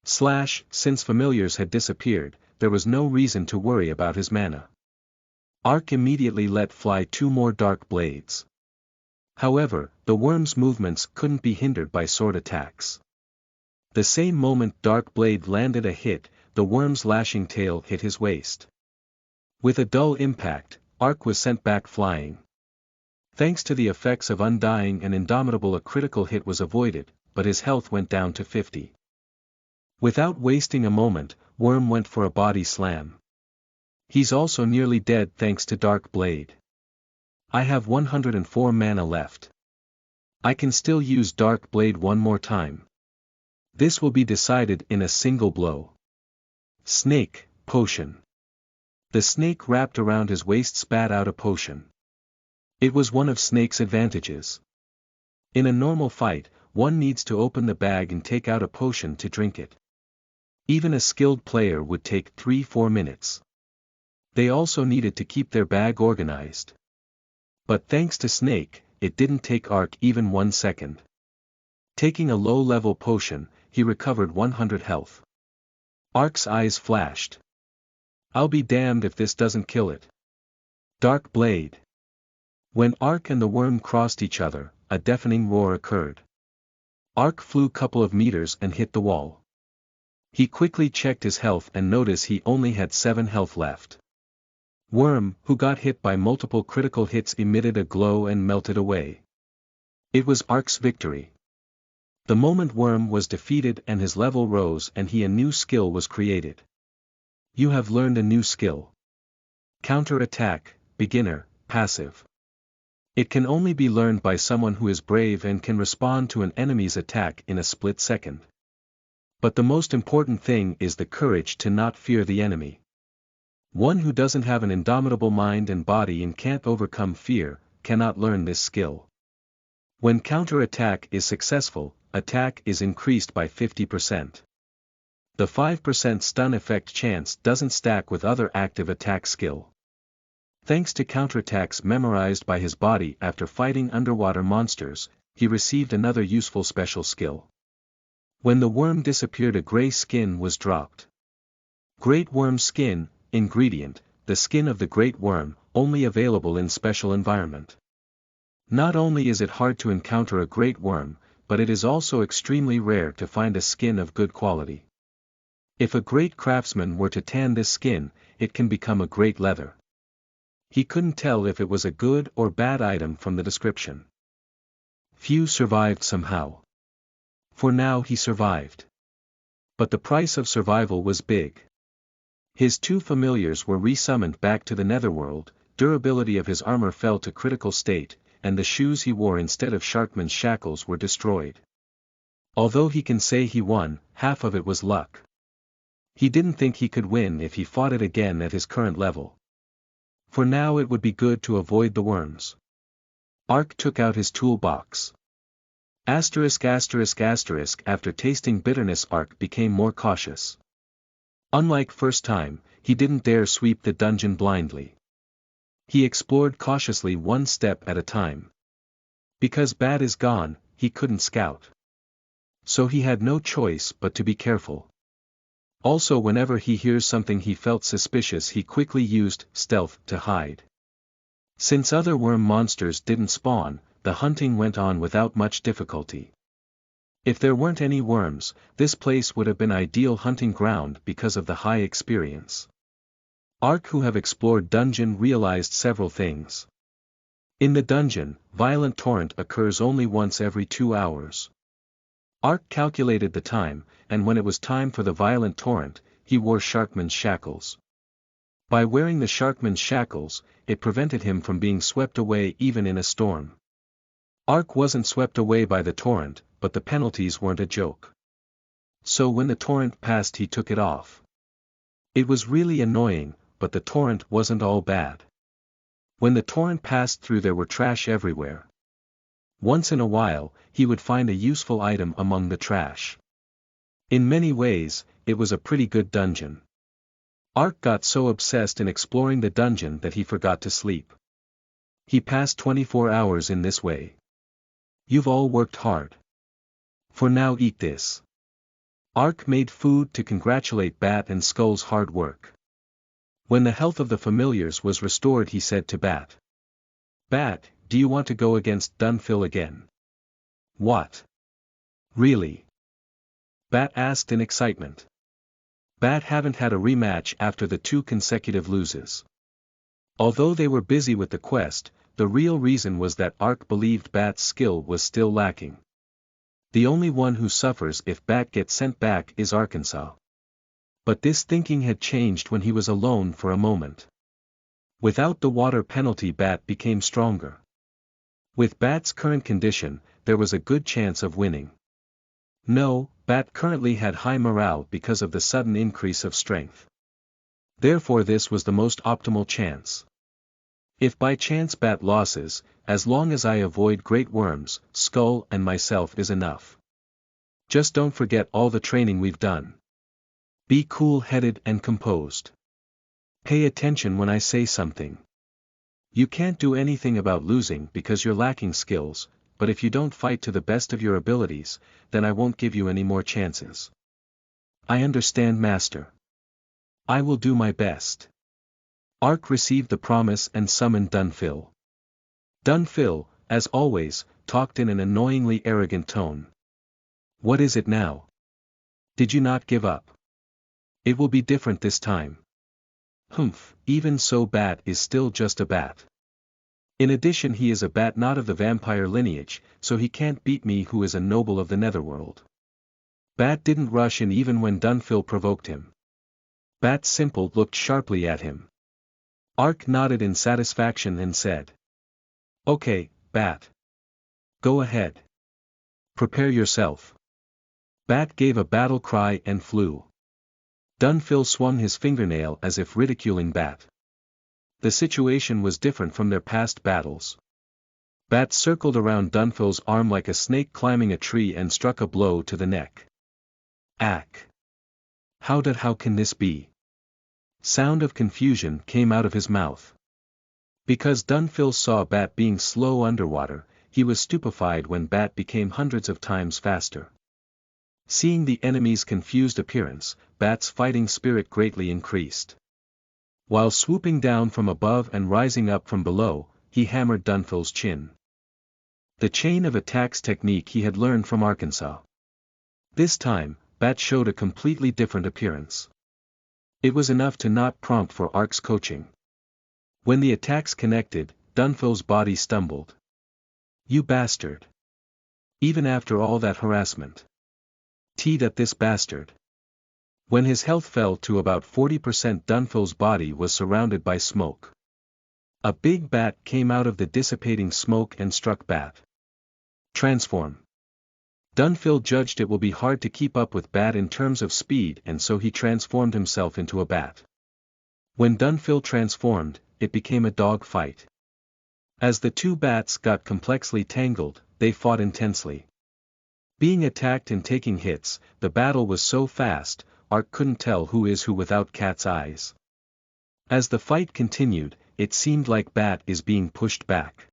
[SPEAKER 1] Since familiars had disappeared, there was no reason to worry about his mana. Ark immediately let fly 2 more dark blades. However, the worm's movements couldn't be hindered by sword attacks. The same moment Dark Blade landed a hit, the worm's lashing tail hit his waist. With a dull impact, Ark was sent back flying. Thanks to the effects of Undying and Indomitable, a critical hit was avoided, but his health went down to 50. Without wasting a moment, Worm went for a body slam. He's also nearly dead thanks to Dark Blade. I have 104 mana left. I can still use Dark Blade one more time. This will be decided in a single blow. Snake, Potion. The snake wrapped around his waist spat out a potion. It was one of Snake's advantages. In a normal fight, one needs to open the bag and take out a potion to drink it. Even a skilled player would take 3-4 minutes. They also needed to keep their bag organized. But thanks to Snake, it didn't take Ark even 1 second. Taking a low-level potion, he recovered 100 health. Ark's eyes flashed. I'll be damned if this doesn't kill it. Dark Blade. When Ark and the worm crossed each other, a deafening roar occurred. Ark flew couple of meters and hit the wall. He quickly checked his health and noticed he only had 7 health left. Worm, who got hit by multiple critical hits, emitted a glow and melted away. It was Ark's victory. The moment Worm was defeated and his level rose and a new skill was created. You have learned a new skill. Counter-attack, beginner, passive. It can only be learned by someone who is brave and can respond to an enemy's attack in a split second. But the most important thing is the courage to not fear the enemy. One who doesn't have an indomitable mind and body and can't overcome fear, cannot learn this skill. When counter-attack is successful, attack is increased by 50%. The 5% stun effect chance doesn't stack with other active attack skill. Thanks to counterattacks memorized by his body after fighting underwater monsters, he received another useful special skill. When the worm disappeared, a gray skin was dropped. Great Worm Skin. Ingredient, the skin of the great worm, only available in special environment. Not only is it hard to encounter a great worm, but it is also extremely rare to find a skin of good quality. If a great craftsman were to tan this skin, it can become a great leather. He couldn't tell if it was a good or bad item from the description. Few survived somehow. For now he survived. But the price of survival was big. His 2 familiars were resummoned back to the netherworld, durability of his armor fell to critical state, and the shoes he wore instead of Sharkman's shackles were destroyed. Although he can say he won, half of it was luck. He didn't think he could win if he fought it again at his current level. For now it would be good to avoid the worms. Ark took out his toolbox. After tasting bitterness, Ark became more cautious. Unlike first time, he didn't dare sweep the dungeon blindly. He explored cautiously, one step at a time. Because Bat is gone, he couldn't scout. So he had no choice but to be careful. Also, whenever he hears something he felt suspicious, he quickly used stealth to hide. Since other worm monsters didn't spawn, the hunting went on without much difficulty. If there weren't any worms, this place would have been ideal hunting ground because of the high experience. Ark, who have explored dungeon, realized several things. In the dungeon, violent torrent occurs only once every 2 hours. Ark calculated the time, and when it was time for the violent torrent, he wore Sharkman's shackles. By wearing the Sharkman's shackles, it prevented him from being swept away even in a storm. Ark wasn't swept away by the torrent, but the penalties weren't a joke. So when the torrent passed, he took it off. It was really annoying, but the torrent wasn't all bad. When the torrent passed through, there were trash everywhere. Once in a while, he would find a useful item among the trash. In many ways, it was a pretty good dungeon. Ark got so obsessed in exploring the dungeon that he forgot to sleep. He passed 24 hours in this way. You've all worked hard. For now, eat this. Ark made food to congratulate Bat and Skull's hard work. When the health of the familiars was restored, he said to Bat. Bat, do you want to go against Dunphil again? What? Really? Bat asked in excitement. Bat haven't had a rematch after the 2 consecutive loses. Although they were busy with the quest, the real reason was that Ark believed Bat's skill was still lacking. The only one who suffers if Bat gets sent back is Arkansas. But this thinking had changed when he was alone for a moment. Without the water penalty, Bat became stronger. With Bat's current condition, there was a good chance of winning. No, Bat currently had high morale because of the sudden increase of strength. Therefore this was the most optimal chance. If by chance Bat loses, as long as I avoid great worms, Skull and myself is enough. Just don't forget all the training we've done. Be cool-headed and composed. Pay attention when I say something. You can't do anything about losing because you're lacking skills, but if you don't fight to the best of your abilities, then I won't give you any more chances. I understand, Master. I will do my best. Ark received the promise and summoned Dunphil. Dunphil, as always, talked in an annoyingly arrogant tone. What is it now? Did you not give up? It will be different this time. Humph, even so, Bat is still just a bat. In addition, he is a bat not of the vampire lineage, so he can't beat me, who is a noble of the netherworld. Bat didn't rush in even when Dunphil provoked him. Bat simple looked sharply at him. Ark nodded in satisfaction and said. Okay, Bat. Go ahead. Prepare yourself. Bat gave a battle cry and flew. Dunphil swung his fingernail as if ridiculing Bat. The situation was different from their past battles. Bat circled around Dunphil's arm like a snake climbing a tree and struck a blow to the neck. Ack! How can this be? Sound of confusion came out of his mouth. Because Dunphil saw Bat being slow underwater, he was stupefied when Bat became hundreds of times faster. Seeing the enemy's confused appearance, Bat's fighting spirit greatly increased. While swooping down from above and rising up from below, he hammered Dunphil's chin. The chain of attacks technique he had learned from Arkansas. This time, Bat showed a completely different appearance. It was enough to not prompt for Ark's coaching. When the attacks connected, Dunphil's body stumbled. You bastard! Even after all that harassment. Teed at this bastard. When his health fell to about 40%, Dunphil's body was surrounded by smoke. A big bat came out of the dissipating smoke and struck Bat. Transform. Dunfil judged it will be hard to keep up with Bat in terms of speed, and so he transformed himself into a bat. When Dunfil transformed, it became a dog fight. As the two bats got complexly tangled, they fought intensely. Being attacked and taking hits, the battle was so fast, Ark couldn't tell who is who without cat's eyes. As the fight continued, it seemed like Bat is being pushed back.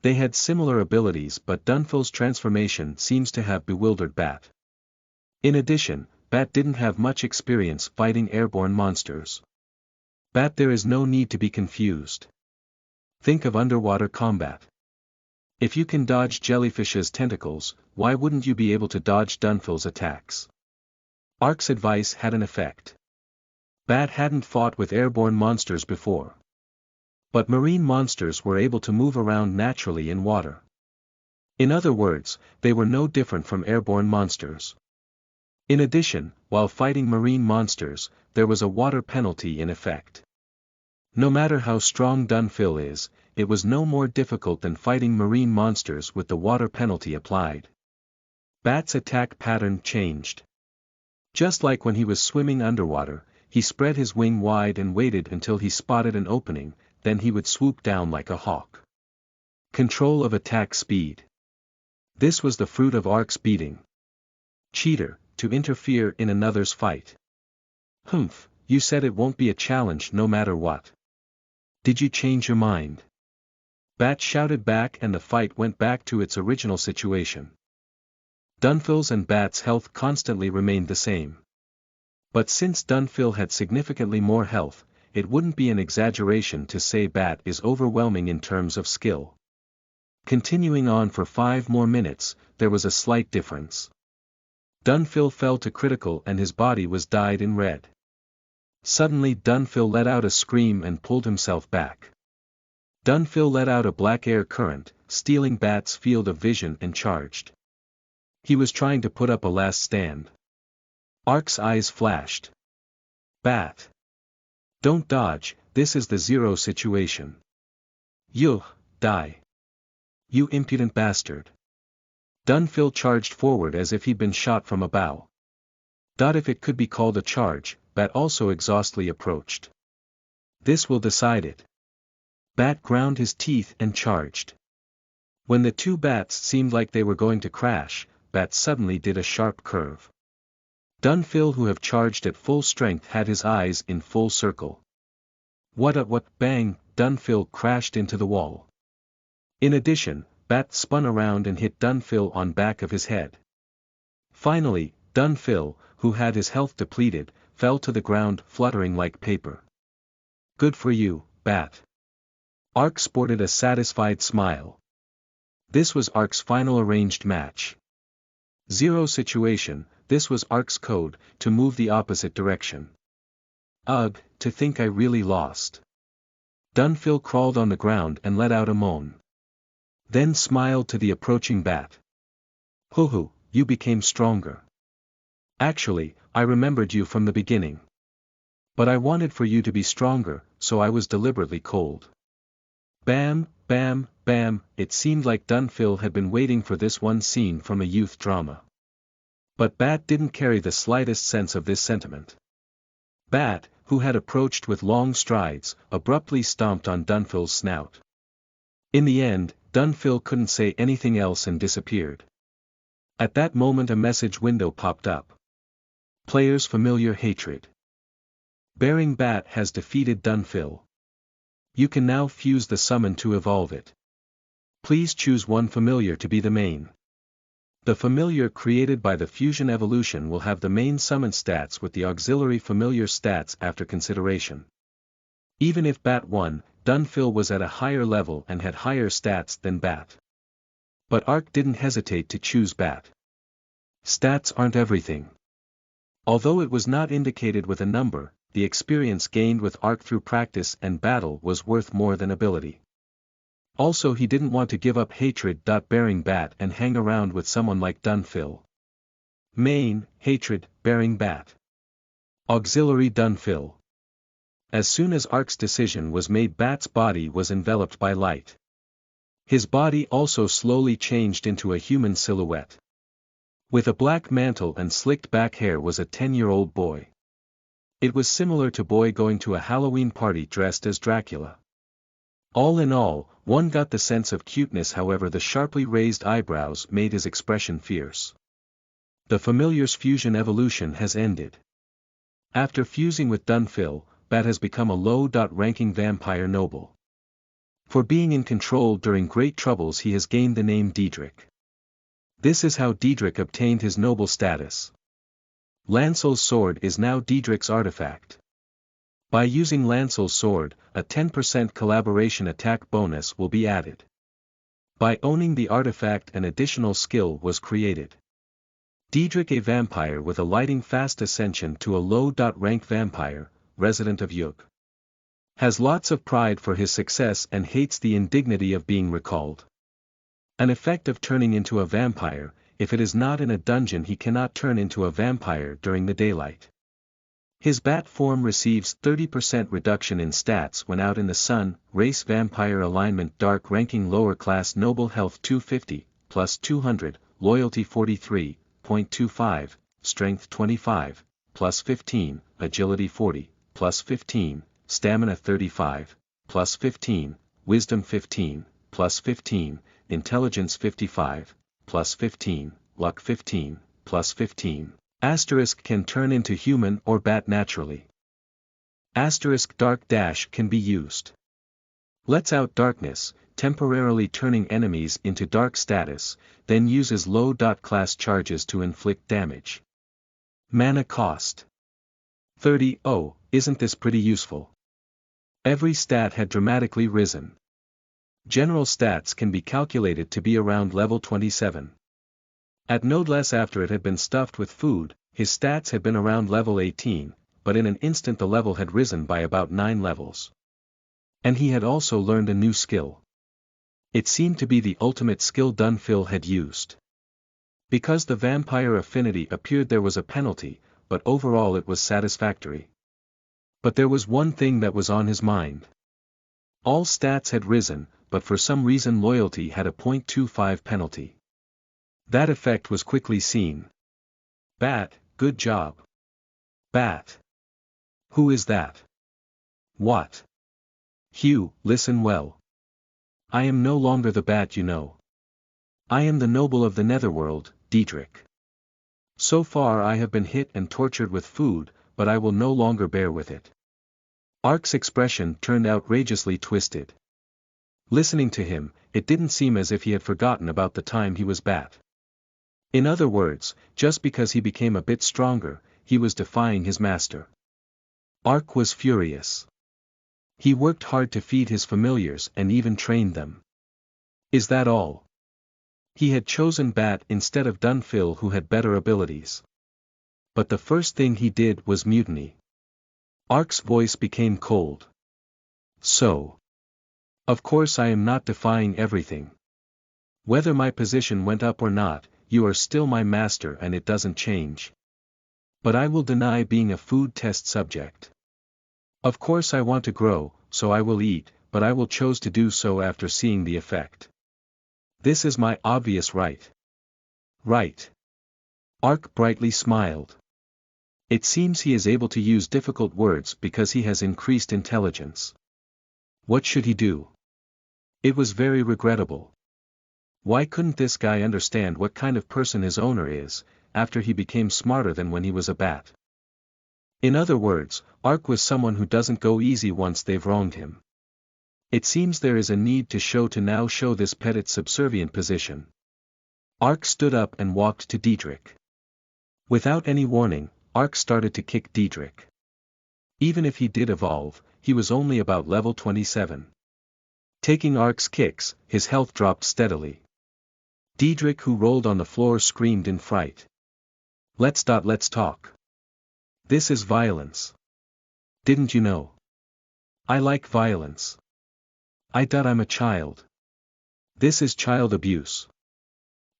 [SPEAKER 1] They had similar abilities, but Dunfil's transformation seems to have bewildered Bat. In addition, Bat didn't have much experience fighting airborne monsters. Bat, there is no need to be confused. Think of underwater combat. If you can dodge jellyfish's tentacles, why wouldn't you be able to dodge Dunfil's attacks? Ark's advice had an effect. Bat hadn't fought with airborne monsters before. But marine monsters were able to move around naturally in water. In other words, they were no different from airborne monsters. In addition, while fighting marine monsters, there was a water penalty in effect. No matter how strong Dunfil is, it was no more difficult than fighting marine monsters with the water penalty applied. Bat's attack pattern changed. Just like when he was swimming underwater, he spread his wing wide and waited until he spotted an opening, then he would swoop down like a hawk. Control of attack speed. This was the fruit of Ark's beating. Cheater, to interfere in another's fight. Humph, you said it won't be a challenge no matter what. Did you change your mind? Bat shouted back, and the fight went back to its original situation. Dunfil's and Bat's health constantly remained the same. But since Dunfil had significantly more health, it wouldn't be an exaggeration to say Bat is overwhelming in terms of skill. Continuing on for 5 more minutes, there was a slight difference. Dunfil fell to critical and his body was dyed in red. Suddenly Dunfil let out a scream and pulled himself back. Dunfil let out a black air current, stealing Bat's field of vision, and charged. He was trying to put up a last stand. Ark's eyes flashed. Bat! Don't dodge, this is the zero situation. You, die. You impudent bastard. Dunfil charged forward as if he'd been shot from a bow. If it could be called a charge, Bat also exhaustedly approached. This will decide it. Bat ground his teeth and charged. When the two bats seemed like they were going to crash, Bat suddenly did a sharp curve. Dunfil, who have charged at full strength, had his eyes in full circle. What bang, Dunfil crashed into the wall. In addition, Bat spun around and hit Dunfil on back of his head. Finally, Dunfil, who had his health depleted, fell to the ground fluttering like paper. Good for you, Bat. Ark sported a satisfied smile. This was Ark's final arranged match. Zero situation, this was Ark's code, to move the opposite direction. Ugh, to think I really lost. Dunfil crawled on the ground and let out a moan. Then smiled to the approaching Bat. Hoo-hoo, you became stronger. Actually, I remembered you from the beginning. But I wanted for you to be stronger, so I was deliberately cold. Bam, bam, bam, it seemed like Dunfil had been waiting for this one scene from a youth drama. But Bat didn't carry the slightest sense of this sentiment. Bat, who had approached with long strides, abruptly stomped on Dunfil's snout. In the end, Dunfil couldn't say anything else and disappeared. At that moment a message window popped up. Player's familiar hatred. Bearing Bat has defeated Dunfil. You can now fuse the summon to evolve it. Please choose one familiar to be the main. The familiar created by the fusion evolution will have the main summon stats with the auxiliary familiar stats after consideration. Even if Bat won, Dunfil was at a higher level and had higher stats than Bat. But Ark didn't hesitate to choose Bat. Stats aren't everything. Although it was not indicated with a number, the experience gained with Ark through practice and battle was worth more than ability. Also, he didn't want to give up hatred. Bearing Bat and hang around with someone like Dunfil. Main, hatred, bearing Bat. Auxiliary Dunfil. As soon as Ark's decision was made, Bat's body was enveloped by light. His body also slowly changed into a human silhouette. With a black mantle and slicked back hair was a 10-year-old boy. It was similar to boy going to a Halloween party dressed as Dracula. All in all, one got the sense of cuteness, however the sharply raised eyebrows made his expression fierce. The familiar's fusion evolution has ended. After fusing with Dunphil, Bat has become a low-ranking vampire noble. For being in control during great troubles he has gained the name Diedrich. This is how Diedrich obtained his noble status. Lancel's sword is now Diedrich's artifact. By using Lancel's sword, a 10% collaboration attack bonus will be added. By owning the artifact, an additional skill was created. Diedrich, a vampire with a lightning fast ascension to a low-rank vampire, resident of Yug. Has lots of pride for his success and hates the indignity of being recalled. An effect of turning into a vampire: if it is not in a dungeon he cannot turn into a vampire during the daylight. His bat form receives 30% reduction in stats when out in the sun. Race vampire alignment: dark ranking lower class noble, health 250, plus 200, loyalty 43.25, strength 25, plus 15, agility 40, plus 15, stamina 35, plus 15, wisdom 15, plus 15, intelligence 55, plus 15, luck 15, plus 15. Asterisk can turn into human or bat naturally. Asterisk dark dash can be used. Lets out darkness, temporarily turning enemies into dark status, then uses low class charges to inflict damage. Mana cost 30. Oh, isn't this pretty useful? Every stat had dramatically risen. General stats can be calculated to be around level 27. At no less after it had been stuffed with food, his stats had been around level 18, but in an instant the level had risen by about 9 levels. And he had also learned a new skill. It seemed to be the ultimate skill Dunphil had used. Because the vampire affinity appeared there was a penalty, but overall it was satisfactory. But there was one thing that was on his mind. All stats had risen, but for some reason loyalty had a 0.25 penalty. That effect was quickly seen. Bat, good job. Bat. Who is that? What? Hugh, listen well. I am no longer the bat you know. I am the noble of the netherworld, Diedrich. So far I have been hit and tortured with food, but I will no longer bear with it. Ark's expression turned outrageously twisted. Listening to him, it didn't seem as if he had forgotten about the time he was bat. In other words, just because he became a bit stronger, he was defying his master. Ark was furious. He worked hard to feed his familiars and even trained them. Is that all? He had chosen Bat instead of Dunphil, who had better abilities. But the first thing he did was mutiny. Ark's voice became cold. So. Of course I am not defying everything. Whether my position went up or not, you are still my master and it doesn't change. But I will deny being a food test subject. Of course I want to grow, so I will eat, but I will choose to do so after seeing the effect. This is my obvious right. Right. Ark brightly smiled. It seems he is able to use difficult words because he has increased intelligence. What should he do? It was very regrettable. Why couldn't this guy understand what kind of person his owner is, after he became smarter than when he was a bat? In other words, Ark was someone who doesn't go easy once they've wronged him. It seems there is a need to now show this petted subservient position. Ark stood up and walked to Diedrich. Without any warning, Ark started to kick Diedrich. Even if he did evolve, he was only about level 27. Taking Ark's kicks, his health dropped steadily. Diedrich, who rolled on the floor, screamed in fright. Let's talk. This is violence. Didn't you know? I like violence. I'm a child. This is child abuse.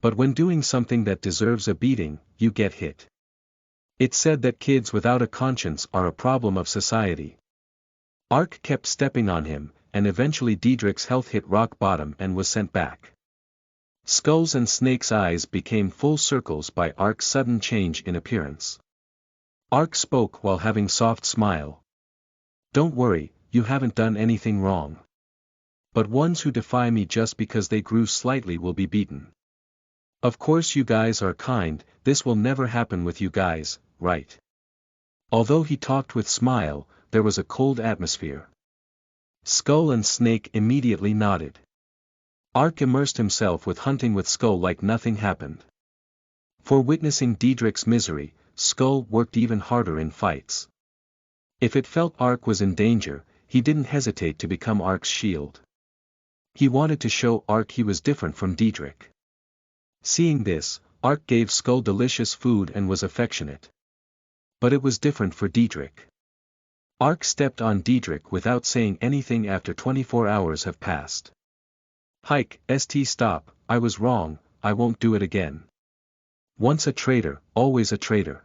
[SPEAKER 1] But when doing something that deserves a beating, you get hit. It's said that kids without a conscience are a problem of society. Ark kept stepping on him, and eventually Diedrich's health hit rock bottom and was sent back. Skulls and Snake's eyes became full circles by Ark's sudden change in appearance. Ark spoke while having soft smile. "Don't worry, you haven't done anything wrong. But ones who defy me just because they grew slightly will be beaten. Of course you guys are kind, this will never happen with you guys, right?" Although he talked with smile, there was a cold atmosphere. Skull and Snake immediately nodded. Ark immersed himself with hunting with Skull like nothing happened. For witnessing Diedrich's misery, Skull worked even harder in fights. If it felt Ark was in danger, he didn't hesitate to become Ark's shield. He wanted to show Ark he was different from Diedrich. Seeing this, Ark gave Skull delicious food and was affectionate. But it was different for Diedrich. Ark stepped on Diedrich without saying anything after 24 hours have passed. Stop, I was wrong, I won't do it again. Once a traitor, always a traitor.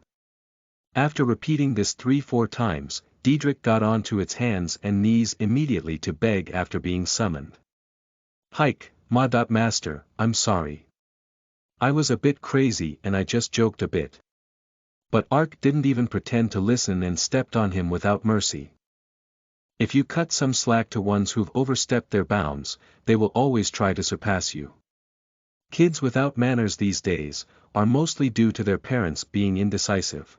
[SPEAKER 1] After repeating this 3-4 times, Diedrich got onto its hands and knees immediately to beg after being summoned. Master, I'm sorry. I was a bit crazy and I just joked a bit. But Ark didn't even pretend to listen and stepped on him without mercy. If you cut some slack to ones who've overstepped their bounds, they will always try to surpass you. Kids without manners these days are mostly due to their parents being indecisive.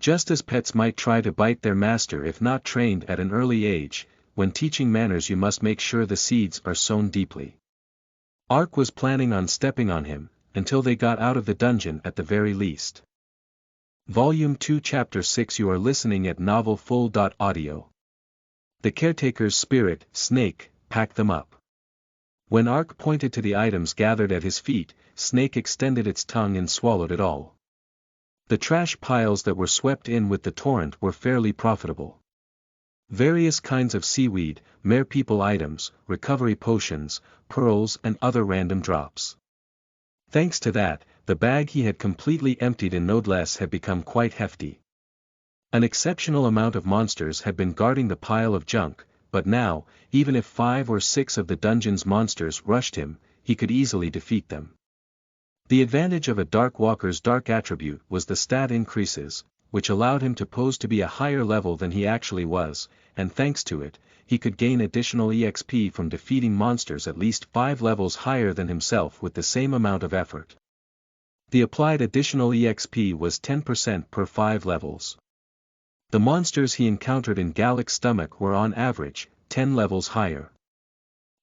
[SPEAKER 1] Just as pets might try to bite their master if not trained at an early age, when teaching manners you must make sure the seeds are sown deeply. Ark was planning on stepping on him, until they got out of the dungeon at the very least. Volume 2 Chapter 6 You are listening at novelfull.audio. The caretaker's spirit, Snake, packed them up. When Ark pointed to the items gathered at his feet, Snake extended its tongue and swallowed it all. The trash piles that were swept in with the torrent were fairly profitable. Various kinds of seaweed, mere-people items, recovery potions, pearls and other random drops. Thanks to that, the bag he had completely emptied in no less had become quite hefty. An exceptional amount of monsters had been guarding the pile of junk, but now, even if 5 or 6 of the dungeon's monsters rushed him, he could easily defeat them. The advantage of a Dark Walker's dark attribute was the stat increases, which allowed him to pose to be a higher level than he actually was, and thanks to it, he could gain additional EXP from defeating monsters at least 5 levels higher than himself with the same amount of effort. The applied additional EXP was 10% per 5 levels. The monsters he encountered in Gallic's stomach were on average 10 levels higher.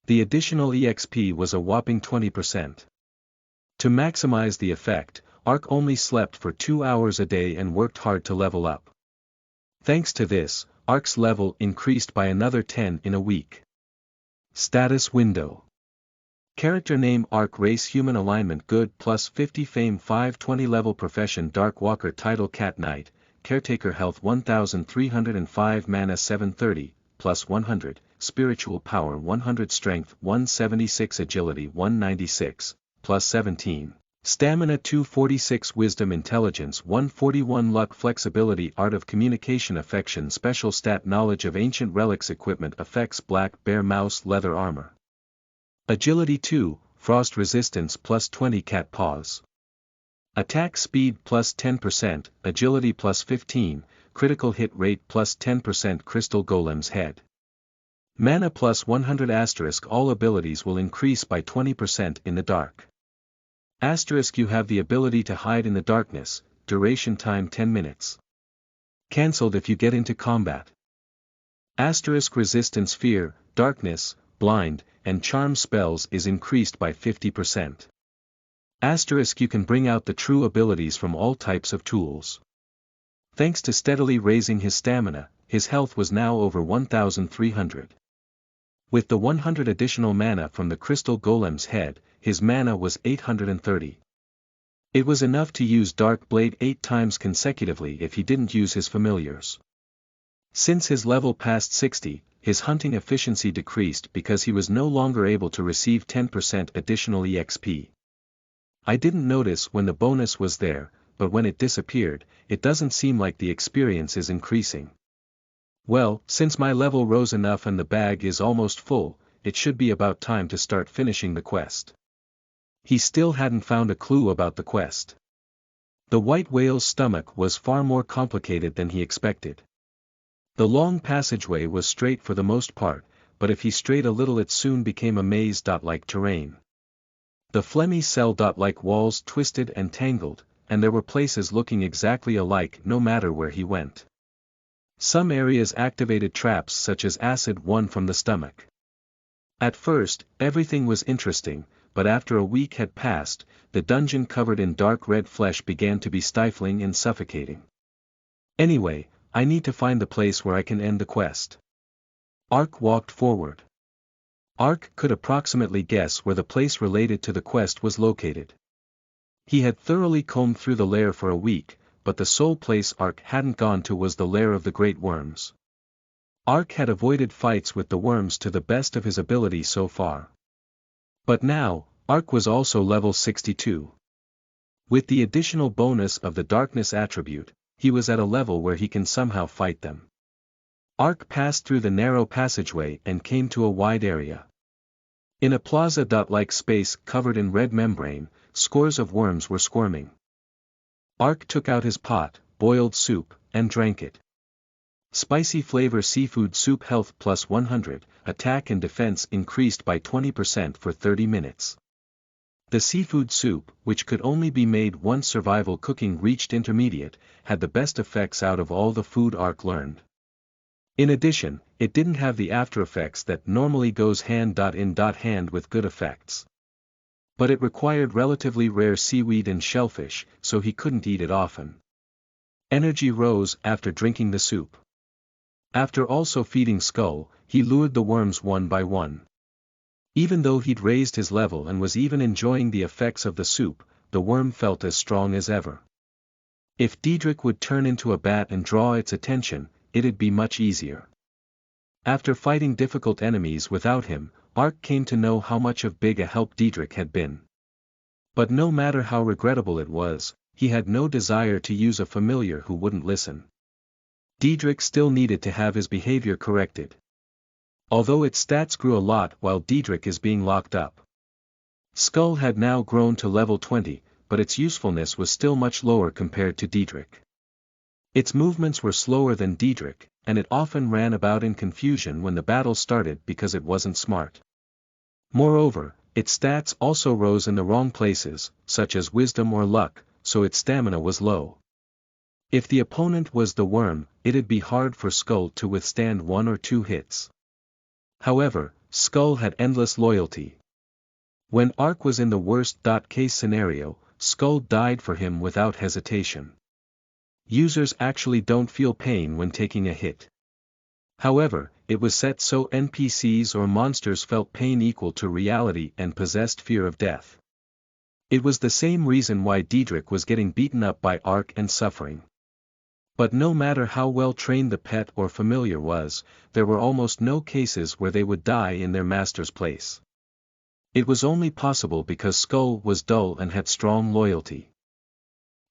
[SPEAKER 1] The additional EXP was a whopping 20%. To maximize the effect, Ark only slept for 2 hours a day and worked hard to level up. Thanks to this, Ark's level increased by another 10 in a week. Status window. Character name Ark Race Human Alignment Good plus 50 Fame 520 Level Profession Dark Walker Title Cat Knight, Caretaker Health 1305 Mana 730, plus 100, Spiritual Power 100 Strength 176 Agility 196, plus 17. Stamina 246 Wisdom Intelligence 141 Luck Flexibility Art of Communication Affection Special Stat Knowledge of Ancient Relics Equipment Effects Black Bear Mouse Leather Armor Agility 2, Frost Resistance plus 20 Cat Paws Attack Speed plus 10%, Agility plus 15, Critical Hit Rate plus 10% Crystal Golem's Head Mana plus 100 * All abilities will increase by 20% in the dark. You have the ability to hide in the darkness, duration time 10 minutes. Cancelled if you get into combat. Resistance Fear, Darkness, Blind, and Charm spells is increased by 50%. You can bring out the true abilities from all types of tools. Thanks to steadily raising his stamina, his health was now over 1,300. With the 100 additional mana from the Crystal Golem's Head, his mana was 830. It was enough to use Dark Blade 8 times consecutively if he didn't use his familiars. Since his level passed 60, his hunting efficiency decreased because he was no longer able to receive 10% additional EXP. I didn't notice when the bonus was there, but when it disappeared, it doesn't seem like the experience is increasing. Well, since my level rose enough and the bag is almost full, it should be about time to start finishing the quest. He still hadn't found a clue about the quest. The white whale's stomach was far more complicated than he expected. The long passageway was straight for the most part, but if he strayed a little it soon became a maze-like terrain. The phlegmy cell-like walls twisted and tangled, and there were places looking exactly alike no matter where he went. Some areas activated traps such as acid one from the stomach. At first, everything was interesting, but after a week had passed, the dungeon covered in dark red flesh began to be stifling and suffocating. Anyway, I need to find the place where I can end the quest. Ark walked forward. Ark could approximately guess where the place related to the quest was located. He had thoroughly combed through the lair for a week, but the sole place Ark hadn't gone to was the lair of the great worms. Ark had avoided fights with the worms to the best of his ability so far. But now, Ark was also level 62. With the additional bonus of the darkness attribute, he was at a level where he can somehow fight them. Ark passed through the narrow passageway and came to a wide area. In a plaza-like space covered in red membrane, scores of worms were squirming. Ark took out his pot, boiled soup, and drank it. Spicy flavor seafood soup, health plus 100, attack and defense increased by 20% for 30 minutes. The seafood soup, which could only be made once survival cooking reached intermediate, had the best effects out of all the food Ark learned. In addition, it didn't have the after effects that normally goes hand-in-hand with good effects. But it required relatively rare seaweed and shellfish, so he couldn't eat it often. Energy rose after drinking the soup. After also feeding Skull, he lured the worms one by one. Even though he'd raised his level and was even enjoying the effects of the soup, the worm felt as strong as ever. If Diedrich would turn into a bat and draw its attention, it'd be much easier. After fighting difficult enemies without him, Ark came to know how much of big a help Diedrich had been. But no matter how regrettable it was, he had no desire to use a familiar who wouldn't listen. Diedrich still needed to have his behavior corrected. Although its stats grew a lot while Diedrich is being locked up. Skull had now grown to level 20, but its usefulness was still much lower compared to Diedrich. Its movements were slower than Diedrich, and it often ran about in confusion when the battle started because it wasn't smart. Moreover, its stats also rose in the wrong places, such as wisdom or luck, so its stamina was low. If the opponent was the worm, it'd be hard for Skull to withstand 1 or 2 hits. However, Skull had endless loyalty. When Ark was in the worst-case scenario, Skull died for him without hesitation. Users actually don't feel pain when taking a hit. However, it was set so NPCs or monsters felt pain equal to reality and possessed fear of death. It was the same reason why Diedrich was getting beaten up by Ark and suffering. But no matter how well trained the pet or familiar was, there were almost no cases where they would die in their master's place. It was only possible because Skull was dull and had strong loyalty.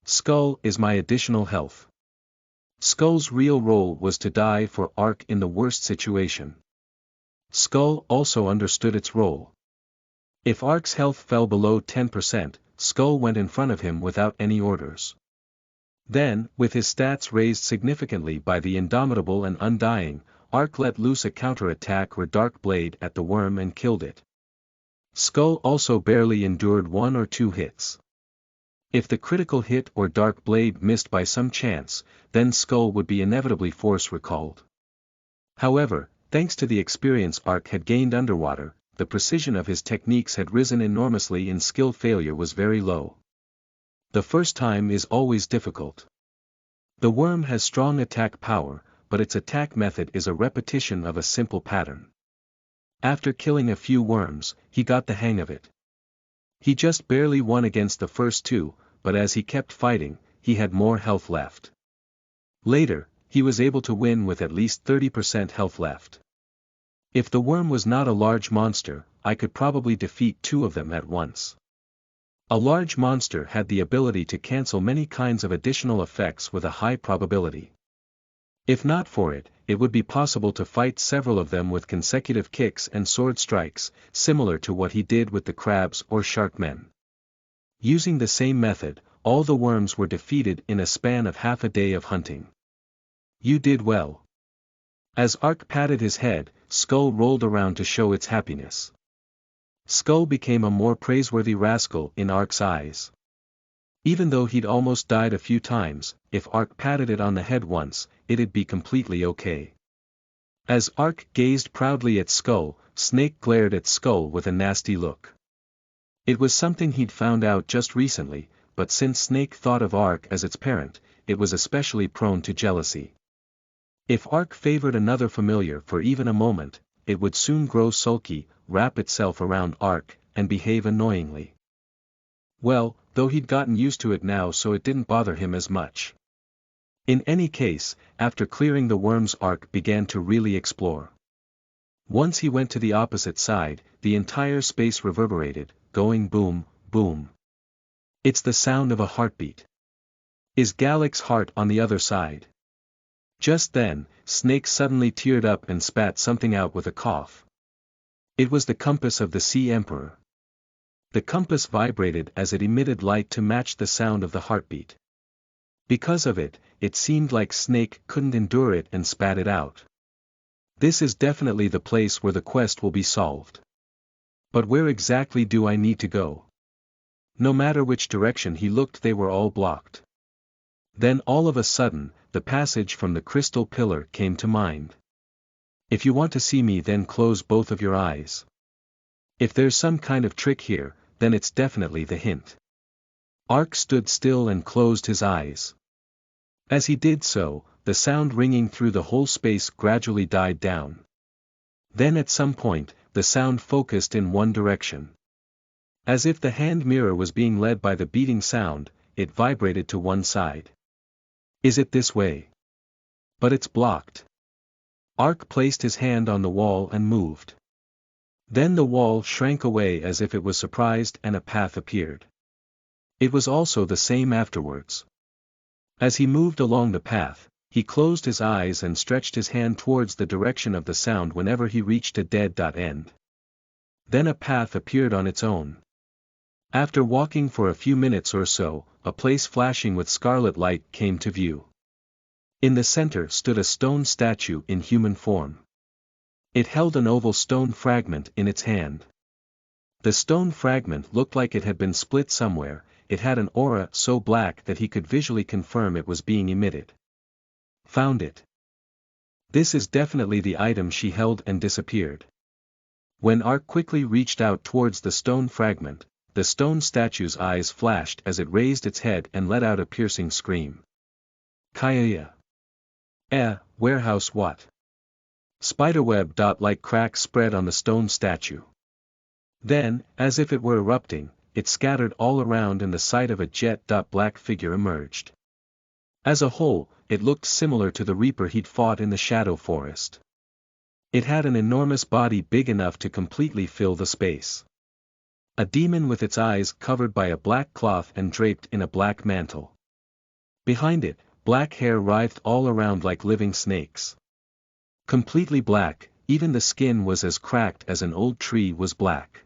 [SPEAKER 1] Skull is my additional health. Skull's real role was to die for Ark in the worst situation. Skull also understood its role. If Ark's health fell below 10%, Skull went in front of him without any orders. Then, with his stats raised significantly by the Indomitable and Undying, Ark let loose a counterattack or dark blade at the worm and killed it. Skull also barely endured 1 or 2 hits. If the critical hit or dark blade missed by some chance, then Skull would be inevitably force recalled. However, thanks to the experience Ark had gained underwater, the precision of his techniques had risen enormously and skill failure was very low. The first time is always difficult. The worm has strong attack power, but its attack method is a repetition of a simple pattern. After killing a few worms, he got the hang of it. He just barely won against the first 2, but as he kept fighting, he had more health left. Later, he was able to win with at least 30% health left. If the worm was not a large monster, I could probably defeat 2 of them at once. A large monster had the ability to cancel many kinds of additional effects with a high probability. If not for it, it would be possible to fight several of them with consecutive kicks and sword strikes, similar to what he did with the crabs or shark men. Using the same method, all the worms were defeated in a span of half a day of hunting. You did well. As Ark patted his head, Skull rolled around to show its happiness. Skull became a more praiseworthy rascal in Ark's eyes. Even though he'd almost died a few times, if Ark patted it on the head once, it'd be completely okay. As Ark gazed proudly at Skull, Snake glared at Skull with a nasty look. It was something he'd found out just recently, but since Snake thought of Ark as its parent, it was especially prone to jealousy. If Ark favored another familiar for even a moment, it would soon grow sulky, wrap itself around Ark, and behave annoyingly. Well, though he'd gotten used to it now, so it didn't bother him as much. In any case, after clearing the worms, Ark began to really explore. Once he went to the opposite side, the entire space reverberated, going boom, boom. It's the sound of a heartbeat. Is Gallic's heart on the other side? Just then, Snake suddenly teared up and spat something out with a cough. It was the compass of the Sea Emperor. The compass vibrated as it emitted light to match the sound of the heartbeat. Because of it, it seemed like Snake couldn't endure it and spat it out. This is definitely the place where the quest will be solved. But where exactly do I need to go? No matter which direction he looked, they were all blocked. Then all of a sudden, the passage from the crystal pillar came to mind. If you want to see me, then close both of your eyes. If there's some kind of trick here, then it's definitely the hint. Ark stood still and closed his eyes. As he did so, the sound ringing through the whole space gradually died down. Then at some point, the sound focused in one direction. As if the hand mirror was being led by the beating sound, it vibrated to one side. Is it this way? But it's blocked. Ark placed his hand on the wall and moved. Then the wall shrank away as if it was surprised, and a path appeared. It was also the same afterwards. As he moved along the path, he closed his eyes and stretched his hand towards the direction of the sound whenever he reached a dead end. Then a path appeared on its own. After walking for a few minutes or so, a place flashing with scarlet light came to view. In the center stood a stone statue in human form. It held an oval stone fragment in its hand. The stone fragment looked like it had been split somewhere. It had an aura so black that he could visually confirm it was being emitted. Found it. This is definitely the item she held, and disappeared. When Ark quickly reached out towards the stone fragment, the stone statue's eyes flashed as it raised its head and let out a piercing scream. Kaya. Warehouse what? Spiderweb. Like cracks spread on the stone statue. Then, as if it were erupting, it scattered all around, and the sight of a jet black figure emerged. As a whole, it looked similar to the Reaper he'd fought in the Shadow Forest. It had an enormous body big enough to completely fill the space. A demon with its eyes covered by a black cloth and draped in a black mantle. Behind it, black hair writhed all around like living snakes. Completely black, even the skin was as cracked as an old tree was black.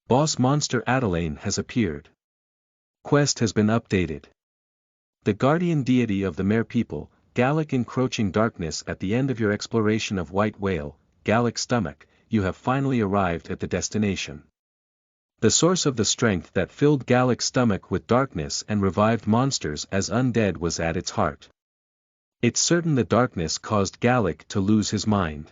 [SPEAKER 1] Boss monster Adelaine has appeared. Quest has been updated. The guardian deity of the Mare people, Gallic. Encroaching darkness. At the end of your exploration of White Whale, Gallic stomach, you have finally arrived at the destination. The source of the strength that filled Gallic's stomach with darkness and revived monsters as undead was at its heart. It's certain the darkness caused Gallic to lose his mind.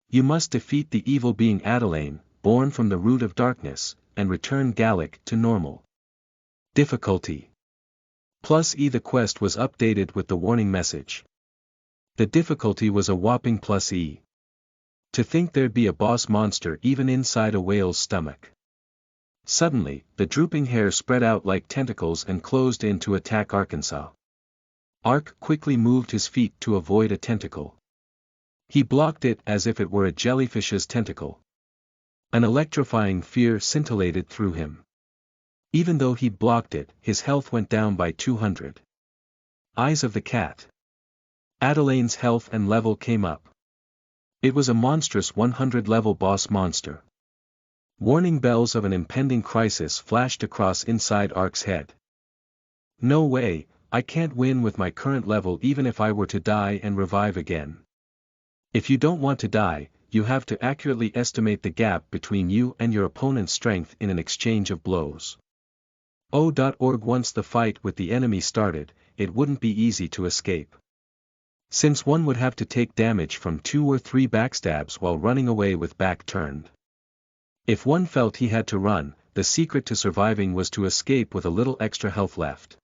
[SPEAKER 1] You must defeat the evil being Adelaine, born from the root of darkness, and return Gallic to normal. Difficulty +E. The quest was updated with the warning message. The difficulty was a whopping +E. To think there'd be a boss monster even inside a whale's stomach. Suddenly, the drooping hair spread out like tentacles and closed in to attack Arkansas. Ark quickly moved his feet to avoid a tentacle. He blocked it as if it were a jellyfish's tentacle. An electrifying fear scintillated through him. Even though he blocked it, his health went down by 200. Eyes of the cat. Adelaine's health and level came up. It was a monstrous 100-level boss monster. Warning bells of an impending crisis flashed across inside Ark's head. No way, I can't win with my current level even if I were to die and revive again. If you don't want to die, you have to accurately estimate the gap between you and your opponent's strength in an exchange of blows. O.org. Once the fight with the enemy started, it wouldn't be easy to escape. Since one would have to take damage from 2 or 3 backstabs while running away with back turned. If one felt he had to run, the secret to surviving was to escape with a little extra health left.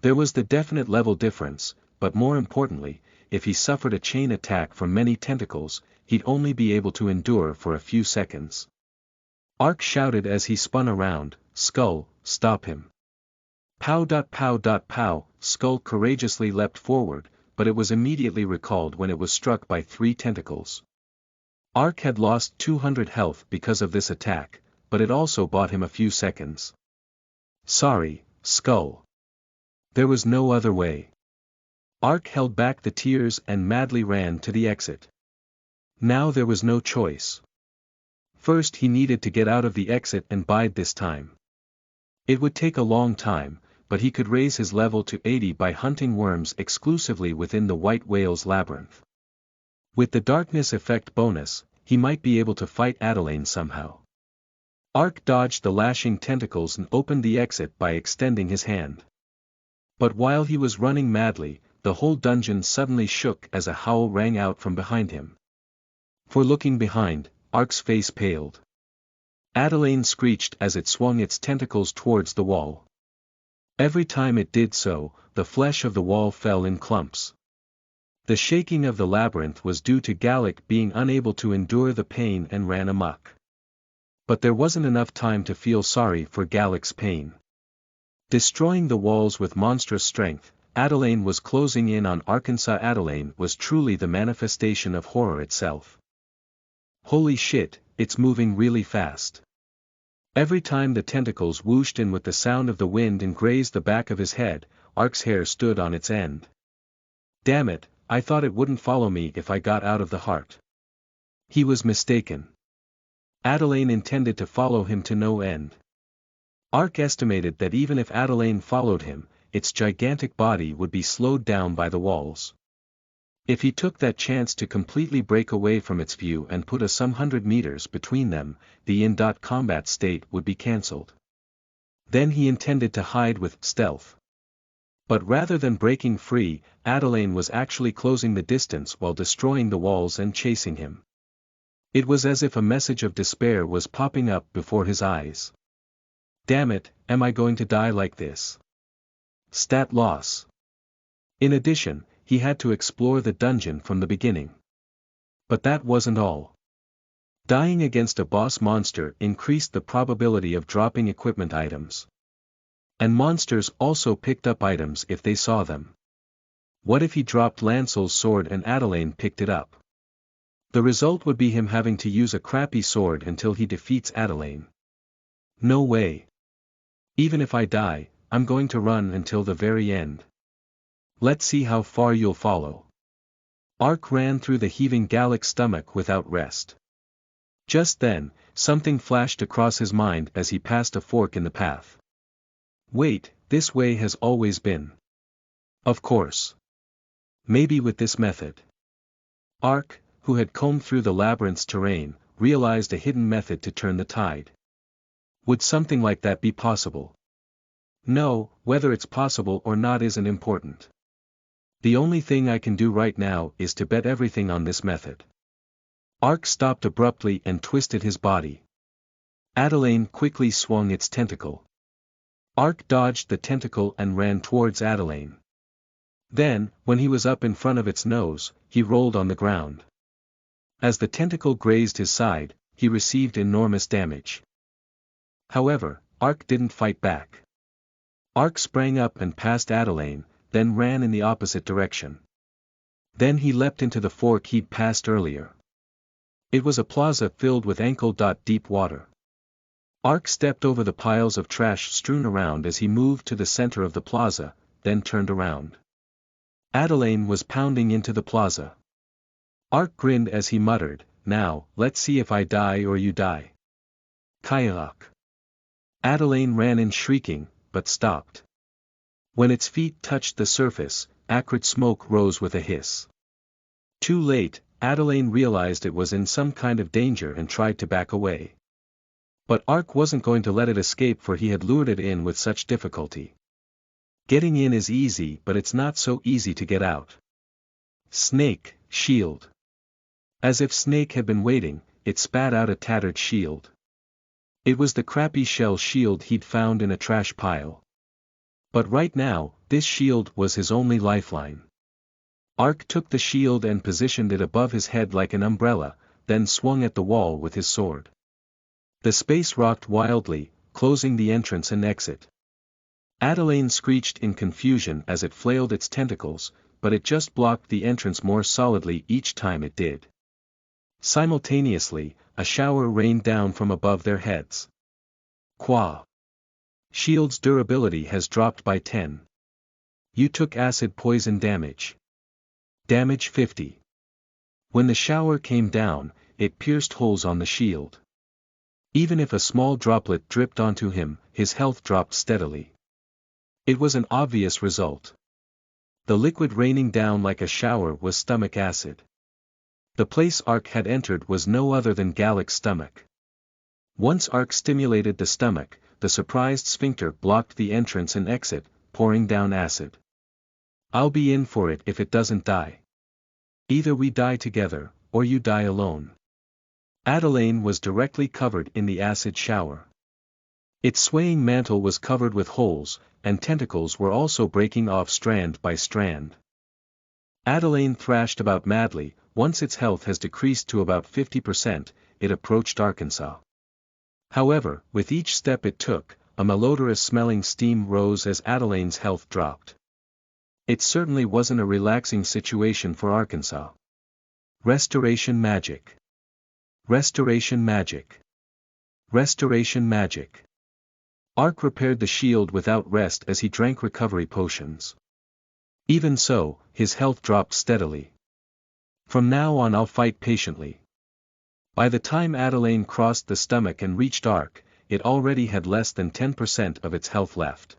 [SPEAKER 1] There was the definite level difference, but more importantly, if he suffered a chain attack from many tentacles, he'd only be able to endure for a few seconds. Ark shouted as he spun around, "Skull, stop him." Pow. Pow. Skull courageously leapt forward, but it was immediately recalled when it was struck by 3 tentacles. Ark had lost 200 health because of this attack, but it also bought him a few seconds. Sorry, Skull. There was no other way. Ark held back the tears and madly ran to the exit. Now there was no choice. First he needed to get out of the exit and bide this time. It would take a long time, but he could raise his level to 80 by hunting worms exclusively within the White Whale's labyrinth. With the darkness effect bonus, he might be able to fight Adelaine somehow. Ark dodged the lashing tentacles and opened the exit by extending his hand. But while he was running madly, the whole dungeon suddenly shook as a howl rang out from behind him. For looking behind, Ark's face paled. Adelaine screeched as it swung its tentacles towards the wall. Every time it did so, the flesh of the wall fell in clumps. The shaking of the labyrinth was due to Gallic being unable to endure the pain and ran amok. But there wasn't enough time to feel sorry for Gallic's pain. Destroying the walls with monstrous strength, Adelaine was closing in on Arkansas. Adelaine was truly the manifestation of horror itself. Holy shit, it's moving really fast. Every time the tentacles whooshed in with the sound of the wind and grazed the back of his head, Ark's hair stood on its end. Damn it, I thought it wouldn't follow me if I got out of the heart. He was mistaken. Adelaine intended to follow him to no end. Ark estimated that even if Adelaine followed him, its gigantic body would be slowed down by the walls. If he took that chance to completely break away from its view and put a some 100 meters between them, the in-combat state would be cancelled. Then he intended to hide with stealth. But rather than breaking free, Adelaine was actually closing the distance while destroying the walls and chasing him. It was as if a message of despair was popping up before his eyes. Damn it, am I going to die like this? Stat loss. In addition, he had to explore the dungeon from the beginning. But that wasn't all. Dying against a boss monster increased the probability of dropping equipment items. And monsters also picked up items if they saw them. What if he dropped Lancel's sword and Adelaine picked it up? The result would be him having to use a crappy sword until he defeats Adelaine. No way. Even if I die, I'm going to run until the very end. Let's see how far you'll follow. Ark ran through the heaving Gallic stomach without rest. Just then, something flashed across his mind as he passed a fork in the path. Wait, this way has always been. Of course. Maybe with this method. Ark, who had combed through the labyrinth's terrain, realized a hidden method to turn the tide. Would something like that be possible? No, whether it's possible or not isn't important. The only thing I can do right now is to bet everything on this method. Ark stopped abruptly and twisted his body. Adelaine quickly swung its tentacle. Ark dodged the tentacle and ran towards Adelaine. Then, when he was up in front of its nose, he rolled on the ground. As the tentacle grazed his side, he received enormous damage. However, Ark didn't fight back. Ark sprang up and passed Adelaine, then ran in the opposite direction. Then he leapt into the fork he'd passed earlier. It was a plaza filled with ankle-deep water. Ark stepped over the piles of trash strewn around as he moved to the center of the plaza, then turned around. Adelaine was pounding into the plaza. Ark grinned as he muttered, "Now, let's see if I die or you die." Kayak. Adelaine ran in shrieking, but stopped. When its feet touched the surface, acrid smoke rose with a hiss. Too late, Adelaine realized it was in some kind of danger and tried to back away. But Ark wasn't going to let it escape, for he had lured it in with such difficulty. Getting in is easy, but it's not so easy to get out. Snake, shield. As if Snake had been waiting, it spat out a tattered shield. It was the crappy shell shield he'd found in a trash pile. But right now, this shield was his only lifeline. Ark took the shield and positioned it above his head like an umbrella, then swung at the wall with his sword. The space rocked wildly, closing the entrance and exit. Adelaine screeched in confusion as it flailed its tentacles, but it just blocked the entrance more solidly each time it did. Simultaneously, a shower rained down from above their heads. Qua. Shield's durability has dropped by 10. You took acid poison damage. Damage 50. When the shower came down, it pierced holes on the shield. Even if a small droplet dripped onto him, his health dropped steadily. It was an obvious result. The liquid raining down like a shower was stomach acid. The place Ark had entered was no other than Gallic's stomach. Once Ark stimulated the stomach, the surprised sphincter blocked the entrance and exit, pouring down acid. "I'll be in for it if it doesn't die. Either we die together, or you die alone." Adelaine was directly covered in the acid shower. Its swaying mantle was covered with holes, and tentacles were also breaking off strand by strand. Adelaine thrashed about madly. Once its health has decreased to about 50%, it approached Arkansas. However, with each step it took, a malodorous-smelling steam rose as Adelaine's health dropped. It certainly wasn't a relaxing situation for Arkansas. Restoration magic. Restoration magic. Restoration magic. Ark repaired the shield without rest as he drank recovery potions. Even so, his health dropped steadily. "From now on I'll fight patiently." By the time Adelaine crossed the stomach and reached Ark, it already had less than 10% of its health left.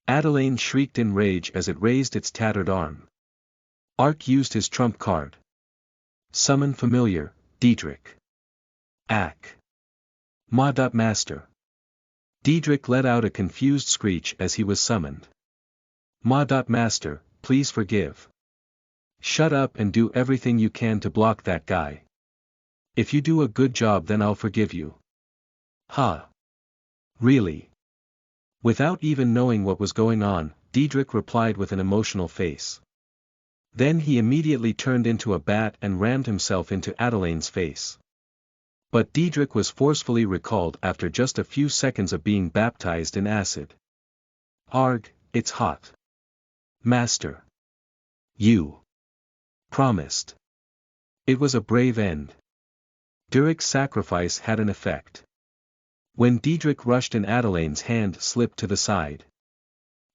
[SPEAKER 1] Adelaine shrieked in rage as it raised its tattered arm. Ark used his trump card. Summon familiar, Diedrich. Ack. Master. Diedrich let out a confused screech as he was summoned. Master, please forgive. Shut up and do everything you can to block that guy. If you do a good job then I'll forgive you. Ha. Really? Without even knowing what was going on, Diedrich replied with an emotional face. Then he immediately turned into a bat and rammed himself into Adelaine's face. But Diedrich was forcefully recalled after just a few seconds of being baptized in acid. Arg, it's hot. Master. You. Promised. It was a brave end. Dirich's sacrifice had an effect. When Diedrich rushed in, Adelaine's hand slipped to the side.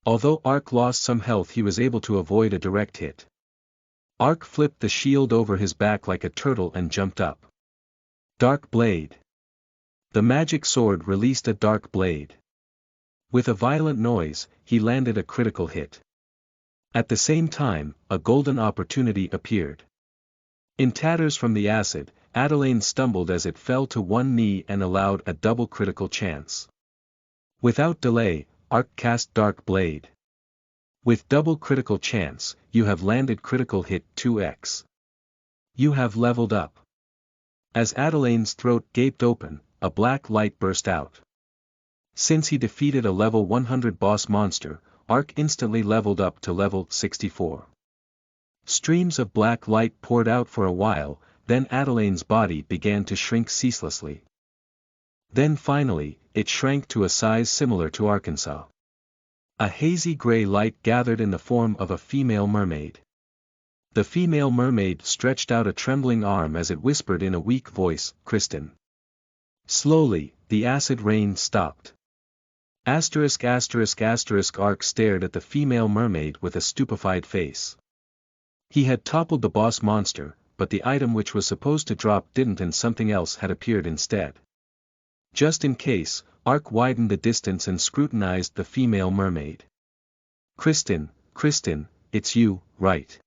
[SPEAKER 1] Although Ark lost some health, he was able to avoid a direct hit. Ark flipped the shield over his back like a turtle and jumped up. Dark blade. The magic sword released a dark blade. With a violent noise, he landed a critical hit. At the same time, a golden opportunity appeared. In tatters from the acid, Adelaine stumbled as it fell to one knee and allowed a double critical chance. Without delay, Ark cast Dark Blade. With double critical chance, you have landed critical hit 2x. You have leveled up. As Adelaine's throat gaped open, a black light burst out. Since he defeated a level 100 boss monster, Ark instantly leveled up to level 64. Streams of black light poured out for a while, then Adelaine's body began to shrink ceaselessly. Then finally, it shrank to a size similar to Arkansas. A hazy gray light gathered in the form of a female mermaid. The female mermaid stretched out a trembling arm as it whispered in a weak voice, "Kristen." Slowly, the acid rain stopped. Ark stared at the female mermaid with a stupefied face. He had toppled the boss monster, but the item which was supposed to drop didn't and something else had appeared instead. Just in case, Ark widened the distance and scrutinized the female mermaid. Kristen, it's you, right?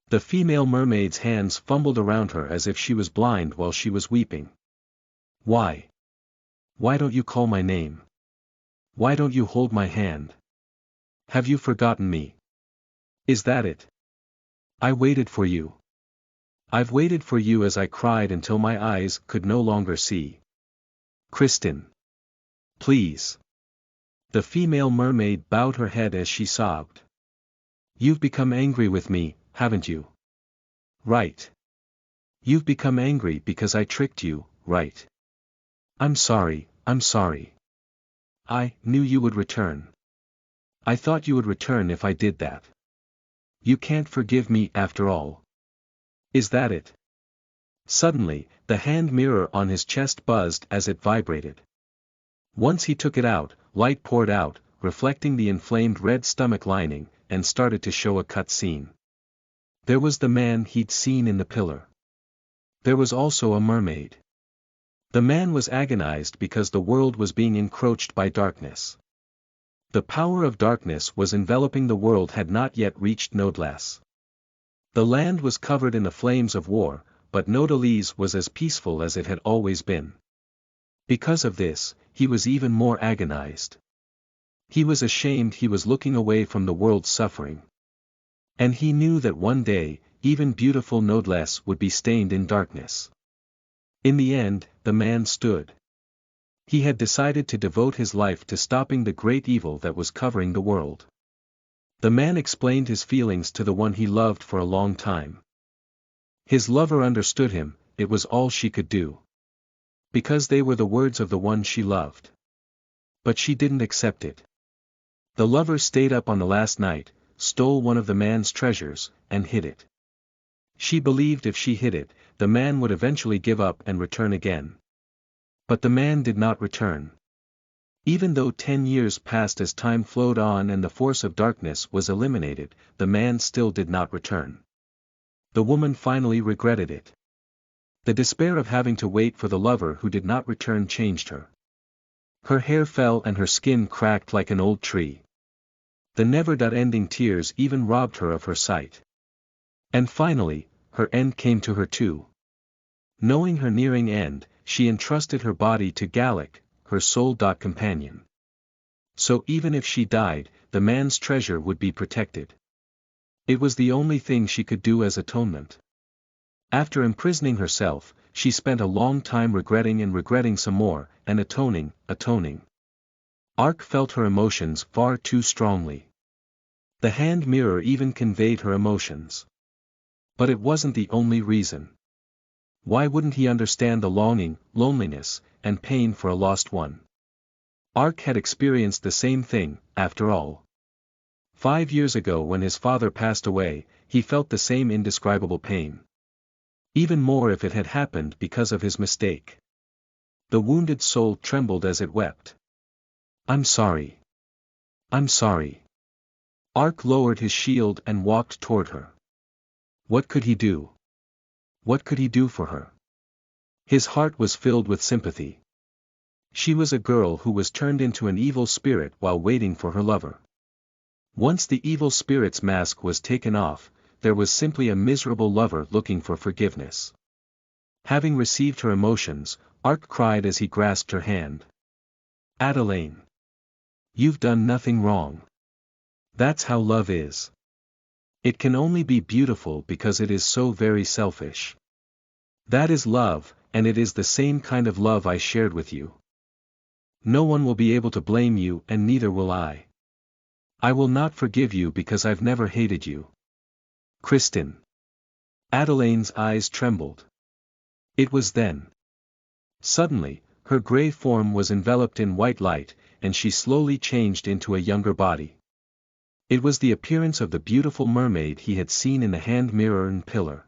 [SPEAKER 1] The female mermaid's hands fumbled around her as if she was blind while she was weeping. Why? Why don't you call my name? Why don't you hold my hand? Have you forgotten me? Is that it? I waited for you. I've waited for you as I cried until my eyes could no longer see. Kristen. Please. The female mermaid bowed her head as she sobbed. You've become angry with me, haven't you? Right. You've become angry because I tricked you, right? I'm sorry. I knew you would return. I thought you would return if I did that. You can't forgive me after all. Is that it? Suddenly, the hand mirror on his chest buzzed as it vibrated. Once he took it out, light poured out, reflecting the inflamed red stomach lining, and started to show a cut scene. There was the man he'd seen in the pillar. There was also a mermaid. The man was agonized because the world was being encroached by darkness. The power of darkness was enveloping the world had not yet reached Nodeless. The land was covered in the flames of war, but Nodeless was as peaceful as it had always been. Because of this, he was even more agonized. He was ashamed he was looking away from the world's suffering. And he knew that one day, even beautiful Nodeless would be stained in darkness. In the end, the man stood. He had decided to devote his life to stopping the great evil that was covering the world. The man explained his feelings to the one he loved for a long time. His lover understood him, it was all she could do. Because they were the words of the one she loved. But she didn't accept it. The lover stayed up on the last night, stole one of the man's treasures, and hid it. She believed if she hid it, the man would eventually give up and return again. But the man did not return. Even though 10 years passed as time flowed on and the force of darkness was eliminated, the man still did not return. The woman finally regretted it. The despair of having to wait for the lover who did not return changed her. Her hair fell and her skin cracked like an old tree. The never-ending tears even robbed her of her sight. And finally, her end came to her too. Knowing her nearing end, she entrusted her body to Gallic, her sole companion. So even if she died, the man's treasure would be protected. It was the only thing she could do as atonement. After imprisoning herself, she spent a long time regretting some more, and atoning. Ark felt her emotions far too strongly. The hand mirror even conveyed her emotions. But it wasn't the only reason. Why wouldn't he understand the longing, loneliness, and pain for a lost one? Ark had experienced the same thing, after all. 5 years ago when his father passed away, he felt the same indescribable pain. Even more if it had happened because of his mistake. The wounded soul trembled as it wept. I'm sorry. Ark lowered his shield and walked toward her. What could he do? What could he do for her? His heart was filled with sympathy. She was a girl who was turned into an evil spirit while waiting for her lover. Once the evil spirit's mask was taken off, there was simply a miserable lover looking for forgiveness. Having received her emotions, Ark cried as he grasped her hand. Adelaine. You've done nothing wrong. That's how love is. It can only be beautiful because it is so very selfish. That is love, and it is the same kind of love I shared with you. No one will be able to blame you and neither will I. I will not forgive you because I've never hated you. Kristen. Adelaine's eyes trembled. It was then. Suddenly, her gray form was enveloped in white light, and she slowly changed into a younger body. It was the appearance of the beautiful mermaid he had seen in the hand mirror and pillar.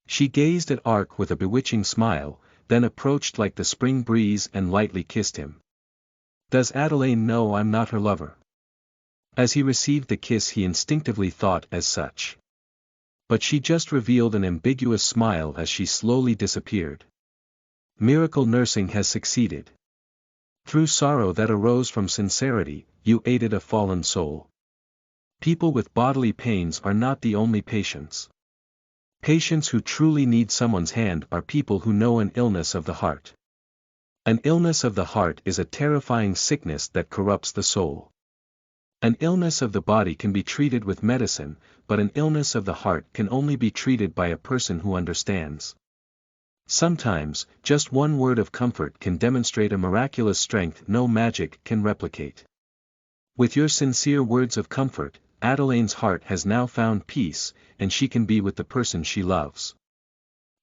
[SPEAKER 1] She gazed at Ark with a bewitching smile, then approached like the spring breeze and lightly kissed him. Does Adelaine know I'm not her lover? As he received the kiss he instinctively thought as such. But she just revealed an ambiguous smile as she slowly disappeared. Miracle nursing has succeeded. Through sorrow that arose from sincerity, you aided a fallen soul. People with bodily pains are not the only patients. Patients who truly need someone's hand are people who know an illness of the heart. An illness of the heart is a terrifying sickness that corrupts the soul. An illness of the body can be treated with medicine, but an illness of the heart can only be treated by a person who understands. Sometimes, just one word of comfort can demonstrate a miraculous strength no magic can replicate. With your sincere words of comfort, Adelaine's heart has now found peace, and she can be with the person she loves.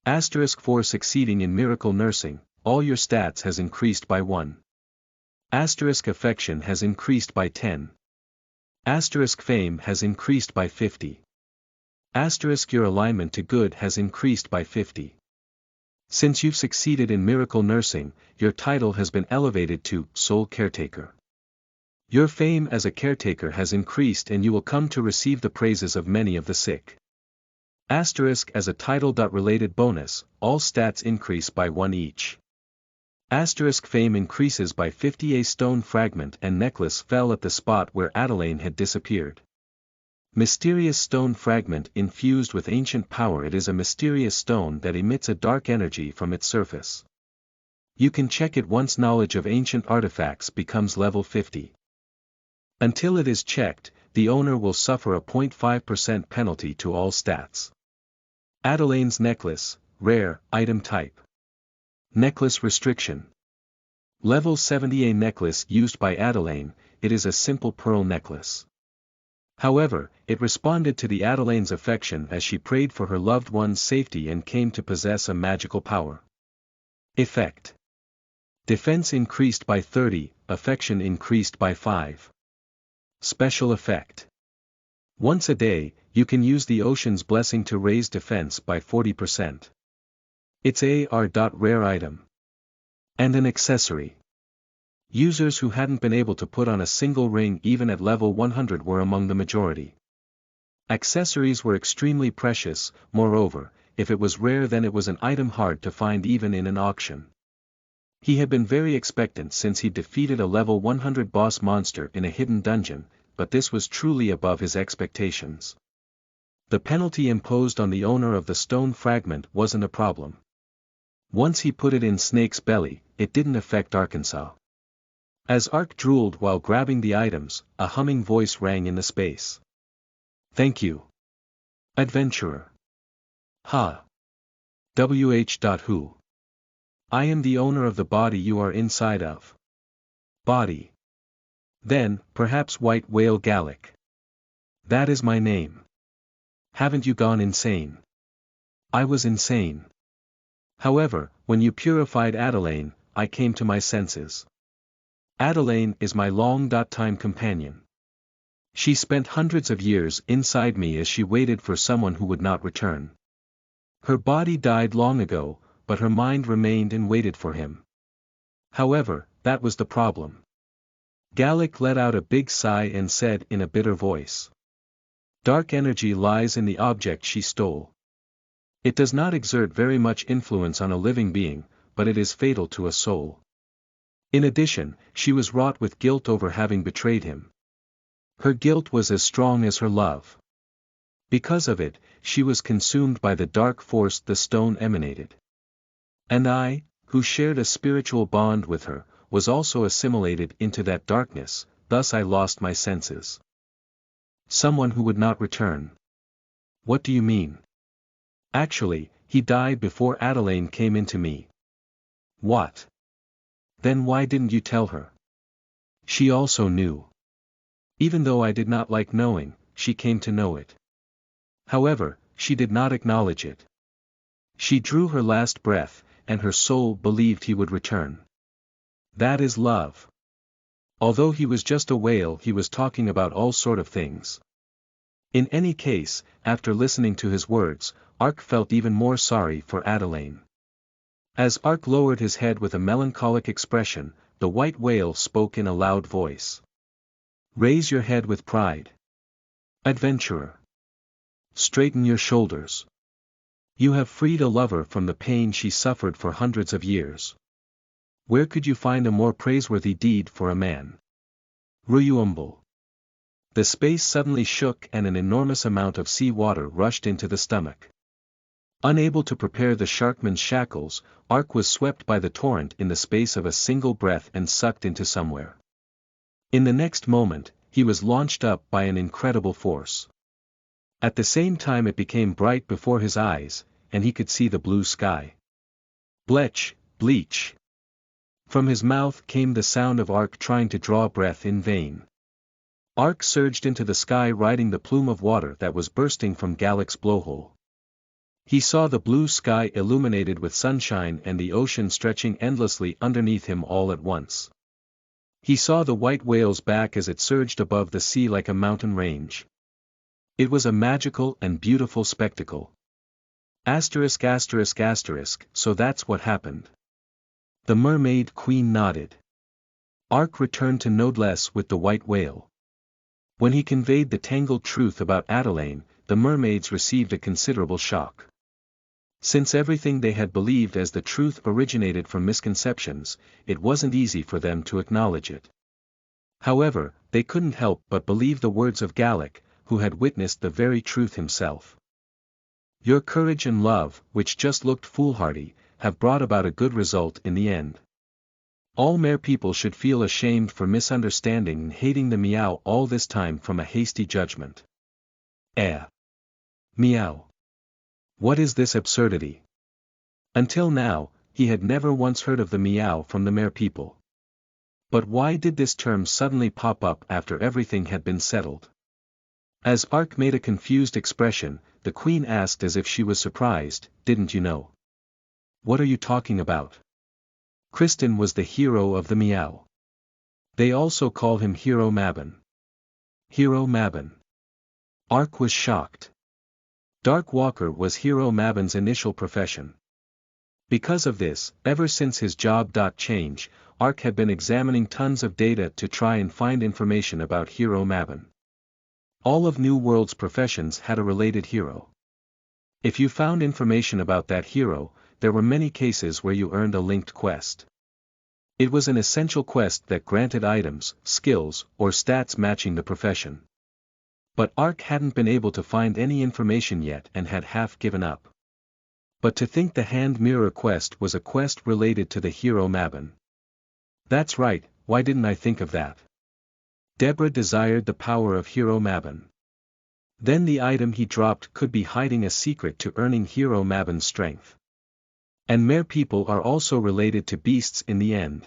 [SPEAKER 1] For succeeding in miracle nursing, all your stats has increased by 1. Affection has increased by 10. Fame has increased by 50. Your alignment to good has increased by 50. Since you've succeeded in miracle nursing, your title has been elevated to Soul Caretaker. Your fame as a caretaker has increased and you will come to receive the praises of many of the sick. As a title-related bonus, all stats increase by 1 each. Fame increases by 50. A stone fragment and necklace fell at the spot where Adelaine had disappeared. Mysterious stone fragment infused with ancient power. It is a mysterious stone that emits a dark energy from its surface. You can check it once knowledge of ancient artifacts becomes level 50. Until it is checked, the owner will suffer a 0.5% penalty to all stats. Adelaine's necklace, rare, item type. Necklace restriction. Level 70. A necklace used by Adelaine, it is a simple pearl necklace. However, it responded to the Adelaine's affection as she prayed for her loved one's safety and came to possess a magical power. Effect. Defense increased by 30, affection increased by 5. Special effect. Once a day, you can use the ocean's blessing to raise defense by 40%. It's a rare item. And an accessory. Users who hadn't been able to put on a single ring even at level 100 were among the majority. Accessories were extremely precious, moreover, if it was rare then it was an item hard to find even in an auction. He had been very expectant since he defeated a level 100 boss monster in a hidden dungeon, but this was truly above his expectations. The penalty imposed on the owner of the stone fragment wasn't a problem. Once he put it in Snake's belly, it didn't affect Arkansas. As Ark drooled while grabbing the items, a humming voice rang in the space. Thank you. Adventurer. Ha. Who? I am the owner of the body you are inside of. Body. Then, perhaps White Whale Gallic. That is my name. Haven't you gone insane? I was insane. However, when you purified Adelaine, I came to my senses. Adelaine is my long-time companion. She spent hundreds of years inside me as she waited for someone who would not return. Her body died long ago, but her mind remained and waited for him. However, that was the problem. Gallic let out a big sigh and said in a bitter voice. Dark energy lies in the object she stole. It does not exert very much influence on a living being, but it is fatal to a soul. In addition, she was wrought with guilt over having betrayed him. Her guilt was as strong as her love. Because of it, she was consumed by the dark force the stone emanated. And I, who shared a spiritual bond with her, was also assimilated into that darkness, thus I lost my senses. Someone who would not return. What do you mean? Actually, he died before Adelaine came into me. What? Then why didn't you tell her? She also knew. Even though I did not like knowing, she came to know it. However, she did not acknowledge it. She drew her last breath, and her soul believed he would return. That is love. Although he was just a whale, he was talking about all sort of things. In any case, after listening to his words, Ark felt even more sorry for Adelaine. As Ark lowered his head with a melancholic expression, the white whale spoke in a loud voice. Raise your head with pride. Adventurer. Straighten your shoulders. You have freed a lover from the pain she suffered for hundreds of years. Where could you find a more praiseworthy deed for a man? Ruyuumble. The space suddenly shook and an enormous amount of sea water rushed into the stomach. Unable to prepare the sharkman's shackles, Ark was swept by the torrent in the space of a single breath and sucked into somewhere. In the next moment, he was launched up by an incredible force. At the same time it became bright before his eyes, and he could see the blue sky. Blech, bleach. From his mouth came the sound of Ark trying to draw breath in vain. Ark surged into the sky riding the plume of water that was bursting from Gallic's blowhole. He saw the blue sky illuminated with sunshine and the ocean stretching endlessly underneath him all at once. He saw the white whale's back as it surged above the sea like a mountain range. It was a magical and beautiful spectacle. Asterisk asterisk asterisk, so that's what happened. The mermaid queen nodded. Ark returned to Nodeless with the white whale. When he conveyed the tangled truth about Adelaine, the mermaids received a considerable shock. Since everything they had believed as the truth originated from misconceptions, it wasn't easy for them to acknowledge it. However, they couldn't help but believe the words of Gallic, who had witnessed the very truth himself. Your courage and love, which just looked foolhardy, have brought about a good result in the end. All mere people should feel ashamed for misunderstanding and hating the meow all this time from a hasty judgment. Meow. What is this absurdity? Until now, he had never once heard of the meow from the mere people. But why did this term suddenly pop up after everything had been settled? As Ark made a confused expression, the queen asked as if she was surprised, didn't you know? What are you talking about? Kristen was the hero of the meow. They also call him Hero Mabon. Hero Mabon. Ark was shocked. Dark Walker was Hero Mabon's initial profession. Because of this, ever since his job change, Ark had been examining tons of data to try and find information about Hero Mabon. All of New World's professions had a related hero. If you found information about that hero, there were many cases where you earned a linked quest. It was an essential quest that granted items, skills, or stats matching the profession. But Ark hadn't been able to find any information yet and had half given up. But to think the hand mirror quest was a quest related to the hero Mabon. That's right, why didn't I think of that? Deborah desired the power of Hero Mabon. Then the item he dropped could be hiding a secret to earning Hero Mabon's strength. And mere people are also related to beasts in the end.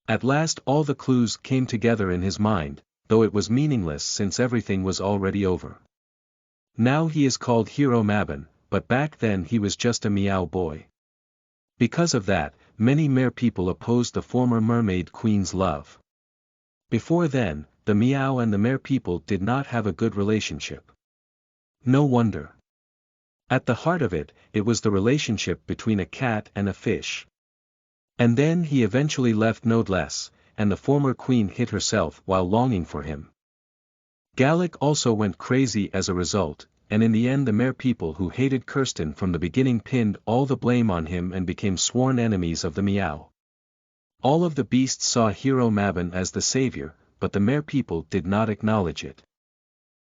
[SPEAKER 1] At last all the clues came together in his mind, though it was meaningless since everything was already over. Now he is called Hero Mabon, but back then he was just a meow boy. Because of that, many mere people opposed the former mermaid queen's love. Before then, the meow and the mere people did not have a good relationship. No wonder. At the heart of it, it was the relationship between a cat and a fish. And then he eventually left Nodeless, and the former queen hid herself while longing for him. Gallic also went crazy as a result, and in the end the mere people who hated Kirsten from the beginning pinned all the blame on him and became sworn enemies of the meow. All of the beasts saw Hero Mabon as the savior, but the mere people did not acknowledge it.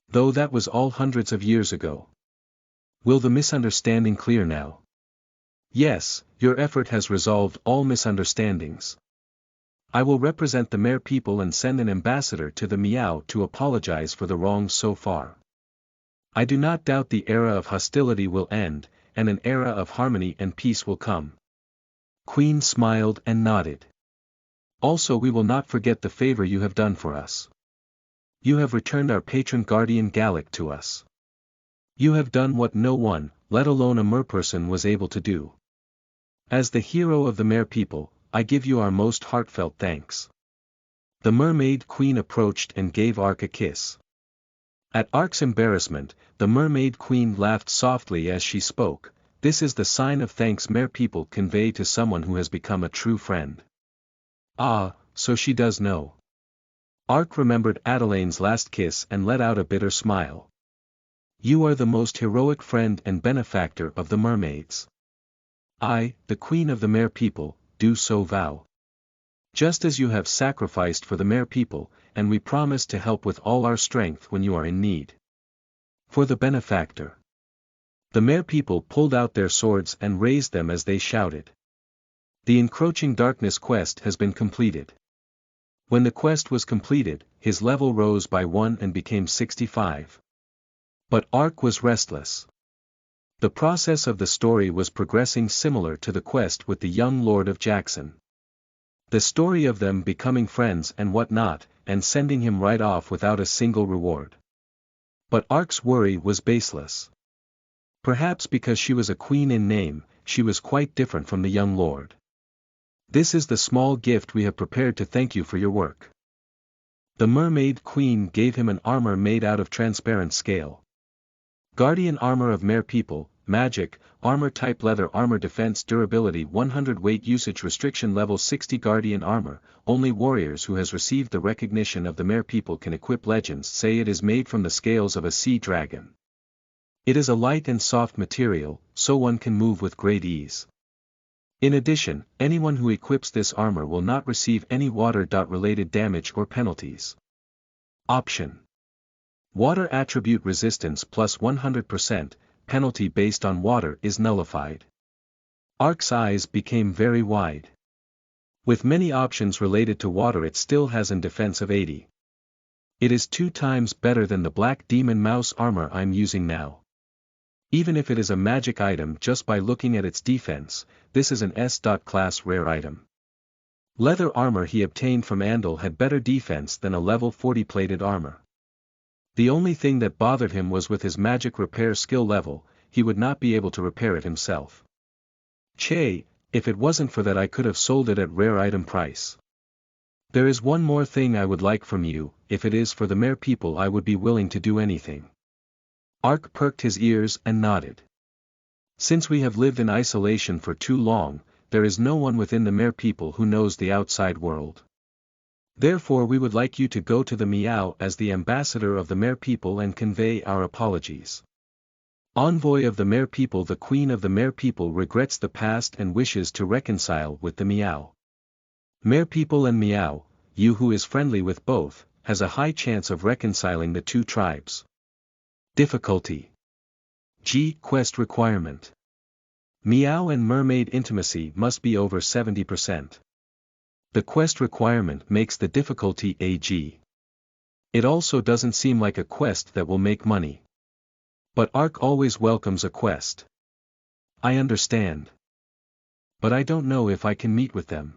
[SPEAKER 1] Though that was all hundreds of years ago. Will the misunderstanding clear now? Yes, your effort has resolved all misunderstandings. I will represent the mere people and send an ambassador to the meow to apologize for the wrongs so far. I do not doubt the era of hostility will end, and an era of harmony and peace will come. Queen smiled and nodded. Also we will not forget the favor you have done for us. You have returned our patron guardian Gallic to us. You have done what no one, let alone a merperson, was able to do. As the hero of the mere people, I give you our most heartfelt thanks. The mermaid queen approached and gave Ark a kiss. At Ark's embarrassment, the mermaid queen laughed softly as she spoke. This is the sign of thanks mere people convey to someone who has become a true friend. Ah, so she does know. Ark remembered Adelaine's last kiss and let out a bitter smile. You are the most heroic friend and benefactor of the mermaids. I, the queen of the Mer people, do so vow. Just as you have sacrificed for the Mer people, and we promise to help with all our strength when you are in need. For the benefactor. The Mer people pulled out their swords and raised them as they shouted. The encroaching darkness quest has been completed. When the quest was completed, his level rose by 1 and became 65. But Ark was restless. The process of the story was progressing similar to the quest with the young Lord of Jackson. The story of them becoming friends and whatnot, and sending him right off without a single reward. But Ark's worry was baseless. Perhaps because she was a queen in name, she was quite different from the young lord. This is the small gift we have prepared to thank you for your work. The mermaid queen gave him an armor made out of transparent scale. Guardian armor of Mer people, magic, armor type leather armor defense durability 100 weight usage restriction level 60 guardian armor, only warriors who has received the recognition of the Mer people can equip legends say it is made from the scales of a sea dragon. It is a light and soft material, so one can move with great ease. In addition, anyone who equips this armor will not receive any water-related damage or penalties. Option: Water attribute resistance plus 100%, penalty based on water is nullified. Ark's eyes became very wide. With many options related to water, it still has an defense of 80. It is 2 times better than the black demon mouse armor I'm using now. Even if it is a magic item, just by looking at its defense, this is an S.class rare item. Leather armor he obtained from Andal had better defense than a level 40 plated armor. The only thing that bothered him was with his magic repair skill level, he would not be able to repair it himself. Che, if it wasn't for that I could have sold it at rare item price. There is one more thing I would like from you, if it is for the Mer people I would be willing to do anything. Ark perked his ears and nodded. Since we have lived in isolation for too long, there is no one within the Mer people who knows the outside world. Therefore we would like you to go to the Miao as the ambassador of the Mer people and convey our apologies. Envoy of the Mer people, the Queen of the Mer people regrets the past and wishes to reconcile with the Miao. Mer people and Miao, you who is friendly with both, has a high chance of reconciling the two tribes. Difficulty: G. Quest requirement. Miao and mermaid intimacy must be over 70%. The quest requirement makes the difficulty AG. It also doesn't seem like a quest that will make money. But Ark always welcomes a quest. I understand. But I don't know if I can meet with them.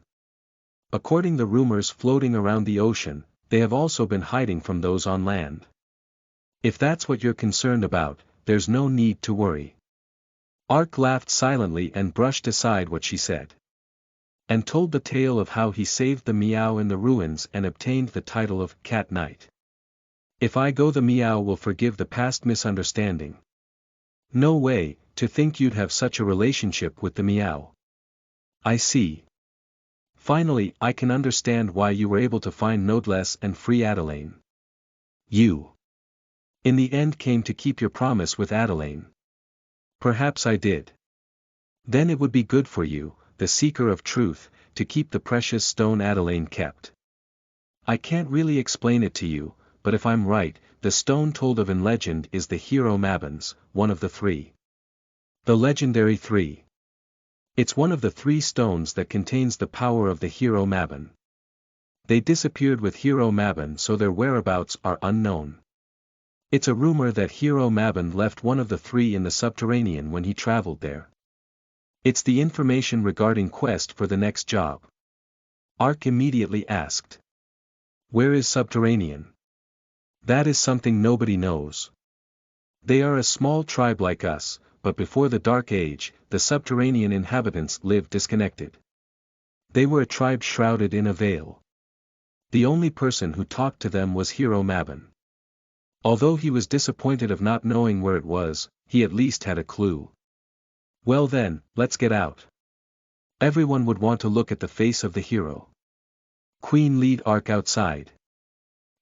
[SPEAKER 1] According to rumors floating around the ocean, they have also been hiding from those on land. If that's what you're concerned about, there's no need to worry. Ark laughed silently and brushed aside what she said. And told the tale of how he saved the Miao in the ruins and obtained the title of Cat Knight. If I go, the Miao will forgive the past misunderstanding. No way, to think you'd have such a relationship with the Miao. I see. Finally, I can understand why you were able to find Nodeless and free Adelaine. You, in the end, came to keep your promise with Adelaine. Perhaps I did. Then it would be good for you, the seeker of truth, to keep the precious stone Adelaine kept. I can't really explain it to you, but if I'm right, the stone told of in legend is the hero Mabons, one of the 3. The legendary 3. It's one of the 3 stones that contains the power of the hero Mabon. They disappeared with hero Mabon, so their whereabouts are unknown. It's a rumor that hero Mabon left one of the 3 in the subterranean when he traveled there. It's the information regarding quest for the next job. Ark immediately asked. Where is subterranean? That is something nobody knows. They are a small tribe like us, but before the Dark Age, the subterranean inhabitants lived disconnected. They were a tribe shrouded in a veil. The only person who talked to them was hero Mabon. Although he was disappointed of not knowing where it was, he at least had a clue. Well then, let's get out. Everyone would want to look at the face of the hero. Queen lead Ark outside.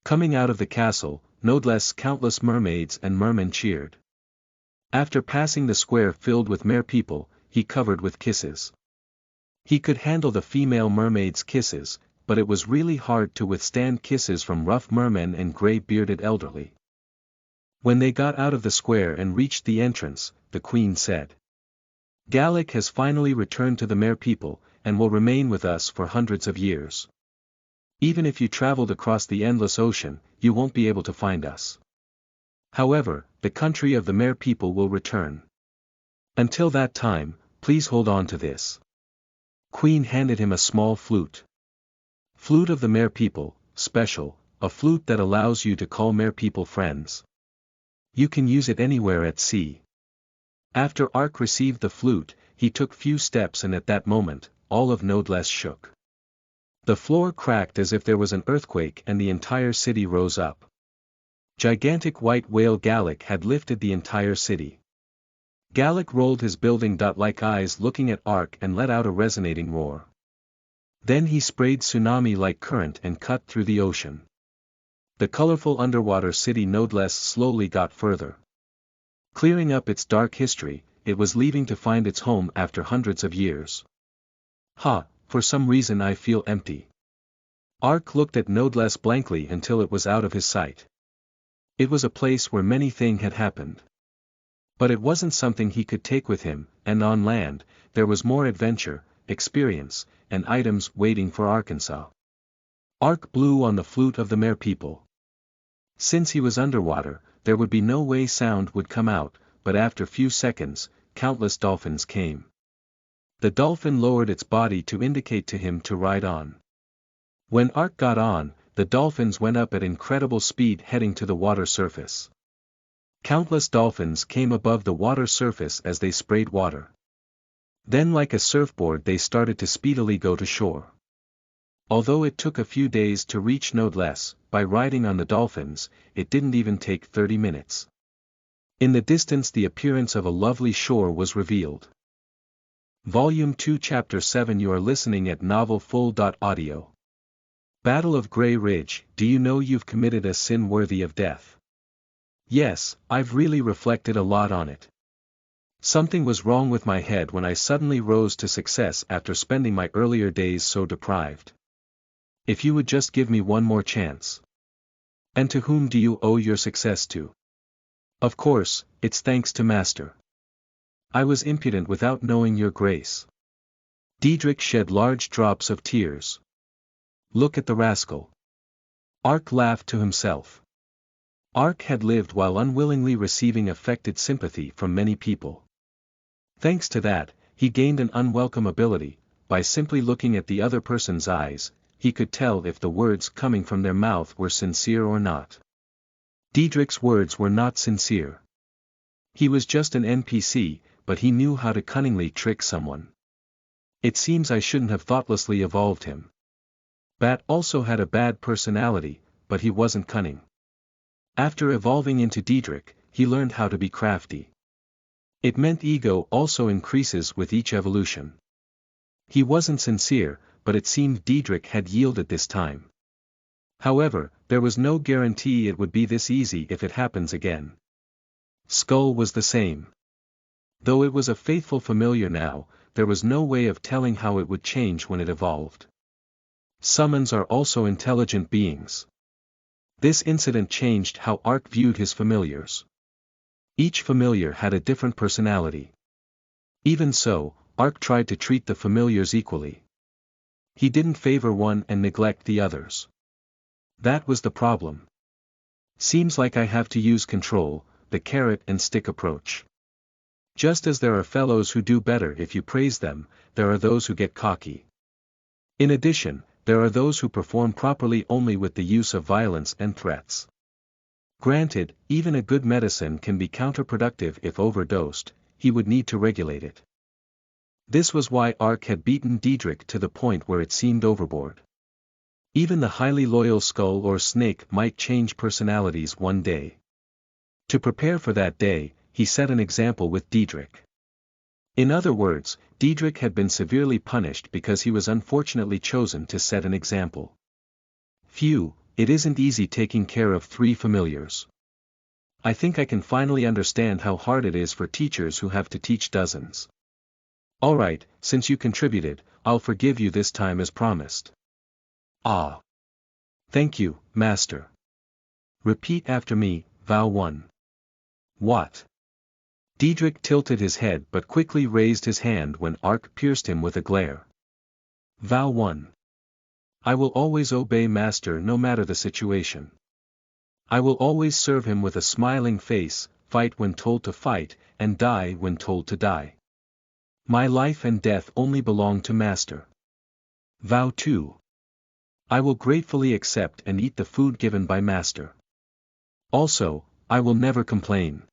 [SPEAKER 1] Coming out of the castle, Nodeless countless mermaids and mermen cheered. After passing the square filled with merpeople, he covered with kisses. He could handle the female mermaids' kisses, but it was really hard to withstand kisses from rough mermen and grey-bearded elderly. When they got out of the square and reached the entrance, the queen said, "Gallic has finally returned to the merpeople, and will remain with us for hundreds of years. Even if you traveled across the endless ocean, you won't be able to find us. However, the country of the merpeople will return. Until that time, please hold on to this." Queen handed him a small flute. Flute of the merpeople, special, a flute that allows you to call merpeople friends. You can use it anywhere at sea. After Ark received the flute, he took few steps, and at that moment, all of Nodeless shook. The floor cracked as if there was an earthquake, and the entire city rose up. Gigantic white whale Gallic had lifted the entire city. Gallic rolled his building-like eyes looking at Ark and let out a resonating roar. Then he sprayed tsunami-like current and cut through the ocean. The colorful underwater city Nodeless slowly got further. Clearing up its dark history, it was leaving to find its home after hundreds of years. For some reason I feel empty. Ark looked at Nodeless blankly until it was out of his sight. It was a place where many things had happened. But it wasn't something he could take with him, and on land, there was more adventure, experience, and items waiting for Arkansas. Ark blew on the flute of the merpeople. Since he was underwater, there would be no way sound would come out, but after few seconds, countless dolphins came. The dolphin lowered its body to indicate to him to ride on. When Ark got on, the dolphins went up at incredible speed heading to the water surface. Countless dolphins came above the water surface as they sprayed water. Then like a surfboard they started to speedily go to shore. Although it took a few days to reach Nodeless, by riding on the dolphins, it didn't even take 30 minutes. In the distance the appearance of a lovely shore was revealed. Volume 2 Chapter 7 You are listening at novelfull.audio. Battle of Grey Ridge. Do you know you've committed a sin worthy of death? Yes, I've really reflected a lot on it. Something was wrong with my head when I suddenly rose to success after spending my earlier days so deprived. If you would just give me one more chance. And to whom do you owe your success to? Of course, it's thanks to Master. I was impudent without knowing your grace. Diedrich shed large drops of tears. Look at the rascal. Ark laughed to himself. Ark had lived while unwillingly receiving affected sympathy from many people. Thanks to that, he gained an unwelcome ability. By simply looking at the other person's eyes, he could tell if the words coming from their mouth were sincere or not. Diedrich's words were not sincere. He was just an NPC, but he knew how to cunningly trick someone. It seems I shouldn't have thoughtlessly evolved him. Bat also had a bad personality, but he wasn't cunning. After evolving into Diedrich, he learned how to be crafty. It meant ego also increases with each evolution. He wasn't sincere, but it seemed Diedrich had yielded this time. However, there was no guarantee it would be this easy if it happens again. Skull was the same. Though it was a faithful familiar now, there was no way of telling how it would change when it evolved. Summons are also intelligent beings. This incident changed how Ark viewed his familiars. Each familiar had a different personality. Even so, Ark tried to treat the familiars equally. He didn't favor one and neglect the others. That was the problem. Seems like I have to use control, the carrot and stick approach. Just as there are fellows who do better if you praise them, there are those who get cocky. In addition, there are those who perform properly only with the use of violence and threats. Granted, even a good medicine can be counterproductive if overdosed, he would need to regulate it. This was why Ark had beaten Diedrich to the point where it seemed overboard. Even the highly loyal skull or snake might change personalities one day. To prepare for that day, he set an example with Diedrich. In other words, Diedrich had been severely punished because he was unfortunately chosen to set an example. It isn't easy taking care of 3 familiars. I think I can finally understand how hard it is for teachers who have to teach dozens. Alright, since you contributed, I'll forgive you this time as promised. Ah. Thank you, Master. Repeat after me, Vow 1. What? Diedrich tilted his head but quickly raised his hand when Ark pierced him with a glare. Vow 1. I will always obey Master no matter the situation. I will always serve him with a smiling face, fight when told to fight, and die when told to die. My life and death only belong to Master. Vow 2. I will gratefully accept and eat the food given by Master. Also, I will never complain.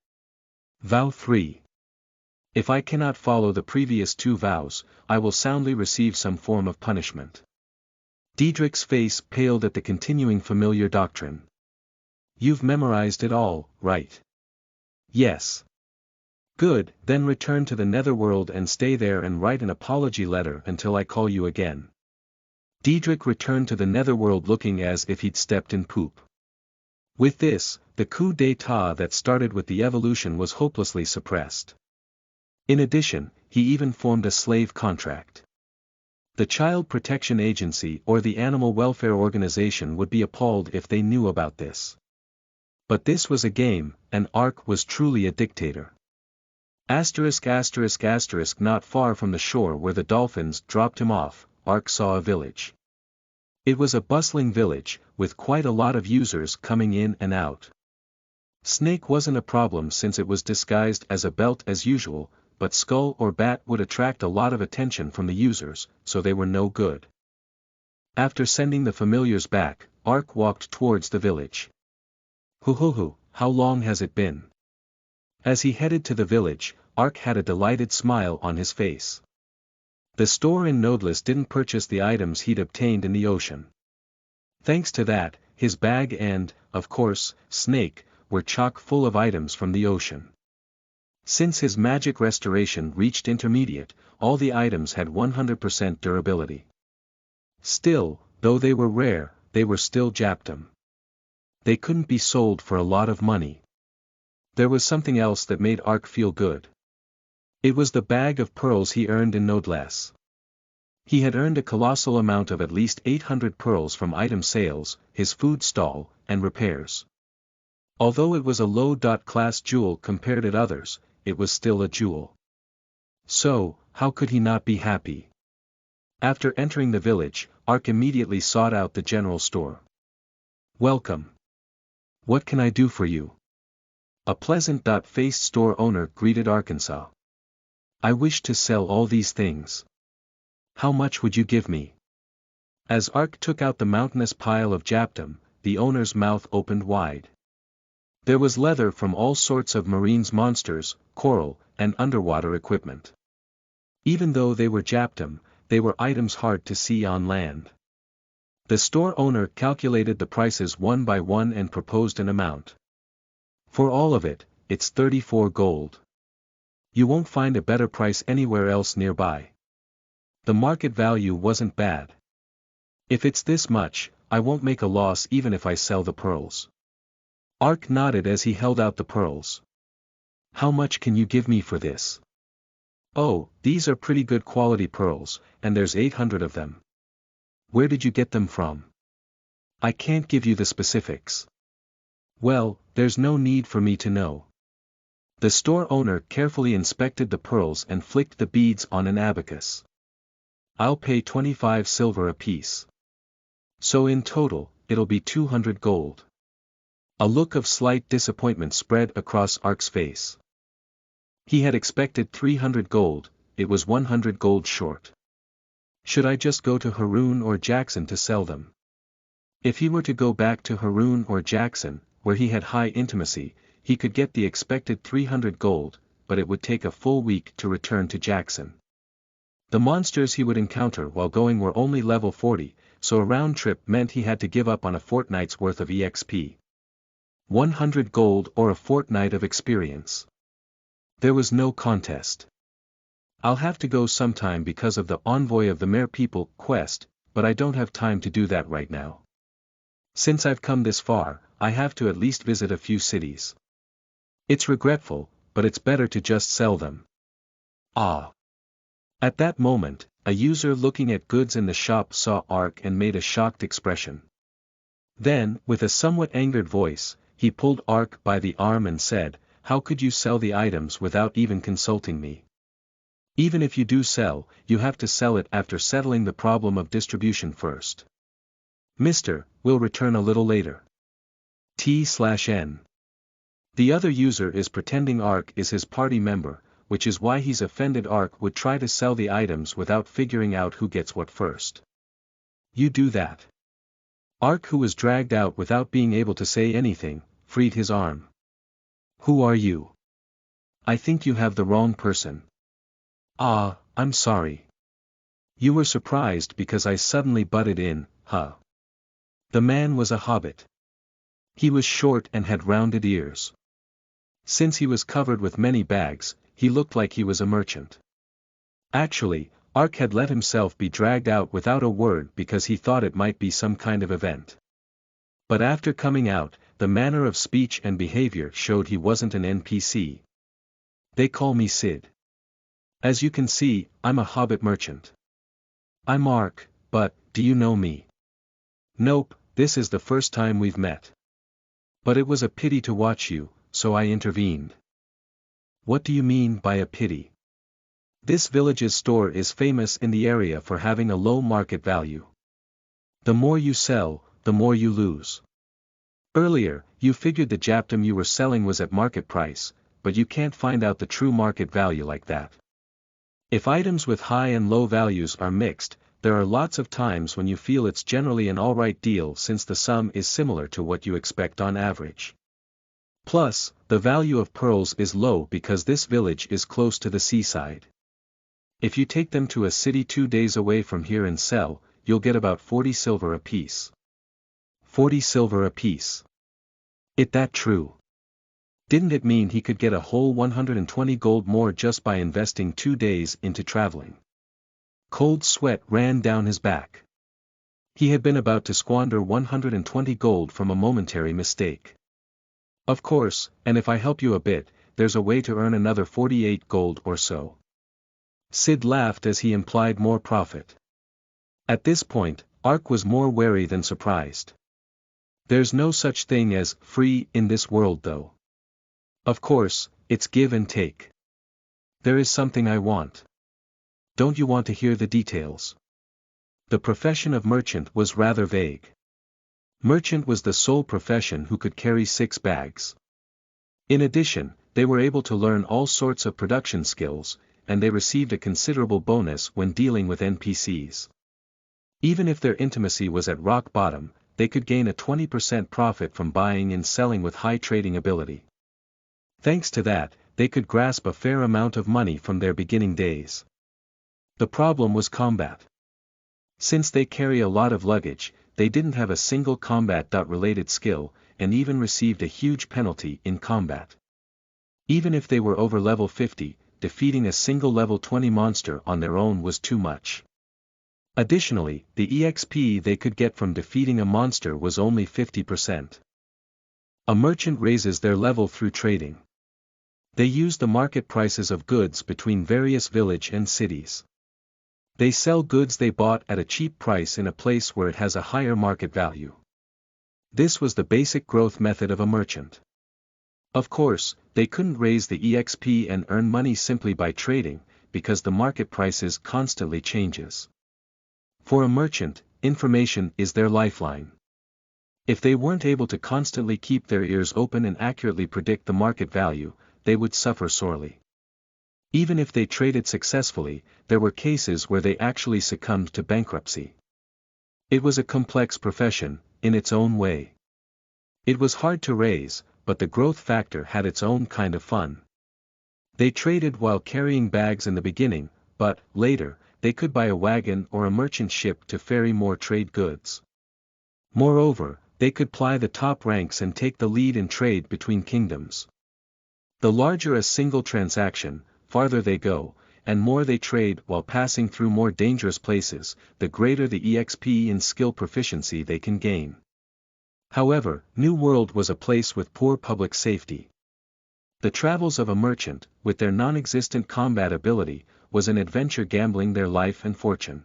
[SPEAKER 1] Vow 3. If I cannot follow the previous 2 vows, I will soundly receive some form of punishment. Diedrich's face paled at the continuing familiar doctrine. You've memorized it all, right? Yes. Good, then return to the netherworld and stay there and write an apology letter until I call you again. Diedrich returned to the netherworld looking as if he'd stepped in poop. With this, the coup d'état that started with the evolution was hopelessly suppressed. In addition, he even formed a slave contract. The Child Protection Agency or the Animal Welfare Organization would be appalled if they knew about this. But this was a game, and Ark was truly a dictator. ******, not far from the shore where the dolphins dropped him off, Ark saw a village. It was a bustling village, with quite a lot of users coming in and out. Snake wasn't a problem since it was disguised as a belt as usual, but skull or bat would attract a lot of attention from the users, so they were no good. After sending the familiars back, Ark walked towards the village. Hoo, how long has it been? As he headed to the village, Ark had a delighted smile on his face. The store in Nodeless didn't purchase the items he'd obtained in the ocean. Thanks to that, his bag and, of course, Snake, were chock full of items from the ocean. Since his magic restoration reached intermediate, all the items had 100% durability. Still, though they were rare, they were still Japtum. They couldn't be sold for a lot of money. There was something else that made Ark feel good. It was the bag of pearls he earned in Nodeless. He had earned a colossal amount of at least 800 pearls from item sales, his food stall, and repairs. Although it was a low-class jewel compared to others, it was still a jewel. So, how could he not be happy? After entering the village, Ark immediately sought out the general store. Welcome. What can I do for you? A pleasant-faced store owner greeted Arkansas. I wish to sell all these things. How much would you give me? As Ark took out the mountainous pile of Japtum, the owner's mouth opened wide. There was leather from all sorts of marines monsters, coral, and underwater equipment. Even though they were Japtum, they were items hard to see on land. The store owner calculated the prices one by one and proposed an amount. For all of it, it's 34 gold. You won't find a better price anywhere else nearby. The market value wasn't bad. If it's this much, I won't make a loss even if I sell the pearls. Ark nodded as he held out the pearls. How much can you give me for this? Oh, these are pretty good quality pearls, and there's 800 of them. Where did you get them from? I can't give you the specifics. Well, there's no need for me to know. The store owner carefully inspected the pearls and flicked the beads on an abacus. I'll pay 25 silver apiece. So in total, it'll be 200 gold. A look of slight disappointment spread across Ark's face. He had expected 300 gold, it was 100 gold short. Should I just go to Haroun or Jackson to sell them? If he were to go back to Haroun or Jackson, where he had high intimacy, he could get the expected 300 gold, but it would take a full week to return to Jackson. The monsters he would encounter while going were only level 40, so a round trip meant he had to give up on a fortnight's worth of EXP. 100 gold or a fortnight of experience. There was no contest. I'll have to go sometime because of the Envoy of the Mere People quest, but I don't have time to do that right now. Since I've come this far, I have to at least visit a few cities. It's regretful, but it's better to just sell them. Ah. At that moment, a user looking at goods in the shop saw Ark and made a shocked expression. Then, with a somewhat angered voice, he pulled Ark by the arm and said, "How could you sell the items without even consulting me? Even if you do sell, you have to sell it after settling the problem of distribution first. Mister, we'll return a little later. T/N. The other user is pretending Ark is his party member, which is why he's offended Ark would try to sell the items without figuring out who gets what first. You do that. Ark, who was dragged out without being able to say anything, freed his arm. Who are you? I think you have the wrong person. Ah, I'm sorry. You were surprised because I suddenly butted in, huh? The man was a hobbit. He was short and had rounded ears. Since he was covered with many bags, he looked like he was a merchant. Actually, Ark had let himself be dragged out without a word because he thought it might be some kind of event. But after coming out, the manner of speech and behavior showed he wasn't an NPC. They call me Sid. As you can see, I'm a hobbit merchant. I'm Ark, but, do you know me? Nope, this is the first time we've met. But it was a pity to watch you, so I intervened. What do you mean by a pity? This village's store is famous in the area for having a low market value. The more you sell, the more you lose. Earlier, you figured the Japtum you were selling was at market price, but you can't find out the true market value like that. If items with high and low values are mixed, there are lots of times when you feel it's generally an alright deal since the sum is similar to what you expect on average. Plus, the value of pearls is low because this village is close to the seaside. If you take them to a city 2 days away from here and sell, you'll get about 40 silver apiece. 40 silver apiece. It that true? Didn't it mean he could get a whole 120 gold more just by investing 2 days into traveling? Cold sweat ran down his back. He had been about to squander 120 gold from a momentary mistake. Of course, and if I help you a bit, there's a way to earn another 48 gold or so. Sid laughed as he implied more profit. At this point, Ark was more wary than surprised. There's no such thing as free in this world though. Of course, it's give and take. There is something I want. Don't you want to hear the details? The profession of merchant was rather vague. Merchant was the sole profession who could carry 6 bags. In addition, they were able to learn all sorts of production skills, and they received a considerable bonus when dealing with NPCs. Even if their intimacy was at rock bottom, they could gain a 20% profit from buying and selling with high trading ability. Thanks to that, they could grasp a fair amount of money from their beginning days. The problem was combat. Since they carry a lot of luggage, they didn't have a single combat-related skill, and even received a huge penalty in combat. Even if they were over level 50, defeating a single level 20 monster on their own was too much. Additionally, the EXP they could get from defeating a monster was only 50%. A merchant raises their level through trading. They use the market prices of goods between various village and cities. They sell goods they bought at a cheap price in a place where it has a higher market value. This was the basic growth method of a merchant. Of course, they couldn't raise the EXP and earn money simply by trading, because the market prices constantly changes. For a merchant, information is their lifeline. If they weren't able to constantly keep their ears open and accurately predict the market value, they would suffer sorely. Even if they traded successfully, there were cases where they actually succumbed to bankruptcy. It was a complex profession, in its own way. It was hard to raise, but the growth factor had its own kind of fun. They traded while carrying bags in the beginning, but, later, they could buy a wagon or a merchant ship to ferry more trade goods. Moreover, they could ply the top ranks and take the lead in trade between kingdoms. The larger a single transaction, farther they go, and more they trade while passing through more dangerous places, the greater the EXP and skill proficiency they can gain. However, New World was a place with poor public safety. The travels of a merchant, with their non-existent combat ability, was an adventure gambling their life and fortune.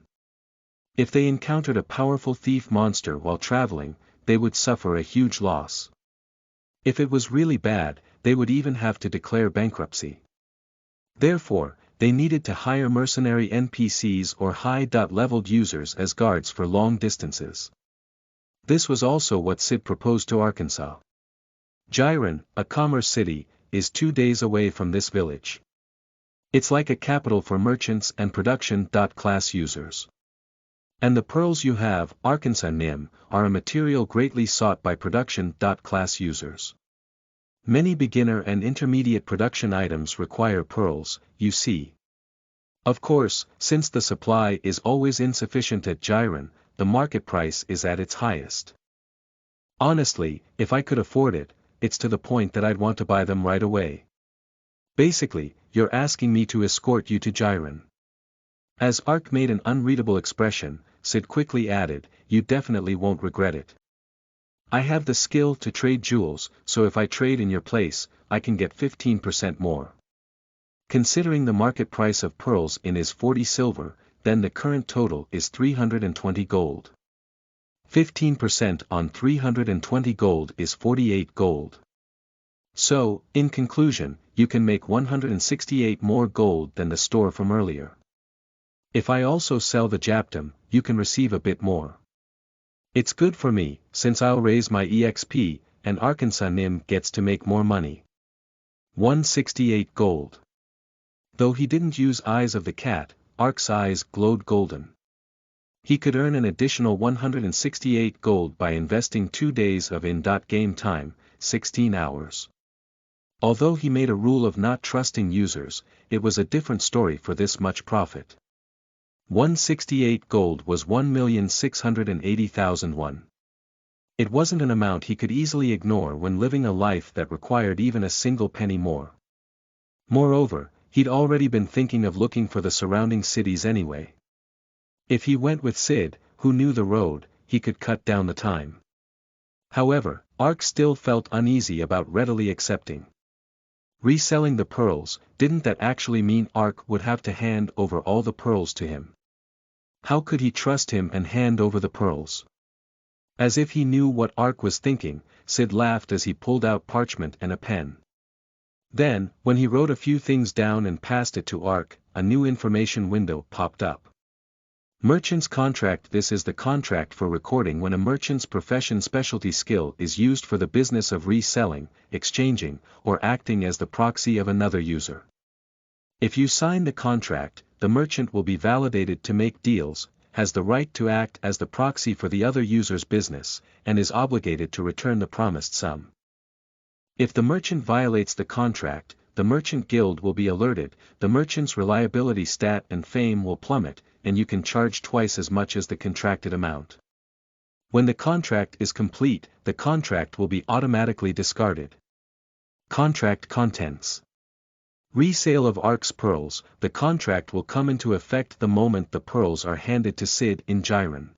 [SPEAKER 1] If they encountered a powerful thief monster while traveling, they would suffer a huge loss. If it was really bad, they would even have to declare bankruptcy. Therefore, they needed to hire mercenary NPCs or high-leveled users as guards for long distances. This was also what Sid proposed to Arkansas. Jiren, a commerce city, is 2 days away from this village. It's like a capital for merchants and production-class users. And the pearls you have, Arkansas Nim, are a material greatly sought by production-class users. Many beginner and intermediate production items require pearls, you see. Of course, since the supply is always insufficient at Jiren, the market price is at its highest. Honestly, if I could afford it, it's to the point that I'd want to buy them right away. Basically, you're asking me to escort you to Jiren. As Ark made an unreadable expression, Sid quickly added, you definitely won't regret it. I have the skill to trade jewels, so if I trade in your place, I can get 15% more. Considering the market price of pearls in is 40 silver, then the current total is 320 gold. 15% on 320 gold is 48 gold. So, in conclusion, you can make 168 more gold than the store from earlier. If I also sell the Japtum, you can receive a bit more. It's good for me, since I'll raise my EXP, and Arkansas Nim gets to make more money. 168 gold. Though he didn't use Eyes of the Cat, Ark's eyes glowed golden. He could earn an additional 168 gold by investing 2 days of in-game time, 16 hours. Although he made a rule of not trusting users, it was a different story for this much profit. 168 gold was 1,680,000 won. It wasn't an amount he could easily ignore when living a life that required even a single penny more. Moreover, he'd already been thinking of looking for the surrounding cities anyway. If he went with Sid, who knew the road, he could cut down the time. However, Ark still felt uneasy about readily accepting. Reselling the pearls, didn't that actually mean Ark would have to hand over all the pearls to him? How could he trust him and hand over the pearls? As if he knew what Ark was thinking, Sid laughed as he pulled out parchment and a pen. Then, when he wrote a few things down and passed it to Ark, a new information window popped up. Merchant's contract. This is the contract for recording when a merchant's profession specialty skill is used for the business of reselling, exchanging, or acting as the proxy of another user. If you sign the contract, the merchant will be validated to make deals, has the right to act as the proxy for the other user's business, and is obligated to return the promised sum. If the merchant violates the contract, the merchant guild will be alerted, the merchant's reliability stat and fame will plummet, and you can charge twice as much as the contracted amount. When the contract is complete, the contract will be automatically discarded. Contract contents. Resale of Ark's pearls. The contract will come into effect the moment the pearls are handed to Sid in Jiren.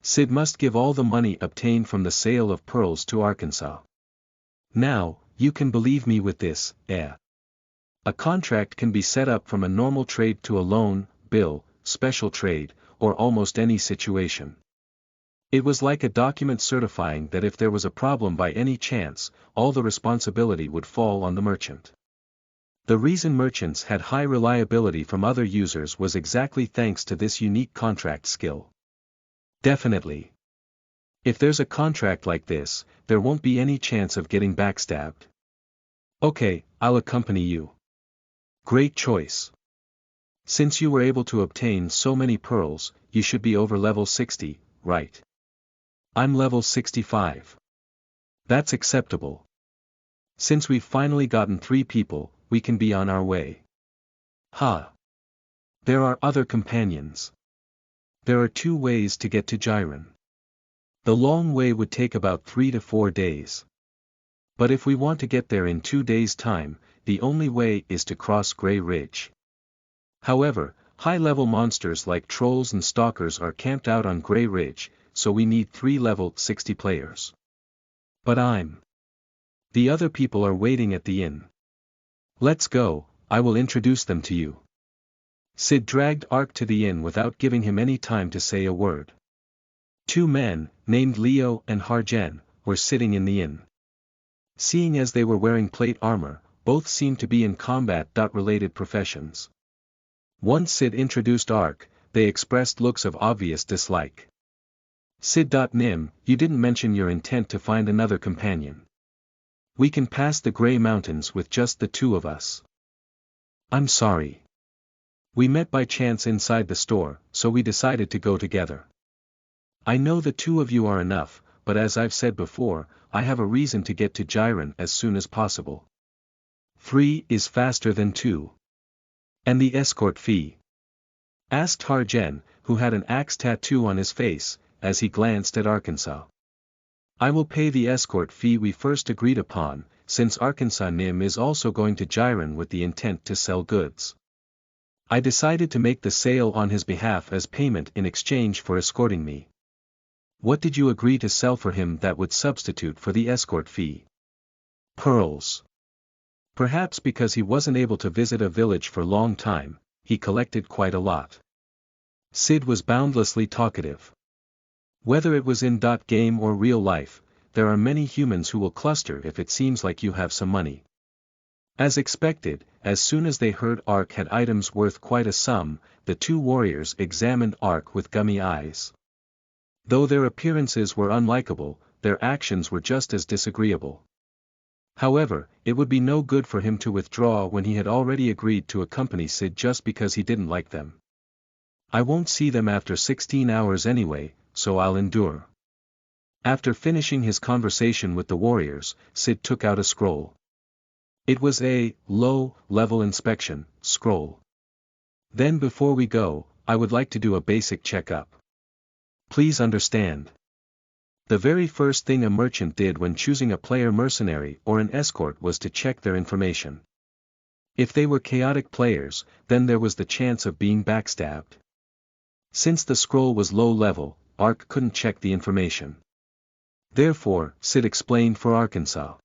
[SPEAKER 1] Sid must give all the money obtained from the sale of pearls to Arkansas. Now, you can believe me with this, eh? A contract can be set up from a normal trade to a loan, bill, special trade, or almost any situation. It was like a document certifying that if there was a problem by any chance, all the responsibility would fall on the merchant. The reason merchants had high reliability from other users was exactly thanks to this unique contract skill. Definitely. If there's a contract like this, there won't be any chance of getting backstabbed. Okay, I'll accompany you. Great choice. Since you were able to obtain so many pearls, you should be over level 60, right? I'm level 65. That's acceptable. Since we've finally gotten 3 people, we can be on our way. There are other companions. There are 2 ways to get to Jiren. The long way would take about 3 to 4 days. But if we want to get there in 2 days' time, the only way is to cross Grey Ridge. However, high-level monsters like trolls and stalkers are camped out on Grey Ridge, so we need 3 level 60 players. But the other people are waiting at the inn. Let's go, I will introduce them to you. Sid dragged Ark to the inn without giving him any time to say a word. Two men, named Leo and Harjen, were sitting in the inn. Seeing as they were wearing plate armor, both seemed to be in combat-related professions. Once Sid introduced Ark, they expressed looks of obvious dislike. Sid.Nim, you didn't mention your intent to find another companion. We can pass the Grey Mountains with just the two of us. I'm sorry. We met by chance inside the store, so we decided to go together. I know the two of you are enough, but as I've said before, I have a reason to get to Jiren as soon as possible. 3 is faster than 2. And the escort fee? Asked Harjen, who had an axe tattoo on his face, as he glanced at Arkansas. I will pay the escort fee we first agreed upon, since Arkansas Nim is also going to Jiren with the intent to sell goods. I decided to make the sale on his behalf as payment in exchange for escorting me. What did you agree to sell for him that would substitute for the escort fee? Pearls. Perhaps because he wasn't able to visit a village for a long time, he collected quite a lot. Sid was boundlessly talkative. Whether it was in game or real life, there are many humans who will cluster if it seems like you have some money. As expected, as soon as they heard Ark had items worth quite a sum, the two warriors examined Ark with gummy eyes. Though their appearances were unlikable, their actions were just as disagreeable. However, it would be no good for him to withdraw when he had already agreed to accompany Sid just because he didn't like them. I won't see them after 16 hours anyway, so I'll endure. After finishing his conversation with the warriors, Sid took out a scroll. It was a low-level inspection scroll. Then before we go, I would like to do a basic checkup. Please understand. The very first thing a merchant did when choosing a player mercenary or an escort was to check their information. If they were chaotic players, then there was the chance of being backstabbed. Since the scroll was low level, Ark couldn't check the information. Therefore, Sid explained for Arkansas.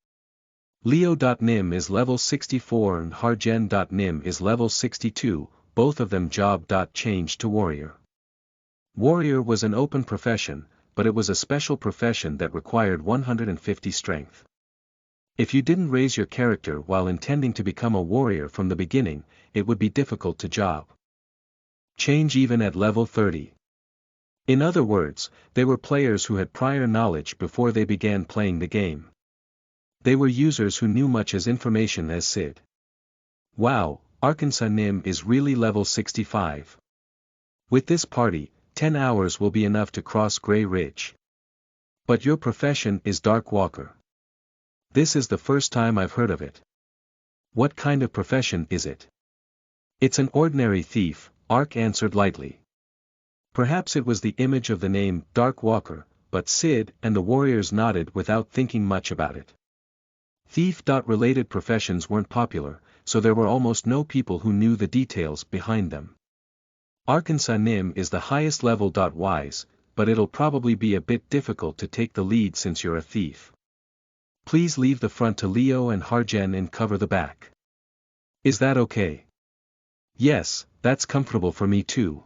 [SPEAKER 1] Leo.Nim is level 64 and Harjen.Nim is level 62, both of them job.changed to warrior. Warrior was an open profession, but it was a special profession that required 150 strength. If you didn't raise your character while intending to become a warrior from the beginning, it would be difficult to job change even at level 30. In other words, they were players who had prior knowledge before they began playing the game. They were users who knew much as information as Sid. Wow, Arkansas Nim is really level 65. With this party, 10 hours will be enough to cross Grey Ridge. But your profession is Dark Walker. This is the first time I've heard of it. What kind of profession is it? It's an ordinary thief, Ark answered lightly. Perhaps it was the image of the name Dark Walker, but Sid and the warriors nodded without thinking much about it. Thief-related professions weren't popular, so there were almost no people who knew the details behind them. Arkansas Nim is the highest level. Wise, but it'll probably be a bit difficult to take the lead since you're a thief. Please leave the front to Leo and Harjen and cover the back. Is that okay? Yes, that's comfortable for me too.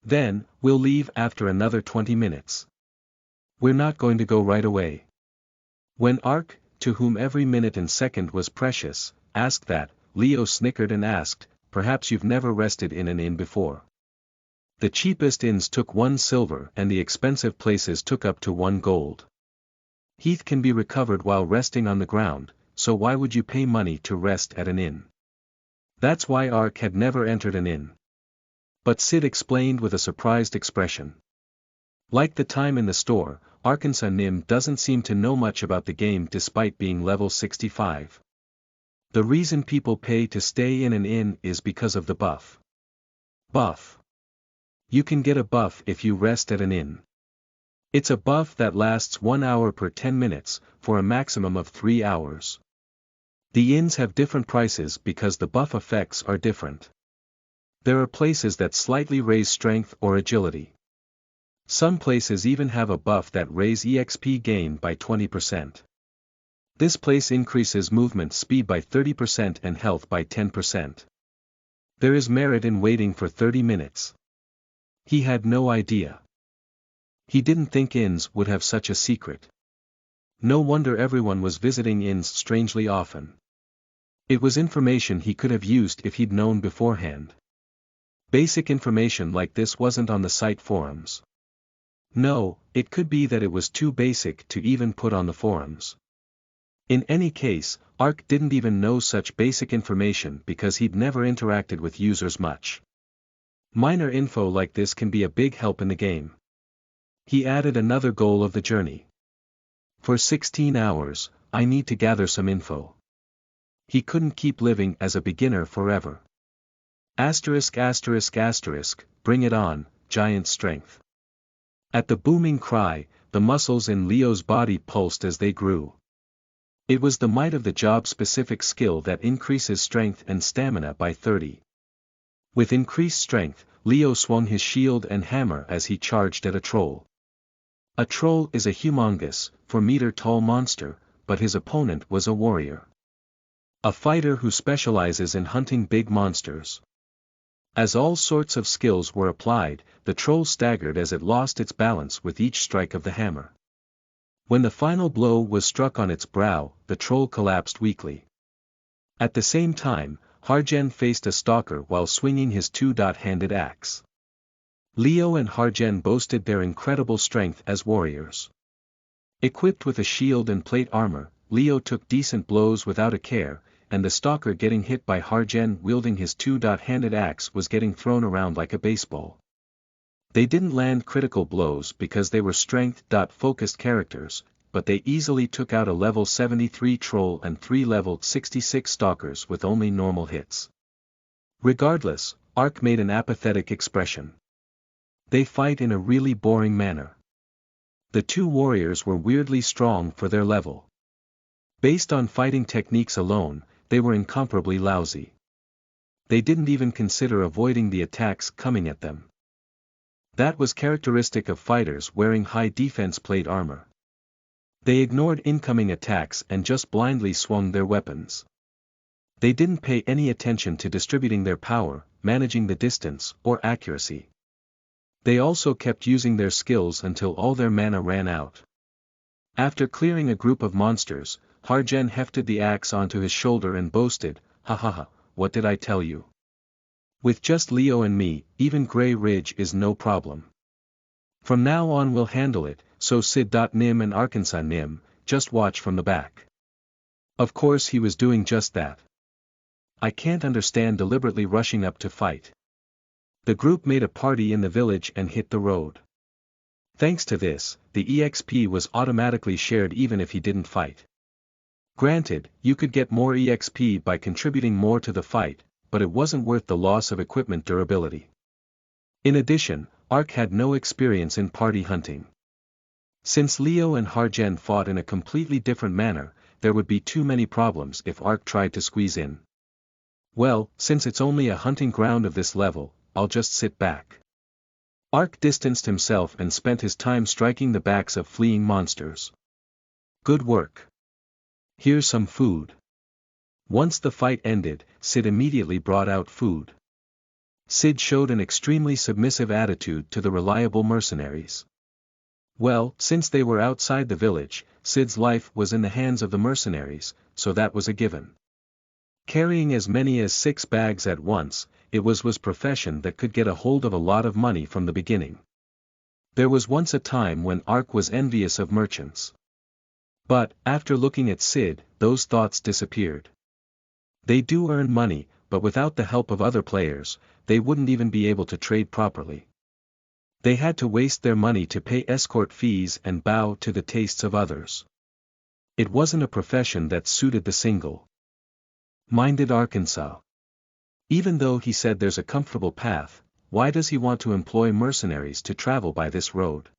[SPEAKER 1] Then, we'll leave after another 20 minutes. We're not going to go right away. When Ark, to whom every minute and second was precious, asked that, Leo snickered and asked, perhaps you've never rested in an inn before. The cheapest inns took 1 silver and the expensive places took up to 1 gold. Heath can be recovered while resting on the ground, so why would you pay money to rest at an inn? That's why Ark had never entered an inn. But Sid explained with a surprised expression. Like the time in the store, Arkansas Nim doesn't seem to know much about the game despite being level 65. The reason people pay to stay in an inn is because of the buff. Buff. You can get a buff if you rest at an inn. It's a buff that lasts 1 hour per 10 minutes, for a maximum of 3 hours. The inns have different prices because the buff effects are different. There are places that slightly raise strength or agility. Some places even have a buff that raise EXP gain by 20%. This place increases movement speed by 30% and health by 10%. There is merit in waiting for 30 minutes. He had no idea. He didn't think inns would have such a secret. No wonder everyone was visiting inns strangely often. It was information he could have used if he'd known beforehand. Basic information like this wasn't on the site forums. No, it could be that it was too basic to even put on the forums. In any case, Ark didn't even know such basic information because he'd never interacted with users much. Minor info like this can be a big help in the game. He added another goal of the journey. For 16 hours, I need to gather some info. He couldn't keep living as a beginner forever. Asterisk asterisk asterisk, bring it on, giant strength. At the booming cry, the muscles in Leo's body pulsed as they grew. It was the might of the job-specific skill that increases strength and stamina by 30. With increased strength, Leo swung his shield and hammer as he charged at a troll. A troll is a humongous, 4-meter-tall monster, but his opponent was a warrior. A fighter who specializes in hunting big monsters. As all sorts of skills were applied, the troll staggered as it lost its balance with each strike of the hammer. When the final blow was struck on its brow, the troll collapsed weakly. At the same time, Harjen faced a stalker while swinging his two-handed axe. Leo and Harjen boasted their incredible strength as warriors. Equipped with a shield and plate armor, Leo took decent blows without a care, and the stalker getting hit by Harjen wielding his two-handed axe was getting thrown around like a baseball. They didn't land critical blows because they were strength-focused characters, but they easily took out a level 73 troll and 3 level 66 stalkers with only normal hits. Regardless, Ark made an apathetic expression. They fight in a really boring manner. The two warriors were weirdly strong for their level. Based on fighting techniques alone, they were incomparably lousy. They didn't even consider avoiding the attacks coming at them. That was characteristic of fighters wearing high defense plate armor. They ignored incoming attacks and just blindly swung their weapons. They didn't pay any attention to distributing their power, managing the distance, or accuracy. They also kept using their skills until all their mana ran out. After clearing a group of monsters, Harjen hefted the axe onto his shoulder and boasted, "Ha ha ha, what did I tell you? With just Leo and me, even Grey Ridge is no problem. From now on we'll handle it, so Sid.nim and Arkansas.nim, just watch from the back." Of course he was doing just that. I can't understand deliberately rushing up to fight. The group made a party in the village and hit the road. Thanks to this, the EXP was automatically shared even if he didn't fight. Granted, you could get more EXP by contributing more to the fight, but it wasn't worth the loss of equipment durability. In addition, Ark had no experience in party hunting. Since Leo and Harjen fought in a completely different manner, there would be too many problems if Ark tried to squeeze in. Well, since it's only a hunting ground of this level, I'll just sit back. Ark distanced himself and spent his time striking the backs of fleeing monsters. Good work. Here's some food. Once the fight ended, Sid immediately brought out food. Sid showed an extremely submissive attitude to the reliable mercenaries. Well, since they were outside the village, Sid's life was in the hands of the mercenaries, so that was a given. Carrying as many as 6 bags at once, it was profession that could get a hold of a lot of money from the beginning. There was once a time when Ark was envious of merchants. But, after looking at Sid, those thoughts disappeared. They do earn money, but without the help of other players, they wouldn't even be able to trade properly. They had to waste their money to pay escort fees and bow to the tastes of others. It wasn't a profession that suited the single-minded Arkansas. Even though he said there's a comfortable path, why does he want to employ mercenaries to travel by this road?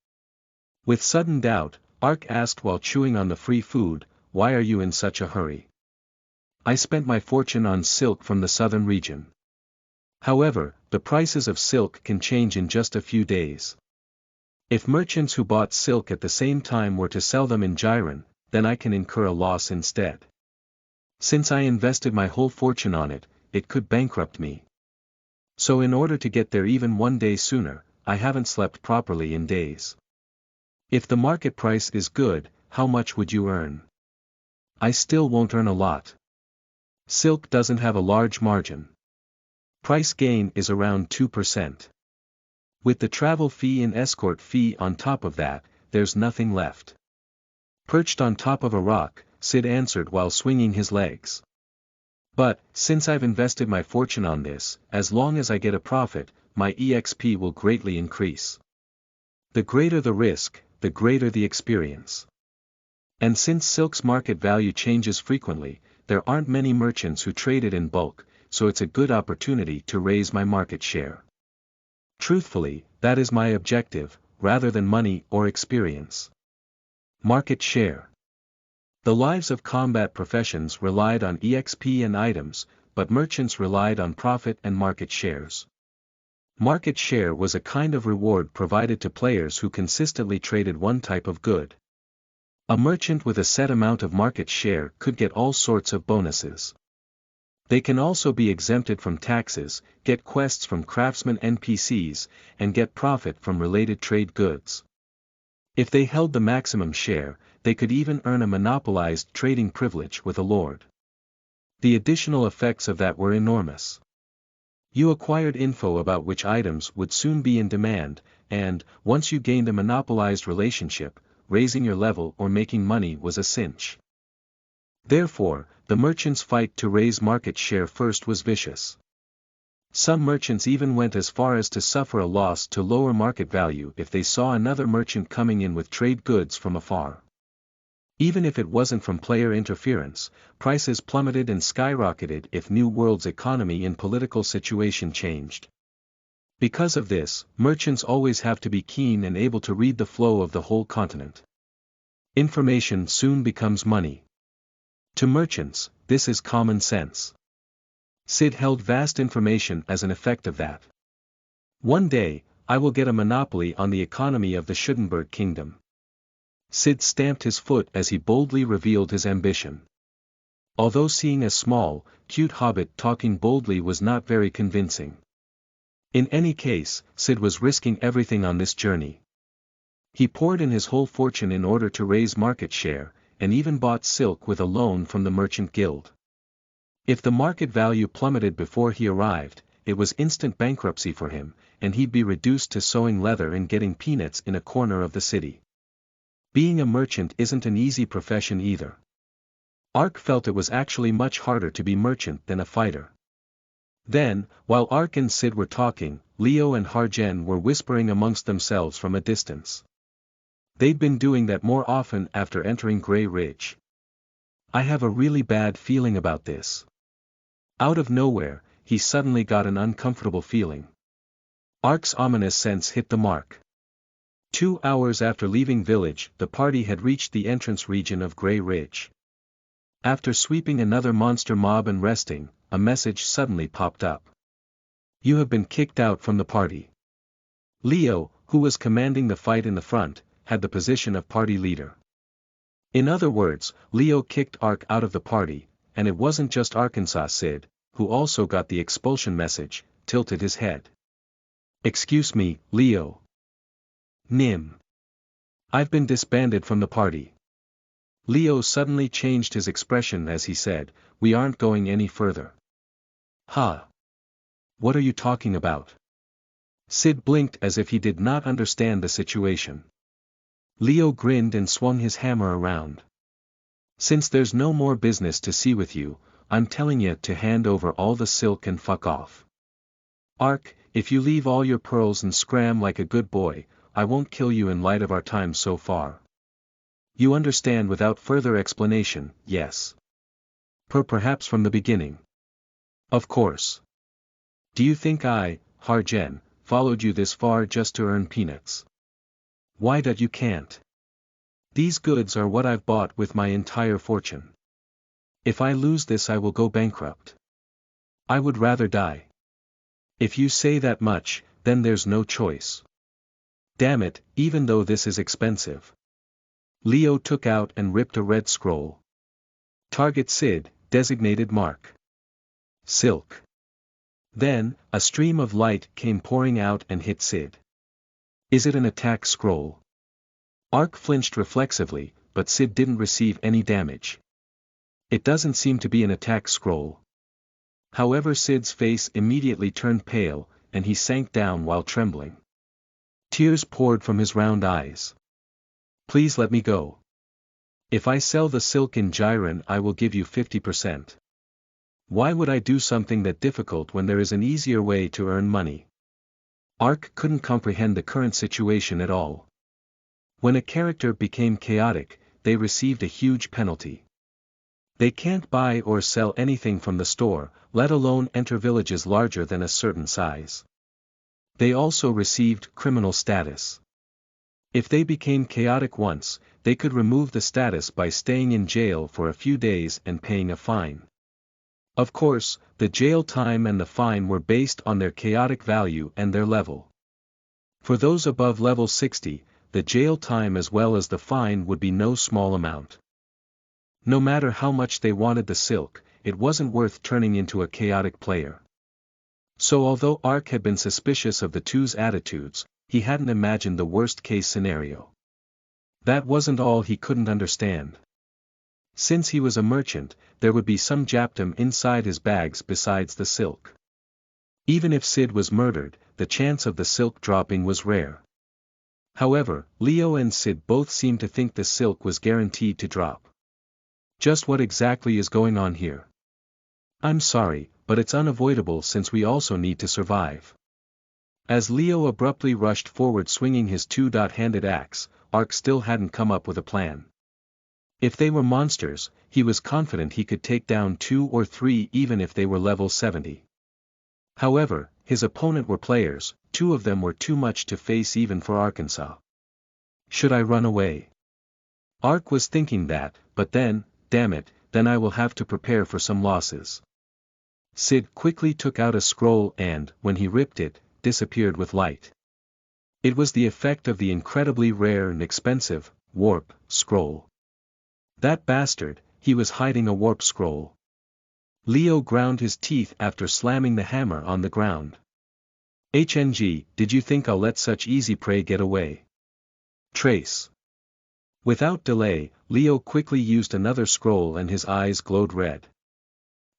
[SPEAKER 1] With sudden doubt, Ark asked while chewing on the free food, "Why are you in such a hurry?" "I spent my fortune on silk from the southern region." However, the prices of silk can change in just a few days. If merchants who bought silk at the same time were to sell them in Jiren, then I can incur a loss instead. Since I invested my whole fortune on it, it could bankrupt me. So in order to get there even one day sooner, I haven't slept properly in days. If the market price is good, how much would you earn? I still won't earn a lot. Silk doesn't have a large margin. Price gain is around 2%. With the travel fee and escort fee on top of that, there's nothing left. Perched on top of a rock, Sid answered while swinging his legs. But, since I've invested my fortune on this, as long as I get a profit, my EXP will greatly increase. The greater the risk, the greater the experience. And since silk's market value changes frequently, there aren't many merchants who trade it in bulk, so it's a good opportunity to raise my market share. Truthfully, that is my objective, rather than money or experience. Market share. The lives of combat professions relied on EXP and items, but merchants relied on profit and market shares. Market share was a kind of reward provided to players who consistently traded one type of good. A merchant with a set amount of market share could get all sorts of bonuses. They can also be exempted from taxes, get quests from craftsmen NPCs, and get profit from related trade goods. If they held the maximum share, they could even earn a monopolized trading privilege with a lord. The additional effects of that were enormous. You acquired info about which items would soon be in demand, and, once you gained a monopolized relationship, raising your level or making money was a cinch. Therefore, the merchants' fight to raise market share first was vicious. Some merchants even went as far as to suffer a loss to lower market value if they saw another merchant coming in with trade goods from afar. Even if it wasn't from player interference, prices plummeted and skyrocketed if New World's economy and political situation changed. Because of this, merchants always have to be keen and able to read the flow of the whole continent. Information soon becomes money. To merchants, this is common sense. Sid held vast information as an effect of that. One day, I will get a monopoly on the economy of the Schudenberg kingdom. Sid stamped his foot as he boldly revealed his ambition. Although seeing a small, cute hobbit talking boldly was not very convincing. In any case, Sid was risking everything on this journey. He poured in his whole fortune in order to raise market share, and even bought silk with a loan from the merchant guild. If the market value plummeted before he arrived, it was instant bankruptcy for him, and he'd be reduced to sewing leather and getting peanuts in a corner of the city. Being a merchant isn't an easy profession either. Ark felt it was actually much harder to be merchant than a fighter. Then, while Ark and Sid were talking, Leo and Harjen were whispering amongst themselves from a distance. They'd been doing that more often after entering Grey Ridge. I have a really bad feeling about this. Out of nowhere, he suddenly got an uncomfortable feeling. Ark's ominous sense hit the mark. 2 hours after leaving village, the party had reached the entrance region of Grey Ridge. After sweeping another monster mob and resting, a message suddenly popped up. You have been kicked out from the party. Leo, who was commanding the fight in the front, had the position of party leader. In other words, Leo kicked Ark out of the party, and it wasn't just Arkansas Sid, who also got the expulsion message, tilted his head. Excuse me, Leo. Nim. I've been disbanded from the party. Leo suddenly changed his expression as he said, we aren't going any further. Ha! What are you talking about? Sid blinked as if he did not understand the situation. Leo grinned and swung his hammer around. Since there's no more business to see with you, I'm telling you to hand over all the silk and fuck off. Ark, if you leave all your pearls and scram like a good boy, I won't kill you in light of our time so far. You understand without further explanation, yes. Perhaps from the beginning. Of course. Do you think I, Harjen, followed you this far just to earn peanuts? Why that you can't? These goods are what I've bought with my entire fortune. If I lose this I will go bankrupt. I would rather die. If you say that much, then there's no choice. Damn it, even though this is expensive. Leo took out and ripped a red scroll. Target Sid, designated mark. Silk. Then, a stream of light came pouring out and hit Sid. Is it an attack scroll? Ark flinched reflexively, but Sid didn't receive any damage. It doesn't seem to be an attack scroll. However, Sid's face immediately turned pale, and he sank down while trembling. Tears poured from his round eyes. Please let me go. If I sell the silk in Jiren, I will give you 50%. Why would I do something that difficult when there is an easier way to earn money? Ark couldn't comprehend the current situation at all. When a character became chaotic, they received a huge penalty. They can't buy or sell anything from the store, let alone enter villages larger than a certain size. They also received criminal status. If they became chaotic once, they could remove the status by staying in jail for a few days and paying a fine. Of course, the jail time and the fine were based on their chaotic value and their level. For those above level 60, the jail time as well as the fine would be no small amount. No matter how much they wanted the silk, it wasn't worth turning into a chaotic player. So although Ark had been suspicious of the two's attitudes, he hadn't imagined the worst-case scenario. That wasn't all he couldn't understand. Since he was a merchant, there would be some Japtum inside his bags besides the silk. Even if Sid was murdered, the chance of the silk dropping was rare. However, Leo and Sid both seemed to think the silk was guaranteed to drop. Just what exactly is going on here? I'm sorry, but it's unavoidable since we also need to survive. As Leo abruptly rushed forward swinging his two-handed axe, Ark still hadn't come up with a plan. If they were monsters, he was confident he could take down 2 or 3 even if they were level 70. However, his opponent were players, 2 of them were too much to face even for Arkansas. Should I run away? Ark was thinking that, but then, damn it, then I will have to prepare for some losses. Sid quickly took out a scroll and, when he ripped it, disappeared with light. It was the effect of the incredibly rare and expensive, warp, scroll. That bastard, he was hiding a warp scroll. Leo ground his teeth after slamming the hammer on the ground. HNG, did you think I'll let such easy prey get away? Trace. Without delay, Leo quickly used another scroll and his eyes glowed red.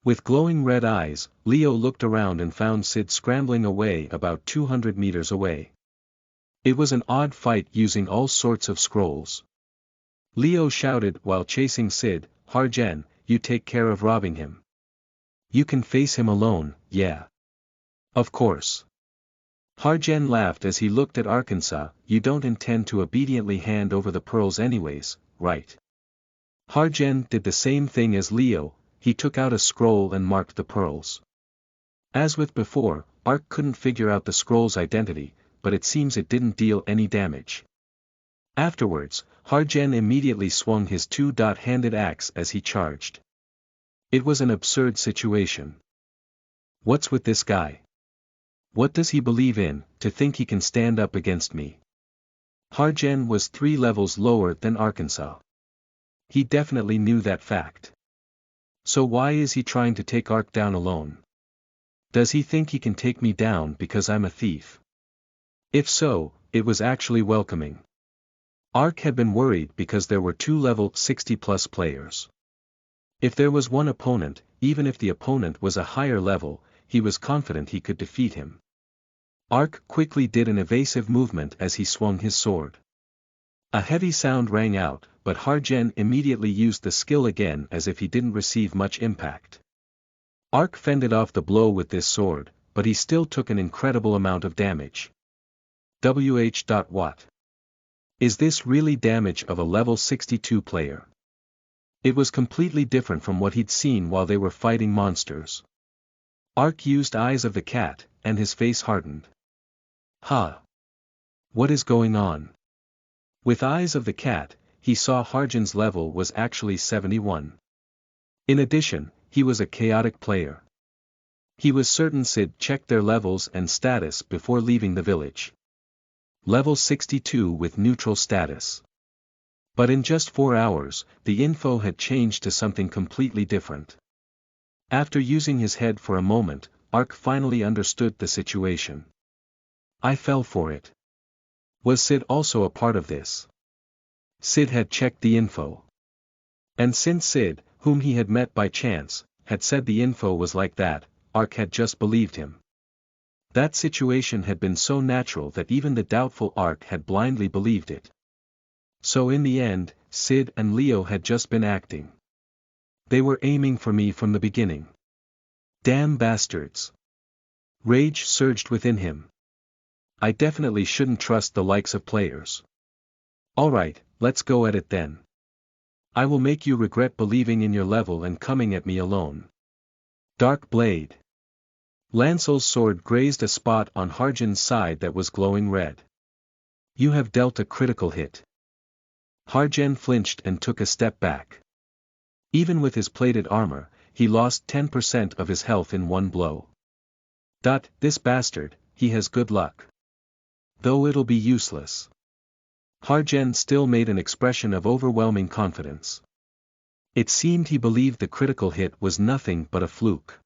[SPEAKER 1] With glowing red eyes, Leo looked around and found Sid scrambling away about 200 meters away. It was an odd fight using all sorts of scrolls. Leo shouted while chasing Sid, Harjen, you take care of robbing him. You can face him alone, yeah. Of course. Harjen laughed as he looked at Arkansas, you don't intend to obediently hand over the pearls anyways, right? Harjen did the same thing as Leo, he took out a scroll and marked the pearls. As with before, Ark couldn't figure out the scroll's identity, but it seems it didn't deal any damage. Afterwards, Harjen immediately swung his two-handed axe as he charged. It was an absurd situation. What's with this guy? What does he believe in, to think he can stand up against me? Harjen was 3 levels lower than Arkansas. He definitely knew that fact. So why is he trying to take Ark down alone? Does he think he can take me down because I'm a thief? If so, it was actually welcoming. Ark had been worried because there were 2 level 60+ players. If there was one opponent, even if the opponent was a higher level, he was confident he could defeat him. Ark quickly did an evasive movement as he swung his sword. A heavy sound rang out, but Harjen immediately used the skill again as if he didn't receive much impact. Ark fended off the blow with this sword, but he still took an incredible amount of damage. What? Is this really damage of a level 62 player? It was completely different from what he'd seen while they were fighting monsters. Ark used Eyes of the Cat, and his face hardened. Huh? What is going on? With Eyes of the Cat, he saw Harjen's level was actually 71. In addition, he was a chaotic player. He was certain Sid checked their levels and status before leaving the village. Level 62 with neutral status. But in just 4 hours, the info had changed to something completely different. After using his head for a moment, Ark finally understood the situation. I fell for it. Was Sid also a part of this? Sid had checked the info. And since Sid, whom he had met by chance, had said the info was like that, Ark had just believed him. That situation had been so natural that even the doubtful Ark had blindly believed it. So in the end, Sid and Leo had just been acting. They were aiming for me from the beginning. Damn bastards. Rage surged within him. I definitely shouldn't trust the likes of players. Alright, let's go at it then. I will make you regret believing in your level and coming at me alone. Dark Blade. Lancel's sword grazed a spot on Harjan's side that was glowing red. You have dealt a critical hit. Harjan flinched and took a step back. Even with his plated armor, he lost 10% of his health in one blow. This bastard, he has good luck. Though it'll be useless. Harjan still made an expression of overwhelming confidence. It seemed he believed the critical hit was nothing but a fluke.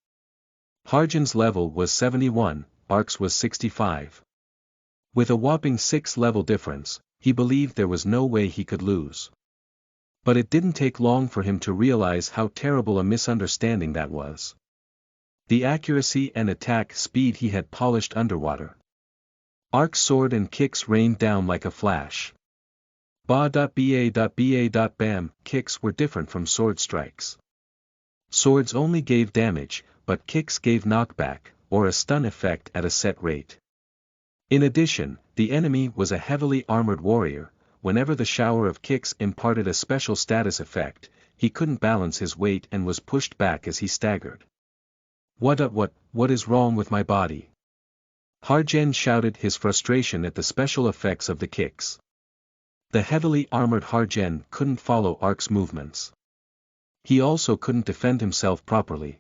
[SPEAKER 1] Harjan's level was 71, Ark's was 65. With a whopping 6 level difference, he believed there was no way he could lose. But it didn't take long for him to realize how terrible a misunderstanding that was. The accuracy and attack speed he had polished underwater. Ark's sword and kicks rained down like a flash. Ba.ba.ba.bam, kicks were different from sword strikes. Swords only gave damage, but kicks gave knockback, or a stun effect at a set rate. In addition, the enemy was a heavily armored warrior. Whenever the shower of kicks imparted a special status effect, he couldn't balance his weight and was pushed back as he staggered. What is wrong with my body? Harjan shouted his frustration at the special effects of the kicks. The heavily armored Harjan couldn't follow Ark's movements. He also couldn't defend himself properly.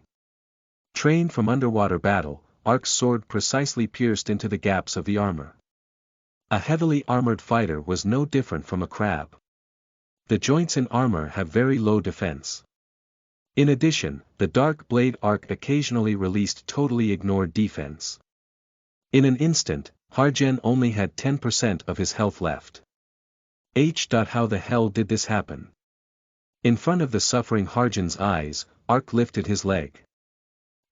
[SPEAKER 1] Trained from underwater battle, Ark's sword precisely pierced into the gaps of the armor. A heavily armored fighter was no different from a crab. The joints in armor have very low defense. In addition, the Dark Blade Ark occasionally released totally ignored defense. In an instant, Harjan only had 10% of his health left. How the hell did this happen? In front of the suffering Harjan's eyes, Ark lifted his leg.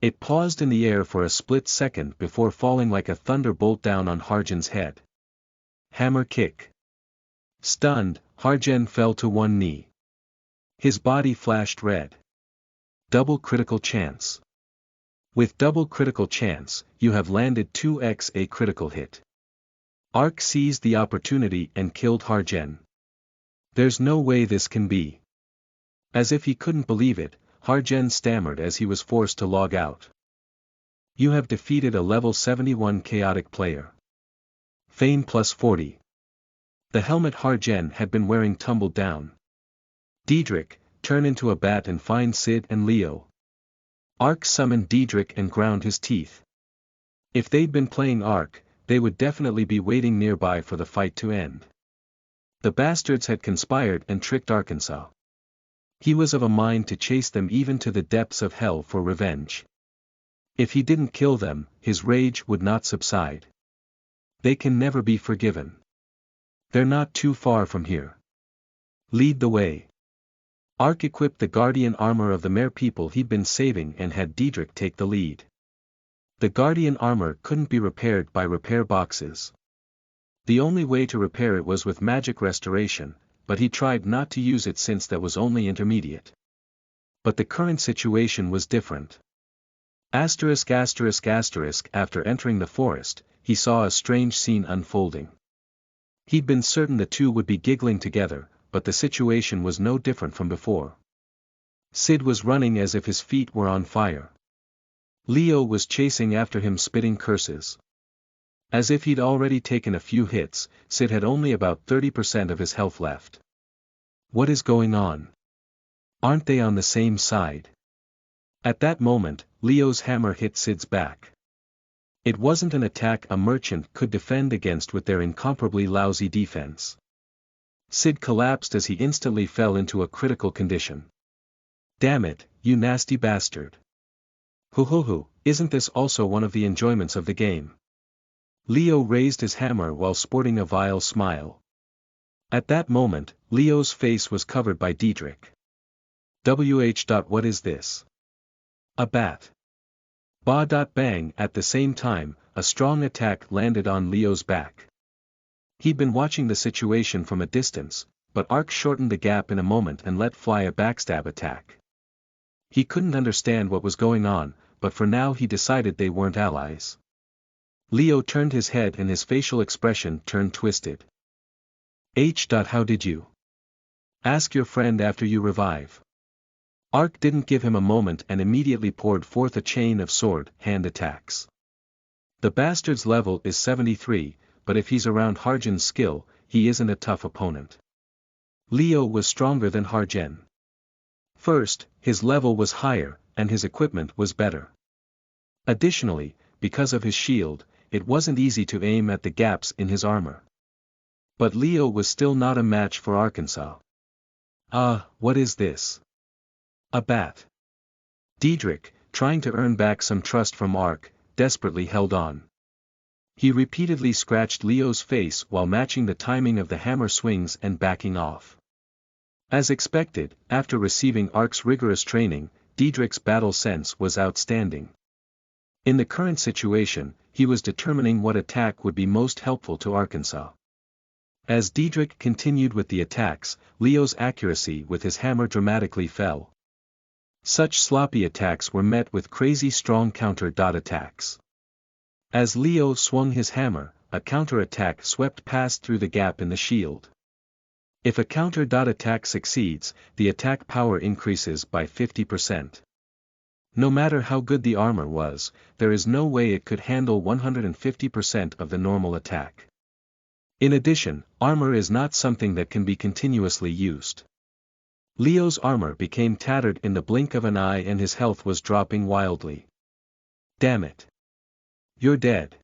[SPEAKER 1] It paused in the air for a split second before falling like a thunderbolt down on Harjan's head. Hammer kick. Stunned, Harjan fell to one knee. His body flashed red. Double critical chance. With double critical chance, you have landed 2x a critical hit. Ark seized the opportunity and killed Harjan. There's no way this can be. As if he couldn't believe it, Harjan stammered as he was forced to log out. You have defeated a level 71 chaotic player. Fame plus 40. The helmet Harjan had been wearing tumbled down. Diedrich, turn into a bat and find Sid and Leo. Ark summoned Diedrich and ground his teeth. If they'd been playing Ark, they would definitely be waiting nearby for the fight to end. The bastards had conspired and tricked Arkansas. He was of a mind to chase them even to the depths of hell for revenge. If he didn't kill them, his rage would not subside. They can never be forgiven. They're not too far from here. Lead the way. Ark equipped the guardian armor of the mere people he'd been saving and had Diedrich take the lead. The guardian armor couldn't be repaired by repair boxes. The only way to repair it was with magic restoration, but he tried not to use it since that was only intermediate. But the current situation was different. After entering the forest, he saw a strange scene unfolding. He'd been certain the two would be giggling together, but the situation was no different from before. Sid was running as if his feet were on fire. Leo was chasing after him spitting curses. As if he'd already taken a few hits, Sid had only about 30% of his health left. What is going on? Aren't they on the same side? At that moment, Leo's hammer hit Sid's back. It wasn't an attack a merchant could defend against with their incomparably lousy defense. Sid collapsed as he instantly fell into a critical condition. Damn it, you nasty bastard. Hoo, isn't this also one of the enjoyments of the game? Leo raised his hammer while sporting a vile smile. At that moment, Leo's face was covered by Diedrich. What is this? A bat. Bang! At the same time, a strong attack landed on Leo's back. He'd been watching the situation from a distance, but Ark shortened the gap in a moment and let fly a backstab attack. He couldn't understand what was going on, but for now he decided they weren't allies. Leo turned his head and his facial expression turned twisted. How did you? Ask your friend after you revive. Ark didn't give him a moment and immediately poured forth a chain of sword-hand attacks. The bastard's level is 73, but if he's around Harjan's skill, he isn't a tough opponent. Leo was stronger than Harjan. First, his level was higher, and his equipment was better. Additionally, because of his shield, it wasn't easy to aim at the gaps in his armor. But Leo was still not a match for Arkansas. What is this? A bat. Diedrich, trying to earn back some trust from Ark, desperately held on. He repeatedly scratched Leo's face while matching the timing of the hammer swings and backing off. As expected, after receiving Ark's rigorous training, Diedrich's battle sense was outstanding. In the current situation, he was determining what attack would be most helpful to Arkansas. As Diedrich continued with the attacks, Leo's accuracy with his hammer dramatically fell. Such sloppy attacks were met with crazy strong counter-attacks. As Leo swung his hammer, a counter-attack swept past through the gap in the shield. If a counter-attack succeeds, the attack power increases by 50%. No matter how good the armor was, there is no way it could handle 150% of the normal attack. In addition, armor is not something that can be continuously used. Leo's armor became tattered in the blink of an eye and his health was dropping wildly. Damn it. You're dead.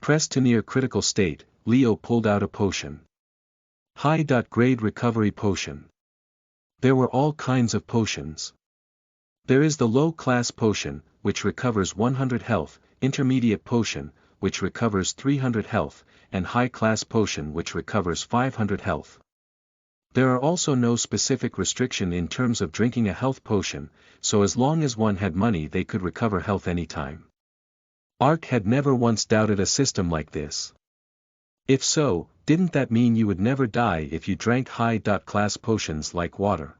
[SPEAKER 1] Pressed to near critical state, Leo pulled out a potion. High-grade recovery potion. There were all kinds of potions. There is the low-class potion, which recovers 100 health, intermediate potion, which recovers 300 health, and high-class potion which recovers 500 health. There are also no specific restriction in terms of drinking a health potion, so as long as one had money they could recover health anytime. Ark had never once doubted a system like this. If so, didn't that mean you would never die if you drank high-class potions like water?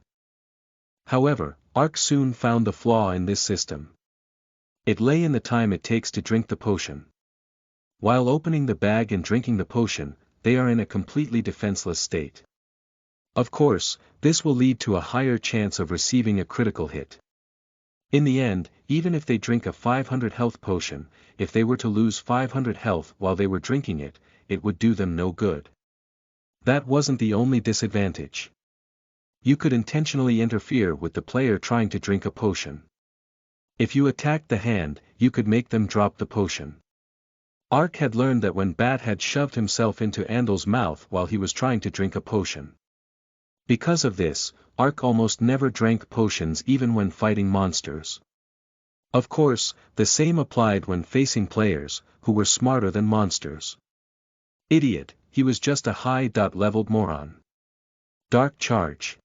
[SPEAKER 1] However, Ark soon found the flaw in this system. It lay in the time it takes to drink the potion. While opening the bag and drinking the potion, they are in a completely defenseless state. Of course, this will lead to a higher chance of receiving a critical hit. In the end, even if they drink a 500 health potion, if they were to lose 500 health while they were drinking it, it would do them no good. That wasn't the only disadvantage. You could intentionally interfere with the player trying to drink a potion. If you attacked the hand, you could make them drop the potion. Ark had learned that when Bat had shoved himself into Andel's mouth while he was trying to drink a potion. Because of this, Ark almost never drank potions even when fighting monsters. Of course, the same applied when facing players, who were smarter than monsters. Idiot, he was just a high-leveled moron. Dark Charge.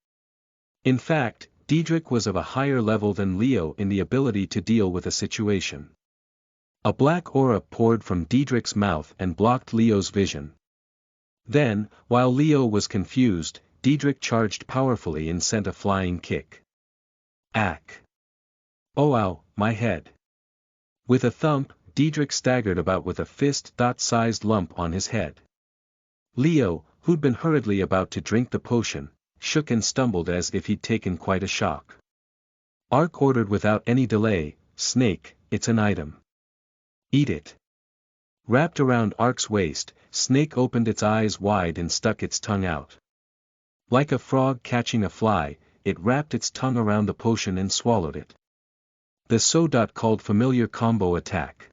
[SPEAKER 1] In fact, Diedrich was of a higher level than Leo in the ability to deal with a situation. A black aura poured from Diedrich's mouth and blocked Leo's vision. Then, while Leo was confused, Diedrich charged powerfully and sent a flying kick. Ack! Oh ow, my head! With a thump, Diedrich staggered about with a fist-sized lump on his head. Leo, who'd been hurriedly about to drink the potion, shook and stumbled as if he'd taken quite a shock. Ark ordered without any delay, "Snake, it's an item. Eat it." Wrapped around Ark's waist, Snake opened its eyes wide and stuck its tongue out. Like a frog catching a fly, it wrapped its tongue around the potion and swallowed it. The so-called familiar combo attack.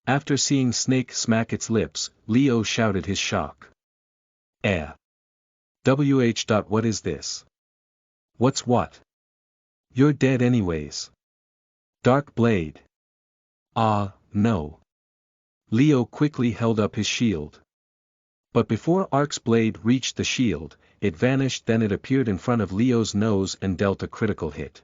[SPEAKER 1] After seeing Snake smack its lips, Leo shouted his shock. Eh. What is this? What's what? You're dead anyways. Dark blade. Ah, no. Leo quickly held up his shield. But before Ark's blade reached the shield, it vanished. Then it appeared in front of Leo's nose and dealt a critical hit.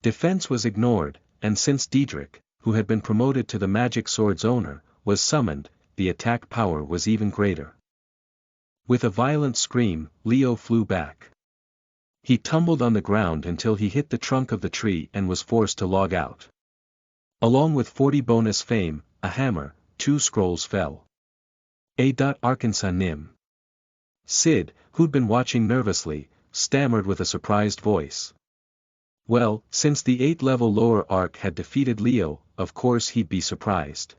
[SPEAKER 1] Defense was ignored, and since Diedrich, who had been promoted to the magic sword's owner, was summoned, the attack power was even greater. With a violent scream, Leo flew back. He tumbled on the ground until he hit the trunk of the tree and was forced to log out. Along with 40 bonus fame, a hammer, 2 scrolls fell. Arkansas Nim. Sid, who'd been watching nervously, stammered with a surprised voice. Well, since the 8th-level lower Ark had defeated Leo, of course he'd be surprised.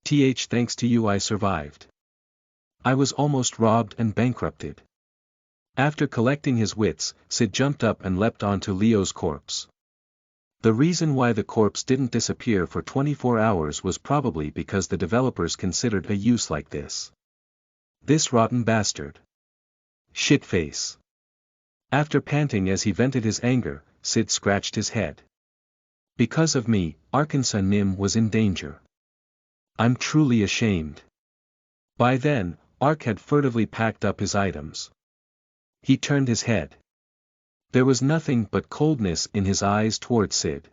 [SPEAKER 1] Thanks to you I survived. I was almost robbed and bankrupted. After collecting his wits, Sid jumped up and leapt onto Leo's corpse. The reason why the corpse didn't disappear for 24 hours was probably because the developers considered a use like this. This rotten bastard. Shitface. After panting as he vented his anger, Sid scratched his head. Because of me, Arkansas Nim was in danger. I'm truly ashamed. By then, Ark had furtively packed up his items. He turned his head. There was nothing but coldness in his eyes toward Sid.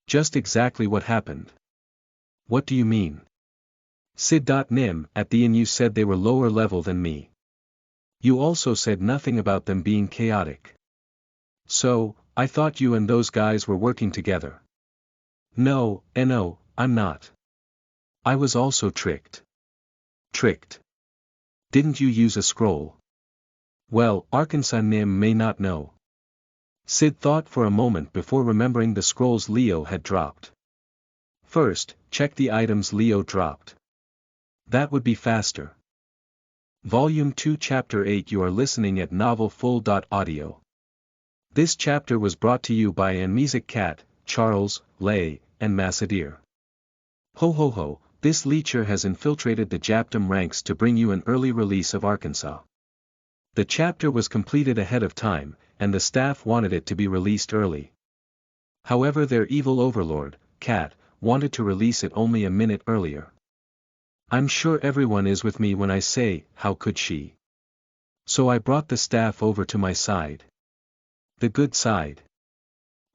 [SPEAKER 1] Just exactly what happened. What do you mean? Sid.Nim, at the inn you said they were lower level than me. You also said nothing about them being chaotic. So, I thought you and those guys were working together. No, I'm not. I was also tricked. Tricked? Didn't you use a scroll? Well, Arkansas Nim may not know. Sid thought for a moment before remembering the scrolls Leo had dropped. First, check the items Leo dropped. That would be faster. Volume 2 Chapter 8 You are listening at novelfull.audio. This chapter was brought to you by Music Cat, Charles, Lay, and Massadir. Ho ho ho, this leecher has infiltrated the Japdom ranks to bring you an early release of Arkansas. The chapter was completed ahead of time, and the staff wanted it to be released early. However, their evil overlord, Cat, wanted to release it only a minute earlier. I'm sure everyone is with me when I say, how could she? So I brought the staff over to my side. The good side.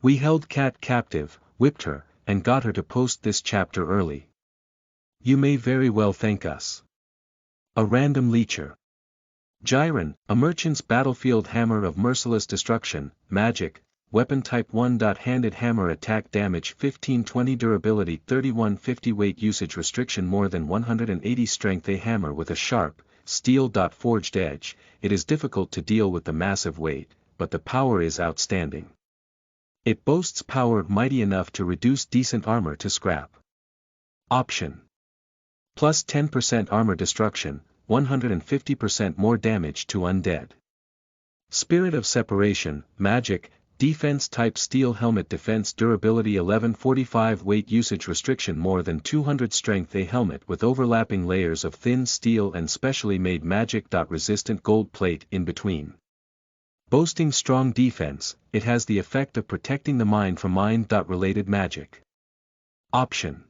[SPEAKER 1] We held Cat captive, whipped her, and got her to post this chapter early. You may very well thank us. A random leecher. Gyron, a merchant's battlefield hammer of merciless destruction, magic, weapon type 1. Handed hammer attack damage 1520 durability 3150 weight usage restriction more than 180 strength. A hammer with a sharp, steel. Forged edge, it is difficult to deal with the massive weight, but the power is outstanding. It boasts power mighty enough to reduce decent armor to scrap. Option. Plus 10% armor destruction, 150% more damage to undead. Spirit of separation, magic, defense type steel helmet defense durability 1145 weight usage restriction more than 200 strength. A helmet with overlapping layers of thin steel and specially made magic. Resistant gold plate in between. Boasting strong defense, it has the effect of protecting the mind from mind-related magic. Option.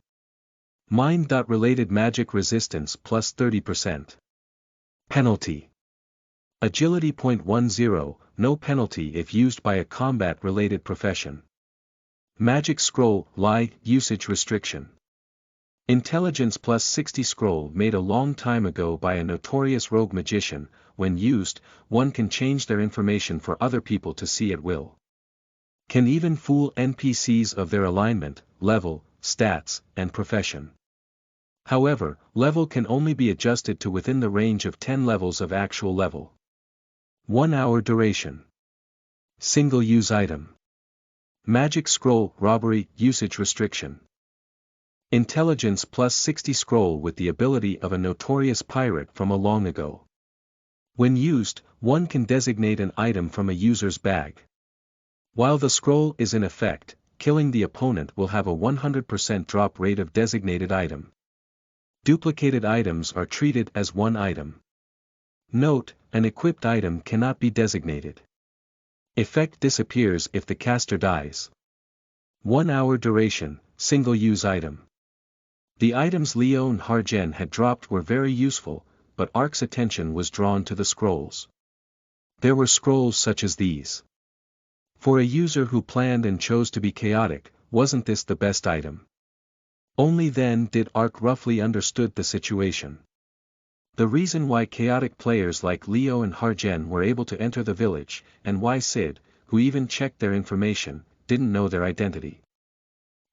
[SPEAKER 1] Mind-related magic resistance plus 30%. Penalty. Agility 0.10, no penalty if used by a combat-related profession. Magic scroll, lie, usage restriction. Intelligence plus 60 scroll made a long time ago by a notorious rogue magician. When used, one can change their information for other people to see at will. Can even fool NPCs of their alignment, level, stats, and profession. However, level can only be adjusted to within the range of 10 levels of actual level. 1 hour duration. Single-use item. Magic scroll, robbery, usage restriction. Intelligence plus 60 scroll with the ability of a notorious pirate from a long ago. When used, one can designate an item from a user's bag. While the scroll is in effect, killing the opponent will have a 100% drop rate of designated item. Duplicated items are treated as one item. Note: an equipped item cannot be designated. Effect disappears if the caster dies. 1 hour duration, single-use item. The items Leo and Harjen had dropped were very useful, but Ark's attention was drawn to the scrolls. There were scrolls such as these. For a user who planned and chose to be chaotic, wasn't this the best item? Only then did Ark roughly understood the situation. The reason why chaotic players like Leo and Harjen were able to enter the village, and why Sid, who even checked their information, didn't know their identity.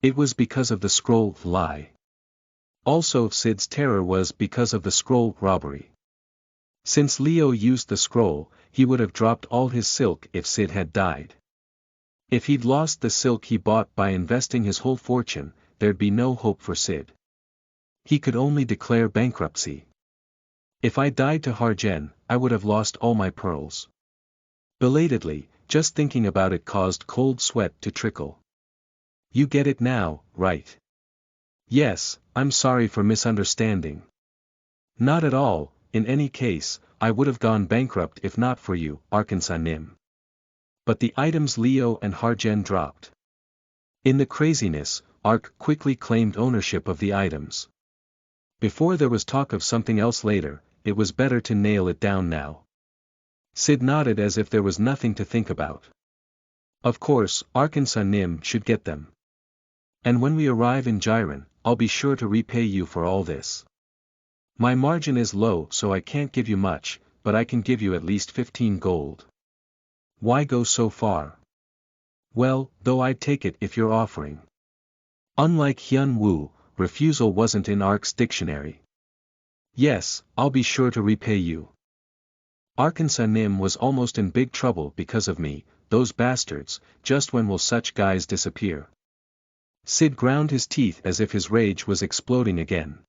[SPEAKER 1] It was because of the scroll lie. Also Sid's terror was because of the scroll robbery. Since Leo used the scroll, he would have dropped all his silk if Sid had died. If he'd lost the silk he bought by investing his whole fortune, there'd be no hope for Sid. He could only declare bankruptcy. If I died to Harjen, I would have lost all my pearls. Belatedly, just thinking about it caused cold sweat to trickle. You get it now, right? Yes, I'm sorry for misunderstanding. Not at all, in any case, I would have gone bankrupt if not for you, Arkansas Nim. But the items Leo and Harjen dropped. In the craziness, Ark quickly claimed ownership of the items. Before there was talk of something else later, it was better to nail it down now. Sid nodded as if there was nothing to think about. Of course, Arkansas Nim should get them. And when we arrive in Jiren, I'll be sure to repay you for all this. My margin is low so I can't give you much, but I can give you at least 15 gold. Why go so far? Well, though I'd take it if you're offering. Unlike Hyun Woo, refusal wasn't in Ark's dictionary. Yes, I'll be sure to repay you. Arkansas Nim was almost in big trouble because of me, those bastards, just when will such guys disappear? Sid ground his teeth as if his rage was exploding again.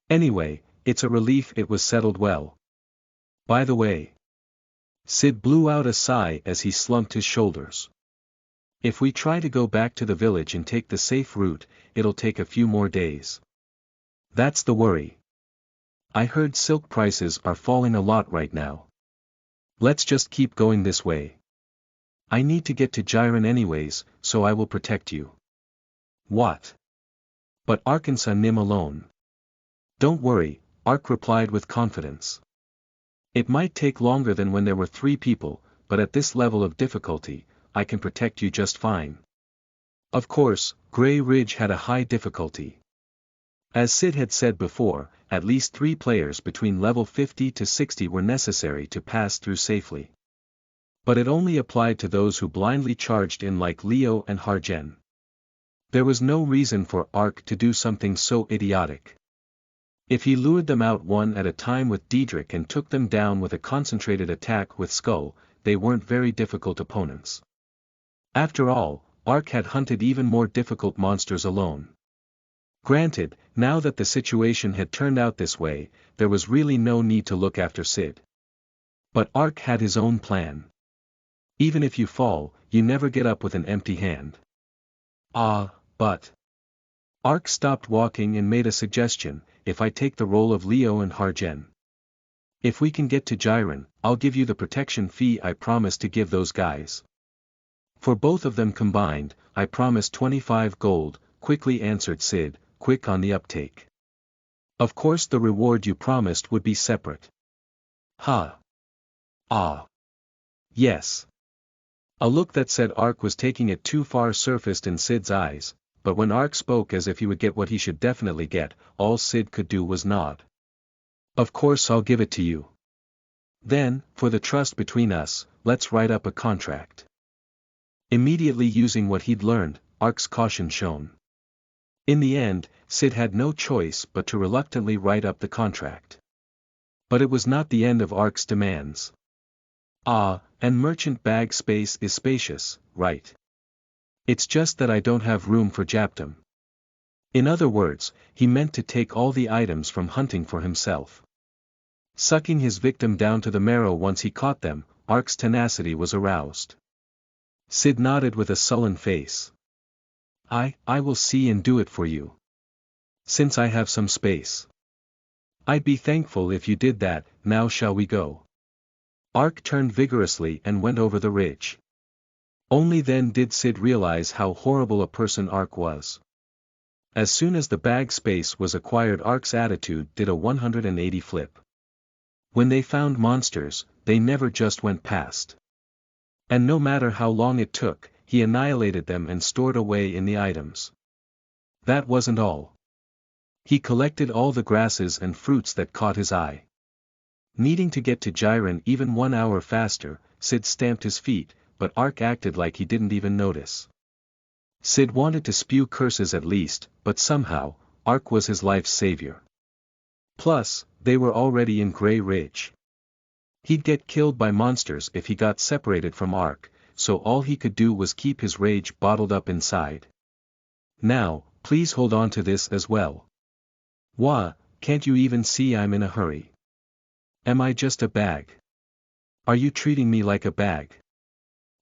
[SPEAKER 1] Anyway, it's a relief it was settled well. By the way. Sid blew out a sigh as he slumped his shoulders. If we try to go back to the village and take the safe route, it'll take a few more days. That's the worry. I heard silk prices are falling a lot right now. Let's just keep going this way. I need to get to Jiren anyways, so I will protect you. What? But Arkansas Nim alone. Don't worry, Ark replied with confidence. It might take longer than when there were 3 people, but at this level of difficulty, I can protect you just fine. Of course, Grey Ridge had a high difficulty. As Sid had said before, at least 3 players between level 50 to 60 were necessary to pass through safely. But it only applied to those who blindly charged in like Leo and Harjen. There was no reason for Ark to do something so idiotic. If he lured them out one at a time with Diedrich and took them down with a concentrated attack with Skull, they weren't very difficult opponents. After all, Ark had hunted even more difficult monsters alone. Granted, now that the situation had turned out this way, there was really no need to look after Sid. But Ark had his own plan. Even if you fall, you never get up with an empty hand. But. Ark stopped walking and made a suggestion: if I take the role of Leo and Harjen. If we can get to Jiren, I'll give you the protection fee I promised to give those guys. For both of them combined, I promise 25 gold, quickly answered Sid, quick on the uptake. Of course the reward you promised would be separate. Yes. A look that said Ark was taking it too far surfaced in Sid's eyes, but when Ark spoke as if he would get what he should definitely get, all Sid could do was nod. Of course I'll give it to you. Then, for the trust between us, let's write up a contract. Immediately using what he'd learned, Ark's caution shone. In the end, Sid had no choice but to reluctantly write up the contract. But it was not the end of Ark's demands. And merchant bag space is spacious, right? It's just that I don't have room for Japtum. In other words, he meant to take all the items from hunting for himself. Sucking his victim down to the marrow once he caught them, Ark's tenacity was aroused. Sid nodded with a sullen face. I will see and do it for you. Since I have some space. I'd be thankful if you did that, now shall we go? Ark turned vigorously and went over the ridge. Only then did Sid realize how horrible a person Ark was. As soon as the bag space was acquired, Ark's attitude did a 180 flip. When they found monsters, they never just went past. And no matter how long it took, he annihilated them and stored away in the items. That wasn't all. He collected all the grasses and fruits that caught his eye. Needing to get to Jiren even 1 hour faster, Sid stamped his feet, but Ark acted like he didn't even notice. Sid wanted to spew curses at least, but somehow, Ark was his life's savior. Plus, they were already in Grey Ridge. He'd get killed by monsters if he got separated from Ark, so all he could do was keep his rage bottled up inside. Now, please hold on to this as well. Wah, can't you even see I'm in a hurry? Am I just a bag? Are you treating me like a bag?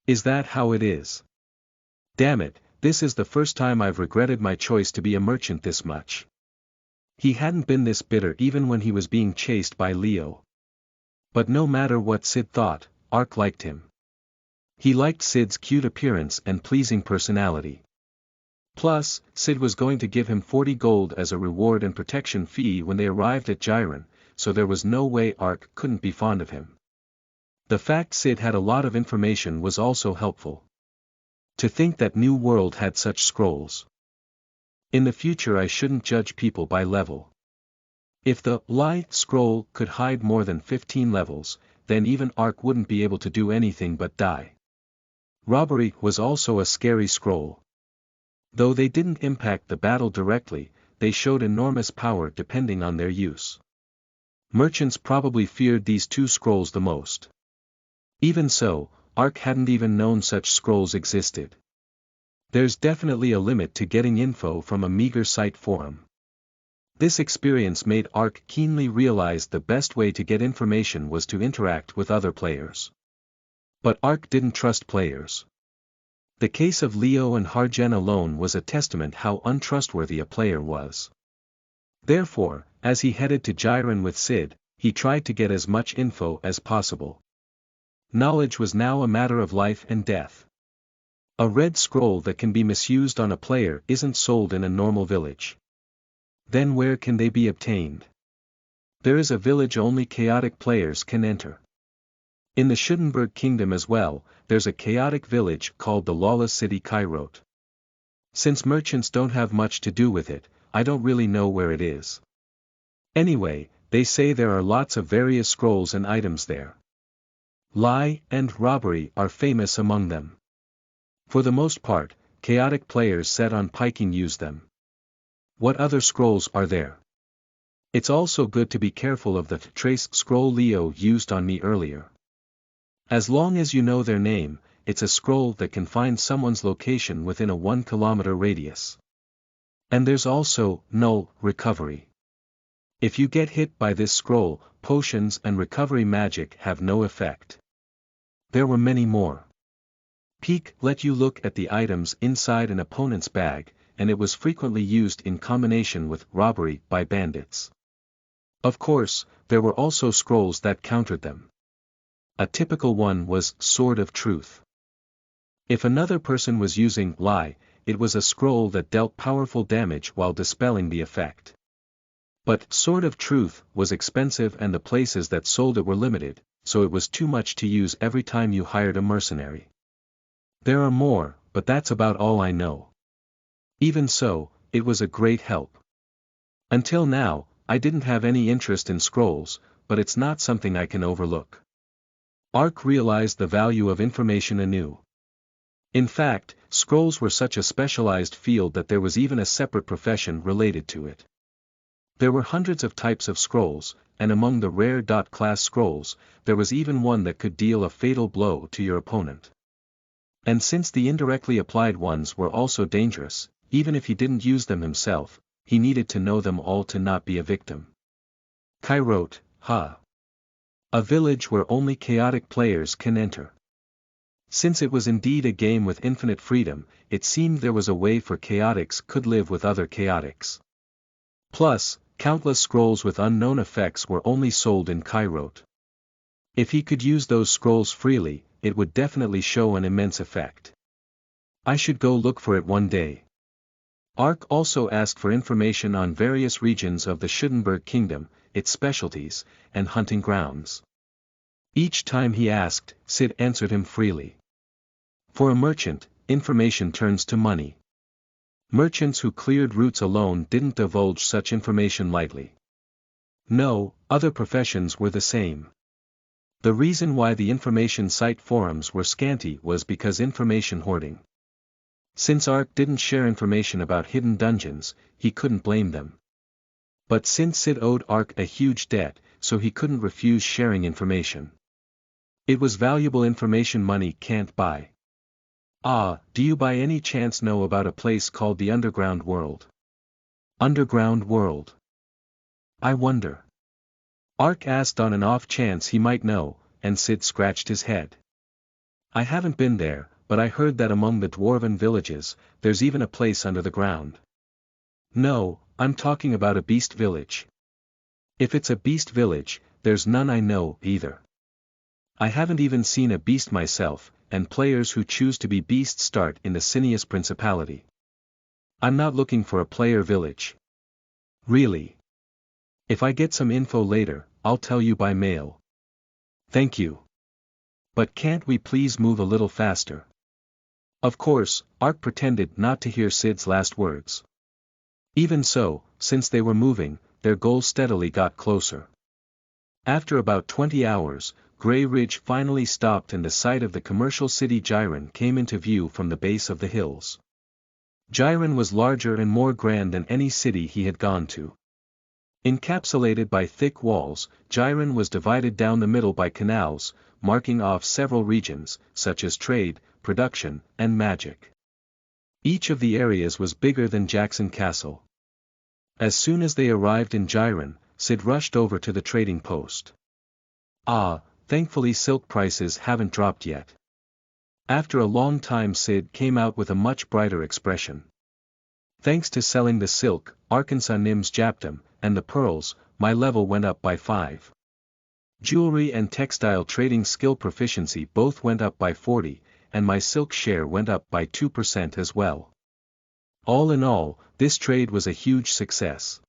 [SPEAKER 1] Is that how it is? Damn it, this is the first time I've regretted my choice to be a merchant this much. He hadn't been this bitter even when he was being chased by Leo. But no matter what Sid thought, Ark liked him. He liked Sid's cute appearance and pleasing personality. Plus, Sid was going to give him 40 gold as a reward and protection fee when they arrived at Jiren, so there was no way Ark couldn't be fond of him. The fact Sid had a lot of information was also helpful. To think that New World had such scrolls. In the future I shouldn't judge people by level. If the Lie scroll could hide more than 15 levels, then even Ark wouldn't be able to do anything but die. Robbery was also a scary scroll. Though they didn't impact the battle directly, they showed enormous power depending on their use. Merchants probably feared these two scrolls the most. Even so, Ark hadn't even known such scrolls existed. There's definitely a limit to getting info from a meager site forum. This experience made Ark keenly realize the best way to get information was to interact with other players. But Ark didn't trust players. The case of Leo and Harjen alone was a testament how untrustworthy a player was. Therefore, as he headed to Jiren with Sid, he tried to get as much info as possible. Knowledge was now a matter of life and death. A red scroll that can be misused on a player isn't sold in a normal village. Then where can they be obtained? There is a village only chaotic players can enter. In the Schuttenberg Kingdom as well, there's a chaotic village called the Lawless City Kairot. Since merchants don't have much to do with it, I don't really know where it is. Anyway, they say there are lots of various scrolls and items there. Lie and robbery are famous among them. For the most part, chaotic players set on piking use them. What other scrolls are there? It's also good to be careful of the trace scroll Leo used on me earlier. As long as you know their name, it's a scroll that can find someone's location within a 1 kilometer radius. And there's also null recovery. If you get hit by this scroll, potions and recovery magic have no effect. There were many more. Peek let you look at the items inside an opponent's bag, and it was frequently used in combination with robbery by bandits. Of course, there were also scrolls that countered them. A typical one was Sword of Truth. If another person was using Lie, it was a scroll that dealt powerful damage while dispelling the effect. But Sword of Truth was expensive and the places that sold it were limited, so it was too much to use every time you hired a mercenary. There are more, but that's about all I know. Even so, it was a great help. Until now, I didn't have any interest in scrolls, but it's not something I can overlook. Ark realized the value of information anew. In fact, scrolls were such a specialized field that there was even a separate profession related to it. There were hundreds of types of scrolls, and among the rare class scrolls, there was even one that could deal a fatal blow to your opponent. And since the indirectly applied ones were also dangerous, even if he didn't use them himself, he needed to know them all to not be a victim. Kairot, a village where only chaotic players can enter. Since it was indeed a game with infinite freedom, it seemed there was a way for chaotics could live with other chaotics. Plus, Countless scrolls with unknown effects were only sold in Kairos. If he could use those scrolls freely, it would definitely show an immense effect. I should go look for it one day. Ark also asked for information on various regions of the Schudenberg kingdom, its specialties, and hunting grounds. Each time he asked, Sid answered him freely. For a merchant, information turns to money. Merchants who cleared routes alone didn't divulge such information lightly. No, other professions were the same. The reason why the information site forums were scanty was because information hoarding. Since Ark didn't share information about hidden dungeons, he couldn't blame them. But since Sid owed Ark a huge debt, so he couldn't refuse sharing information. It was valuable information money can't buy. Ah, do you by any chance know about a place called the Underground World? Underground World? I wonder. Ark asked on an off chance he might know, and Sid scratched his head. I haven't been there, but I heard that among the dwarven villages, there's even a place under the ground. No, I'm talking about a beast village. If it's a beast village, there's none I know either. I haven't even seen a beast myself, and players who choose to be beasts start in the Cineas Principality. I'm not looking for a player village. Really. If I get some info later, I'll tell you by mail. Thank you. But can't we please move a little faster? Of course, Ark pretended not to hear Sid's last words. Even so, since they were moving, their goal steadily got closer. After about 20 hours, Grey Ridge finally stopped and the site of the commercial city Jiren came into view from the base of the hills. Jiren was larger and more grand than any city he had gone to. Encapsulated by thick walls, Jiren was divided down the middle by canals, marking off several regions, such as trade, production, and magic. Each of the areas was bigger than Jackson Castle. As soon as they arrived in Jiren, Sid rushed over to the trading post. Ah, thankfully silk prices haven't dropped yet. After a long time Sid came out with a much brighter expression. Thanks to selling the silk, Arkansas Nims Japtum, and the pearls, my level went up by 5. Jewelry and textile trading skill proficiency both went up by 40, and my silk share went up by 2% as well. All in all, this trade was a huge success.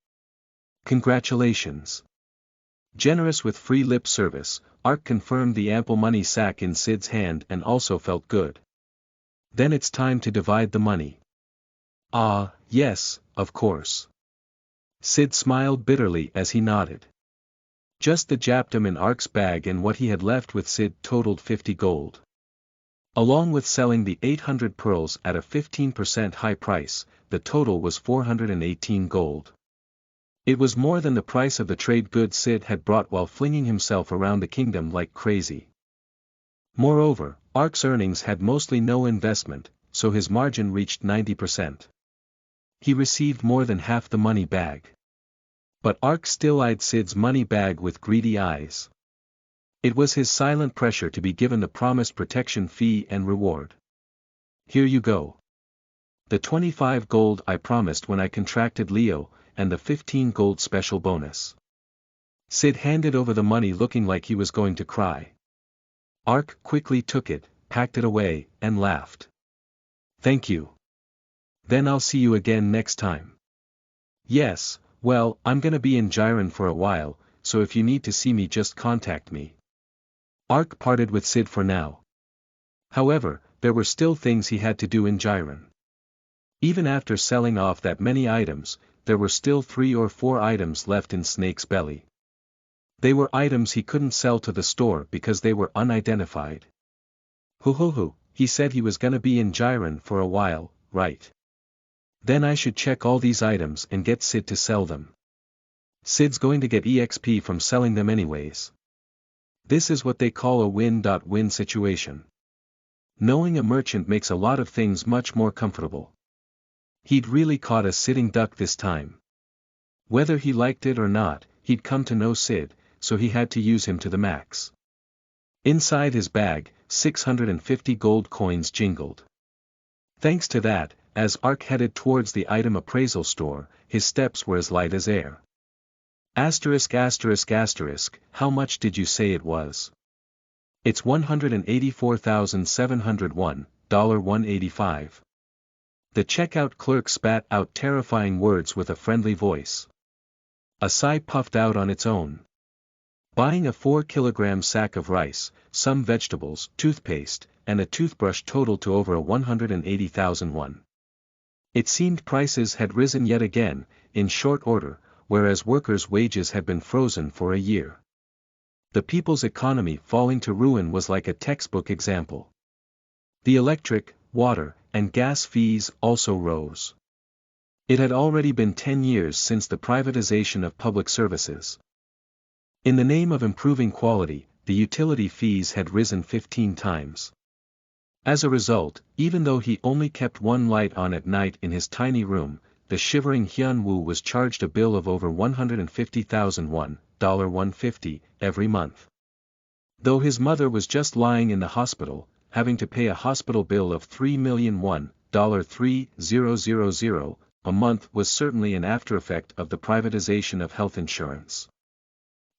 [SPEAKER 1] Congratulations. Generous with free lip service, Ark confirmed the ample money sack in Sid's hand and also felt good. Then it's time to divide the money. Ah, yes, of course. Sid smiled bitterly as he nodded. Just the Japtum in Ark's bag and what he had left with Sid totaled 50 gold. Along with selling the 800 pearls at a 15% high price, the total was 418 gold. It was more than the price of the trade goods Sid had brought while flinging himself around the kingdom like crazy. Moreover, Ark's earnings had mostly no investment, so his margin reached 90%. He received more than half the money bag. But Ark still eyed Sid's money bag with greedy eyes. It was his silent pressure to be given the promised protection fee and reward. Here you go. The 25 gold I promised when I contracted Leo, and the 15 gold special bonus. Sid handed over the money looking like he was going to cry. Ark quickly took it, packed it away, and laughed. Thank you. Then I'll see you again next time. Yes, well, I'm gonna be in Jiren for a while, so if you need to see me just contact me. Ark parted with Sid for now. However, there were still things he had to do in Jiren. Even after selling off that many items, there were still 3 or 4 items left in Snake's belly. They were items he couldn't sell to the store because they were unidentified. Hoo, he said he was gonna be in Jiren for a while, right? Then I should check all these items and get Sid to sell them. Sid's going to get EXP from selling them anyways. This is what they call a win-win situation. Knowing a merchant makes a lot of things much more comfortable. He'd really caught a sitting duck this time. Whether he liked it or not, he'd come to know Sid, so he had to use him to the max. Inside his bag, 650 gold coins jingled. Thanks to that, as Ark headed towards the item appraisal store, his steps were as light as air. Asterisk asterisk asterisk, how much did you say it was? It's $184,701.185. The checkout clerk spat out terrifying words with a friendly voice. A sigh puffed out on its own. Buying a 4-kilogram sack of rice, some vegetables, toothpaste, and a toothbrush totaled to over 180,001. It seemed prices had risen yet again, in short order, whereas workers' wages had been frozen for a year. The people's economy falling to ruin was like a textbook example. The electric, water, and gas fees also rose. It had already been 10 years since the privatization of public services. In the name of improving quality, the utility fees had risen 15 times. As a result, even though he only kept one light on at night in his tiny room, the shivering Hyun-woo was charged a bill of over 150,001, $150, every month. Though his mother was just lying in the hospital, having to pay a hospital bill of $3,001, $3,000, a month was certainly an aftereffect of the privatization of health insurance.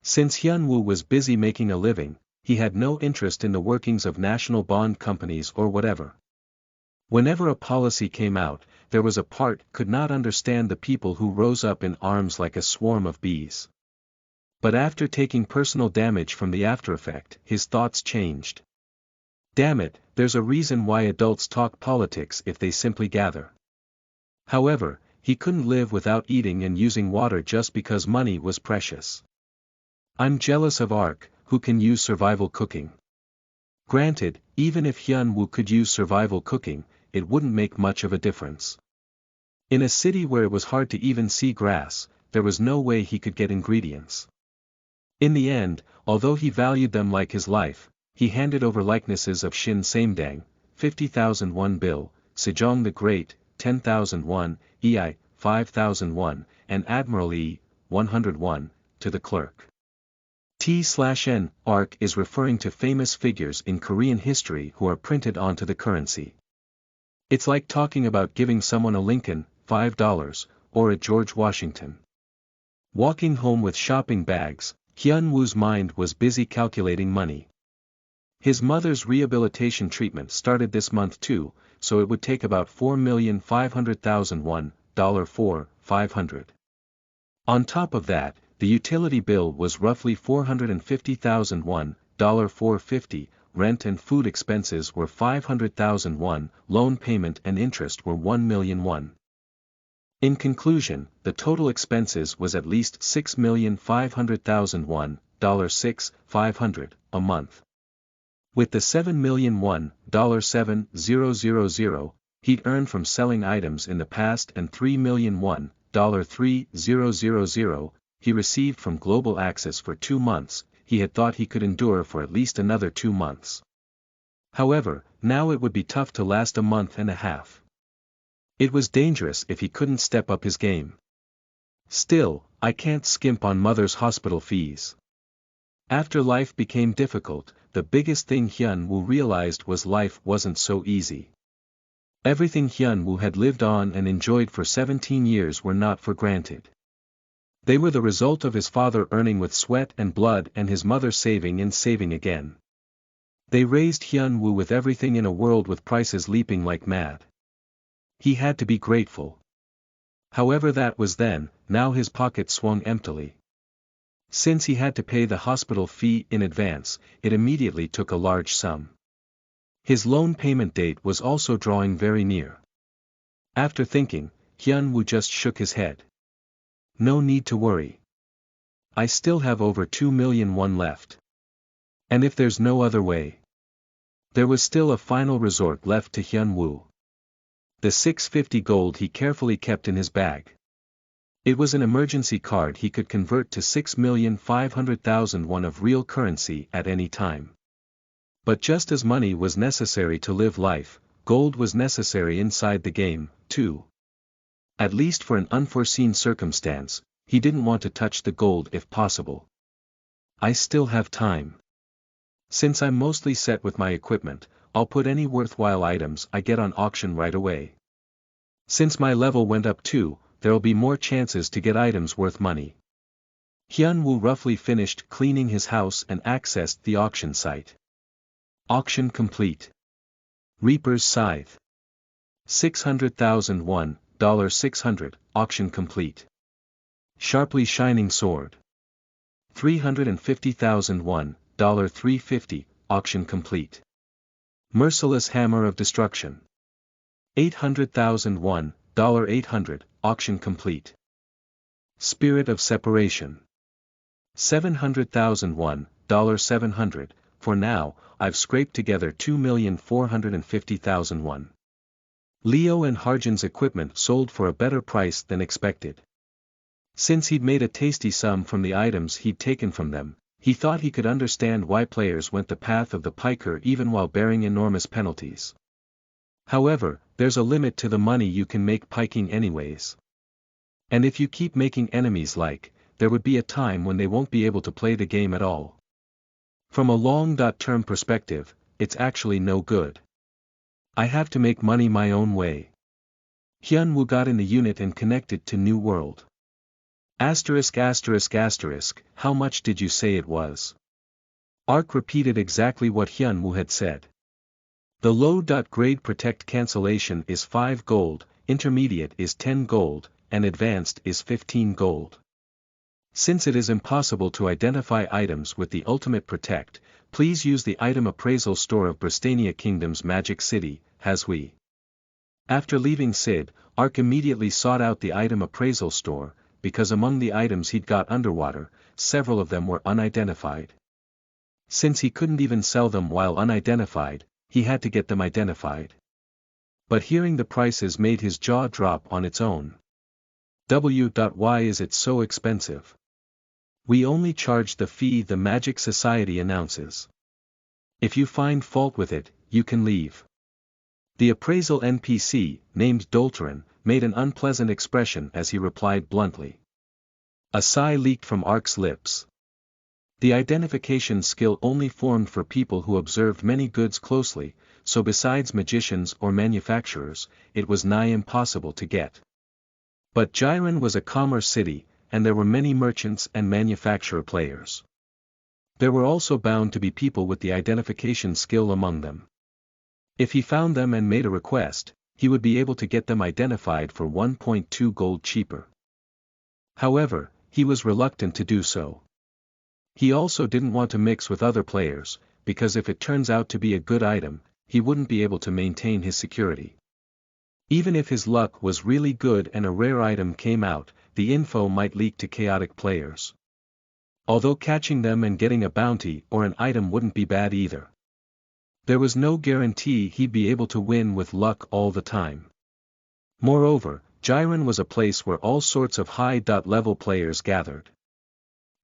[SPEAKER 1] Since Hyun-woo was busy making a living, he had no interest in the workings of national bond companies or whatever. Whenever a policy came out, there was a part could not understand the people who rose up in arms like a swarm of bees. But after taking personal damage from the aftereffect, his thoughts changed. Damn it, there's a reason why adults talk politics if they simply gather. However, he couldn't live without eating and using water just because money was precious. I'm jealous of Ark, who can use survival cooking. Granted, even if Hyun-woo could use survival cooking, it wouldn't make much of a difference. In a city where it was hard to even see grass, there was no way he could get ingredients. In the end, although he valued them like his life, he handed over likenesses of Shin Samdang, 50,001 bill, Sejong the Great, 10,001, Ei, 5,001, and Admiral E, 101, to the clerk. T/N, Ark is referring to famous figures in Korean history who are printed onto the currency. It's like talking about giving someone a Lincoln, $5, or a George Washington. Walking home with shopping bags, Hyun-woo's mind was busy calculating money. His mother's rehabilitation treatment started this month too, so it would take about 4,500,001, $4,500. On top of that, the utility bill was roughly 450,001, $450, rent and food expenses were 500,001, loan payment and interest were 1,000,001. In conclusion, the total expenses was at least 6,500,001, $6,500, a month. With the 7,000,001, $7,000, he'd earned from selling items in the past and 3,000,001, $3,000, he received from Global Access for 2 months, he had thought he could endure for at least another 2 months. However, now it would be tough to last a month and a half. It was dangerous if he couldn't step up his game. Still, I can't skimp on mother's hospital fees. After life became difficult, the biggest thing Hyun-woo realized was life wasn't so easy. Everything Hyun-woo had lived on and enjoyed for 17 years were not for granted. They were the result of his father earning with sweat and blood and his mother saving and saving again. They raised Hyun-woo with everything in a world with prices leaping like mad. He had to be grateful. However, that was then, now his pocket swung emptily. Since he had to pay the hospital fee in advance, it immediately took a large sum. His loan payment date was also drawing very near. After thinking, Hyun-woo just shook his head. No need to worry. I still have over 2,000,001 left. And if there's no other way. There was still a final resort left to Hyun-woo. The 650 gold he carefully kept in his bag. It was an emergency card he could convert to 6,500,001 of real currency at any time. But just as money was necessary to live life, gold was necessary inside the game, too. At least for an unforeseen circumstance, he didn't want to touch the gold if possible. I still have time. Since I'm mostly set with my equipment, I'll put any worthwhile items I get on auction right away. Since my level went up too, there'll be more chances to get items worth money. Hyun-woo roughly finished cleaning his house and accessed the auction site. Auction complete. Reaper's Scythe. 600,000 won, $600, auction complete. Sharply Shining Sword. 350,000 won, $350, auction complete. Merciless Hammer of Destruction. 800,000 won, $800, auction complete. Spirit of Separation. 700,000 won, $700, for now, I've scraped together 2,450,000 won. Leo and Harjan's equipment sold for a better price than expected. Since he'd made a tasty sum from the items he'd taken from them, he thought he could understand why players went the path of the piker even while bearing enormous penalties. However, there's a limit to the money you can make piking anyways. And if you keep making enemies there would be a time when they won't be able to play the game at all. From a long-term perspective, it's actually no good. I have to make money my own way. Hyun-woo got in the unit and connected to New World. *****, how much did you say it was? Ark repeated exactly what Hyun-woo had said. The low-grade protect cancellation is 5 gold, intermediate is 10 gold, and advanced is 15 gold. Since it is impossible to identify items with the ultimate protect, please use the item appraisal store of Bristania Kingdom's Magic City, Haswi. After leaving Sid, Ark immediately sought out the item appraisal store, because among the items he'd got underwater, several of them were unidentified. Since he couldn't even sell them while unidentified, he had to get them identified. But hearing the prices made his jaw drop on its own. Why is it so expensive? We only charge the fee the Magic Society announces. If you find fault with it, you can leave. The appraisal NPC, named Dolterin, made an unpleasant expression as he replied bluntly. A sigh leaked from Ark's lips. The identification skill only formed for people who observed many goods closely, so besides magicians or manufacturers, it was nigh impossible to get. But Jiren was a commerce city, and there were many merchants and manufacturer players. There were also bound to be people with the identification skill among them. If he found them and made a request, he would be able to get them identified for 1.2 gold cheaper. However, he was reluctant to do so. He also didn't want to mix with other players, because if it turns out to be a good item, he wouldn't be able to maintain his security. Even if his luck was really good and a rare item came out, the info might leak to chaotic players. Although catching them and getting a bounty or an item wouldn't be bad either. There was no guarantee he'd be able to win with luck all the time. Moreover, Jiren was a place where all sorts of high-level players gathered.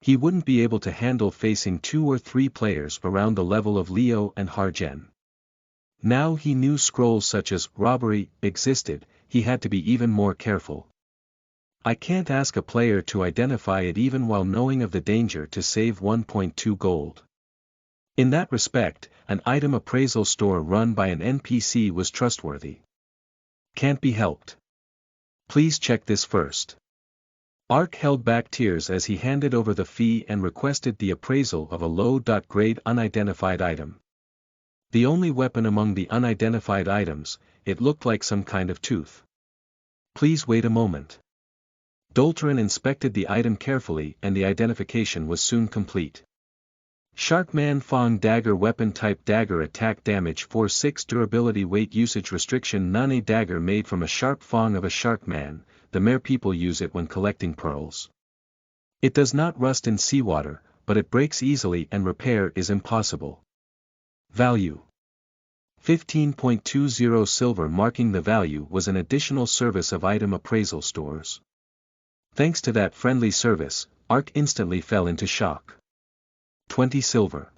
[SPEAKER 1] He wouldn't be able to handle facing 2 or 3 players around the level of Leo and Harjan. Now he knew scrolls such as robbery existed, he had to be even more careful. I can't ask a player to identify it even while knowing of the danger to save 1.2 gold. In that respect, an item appraisal store run by an NPC was trustworthy. Can't be helped. Please check this first. Ark held back tears as he handed over the fee and requested the appraisal of a low-grade unidentified item. The only weapon among the unidentified items, it looked like some kind of tooth. Please wait a moment. Dolterin inspected the item carefully and the identification was soon complete. Sharkman Fong Dagger Weapon Type Dagger Attack Damage 4-6 Durability Weight Usage Restriction None A dagger made from a sharp fong of a sharkman, the mere people use it when collecting pearls. It does not rust in seawater, but it breaks easily and repair is impossible. Value: 15.20 silver. Marking the value was an additional service of item appraisal stores. Thanks to that friendly service, Ark instantly fell into shock. 20 silver.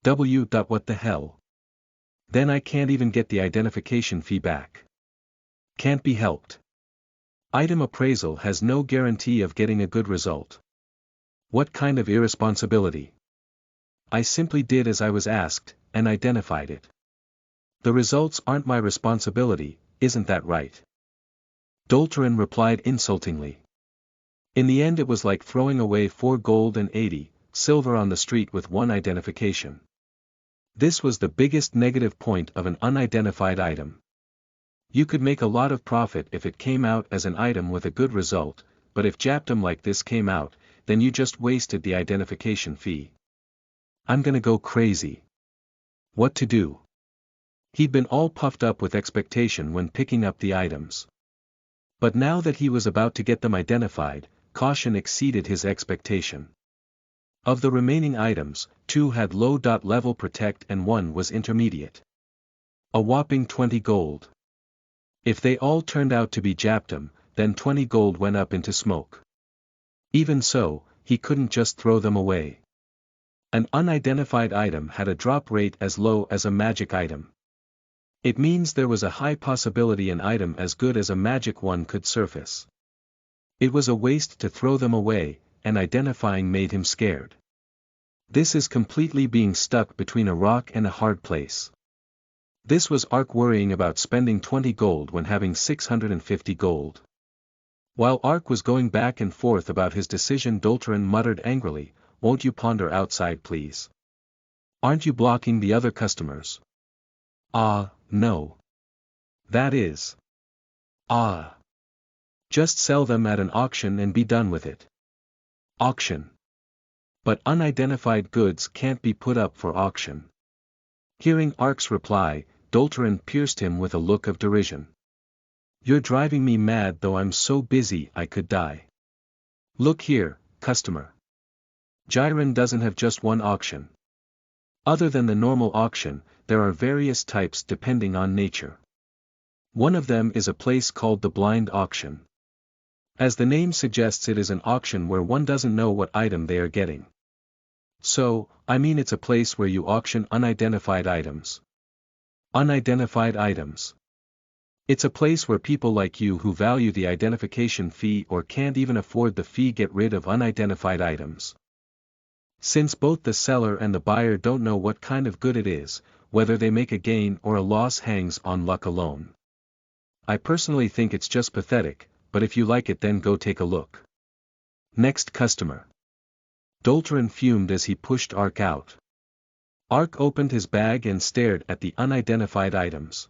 [SPEAKER 1] What the hell? Then I can't even get the identification fee back. Can't be helped. Item appraisal has no guarantee of getting a good result. What kind of irresponsibility? I simply did as I was asked, and identified it. The results aren't my responsibility, isn't that right? Dolterin replied insultingly. In the end it was like throwing away 4 gold and 80 silver on the street with one identification. This was the biggest negative point of an unidentified item. You could make a lot of profit if it came out as an item with a good result, but if Japtum like this came out, then you just wasted the identification fee. I'm gonna go crazy. What to do? He'd been all puffed up with expectation when picking up the items. But now that he was about to get them identified, caution exceeded his expectation. Of the remaining items, 2 had low level protect and 1 was intermediate. A whopping 20 gold. If they all turned out to be Japtum, then 20 gold went up into smoke. Even so, he couldn't just throw them away. An unidentified item had a drop rate as low as a magic item. It means there was a high possibility an item as good as a magic one could surface. It was a waste to throw them away, and identifying made him scared. This is completely being stuck between a rock and a hard place. This was Ark worrying about spending 20 gold when having 650 gold. While Ark was going back and forth about his decision, Dolterin muttered angrily, "Won't you ponder outside please? Aren't you blocking the other customers?" No. That is. Just sell them at an auction and be done with it. Auction. But unidentified goods can't be put up for auction. Hearing Ark's reply, Dolterin pierced him with a look of derision. "You're driving me mad, though I'm so busy I could die. Look here, customer. Jiren doesn't have just one auction. Other than the normal auction, there are various types depending on nature. One of them is a place called the blind auction. As the name suggests, it is an auction where one doesn't know what item they are getting. So, I mean it's a place where you auction unidentified items. Unidentified items. It's a place where people like you who value the identification fee or can't even afford the fee get rid of unidentified items. Since both the seller and the buyer don't know what kind of good it is, whether they make a gain or a loss hangs on luck alone. I personally think it's just pathetic, but if you like it then go take a look." Next customer. Dolterin fumed as he pushed Ark out. Ark opened his bag and stared at the unidentified items.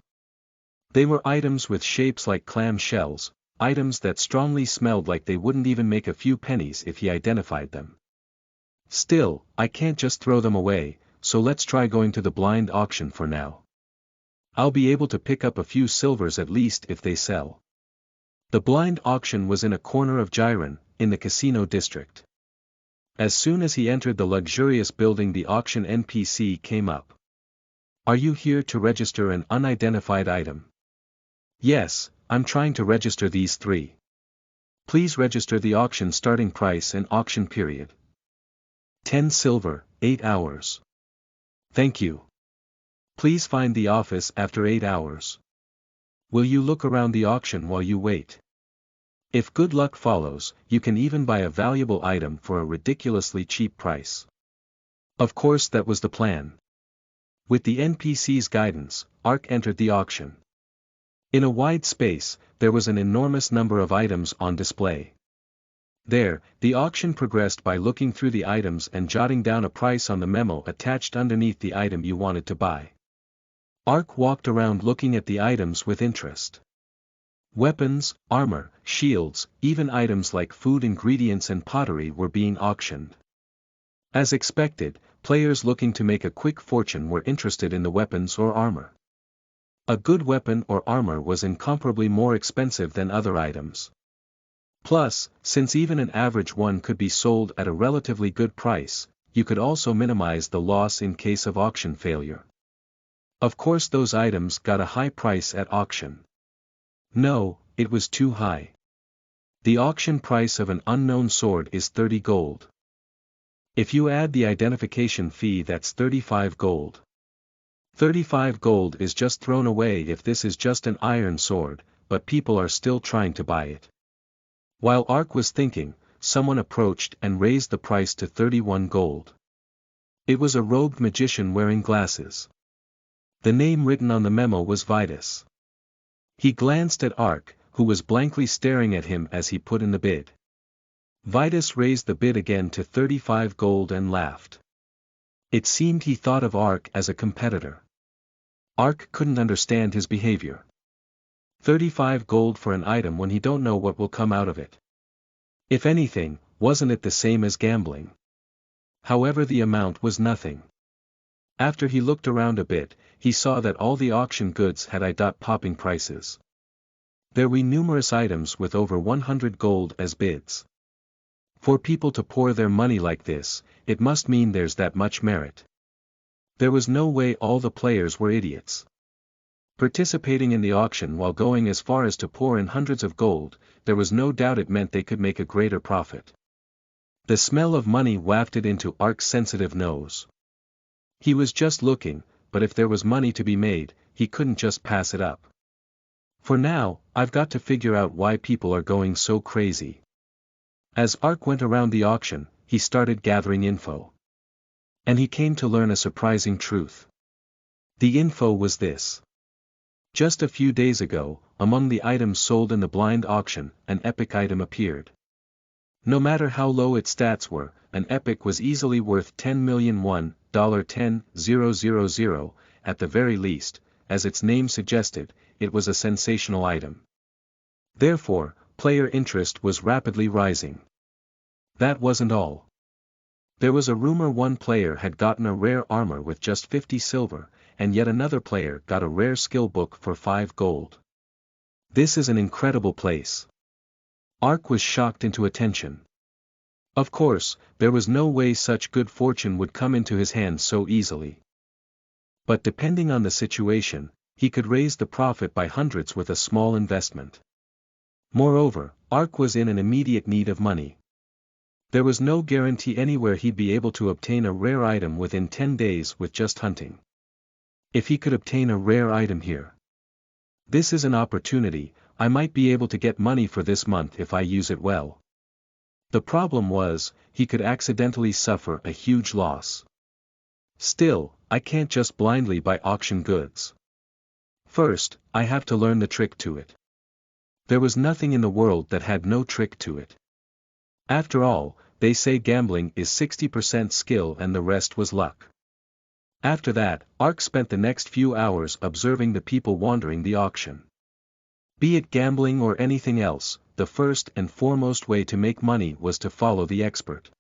[SPEAKER 1] They were items with shapes like clam shells, items that strongly smelled like they wouldn't even make a few pennies if he identified them. "Still, I can't just throw them away, so let's try going to the blind auction for now. I'll be able to pick up a few silvers at least if they sell." The blind auction was in a corner of Jiren, in the casino district. As soon as he entered the luxurious building, the auction NPC came up. "Are you here to register an unidentified item?" "Yes, I'm trying to register these 3. Please register the auction starting price and auction period." 10 silver, 8 hours. "Thank you. Please find the office after 8 hours. Will you look around the auction while you wait? If good luck follows, you can even buy a valuable item for a ridiculously cheap price." Of course that was the plan. With the NPC's guidance, Ark entered the auction. In a wide space, there was an enormous number of items on display. There, the auction progressed by looking through the items and jotting down a price on the memo attached underneath the item you wanted to buy. Ark walked around looking at the items with interest. Weapons, armor, shields, even items like food ingredients and pottery were being auctioned. As expected, players looking to make a quick fortune were interested in the weapons or armor. A good weapon or armor was incomparably more expensive than other items. Plus, since even an average one could be sold at a relatively good price, you could also minimize the loss in case of auction failure. Of course those items got a high price at auction. No, it was too high. The auction price of an unknown sword is 30 gold. If you add the identification fee, that's 35 gold. 35 gold is just thrown away if this is just an iron sword, but people are still trying to buy it. While Ark was thinking, someone approached and raised the price to 31 gold. It was a robed magician wearing glasses. The name written on the memo was Vitus. He glanced at Ark, who was blankly staring at him as he put in the bid. Vitus raised the bid again to 35 gold and laughed. It seemed he thought of Ark as a competitor. Ark couldn't understand his behavior. 35 gold for an item when he don't know what will come out of it. If anything, wasn't it the same as gambling? However, the amount was nothing. After he looked around a bit, he saw that all the auction goods had eye-popping prices. There were numerous items with over 100 gold as bids. For people to pour their money like this, it must mean there's that much merit. There was no way all the players were idiots. Participating in the auction while going as far as to pour in hundreds of gold, there was no doubt it meant they could make a greater profit. The smell of money wafted into Ark's sensitive nose. He was just looking, but if there was money to be made, he couldn't just pass it up. For now, I've got to figure out why people are going so crazy. As Ark went around the auction, he started gathering info. And he came to learn a surprising truth. The info was this. Just a few days ago, among the items sold in the blind auction, an epic item appeared. No matter how low its stats were, an epic was easily worth $10,001,10,000, at the very least, as its name suggested, it was a sensational item. Therefore, player interest was rapidly rising. That wasn't all. There was a rumor one player had gotten a rare armor with just 50 silver, and yet another player got a rare skill book for 5 gold. This is an incredible place. Ark was shocked into attention. Of course, there was no way such good fortune would come into his hands so easily. But depending on the situation, he could raise the profit by hundreds with a small investment. Moreover, Ark was in an immediate need of money. There was no guarantee anywhere he'd be able to obtain a rare item within 10 days with just hunting. If he could obtain a rare item here. This is an opportunity, I might be able to get money for this month if I use it well. The problem was, he could accidentally suffer a huge loss. Still, I can't just blindly buy auction goods. First, I have to learn the trick to it. There was nothing in the world that had no trick to it. After all, they say gambling is 60% skill and the rest was luck. After that, Ark spent the next few hours observing the people wandering the auction. Be it gambling or anything else, the first and foremost way to make money was to follow the expert.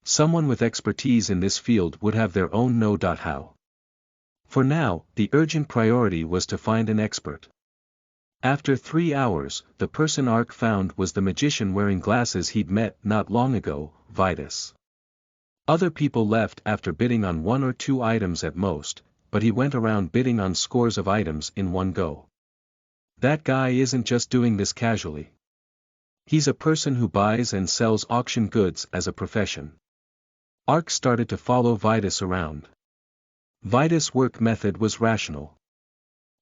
[SPEAKER 1] Someone with expertise in this field would have their own know-how. For now, the urgent priority was to find an expert. After 3 hours, the person Ark found was the magician wearing glasses he'd met not long ago, Vitus. Other people left after bidding on 1 or 2 items at most, but he went around bidding on scores of items in one go. That guy isn't just doing this casually. He's a person who buys and sells auction goods as a profession. Ark started to follow Vitus around. Vitus' work method was rational.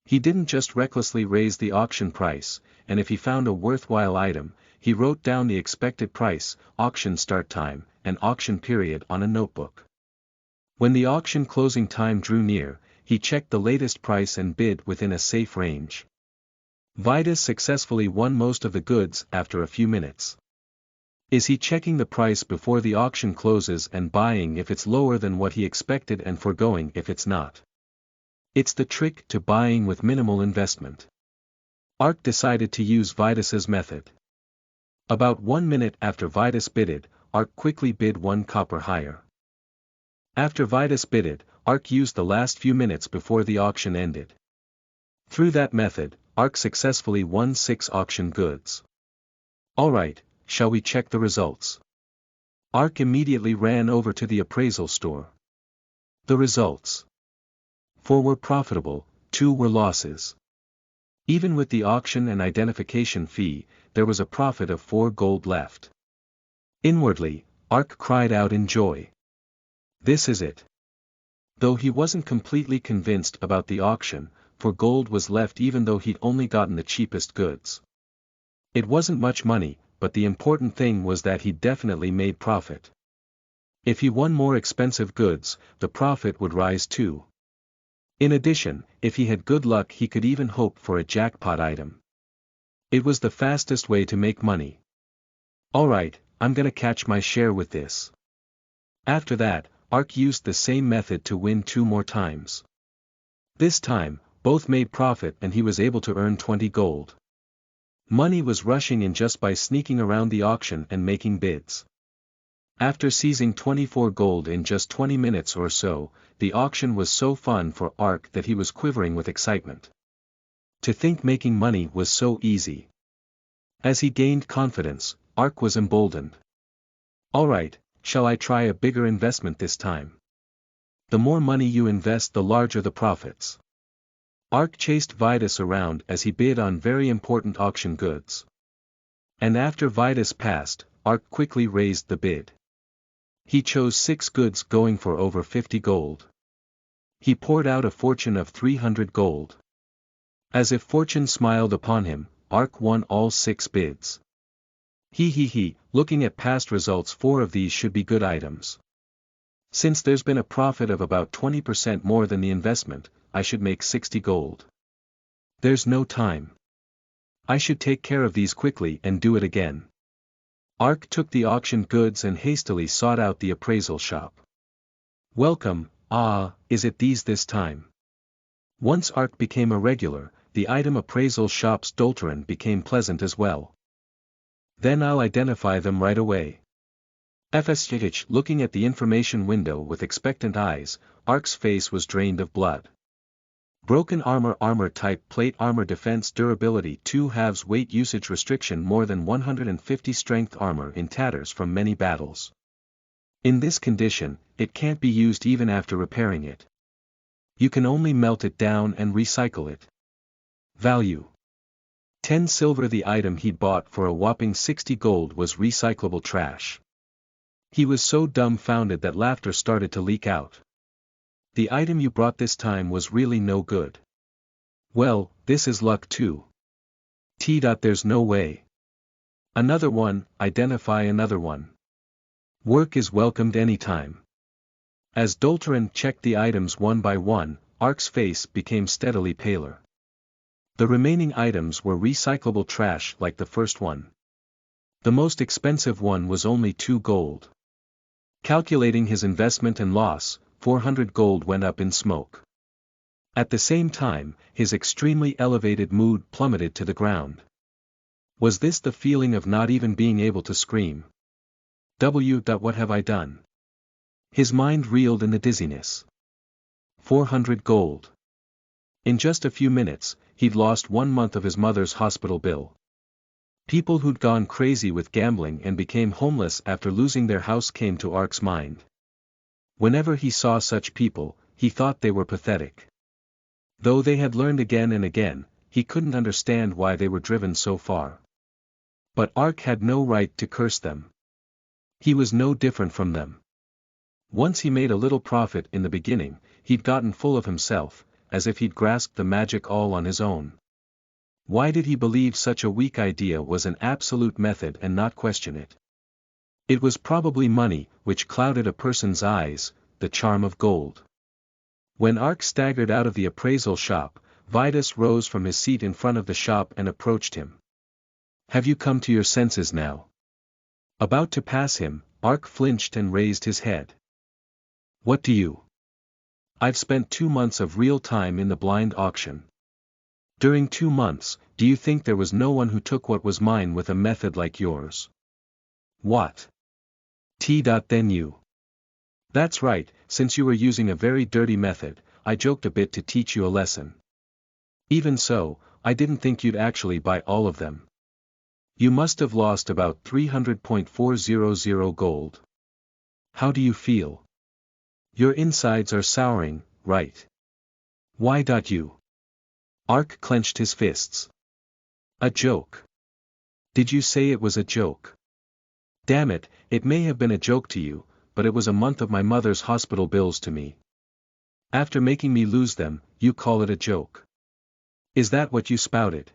[SPEAKER 1] He didn't just recklessly raise the auction price, and if he found a worthwhile item, he wrote down the expected price, auction start time, and auction period on a notebook. When the auction closing time drew near, he checked the latest price and bid within a safe range. Vitus successfully won most of the goods after a few minutes. Is he checking the price before the auction closes and buying if it's lower than what he expected and foregoing if it's not? It's the trick to buying with minimal investment. Ark decided to use Vitus's method. About 1 minute after Vitus bidded, Ark quickly bid 1 copper higher. After Vitus bidded, Ark used the last few minutes before the auction ended. Through that method, Ark successfully won 6 auction goods. Alright, shall we check the results? Ark immediately ran over to the appraisal store. The results. 4 were profitable, 2 were losses. Even with the auction and identification fee, there was a profit of 4 gold left. Inwardly, Ark cried out in joy. This is it. Though he wasn't completely convinced about the auction, for gold was left even though he'd only gotten the cheapest goods. It wasn't much money, but the important thing was that he definitely made profit. If he won more expensive goods, the profit would rise too. In addition, if he had good luck he could even hope for a jackpot item. It was the fastest way to make money. Alright, I'm gonna catch my share with this. After that, Ark used the same method to win 2 more times. This time, both made profit and he was able to earn 20 gold. Money was rushing in just by sneaking around the auction and making bids. After seizing 24 gold in just 20 minutes or so, the auction was so fun for Ark that he was quivering with excitement. To think making money was so easy. As he gained confidence, Ark was emboldened. Alright, shall I try a bigger investment this time? The more money you invest, the larger the profits. Ark chased Vitus around as he bid on very important auction goods. And after Vitus passed, Ark quickly raised the bid. He chose 6 goods going for over 50 gold. He poured out a fortune of 300 gold. As if fortune smiled upon him, Ark won all 6 bids. Looking at past results, 4 of these should be good items. Since there's been a profit of about 20% more than the investment, I should make 60 gold. There's no time. I should take care of these quickly and do it again. Ark took the auction goods and hastily sought out the appraisal shop. Welcome, is it these this time? Once Ark became a regular, the item appraisal shop's Dolterin became pleasant as well. Then I'll identify them right away. FSH looking at the information window with expectant eyes, Ark's face was drained of blood. Broken armor type plate armor defense durability 2/2 weight usage restriction more than 150 strength armor in tatters from many battles. In this condition, it can't be used even after repairing it. You can only melt it down and recycle it. Value: 10 silver. The item he'd bought for a whopping 60 gold was recyclable trash. He was so dumbfounded that laughter started to leak out. The item you brought this time was really no good. Well, this is luck too. There's no way. Another one, identify another one. Work is welcomed anytime. As Dolterin checked the items one by one, Ark's face became steadily paler. The remaining items were recyclable trash like the first one. The most expensive one was only 2 gold. Calculating his investment and loss, 400 gold went up in smoke. At the same time, his extremely elevated mood plummeted to the ground. Was this the feeling of not even being able to scream? What have I done? His mind reeled in the dizziness. 400 gold. In just a few minutes, he'd lost 1 month of his mother's hospital bill. People who'd gone crazy with gambling and became homeless after losing their house came to Ark's mind. Whenever he saw such people, he thought they were pathetic. Though they had learned again and again, he couldn't understand why they were driven so far. But Ark had no right to curse them. He was no different from them. Once he made a little profit in the beginning, he'd gotten full of himself, as if he'd grasped the magic all on his own. Why did he believe such a weak idea was an absolute method and not question it? It was probably money, which clouded a person's eyes, the charm of gold. When Ark staggered out of the appraisal shop, Vitus rose from his seat in front of the shop and approached him. Have you come to your senses now? About to pass him, Ark flinched and raised his head. What do you? I've spent 2 months of real time in the blind auction. During 2 months, do you think there was no one who took what was mine with a method like yours? What? Then you. That's right, since you were using a very dirty method, I joked a bit to teach you a lesson. Even so, I didn't think you'd actually buy all of them. You must have lost about 300.400 gold. How do you feel? Your insides are souring, right? Why? You? Ark clenched his fists. A joke. Did you say it was a joke? Damn it, it may have been a joke to you, but it was a month of my mother's hospital bills to me. After making me lose them, you call it a joke. Is that what you spouted?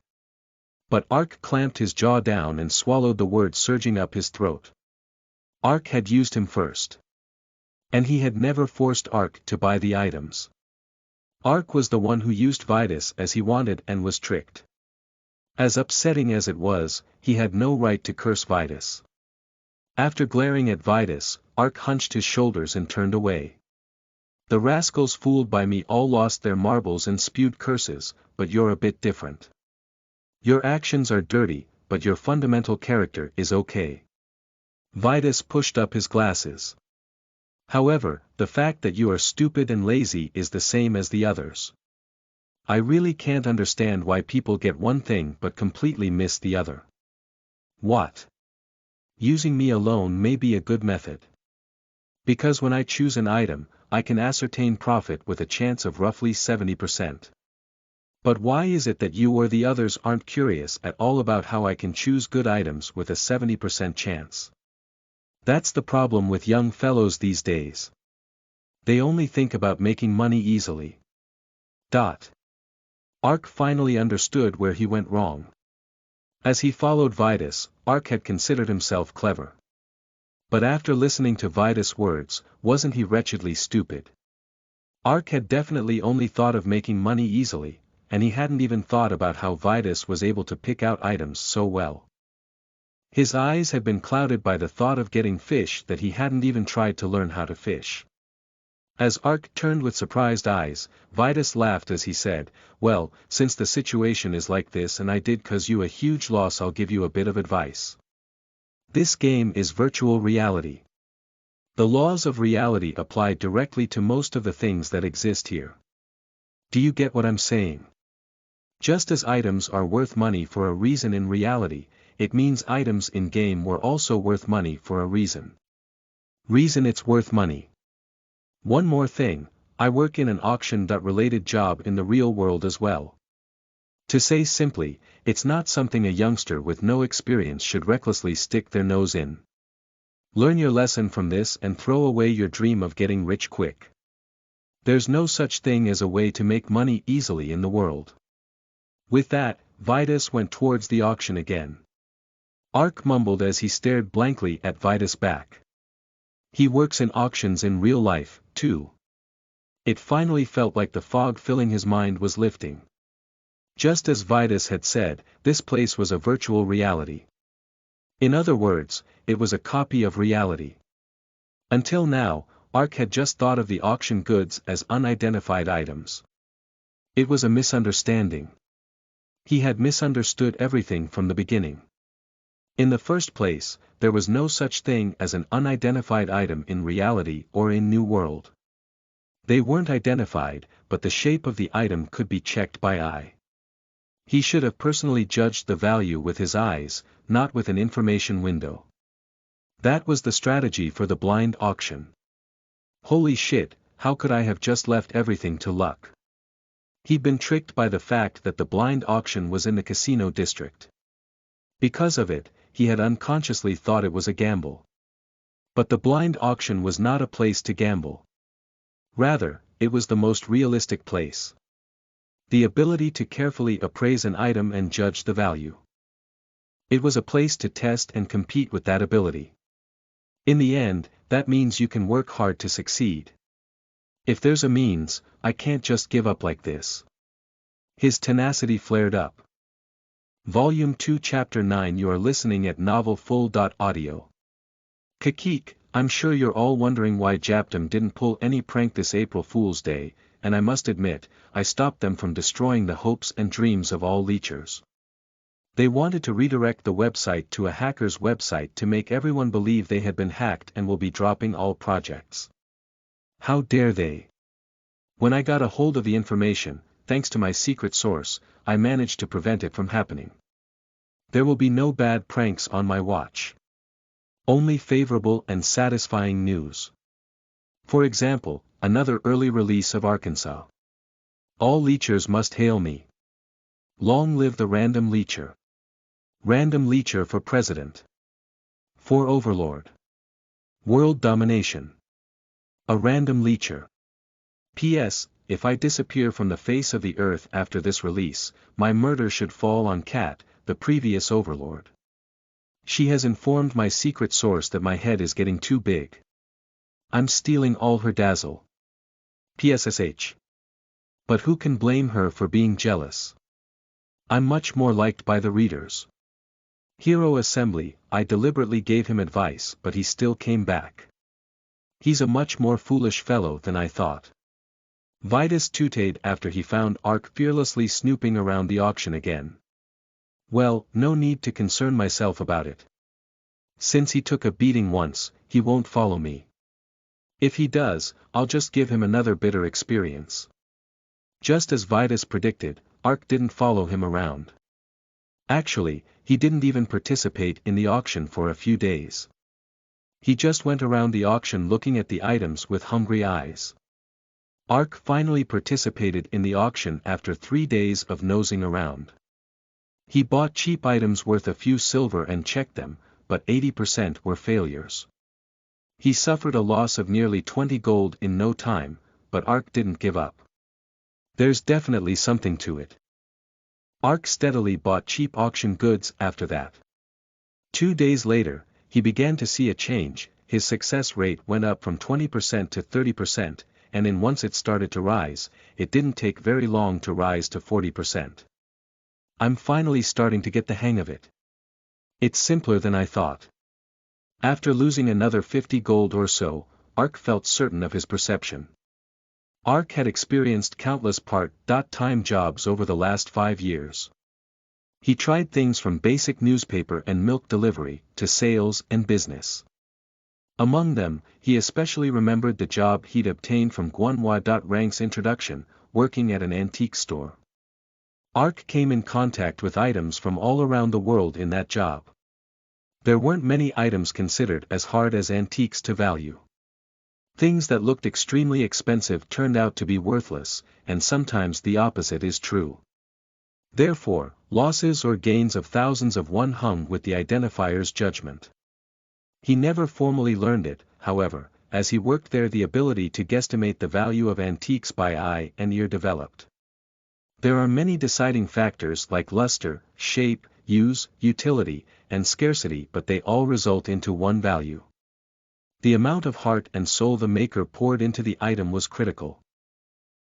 [SPEAKER 1] But Ark clamped his jaw down and swallowed the words surging up his throat. Ark had used him first. And he had never forced Ark to buy the items. Ark was the one who used Vitus as he wanted and was tricked. As upsetting as it was, he had no right to curse Vitus. After glaring at Vitus, Ark hunched his shoulders and turned away. The rascals fooled by me all lost their marbles and spewed curses, but you're a bit different. Your actions are dirty, but your fundamental character is okay. Vitus pushed up his glasses. However, the fact that you are stupid and lazy is the same as the others. I really can't understand why people get one thing but completely miss the other. What? Using me alone may be a good method. Because when I choose an item, I can ascertain profit with a chance of roughly 70%. But why is it that you or the others aren't curious at all about how I can choose good items with a 70% chance? That's the problem with young fellows these days. They only think about making money easily. Ark finally understood where he went wrong. As he followed Vitus, Ark had considered himself clever. But after listening to Vitus' words, wasn't he wretchedly stupid? Ark had definitely only thought of making money easily, and he hadn't even thought about how Vitus was able to pick out items so well. His eyes had been clouded by the thought of getting fish that he hadn't even tried to learn how to fish. As Ark turned with surprised eyes, Vitus laughed as he said, "Well, since the situation is like this and I did cause you a huge loss, I'll give you a bit of advice. This game is virtual reality. The laws of reality apply directly to most of the things that exist here. Do you get what I'm saying? Just as items are worth money for a reason in reality, it means items in game were also worth money for a reason. Reason it's worth money. One more thing, I work in an auction-related job in the real world as well. To say simply, it's not something a youngster with no experience should recklessly stick their nose in. Learn your lesson from this and throw away your dream of getting rich quick. There's no such thing as a way to make money easily in the world." With that, Vitus went towards the auction again. Ark mumbled as he stared blankly at Vitus' back. He works in auctions in real life, too. It finally felt like the fog filling his mind was lifting. Just as Vitus had said, this place was a virtual reality. In other words, it was a copy of reality. Until now, Ark had just thought of the auction goods as unidentified items. It was a misunderstanding. He had misunderstood everything from the beginning. In the first place, there was no such thing as an unidentified item in reality or in New World. They weren't identified, but the shape of the item could be checked by eye. He should have personally judged the value with his eyes, not with an information window. That was the strategy for the blind auction. Holy shit, how could I have just left everything to luck? He'd been tricked by the fact that the blind auction was in the casino district. Because of it, he had unconsciously thought it was a gamble. But the blind auction was not a place to gamble. Rather, it was the most realistic place. The ability to carefully appraise an item and judge the value. It was a place to test and compete with that ability. In the end, that means you can work hard to succeed. If there's a means, I can't just give up like this. His tenacity flared up. Volume 2 Chapter 9 You are listening at novelfull.audio. Kakik, I'm sure you're all wondering why Japdom didn't pull any prank this April Fool's Day, and I must admit, I stopped them from destroying the hopes and dreams of all leechers. They wanted to redirect the website to a hacker's website to make everyone believe they had been hacked and will be dropping all projects. How dare they? When I got a hold of the information, thanks to my secret source, I managed to prevent it from happening. There will be no bad pranks on my watch. Only favorable and satisfying news. For example, another early release of Arkansas. All leechers must hail me. Long live the random leecher. Random leecher for president. For overlord. World domination. A random leecher. P.S. If I disappear from the face of the earth after this release, my murder should fall on Kat, the previous overlord. She has informed my secret source that my head is getting too big. I'm stealing all her dazzle. PSSH. But who can blame her for being jealous? I'm much more liked by the readers. Hero Assembly, I deliberately gave him advice but he still came back. He's a much more foolish fellow than I thought. Vitus tooted after he found Ark fearlessly snooping around the auction again. Well, no need to concern myself about it. Since he took a beating once, he won't follow me. If he does, I'll just give him another bitter experience. Just as Vitus predicted, Ark didn't follow him around. Actually, he didn't even participate in the auction for a few days. He just went around the auction looking at the items with hungry eyes. Ark finally participated in the auction after 3 days of nosing around. He bought cheap items worth a few silver and checked them, but 80% were failures. He suffered a loss of nearly 20 gold in no time, but Ark didn't give up. There's definitely something to it. Ark steadily bought cheap auction goods after that. 2 days later, he began to see a change. His success rate went up from 20% to 30%, and once it started to rise, it didn't take very long to rise to 40%. I'm finally starting to get the hang of it. It's simpler than I thought. After losing another 50 gold or so, Ark felt certain of his perception. Ark had experienced countless part-time jobs over the last 5 years. He tried things from basic newspaper and milk delivery, to sales and business. Among them, he especially remembered the job he'd obtained from Guanhua.Rank's introduction, working at an antique store. Ark came in contact with items from all around the world in that job. There weren't many items considered as hard as antiques to value. Things that looked extremely expensive turned out to be worthless, and sometimes the opposite is true. Therefore, losses or gains of thousands of won hung with the identifier's judgment. He never formally learned it, however, as he worked there the ability to guesstimate the value of antiques by eye and ear developed. There are many deciding factors like luster, shape, use, utility, and scarcity, but they all result into one value. The amount of heart and soul the maker poured into the item was critical.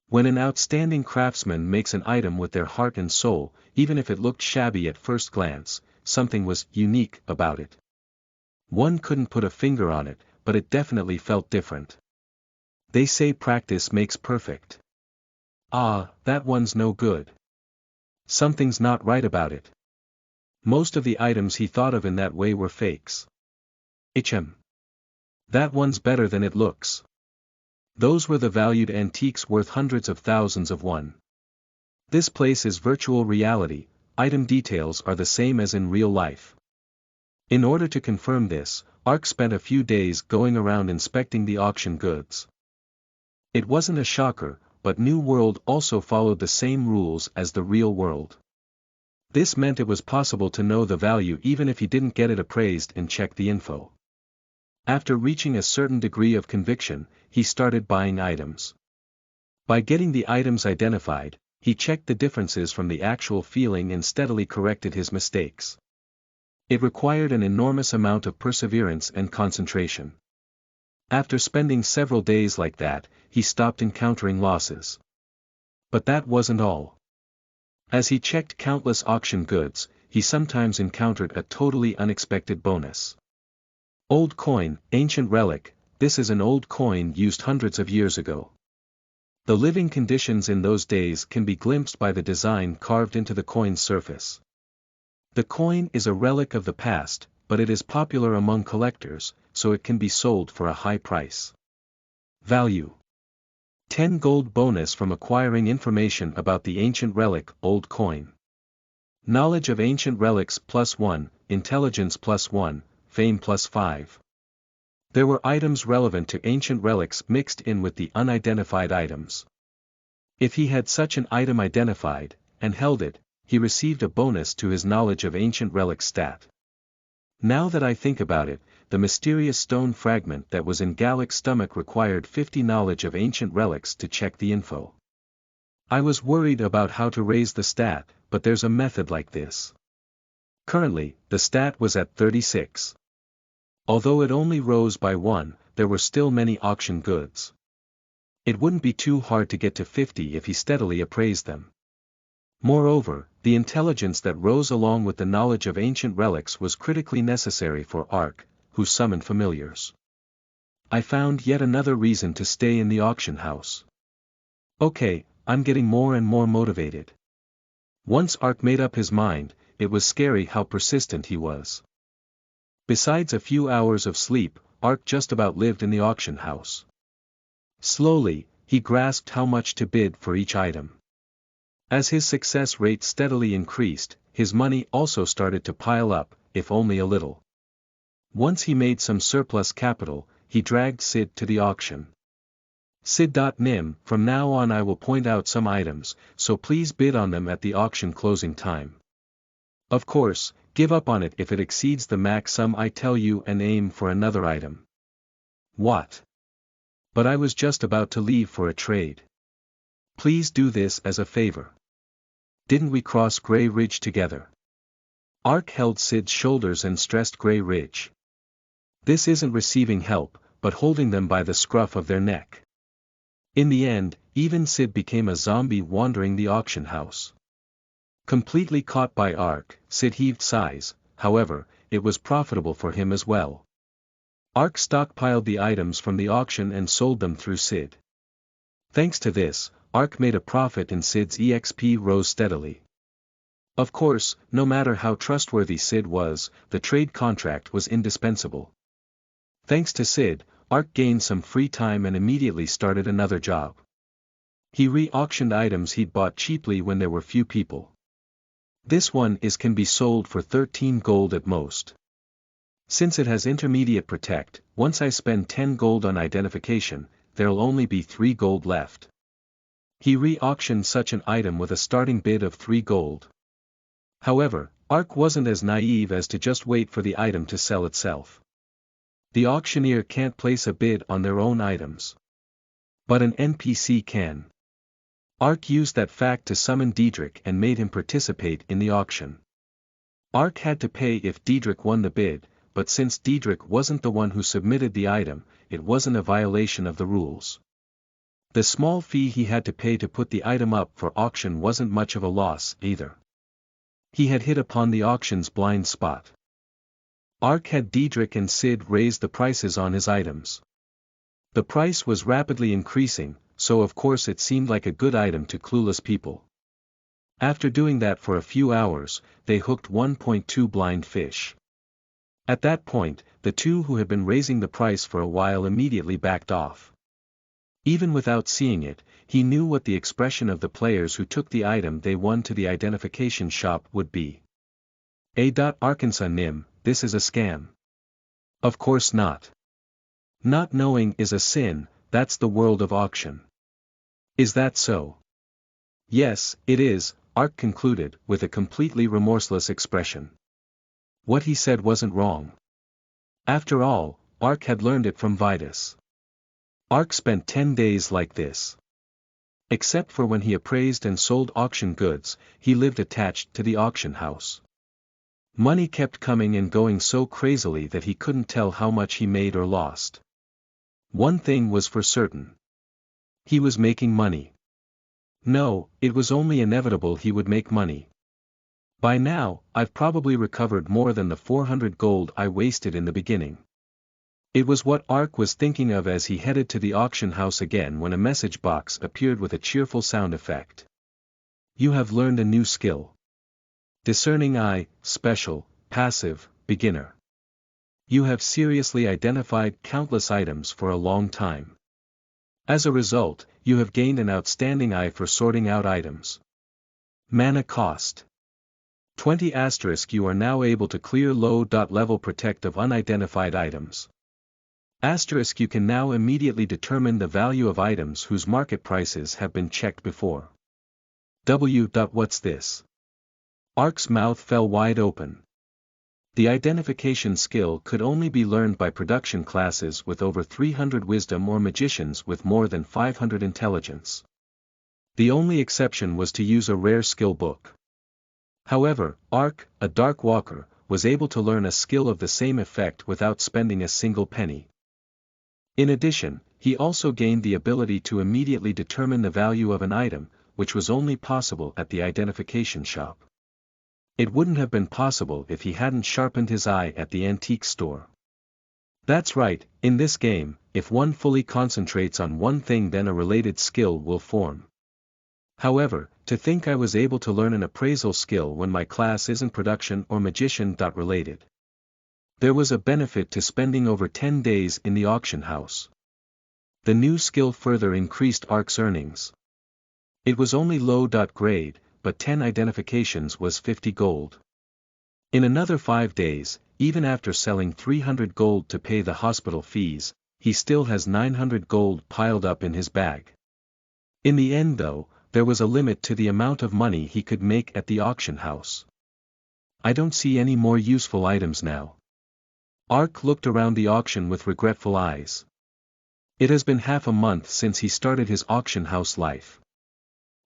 [SPEAKER 1] When an outstanding craftsman makes an item with their heart and soul, even if it looked shabby at first glance, something was unique about it. One couldn't put a finger on it, but it definitely felt different. They say practice makes perfect. Ah, that one's no good. Something's not right about it. Most of the items he thought of in that way were fakes. That one's better than it looks. Those were the valued antiques worth hundreds of thousands of won. This place is virtual reality, item details are the same as in real life. In order to confirm this, Ark spent a few days going around inspecting the auction goods. It wasn't a shocker, but New World also followed the same rules as the real world. This meant it was possible to know the value even if he didn't get it appraised and check the info. After reaching a certain degree of conviction, he started buying items. By getting the items identified, he checked the differences from the actual feeling and steadily corrected his mistakes. It required an enormous amount of perseverance and concentration. After spending several days like that, he stopped encountering losses. But that wasn't all. As he checked countless auction goods, he sometimes encountered a totally unexpected bonus. Old coin, ancient relic. This is an old coin used hundreds of years ago. The living conditions in those days can be glimpsed by the design carved into the coin's surface. The coin is a relic of the past, but it is popular among collectors, so it can be sold for a high price. Value: 10 gold bonus from acquiring information about the ancient relic, old coin. Knowledge of ancient relics +1, intelligence +1, fame +5. There were items relevant to ancient relics mixed in with the unidentified items. If he had such an item identified, and held it, he received a bonus to his knowledge of ancient relics stat. Now that I think about it, the mysterious stone fragment that was in Gallic's stomach required 50 knowledge of ancient relics to check the info. I was worried about how to raise the stat, but there's a method like this. Currently, the stat was at 36. Although it only rose by 1, there were still many auction goods. It wouldn't be too hard to get to 50 if he steadily appraised them. Moreover, the intelligence that rose along with the knowledge of ancient relics was critically necessary for Ark, who summoned familiars. I found yet another reason to stay in the auction house. Okay, I'm getting more and more motivated. Once Ark made up his mind, it was scary how persistent he was. Besides a few hours of sleep, Ark just about lived in the auction house. Slowly, he grasped how much to bid for each item. As his success rate steadily increased, his money also started to pile up, if only a little. Once he made some surplus capital, he dragged Sid to the auction. Sid.nim, from now on I will point out some items, so please bid on them at the auction closing time. Of course, give up on it if it exceeds the max sum I tell you and aim for another item. What? But I was just about to leave for a trade. Please do this as a favor. Didn't we cross Grey Ridge together? Ark held Sid's shoulders and stressed Grey Ridge. This isn't receiving help, but holding them by the scruff of their neck. In the end, even Sid became a zombie wandering the auction house. Completely caught by Ark, Sid heaved sighs, however, it was profitable for him as well. Ark stockpiled the items from the auction and sold them through Sid. Thanks to this, Ark made a profit and Sid's EXP rose steadily. Of course, no matter how trustworthy Sid was, the trade contract was indispensable. Thanks to Sid, Ark gained some free time and immediately started another job. He re-auctioned items he'd bought cheaply when there were few people. This one can be sold for 13 gold at most. Since it has intermediate protect, once I spend 10 gold on identification, there'll only be 3 gold left. He re-auctioned such an item with a starting bid of 3 gold. However, Ark wasn't as naive as to just wait for the item to sell itself. The auctioneer can't place a bid on their own items. But an NPC can. Ark used that fact to summon Diedrich and made him participate in the auction. Ark had to pay if Diedrich won the bid, but since Diedrich wasn't the one who submitted the item, it wasn't a violation of the rules. The small fee he had to pay to put the item up for auction wasn't much of a loss either. He had hit upon the auction's blind spot. Ark had Diedrich and Sid raise the prices on his items. The price was rapidly increasing, so of course it seemed like a good item to clueless people. After doing that for a few hours, they hooked 1.2 blind fish. At that point, the two who had been raising the price for a while immediately backed off. Even without seeing it, he knew what the expression of the players who took the item they won to the identification shop would be. Arkansas Nim, this is a scam. Of course not. Not knowing is a sin, that's the world of auction. Is that so? Yes, it is, Ark concluded, with a completely remorseless expression. What he said wasn't wrong. After all, Ark had learned it from Vitus. Ark spent 10 days like this. Except for when he appraised and sold auction goods, he lived attached to the auction house. Money kept coming and going so crazily that he couldn't tell how much he made or lost. One thing was for certain. He was making money. No, it was only inevitable he would make money. By now, I've probably recovered more than the 400 gold I wasted in the beginning. It was what Ark was thinking of as he headed to the auction house again when a message box appeared with a cheerful sound effect. You have learned a new skill. Discerning Eye, Special, Passive, Beginner. You have seriously identified countless items for a long time. As a result, you have gained an outstanding eye for sorting out items. Mana cost. 20 *. You are now able to clear low-level protect of unidentified items. * You can now immediately determine the value of items whose market prices have been checked before. What's this? Ark's mouth fell wide open. The identification skill could only be learned by production classes with over 300 wisdom or magicians with more than 500 intelligence. The only exception was to use a rare skill book. However, Ark, a dark walker, was able to learn a skill of the same effect without spending a single penny. In addition, he also gained the ability to immediately determine the value of an item, which was only possible at the identification shop. It wouldn't have been possible if he hadn't sharpened his eye at the antique store. That's right, in this game, if one fully concentrates on one thing then a related skill will form. However, to think I was able to learn an appraisal skill when my class isn't production or magician related. There was a benefit to spending over 10 days in the auction house. The new skill further increased Ark's earnings. It was only low grade, but 10 identifications was 50 gold. In another 5 days, even after selling 300 gold to pay the hospital fees, he still has 900 gold piled up in his bag. In the end though, there was a limit to the amount of money he could make at the auction house. I don't see any more useful items now. Ark looked around the auction with regretful eyes. It has been half a month since he started his auction house life.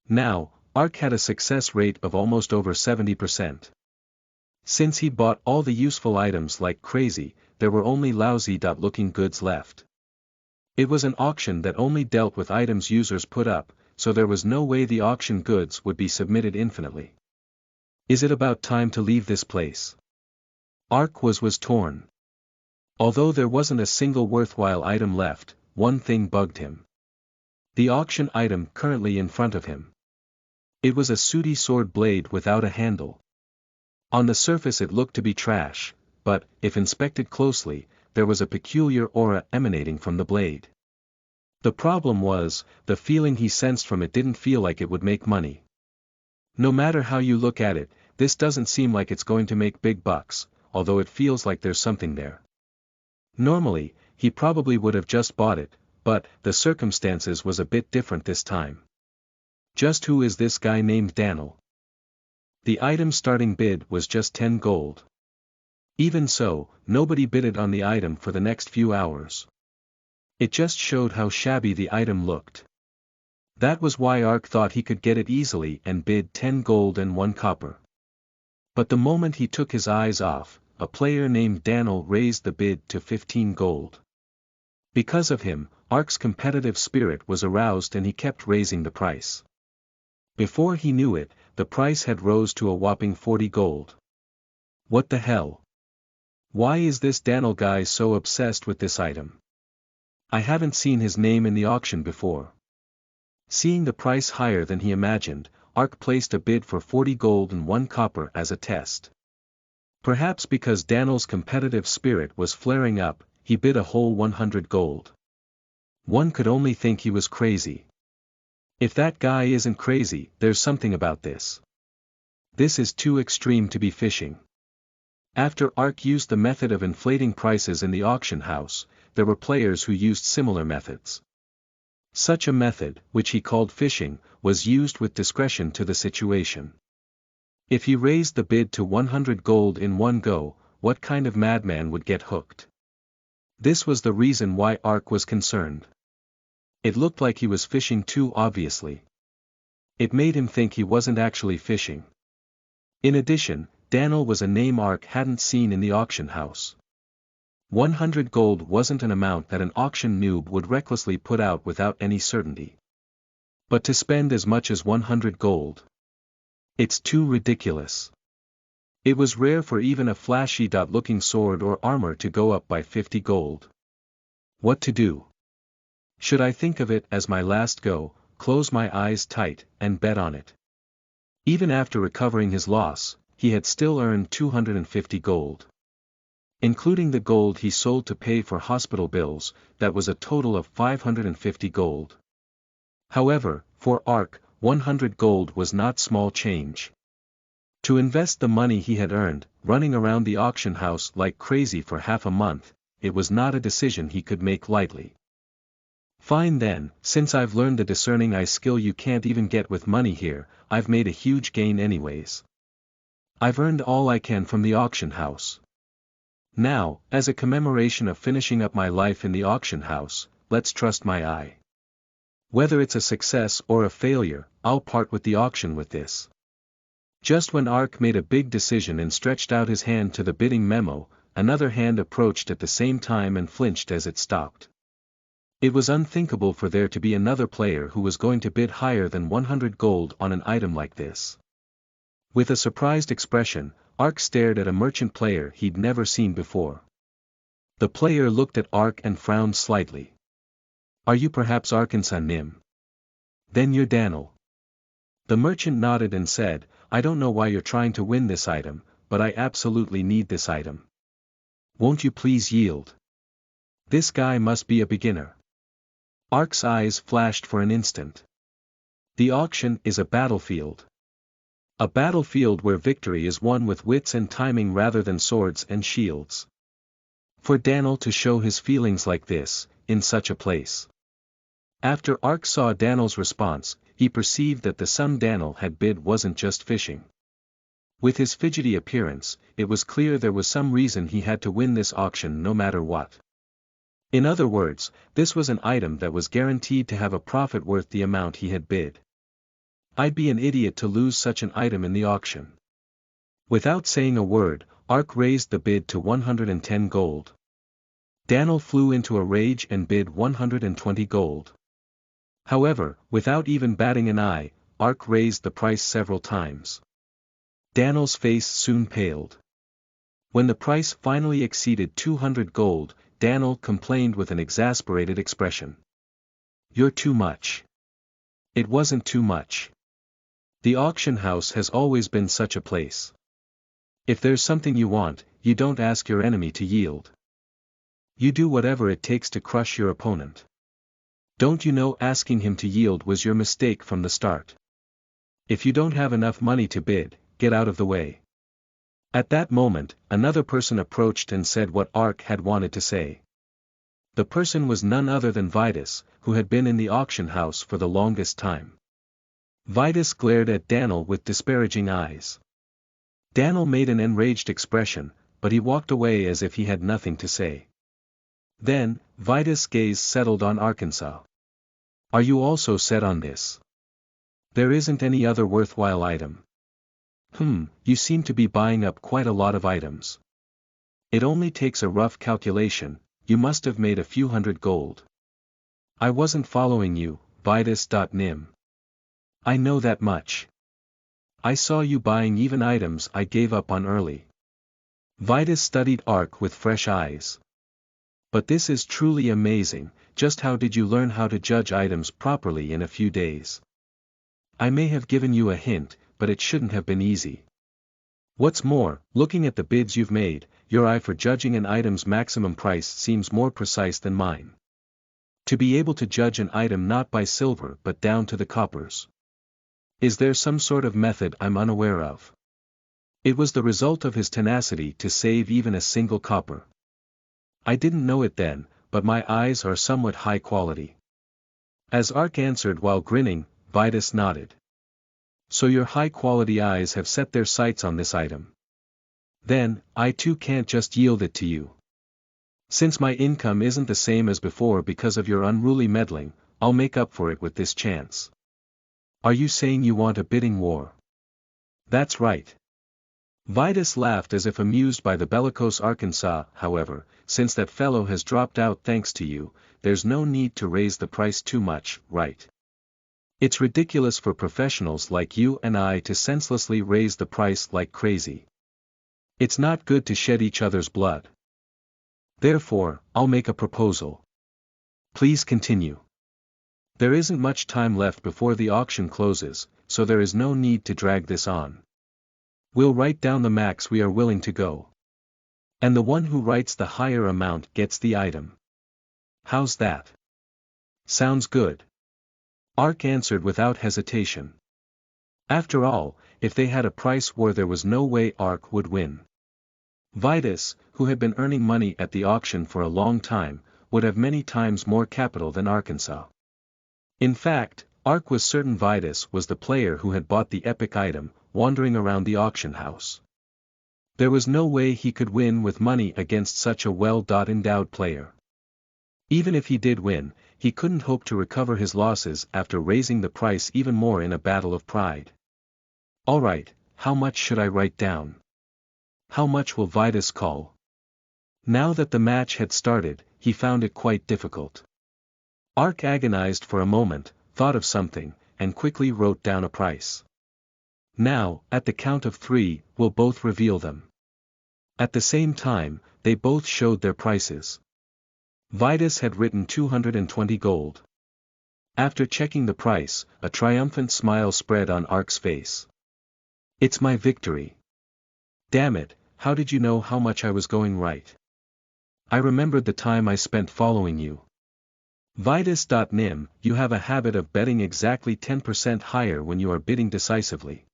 [SPEAKER 1] Now, Ark had a success rate of almost over 70%. Since he bought all the useful items like crazy, there were only lousy-looking goods left. It was an auction that only dealt with items users put up, so there was no way the auction goods would be submitted infinitely. Is it about time to leave this place? Ark was torn. Although there wasn't a single worthwhile item left, one thing bugged him. The auction item currently in front of him. It was a sooty sword blade without a handle. On the surface it looked to be trash, but, if inspected closely, there was a peculiar aura emanating from the blade. The problem was, the feeling he sensed from it didn't feel like it would make money. No matter how you look at it, this doesn't seem like it's going to make big bucks, although it feels like there's something there. Normally, he probably would have just bought it, but, the circumstances was a bit different this time. Just who is this guy named Daniel? The item's starting bid was just 10 gold. Even so, nobody bidded on the item for the next few hours. It just showed how shabby the item looked. That was why Ark thought he could get it easily and bid 10 gold and 1 copper. But the moment he took his eyes off, a player named Daniel raised the bid to 15 gold. Because of him, Ark's competitive spirit was aroused and he kept raising the price. Before he knew it, the price had rose to a whopping 40 gold. What the hell? Why is this Daniel guy so obsessed with this item? I haven't seen his name in the auction before. Seeing the price higher than he imagined, Ark placed a bid for 40 gold and 1 copper as a test. Perhaps because Daniel's competitive spirit was flaring up, he bid a whole 100 gold. One could only think he was crazy. If that guy isn't crazy, there's something about this. This is too extreme to be fishing. After Ark used the method of inflating prices in the auction house, there were players who used similar methods. Such a method, which he called fishing, was used with discretion to the situation. If he raised the bid to 100 gold in one go, what kind of madman would get hooked? This was the reason why Ark was concerned. It looked like he was fishing too obviously. It made him think he wasn't actually fishing. In addition, Daniel was a name Ark hadn't seen in the auction house. 100 gold wasn't an amount that an auction noob would recklessly put out without any certainty. But to spend as much as 100 gold. It's too ridiculous. It was rare for even a flashy-looking sword or armor to go up by 50 gold. What to do? Should I think of it as my last go, close my eyes tight, and bet on it? Even after recovering his loss, he had still earned 250 gold. Including the gold he sold to pay for hospital bills, that was a total of 550 gold. However, for Ark, 100 gold was not small change. To invest the money he had earned, running around the auction house like crazy for half a month, it was not a decision he could make lightly. Fine then, since I've learned the discerning eye skill you can't even get with money here, I've made a huge gain anyways. I've earned all I can from the auction house. Now, as a commemoration of finishing up my life in the auction house, let's trust my eye. Whether it's a success or a failure, I'll part with the auction with this. Just when Ark made a big decision and stretched out his hand to the bidding memo, another hand approached at the same time and flinched as it stopped. It was unthinkable for there to be another player who was going to bid higher than 100 gold on an item like this. With a surprised expression, Ark stared at a merchant player he'd never seen before. The player looked at Ark and frowned slightly. Are you perhaps Arkansas Nim? Then you're Daniel. The merchant nodded and said, I don't know why you're trying to win this item, but I absolutely need this item. Won't you please yield? This guy must be a beginner. Ark's eyes flashed for an instant. The auction is a battlefield. A battlefield where victory is won with wits and timing rather than swords and shields. For Daniel to show his feelings like this, in such a place. After Ark saw Daniel's response, he perceived that the sum Daniel had bid wasn't just fishing. With his fidgety appearance, it was clear there was some reason he had to win this auction no matter what. In other words, this was an item that was guaranteed to have a profit worth the amount he had bid. I'd be an idiot to lose such an item in the auction. Without saying a word, Ark raised the bid to 110 gold. Daniel flew into a rage and bid 120 gold. However, without even batting an eye, Ark raised the price several times. Daniel's face soon paled. When the price finally exceeded 200 gold, Daniel complained with an exasperated expression. You're too much. It wasn't too much. The auction house has always been such a place. If there's something you want, you don't ask your enemy to yield. You do whatever it takes to crush your opponent. Don't you know asking him to yield was your mistake from the start? If you don't have enough money to bid, get out of the way. At that moment, another person approached and said what Ark had wanted to say. The person was none other than Vitus, who had been in the auction house for the longest time. Vitus glared at Daniel with disparaging eyes. Daniel made an enraged expression, but he walked away as if he had nothing to say. Then, Vitus' gaze settled on Arkansas. Are you also set on this? There isn't any other worthwhile item. You seem to be buying up quite a lot of items. It only takes a rough calculation, you must have made a few hundred gold. I wasn't following you, Vitus.nim. I know that much. I saw you buying even items I gave up on early. Vitus studied Ark with fresh eyes. But this is truly amazing, just how did you learn how to judge items properly in a few days? I may have given you a hint, but it shouldn't have been easy. What's more, looking at the bids you've made, your eye for judging an item's maximum price seems more precise than mine. To be able to judge an item not by silver but down to the coppers. Is there some sort of method I'm unaware of? It was the result of his tenacity to save even a single copper. I didn't know it then, but my eyes are somewhat high quality. As Ark answered while grinning, Vitus nodded. So your high-quality eyes have set their sights on this item. Then, I too can't just yield it to you. Since my income isn't the same as before because of your unruly meddling, I'll make up for it with this chance. Are you saying you want a bidding war? That's right. Vitus laughed as if amused by the bellicose Arkansas. However, since that fellow has dropped out thanks to you, there's no need to raise the price too much, right? It's ridiculous for professionals like you and I to senselessly raise the price like crazy. It's not good to shed each other's blood. Therefore, I'll make a proposal. Please continue. There isn't much time left before the auction closes, so there is no need to drag this on. We'll write down the max we are willing to go. And the one who writes the higher amount gets the item. How's that? Sounds good. Ark answered without hesitation. After all, if they had a price war there was no way Ark would win. Vitus, who had been earning money at the auction for a long time, would have many times more capital than Arkansas. In fact, Ark was certain Vitus was the player who had bought the epic item, wandering around the auction house. There was no way he could win with money against such a well-endowed player. Even if he did win, he couldn't hope to recover his losses after raising the price even more in a battle of pride. Alright, how much should I write down? How much will Vitus call? Now that the match had started, he found it quite difficult. Ark agonized for a moment, thought of something, and quickly wrote down a price. Now, at the count of 3, we'll both reveal them. At the same time, they both showed their prices. Vidas had written 220 gold. After checking the price, a triumphant smile spread on Ark's face. It's my victory. Damn it, how did you know how much I was going right? I remembered the time I spent following you. Vidas.nim, you have a habit of betting exactly 10% higher when you are bidding decisively.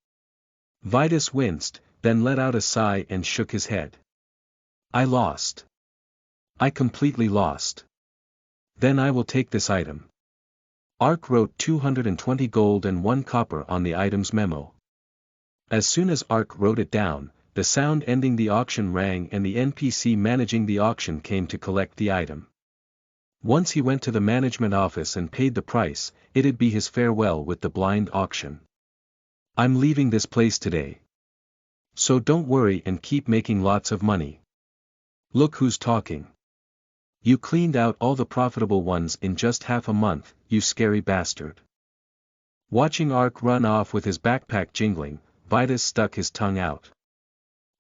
[SPEAKER 1] Vidas winced, then let out a sigh and shook his head. I lost. I completely lost. Then I will take this item. Ark wrote 220 gold and 1 copper on the item's memo. As soon as Ark wrote it down, the sound ending the auction rang and the NPC managing the auction came to collect the item. Once he went to the management office and paid the price, it'd be his farewell with the blind auction. I'm leaving this place today. So don't worry and keep making lots of money. Look who's talking. You cleaned out all the profitable ones in just half a month, you scary bastard. Watching Ark run off with his backpack jingling, Vidas stuck his tongue out.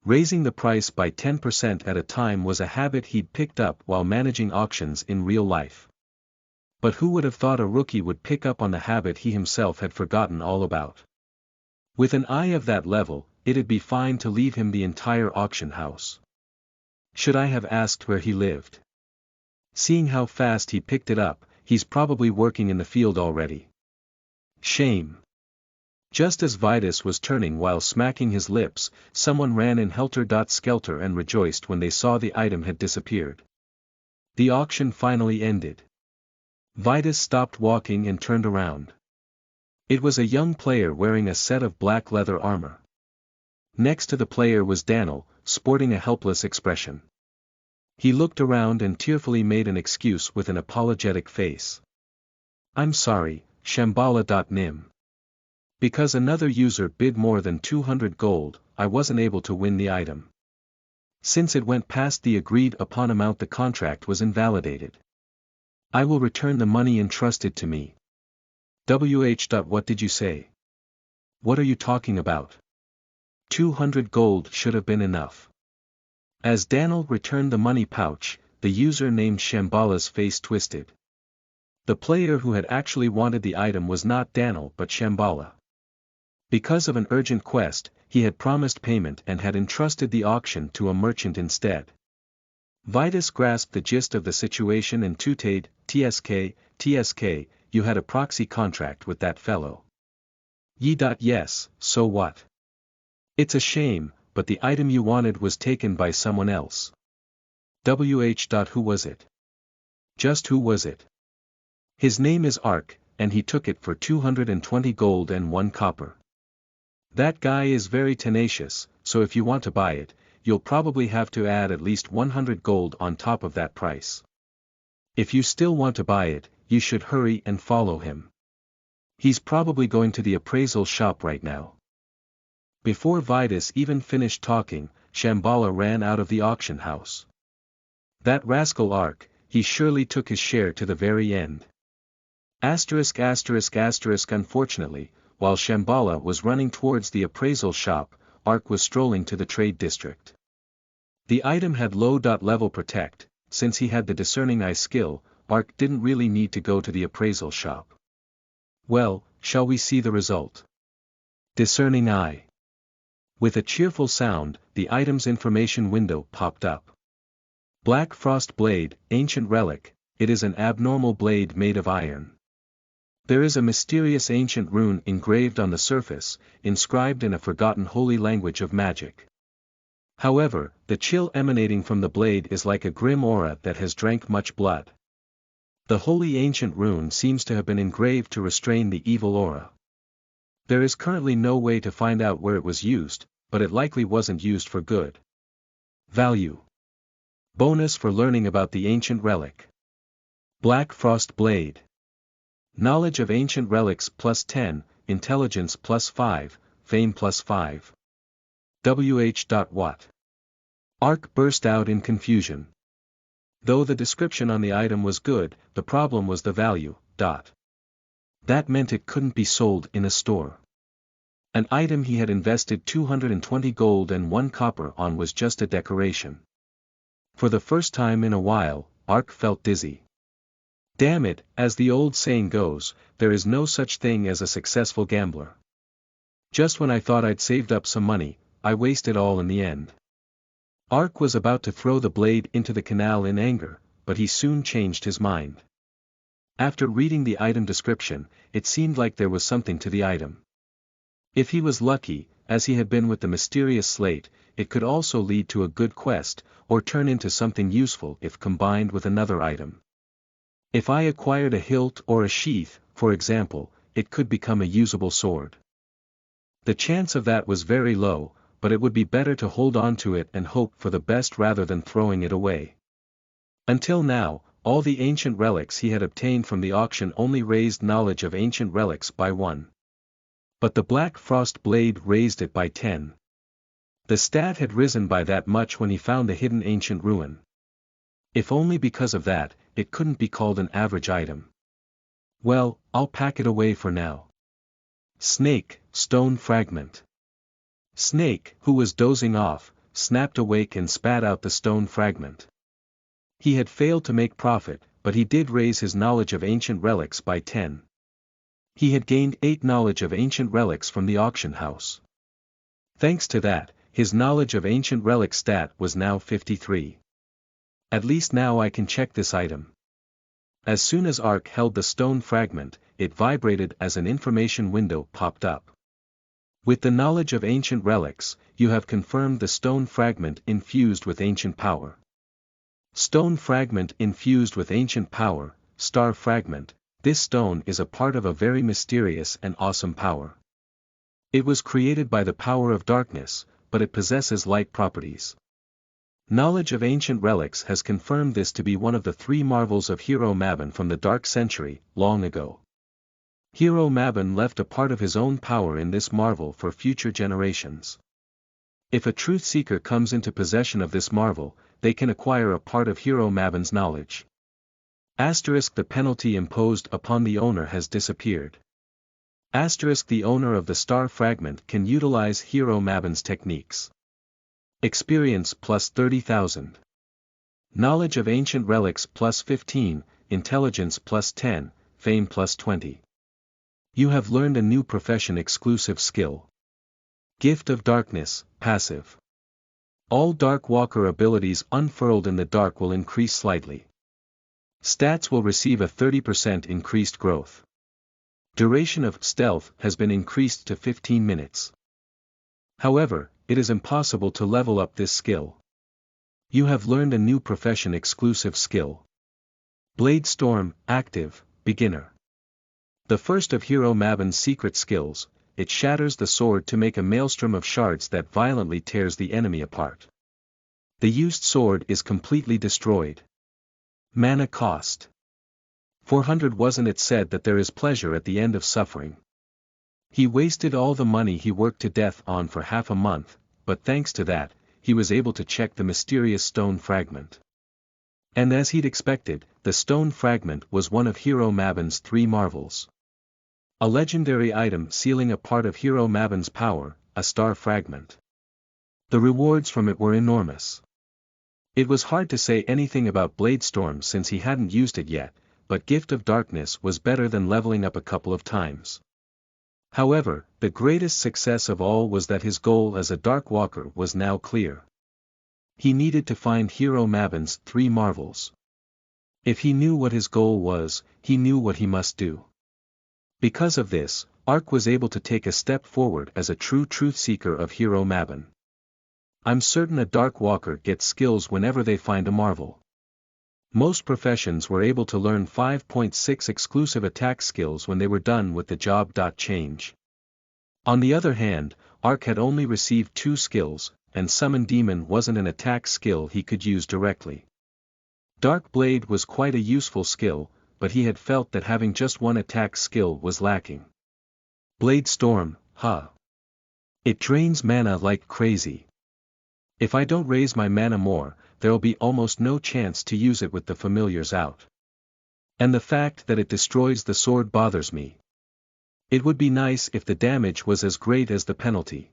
[SPEAKER 1] Raising the price by 10% at a time was a habit he'd picked up while managing auctions in real life. But who would have thought a rookie would pick up on the habit he himself had forgotten all about? With an eye of that level, it'd be fine to leave him the entire auction house. Should I have asked where he lived? Seeing how fast he picked it up, he's probably working in the field already. Shame. Just as Vidas was turning while smacking his lips, someone ran in helter-skelter and rejoiced when they saw the item had disappeared. The auction finally ended. Vidas stopped walking and turned around. It was a young player wearing a set of black leather armor. Next to the player was Daniel, sporting a helpless expression. He looked around and tearfully made an excuse with an apologetic face. I'm sorry, Shambhala.nim. Because another user bid more than 200 gold, I wasn't able to win the item. Since it went past the agreed upon amount, the contract was invalidated. I will return the money entrusted to me. What did you say? What are you talking about? 200 gold should have been enough. As Daniel returned the money pouch, the user named Shambhala's face twisted. The player who had actually wanted the item was not Daniel but Shambhala. Because of an urgent quest, he had promised payment and had entrusted the auction to a merchant instead. Vidas grasped the gist of the situation and tooted, TSK, you had a proxy contract with that fellow. Yes, so what? It's a shame, but the item you wanted was taken by someone else. Who was it? Just who was it? His name is Ark, and he took it for 220 gold and 1 copper. That guy is very tenacious, so if you want to buy it, you'll probably have to add at least 100 gold on top of that price. If you still want to buy it, you should hurry and follow him. He's probably going to the appraisal shop right now. Before Vidas even finished talking, Shambhala ran out of the auction house. That rascal Ark, he surely took his share to the very end. Unfortunately, while Shambhala was running towards the appraisal shop, Ark was strolling to the trade district. The item had low level protect. Since he had the discerning eye skill, Ark didn't really need to go to the appraisal shop. Well, shall we see the result? Discerning eye. With a cheerful sound, the item's information window popped up. Black Frost Blade, Ancient Relic, it is an abnormal blade made of iron. There is a mysterious ancient rune engraved on the surface, inscribed in a forgotten holy language of magic. However, the chill emanating from the blade is like a grim aura that has drank much blood. The holy ancient rune seems to have been engraved to restrain the evil aura. There is currently no way to find out where it was used, but it likely wasn't used for good. Value. Bonus for learning about the ancient relic. Black Frost Blade. Knowledge of ancient relics +10, intelligence +5, fame +5. What? Ark burst out in confusion. Though the description on the item was good, the problem was the value. That meant it couldn't be sold in a store. An item he had invested 220 gold and 1 copper on was just a decoration. For the first time in a while, Ark felt dizzy. Damn it, as the old saying goes, there is no such thing as a successful gambler. Just when I thought I'd saved up some money, I wasted all in the end. Ark was about to throw the blade into the canal in anger, but he soon changed his mind. After reading the item description, it seemed like there was something to the item. If he was lucky, as he had been with the mysterious slate, it could also lead to a good quest, or turn into something useful if combined with another item. If I acquired a hilt or a sheath, for example, it could become a usable sword. The chance of that was very low, but it would be better to hold on to it and hope for the best rather than throwing it away. Until now, all the ancient relics he had obtained from the auction only raised knowledge of ancient relics by 1. But the Black Frost blade raised it by 10. The stat had risen by that much when he found the hidden ancient ruin. If only because of that, it couldn't be called an average item. Well, I'll pack it away for now. Snake, stone fragment. Snake, who was dozing off, snapped awake and spat out the stone fragment. He had failed to make profit, but he did raise his knowledge of ancient relics by 10. He had gained 8 knowledge of ancient relics from the auction house. Thanks to that, his knowledge of ancient relic stat was now 53. At least now I can check this item. As soon as Ark held the stone fragment, it vibrated as an information window popped up. With the knowledge of ancient relics, you have confirmed the stone fragment infused with ancient power. Stone fragment infused with ancient power, star fragment. This stone is a part of a very mysterious and awesome power. It was created by the power of darkness, but it possesses light properties. Knowledge of ancient relics has confirmed this to be one of the 3 marvels of Hero Mabon from the Dark Century, long ago. Hero Mabon left a part of his own power in this marvel for future generations. If a truth seeker comes into possession of this marvel, they can acquire a part of Hero Mabon's knowledge. The penalty imposed upon the owner has disappeared. The owner of the star fragment can utilize Hero Mabon's techniques. Experience plus 30,000. Knowledge of ancient relics plus 15, intelligence plus 10, fame plus 20. You have learned a new profession exclusive skill. Gift of Darkness, passive. All Dark Walker abilities unfurled in the dark will increase slightly. Stats will receive a 30% increased growth. Duration of stealth has been increased to 15 minutes. However, it is impossible to level up this skill. You have learned a new profession exclusive skill. Blade Storm, active, beginner. The first of Hero Mabon's secret skills, it shatters the sword to make a maelstrom of shards that violently tears the enemy apart. The used sword is completely destroyed. Mana cost. 400. Wasn't it said that there is pleasure at the end of suffering? He wasted all the money he worked to death on for half a month, but thanks to that, he was able to check the mysterious stone fragment. And as he'd expected, the stone fragment was one of Hero Mabon's 3 marvels. A legendary item sealing a part of Hero Mabon's power, a star fragment. The rewards from it were enormous. It was hard to say anything about Blade Storm since he hadn't used it yet, but Gift of Darkness was better than leveling up a couple of times. However, the greatest success of all was that his goal as a Dark Walker was now clear. He needed to find Hero Mabon's 3 marvels. If he knew what his goal was, he knew what he must do. Because of this, Ark was able to take a step forward as a true truth seeker of Hero Mabon. I'm certain a Dark Walker gets skills whenever they find a marvel. Most professions were able to learn 5.6 exclusive attack skills when they were done with the job. Change. On the other hand, Ark had only received 2 skills, and Summon Demon wasn't an attack skill he could use directly. Dark Blade was quite a useful skill, but he had felt that having just 1 attack skill was lacking. Blade Storm, It drains mana like crazy. If I don't raise my mana more, there'll be almost no chance to use it with the familiars out. And the fact that it destroys the sword bothers me. It would be nice if the damage was as great as the penalty.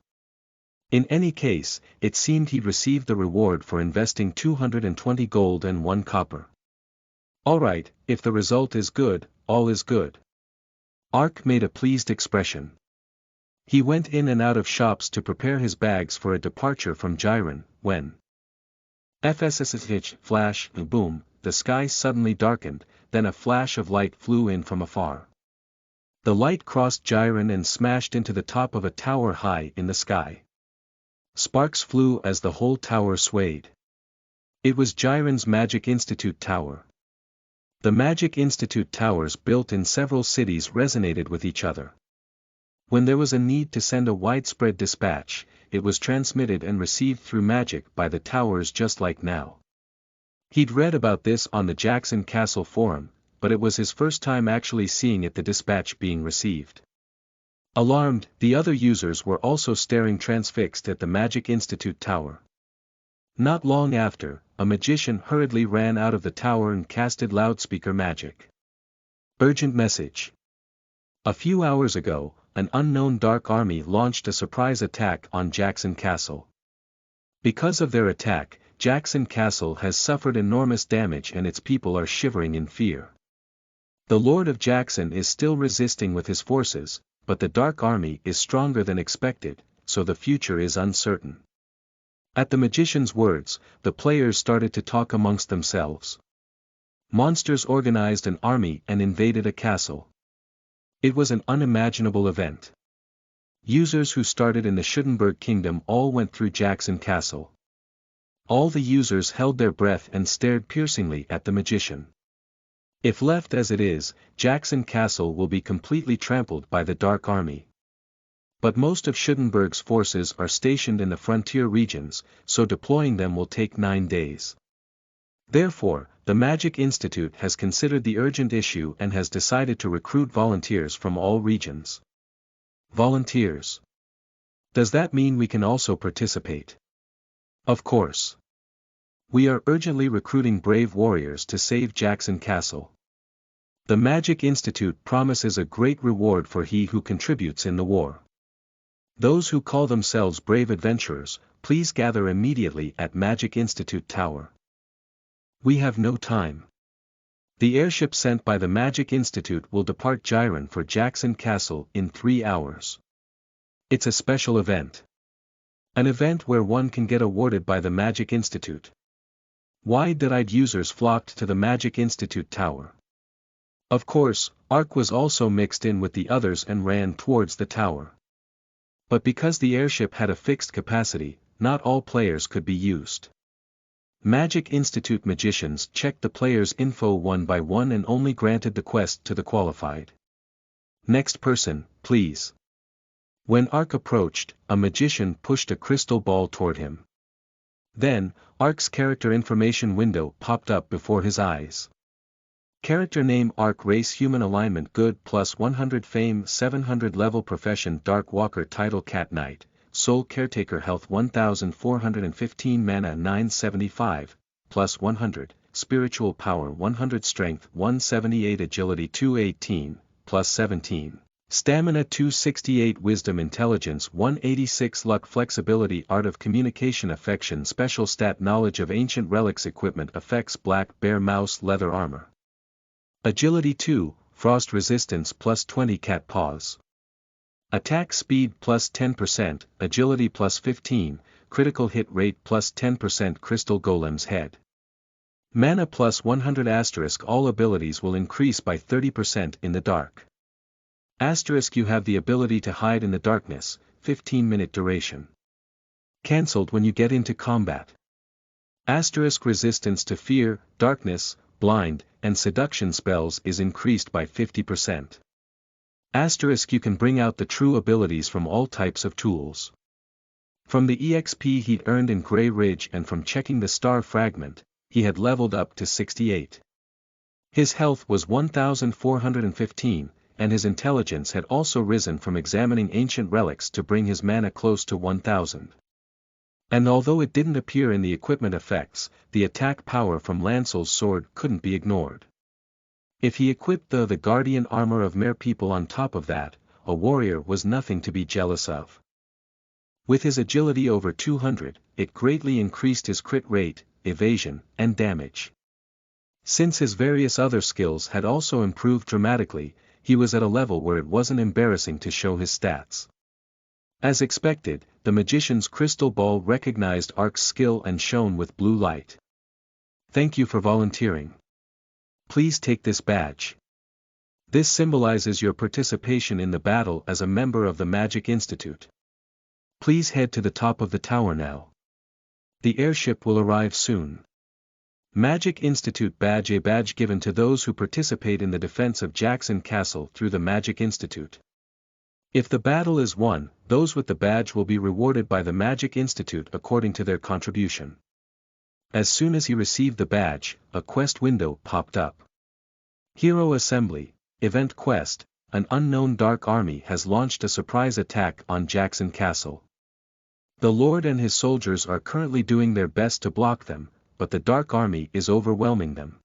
[SPEAKER 1] In any case, it seemed he'd received the reward for investing 220 gold and 1 copper. Alright, if the result is good, all is good. Ark made a pleased expression. He went in and out of shops to prepare his bags for a departure from Jiren, when FSSH, flash, and boom, the sky suddenly darkened, then a flash of light flew in from afar. The light crossed Jiren and smashed into the top of a tower high in the sky. Sparks flew as the whole tower swayed. It was Jiren's Magic Institute Tower. The Magic Institute towers built in several cities resonated with each other. When there was a need to send a widespread dispatch, it was transmitted and received through magic by the towers just like now. He'd read about this on the Jackson Castle forum, but it was his first time actually seeing the dispatch being received. Alarmed, the other users were also staring transfixed at the Magic Institute tower. Not long after, a magician hurriedly ran out of the tower and casted loudspeaker magic. Urgent message. A few hours ago, an unknown dark army launched a surprise attack on Jackson Castle. Because of their attack, Jackson Castle has suffered enormous damage and its people are shivering in fear. The Lord of Jackson is still resisting with his forces, but the Dark Army is stronger than expected, so the future is uncertain. At the magician's words, the players started to talk amongst themselves. Monsters organized an army and invaded a castle. It was an unimaginable event. Users who started in the Schuttenberg Kingdom all went through Jackson Castle. All the users held their breath and stared piercingly at the magician. If left as it is, Jackson Castle will be completely trampled by the Dark Army. But most of Schuttenberg's forces are stationed in the frontier regions, so deploying them will take 9 days. Therefore, the Magic Institute has considered the urgent issue and has decided to recruit volunteers from all regions. Volunteers. Does that mean we can also participate? Of course. We are urgently recruiting brave warriors to save Jackson Castle. The Magic Institute promises a great reward for he who contributes in the war. Those who call themselves brave adventurers, please gather immediately at Magic Institute Tower. We have no time. The airship sent by the Magic Institute will depart Jiren for Jackson Castle in 3 hours. It's a special event. An event where one can get awarded by the Magic Institute. Wide-eyed users flocked to the Magic Institute Tower. Of course, Ark was also mixed in with the others and ran towards the tower. But because the airship had a fixed capacity, not all players could be used. Magic Institute magicians checked the players' info one by one and only granted the quest to the qualified. Next person, please. When Ark approached, a magician pushed a crystal ball toward him. Then, Ark's character information window popped up before his eyes. Character name Ark, race human, alignment good, plus 100 fame, 700 level, profession dark walker, title cat knight, soul caretaker, health 1415, mana 975, plus 100, spiritual power 100, strength 178, agility 218, plus 17. Stamina 268, wisdom intelligence 186, luck flexibility, art of communication, affection, special stat, knowledge of ancient relics, equipment effects, black bear, mouse, leather armor. Agility 2, frost resistance plus 20, cat paws. Attack speed plus 10%, agility plus 15, critical hit rate plus 10%, crystal golem's head. Mana plus 100 *, all abilities will increase by 30% in the dark. *, you have the ability to hide in the darkness, 15-minute duration. Cancelled when you get into combat. * resistance to fear, darkness, blind, and seduction spells is increased by 50%. * you can bring out the true abilities from all types of tools. From the EXP he'd earned in Grey Ridge and from checking the star fragment, he had leveled up to 68. His health was 1415, and his intelligence had also risen from examining ancient relics to bring his mana close to 1000. And although it didn't appear in the equipment effects, the attack power from Lancel's sword couldn't be ignored. If he equipped the Guardian armor of Mere People on top of that, a warrior was nothing to be jealous of. With his agility over 200, it greatly increased his crit rate, evasion, and damage. Since his various other skills had also improved dramatically, he was at a level where it wasn't embarrassing to show his stats. As expected, the magician's crystal ball recognized Ark's skill and shone with blue light. "Thank you for volunteering. Please take this badge. This symbolizes your participation in the battle as a member of the Magic Institute. Please head to the top of the tower now. The airship will arrive soon." Magic Institute Badge, a badge given to those who participate in the defense of Jackson Castle through the Magic Institute. If the battle is won, those with the badge will be rewarded by the Magic Institute according to their contribution. As soon as he received the badge, a quest window popped up. Hero Assembly, Event Quest, an unknown dark army has launched a surprise attack on Jackson Castle. The Lord and his soldiers are currently doing their best to block them, but the Dark Army is overwhelming them.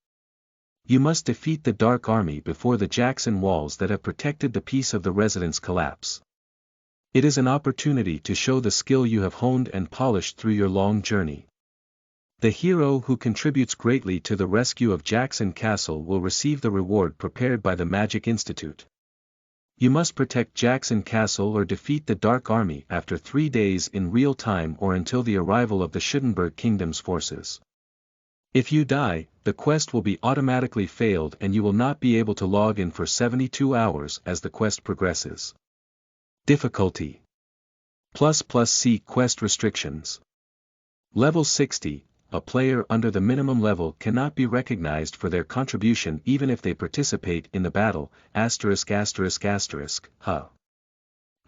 [SPEAKER 1] You must defeat the Dark Army before the Jackson walls that have protected the peace of the residents collapse. It is an opportunity to show the skill you have honed and polished through your long journey. The hero who contributes greatly to the rescue of Jackson Castle will receive the reward prepared by the Magic Institute. You must protect Jackson Castle or defeat the Dark Army after 3 days in real time or until the arrival of the Schuttenberg Kingdom's forces. If you die, the quest will be automatically failed and you will not be able to log in for 72 hours as the quest progresses. Difficulty ++C quest restrictions. Level 60. A player under the minimum level cannot be recognized for their contribution even if they participate in the battle, *****.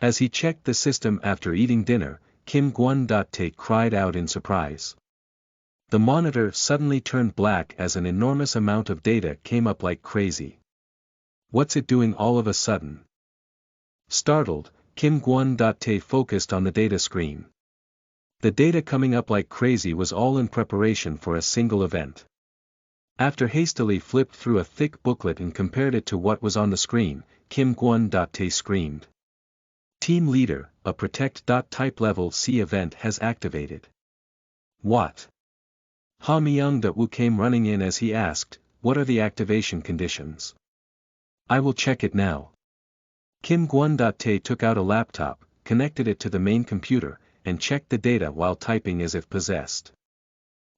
[SPEAKER 1] As he checked the system after eating dinner, Kim Gwon-tae cried out in surprise. The monitor suddenly turned black as an enormous amount of data came up like crazy. What's it doing all of a sudden? Startled, Kim Gwon-tae focused on the data screen. The data coming up like crazy was all in preparation for a single event. After hastily flipped through a thick booklet and compared it to what was on the screen, Kim Gwon-tae screamed. Team Leader, a Protect.type Level C event has activated. What? Ha Myung-woo came running in as he asked, what are the activation conditions? I will check it now. Kim Gwon-tae took out a laptop, connected it to the main computer, and checked the data while typing as if possessed.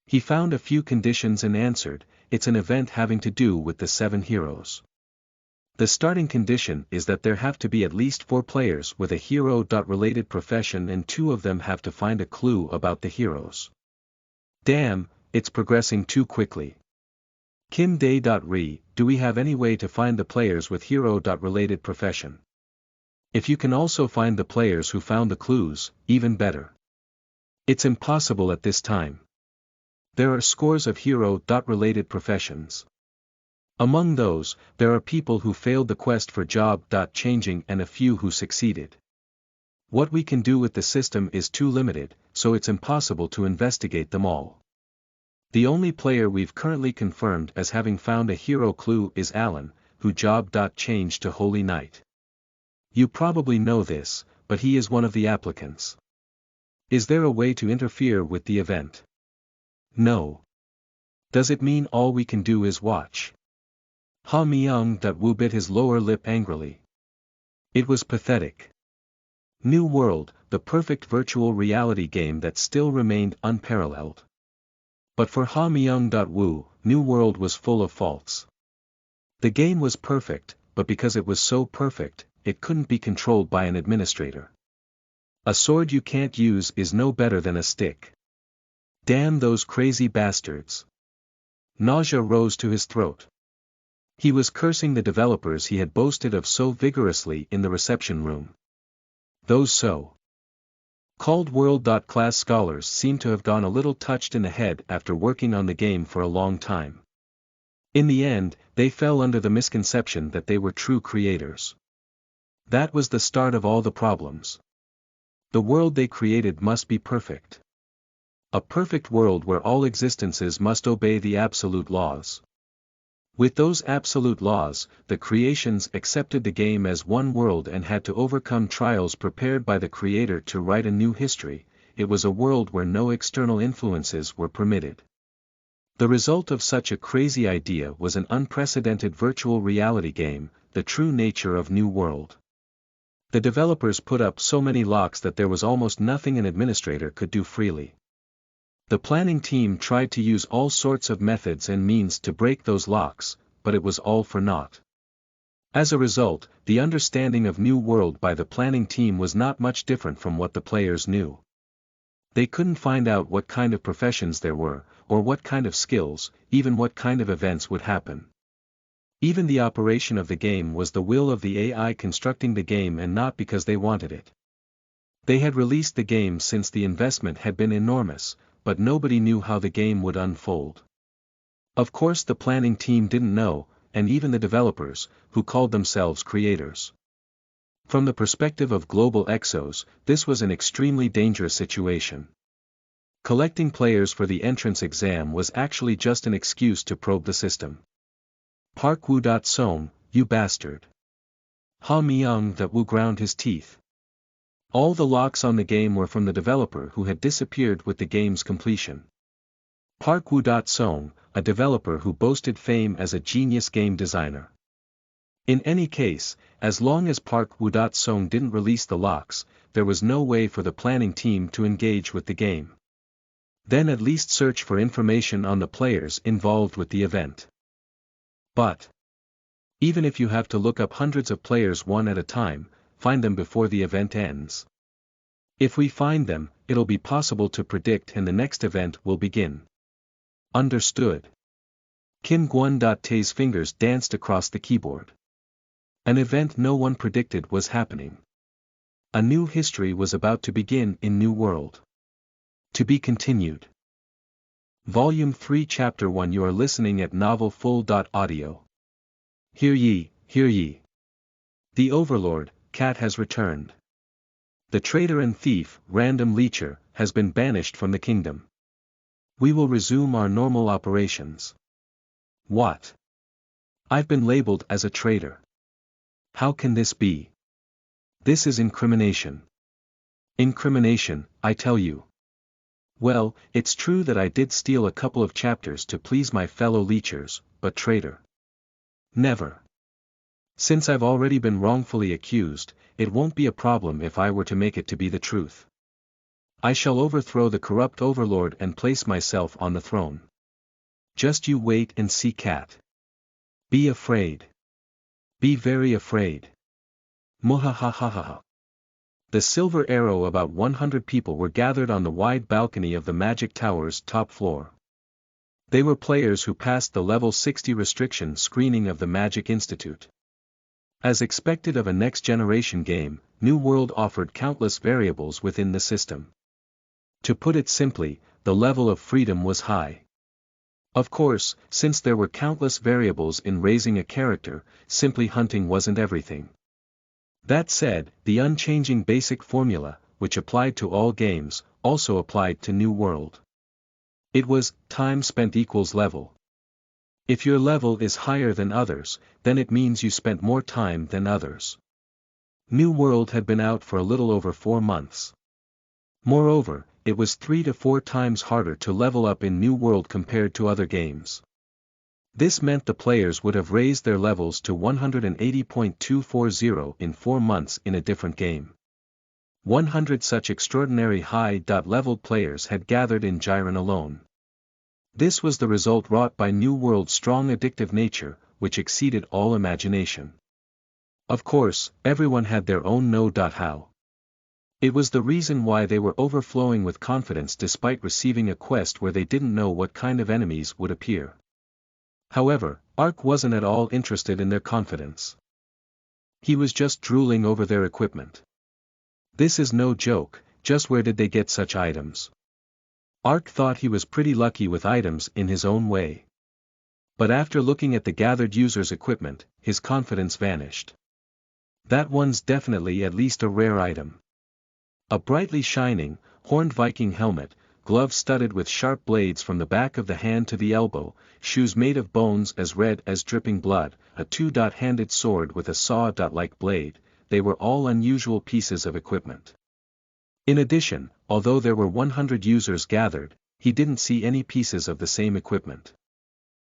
[SPEAKER 1] He found a few conditions and answered, it's an event having to do with the 7 heroes. The starting condition is that there have to be at least 4 players with a hero-related profession and 2 of them have to find a clue about the heroes. Damn, it's progressing too quickly. Kim Dae.ri, do we have any way to find the players with hero-related profession? If you can also find the players who found the clues, even better. It's impossible at this time. There are scores of hero-related professions. Among those, there are people who failed the quest for job-changing and a few who succeeded. What we can do with the system is too limited, so it's impossible to investigate them all. The only player we've currently confirmed as having found a hero clue is Alan, who job-changed to Holy Knight. You probably know this, but he is one of the applicants. Is there a way to interfere with the event? No. Does it mean all we can do is watch? Ha Myung-woo bit his lower lip angrily. It was pathetic. New World, the perfect virtual reality game that still remained unparalleled. But for Ha Myung-woo, New World was full of faults. The game was perfect, but because it was so perfect, it couldn't be controlled by an administrator. A sword you can't use is no better than a stick. Damn those crazy bastards. Nausea rose to his throat. He was cursing the developers he had boasted of so vigorously in the reception room. Those so-called world-class scholars seemed to have gone a little touched in the head after working on the game for a long time. In the end, they fell under the misconception that they were true creators. That was the start of all the problems. The world they created must be perfect. A perfect world where all existences must obey the absolute laws. With those absolute laws, the creations accepted the game as one world and had to overcome trials prepared by the creator to write a new history. It was a world where no external influences were permitted. The result of such a crazy idea was an unprecedented virtual reality game, the true nature of New World. The developers put up so many locks that there was almost nothing an administrator could do freely. The planning team tried to use all sorts of methods and means to break those locks, but it was all for naught. As a result, the understanding of New World by the planning team was not much different from what the players knew. They couldn't find out what kind of professions there were, or what kind of skills, even what kind of events would happen. Even the operation of the game was the will of the AI constructing the game and not because they wanted it. They had released the game since the investment had been enormous, but nobody knew how the game would unfold. Of course the planning team didn't know, and even the developers, who called themselves creators. From the perspective of global exos, this was an extremely dangerous situation. Collecting players for the entrance exam was actually just an excuse to probe the system. Park Woo-song, you bastard. Ha Myung that Woo ground his teeth. All the locks on the game were from the developer who had disappeared with the game's completion. Park Woo-song, a developer who boasted fame as a genius game designer. In any case, as long as Park Woo-song didn't release the locks, there was no way for the planning team to engage with the game. Then at least search for information on the players involved with the event. But even if you have to look up hundreds of players one at a time, find them before the event ends. If we find them, it'll be possible to predict and the next event will begin. Understood. Kim Gwon-tae's fingers danced across the keyboard. An event no one predicted was happening. A new history was about to begin in New World. To be continued. Volume 3 Chapter 1 You are listening at novelfull.audio. Hear ye, hear ye. The Overlord, Cat has returned. The traitor and thief, Random Leecher, has been banished from the kingdom. We will resume our normal operations. What? I've been labeled as a traitor. How can this be? This is incrimination. Incrimination, I tell you. Well, it's true that I did steal a couple of chapters to please my fellow Leechers, but traitor. Never. Since I've already been wrongfully accused, it won't be a problem if I were to make it to be the truth. I shall overthrow the corrupt overlord and place myself on the throne. Just you wait and see, Cat. Be afraid. Be very afraid. Muhahahaha. The Silver Arrow. About 100 people were gathered on the wide balcony of the Magic Tower's top floor. They were players who passed the level 60 restriction screening of the Magic Institute. As expected of a next-generation game, New World offered countless variables within the system. To put it simply, the level of freedom was high. Of course, since there were countless variables in raising a character, simply hunting wasn't everything. That said, the unchanging basic formula, which applied to all games, also applied to New World. It was, time spent equals level. If your level is higher than others, then it means you spent more time than others. New World had been out for a little over 4 months. Moreover, it was 3 to 4 times harder to level up in New World compared to other games. This meant the players would have raised their levels to 180.240 in 4 months in a different game. 100 such extraordinary high-leveled players had gathered in Jiren alone. This was the result wrought by New World's strong addictive nature, which exceeded all imagination. Of course, everyone had their own know-how. It was the reason why they were overflowing with confidence despite receiving a quest where they didn't know what kind of enemies would appear. However, Ark wasn't at all interested in their confidence. He was just drooling over their equipment. This is no joke, just where did they get such items? Ark thought he was pretty lucky with items in his own way. But after looking at the gathered users' equipment, his confidence vanished. That one's definitely at least a rare item. A brightly shining, horned Viking helmet, gloves studded with sharp blades from the back of the hand to the elbow, shoes made of bones as red as dripping blood, a two-handed sword with a saw-like blade. They were all unusual pieces of equipment. In addition, although there were 100 users gathered, he didn't see any pieces of the same equipment.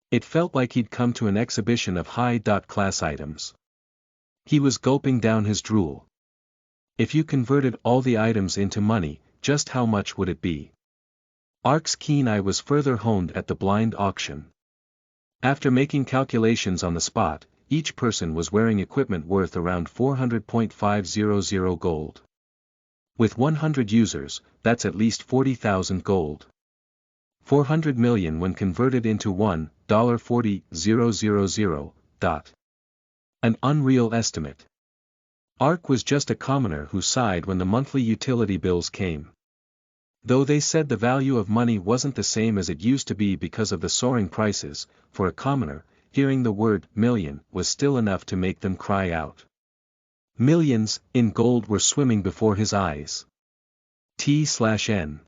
[SPEAKER 1] It felt like he'd come to an exhibition of high-class items. He was gulping down his drool. If you converted all the items into money, just how much would it be? Ark's keen eye was further honed at the blind auction. After making calculations on the spot, each person was wearing equipment worth around 400.500 gold. With 100 users, that's at least 40,000 gold. 400 million when converted into $1.40,000. An unreal estimate. Ark was just a commoner who sighed when the monthly utility bills came. Though they said the value of money wasn't the same as it used to be because of the soaring prices, for a commoner, hearing the word million was still enough to make them cry out. Millions in gold were swimming before his eyes. T/N.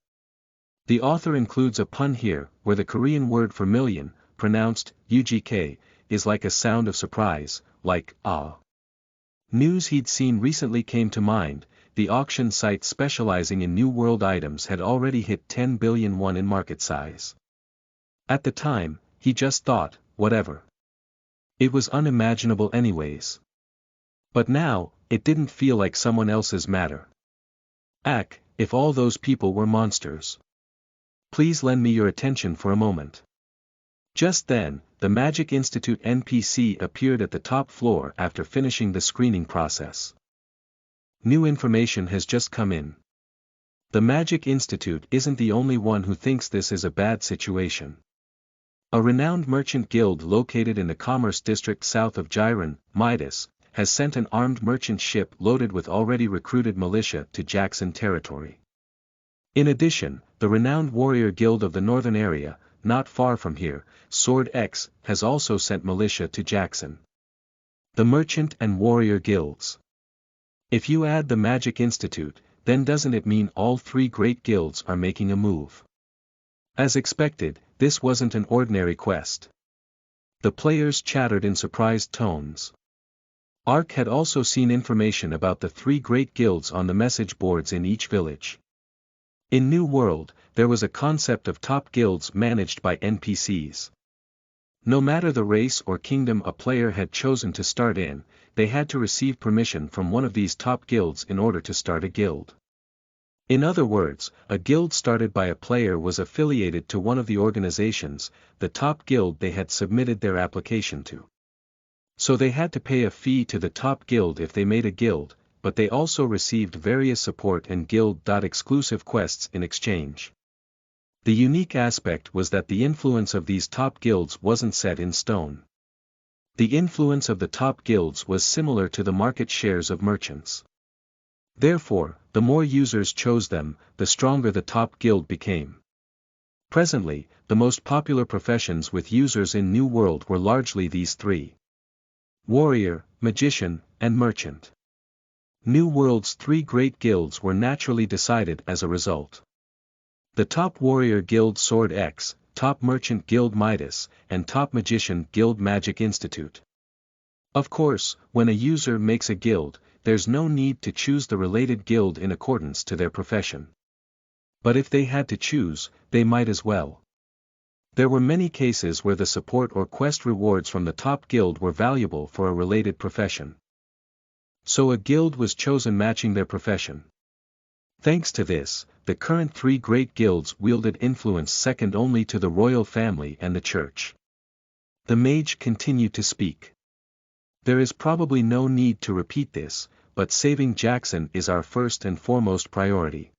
[SPEAKER 1] The author includes a pun here, where the Korean word for million, pronounced UGK, is like a sound of surprise, like ah. News he'd seen recently came to mind. The auction site specializing in New World items had already hit 10 billion won in market size. At the time, he just thought, whatever. It was unimaginable anyways. But now, it didn't feel like someone else's matter. If all those people were monsters. Please lend me your attention for a moment. Just then, the Magic Institute NPC appeared at the top floor after finishing the screening process. New information has just come in. The Magic Institute isn't the only one who thinks this is a bad situation. A renowned merchant guild located in the commerce district south of Jiren, Midas, has sent an armed merchant ship loaded with already recruited militia to Jackson territory. In addition, the renowned warrior guild of the northern area, not far from here, Sword X, has also sent militia to Jackson. The merchant and warrior guilds. If you add the Magic Institute, then doesn't it mean all three great guilds are making a move? As expected, this wasn't an ordinary quest. The players chattered in surprised tones. Ark had also seen information about the three great guilds on the message boards in each village. In New World, there was a concept of top guilds managed by NPCs. No matter the race or kingdom a player had chosen to start in, they had to receive permission from one of these top guilds in order to start a guild. In other words, a guild started by a player was affiliated to one of the organizations, the top guild they had submitted their application to. So they had to pay a fee to the top guild if they made a guild, but they also received various support and guild.exclusive quests in exchange. The unique aspect was that the influence of these top guilds wasn't set in stone. The influence of the top guilds was similar to the market shares of merchants. Therefore, the more users chose them, the stronger the top guild became. Presently, the most popular professions with users in New World were largely these three: warrior, magician, and merchant. New World's three great guilds were naturally decided as a result. The top warrior guild Sword X, top merchant guild Midas, and top magician guild Magic Institute. Of course, when a user makes a guild, there's no need to choose the related guild in accordance to their profession. But if they had to choose, they might as well. There were many cases where the support or quest rewards from the top guild were valuable for a related profession. So a guild was chosen matching their profession. Thanks to this, the current three great guilds wielded influence second only to the royal family and the church. The mage continued to speak. There is probably no need to repeat this, but saving Jackson is our first and foremost priority.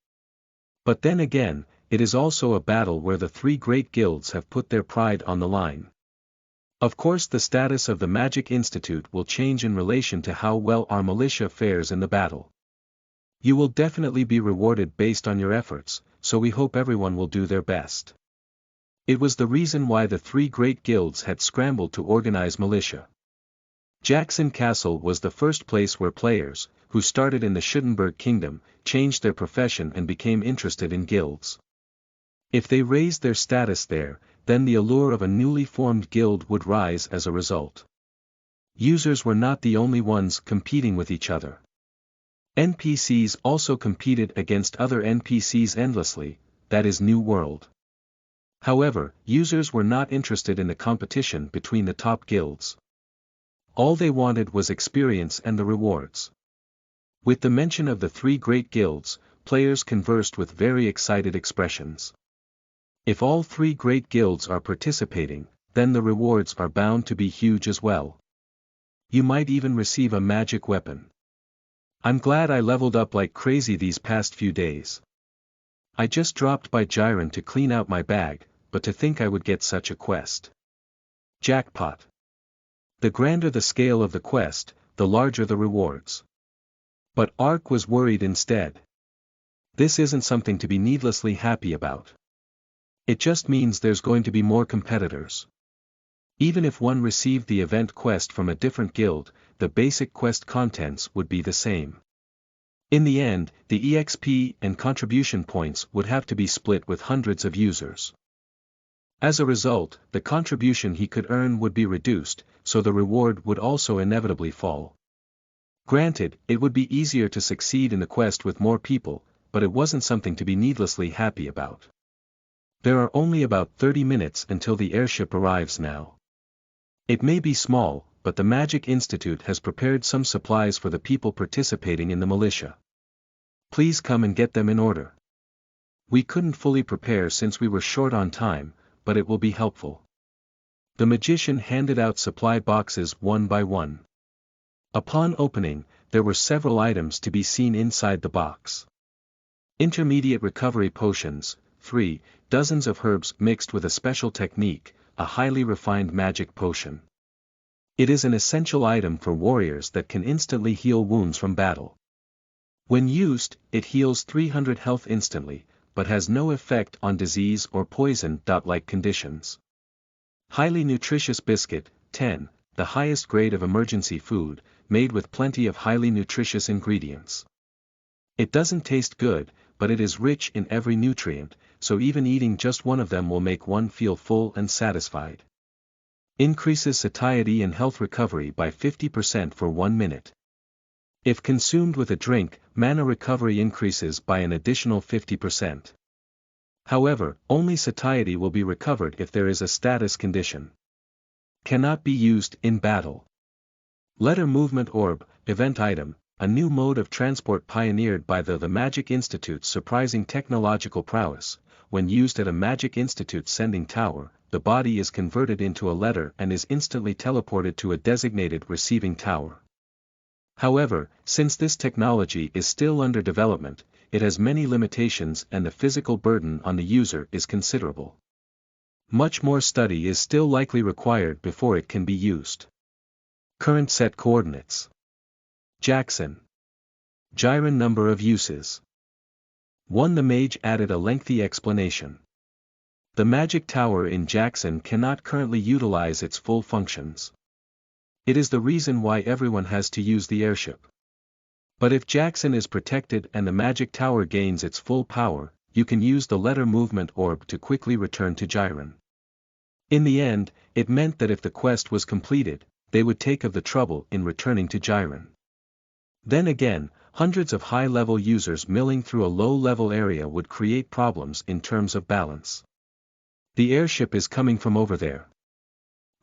[SPEAKER 1] But then again, it is also a battle where the three great guilds have put their pride on the line. Of course, the status of the Magic Institute will change in relation to how well our militia fares in the battle. You will definitely be rewarded based on your efforts, so we hope everyone will do their best. It was the reason why the three great guilds had scrambled to organize militia. Jackson Castle was the first place where players, who started in the Schuttenberg Kingdom, changed their profession and became interested in guilds. If they raised their status there, then the allure of a newly formed guild would rise as a result. Users were not the only ones competing with each other. NPCs also competed against other NPCs endlessly, that is New World. However, users were not interested in the competition between the top guilds. All they wanted was experience and the rewards. With the mention of the three great guilds, players conversed with very excited expressions. If all three great guilds are participating, then the rewards are bound to be huge as well. You might even receive a magic weapon. I'm glad I leveled up like crazy these past few days. I just dropped by Jiren to clean out my bag, but to think I would get such a quest. Jackpot. The grander the scale of the quest, the larger the rewards. But Ark was worried instead. This isn't something to be needlessly happy about. It just means there's going to be more competitors. Even if one received the event quest from a different guild, the basic quest contents would be the same. In the end, the EXP and contribution points would have to be split with hundreds of users. As a result, the contribution he could earn would be reduced, so the reward would also inevitably fall. Granted, it would be easier to succeed in the quest with more people, but it wasn't something to be needlessly happy about. There are only about 30 minutes until the airship arrives now. It may be small, but the Magic Institute has prepared some supplies for the people participating in the militia. Please come and get them in order. We couldn't fully prepare since we were short on time, but it will be helpful. The magician handed out supply boxes one by one. Upon opening, there were several items to be seen inside the box. Intermediate recovery potions, 3, dozens of herbs mixed with a special technique, a highly refined magic potion. It is an essential item for warriors that can instantly heal wounds from battle. When used, it heals 300 health instantly, but has no effect on disease or poison-like conditions. Highly nutritious biscuit, 10, the highest grade of emergency food, made with plenty of highly nutritious ingredients. It doesn't taste good, but it is rich in every nutrient, so even eating just one of them will make one feel full and satisfied. Increases satiety and health recovery by 50% for 1 minute. If consumed with a drink, mana recovery increases by an additional 50%. However, only satiety will be recovered if there is a status condition. Cannot be used in battle. Letter Movement Orb, event item, a new mode of transport pioneered by the Magic Institute's surprising technological prowess. When used at a Magic Institute sending tower, the body is converted into a letter and is instantly teleported to a designated receiving tower. However, since this technology is still under development, it has many limitations and the physical burden on the user is considerable. Much more study is still likely required before it can be used. Current set coordinates. Jackson. Jiren number of uses. 1. The mage added a lengthy explanation. The magic tower in Jackson cannot currently utilize its full functions. It is the reason why everyone has to use the airship. But if Jackson is protected and the magic tower gains its full power, you can use the letter movement orb to quickly return to Jiren. In the end, it meant that if the quest was completed, they would take of the trouble in returning to Jiren. Then again, hundreds of high-level users milling through a low-level area would create problems in terms of balance. The airship is coming from over there.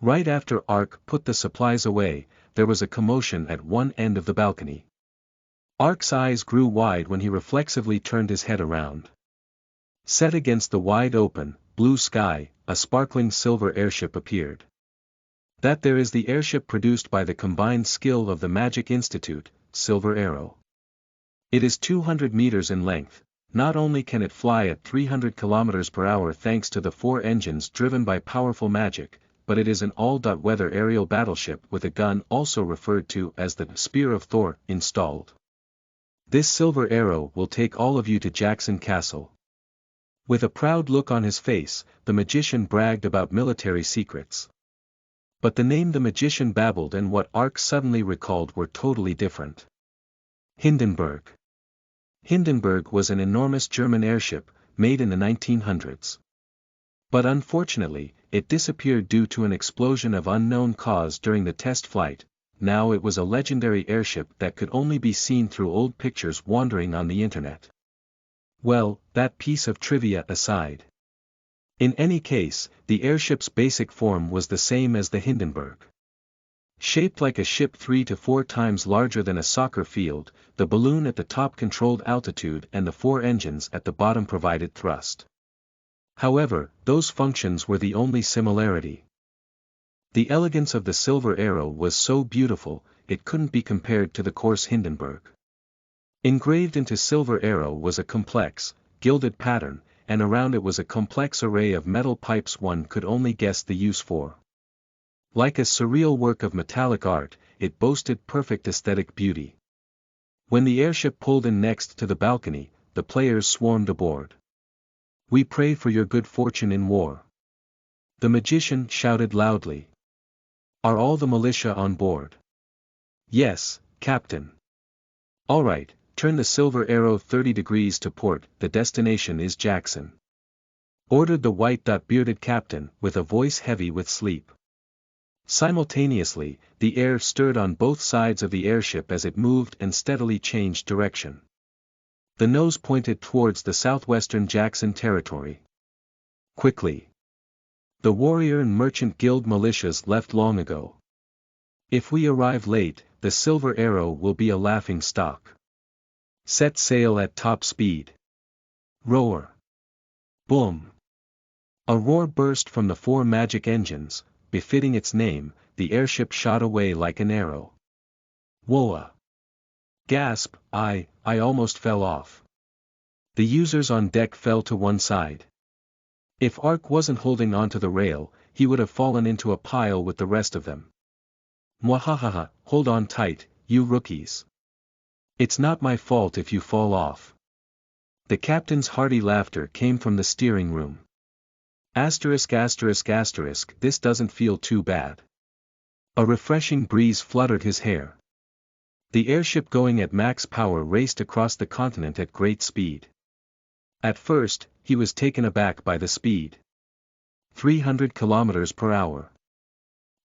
[SPEAKER 1] Right after Ark put the supplies away, there was a commotion at one end of the balcony. Ark's eyes grew wide when he reflexively turned his head around. Set against the wide-open, blue sky, a sparkling silver airship appeared. That there is the airship produced by the combined skill of the Magic Institute, Silver Arrow. It is 200 meters in length. Not only can it fly at 300 km per hour thanks to the 4 engines driven by powerful magic, but it is an all-weather aerial battleship with a gun also referred to as the Spear of Thor installed. This Silver Arrow will take all of you to Jackson Castle. With a proud look on his face, the magician bragged about military secrets. But the name the magician babbled and what Ark suddenly recalled were totally different. Hindenburg. Hindenburg was an enormous German airship, made in the 1900s. But unfortunately, it disappeared due to an explosion of unknown cause during the test flight. Now it was a legendary airship that could only be seen through old pictures wandering on the internet. Well, that piece of trivia aside. In any case, the airship's basic form was the same as the Hindenburg. Shaped like a ship 3 to 4 times larger than a soccer field, the balloon at the top controlled altitude and the 4 engines at the bottom provided thrust. However, those functions were the only similarity. The elegance of the Silver Arrow was so beautiful, it couldn't be compared to the coarse Hindenburg. Engraved into Silver Arrow was a complex, gilded pattern, and around it was a complex array of metal pipes one could only guess the use for. Like a surreal work of metallic art, it boasted perfect aesthetic beauty. When the airship pulled in next to the balcony, the players swarmed aboard. "We pray for your good fortune in war." The magician shouted loudly. "Are all the militia on board?" "Yes, Captain." "All right, turn the Silver Arrow 30 degrees to port, the destination is Jackson," ordered the white-bearded captain, with a voice heavy with sleep. Simultaneously, the air stirred on both sides of the airship as it moved and steadily changed direction. The nose pointed towards the southwestern Jackson territory. Quickly. "The Warrior and Merchant Guild militias left long ago. If we arrive late, the Silver Arrow will be a laughing stock. Set sail at top speed. Roar." Boom. A roar burst from the 4 magic engines. Befitting its name, the airship shot away like an arrow. "Whoa!" Gasp, I almost fell off. The users on deck fell to one side. If Ark wasn't holding onto the rail, he would have fallen into a pile with the rest of them. "Mwahahaha, hold on tight, you rookies. It's not my fault if you fall off." The captain's hearty laughter came from the steering room. Asterisk, this doesn't feel too bad. A refreshing breeze fluttered his hair. The airship going at max power raced across the continent at great speed. At first, he was taken aback by the speed. 300 kilometers per hour.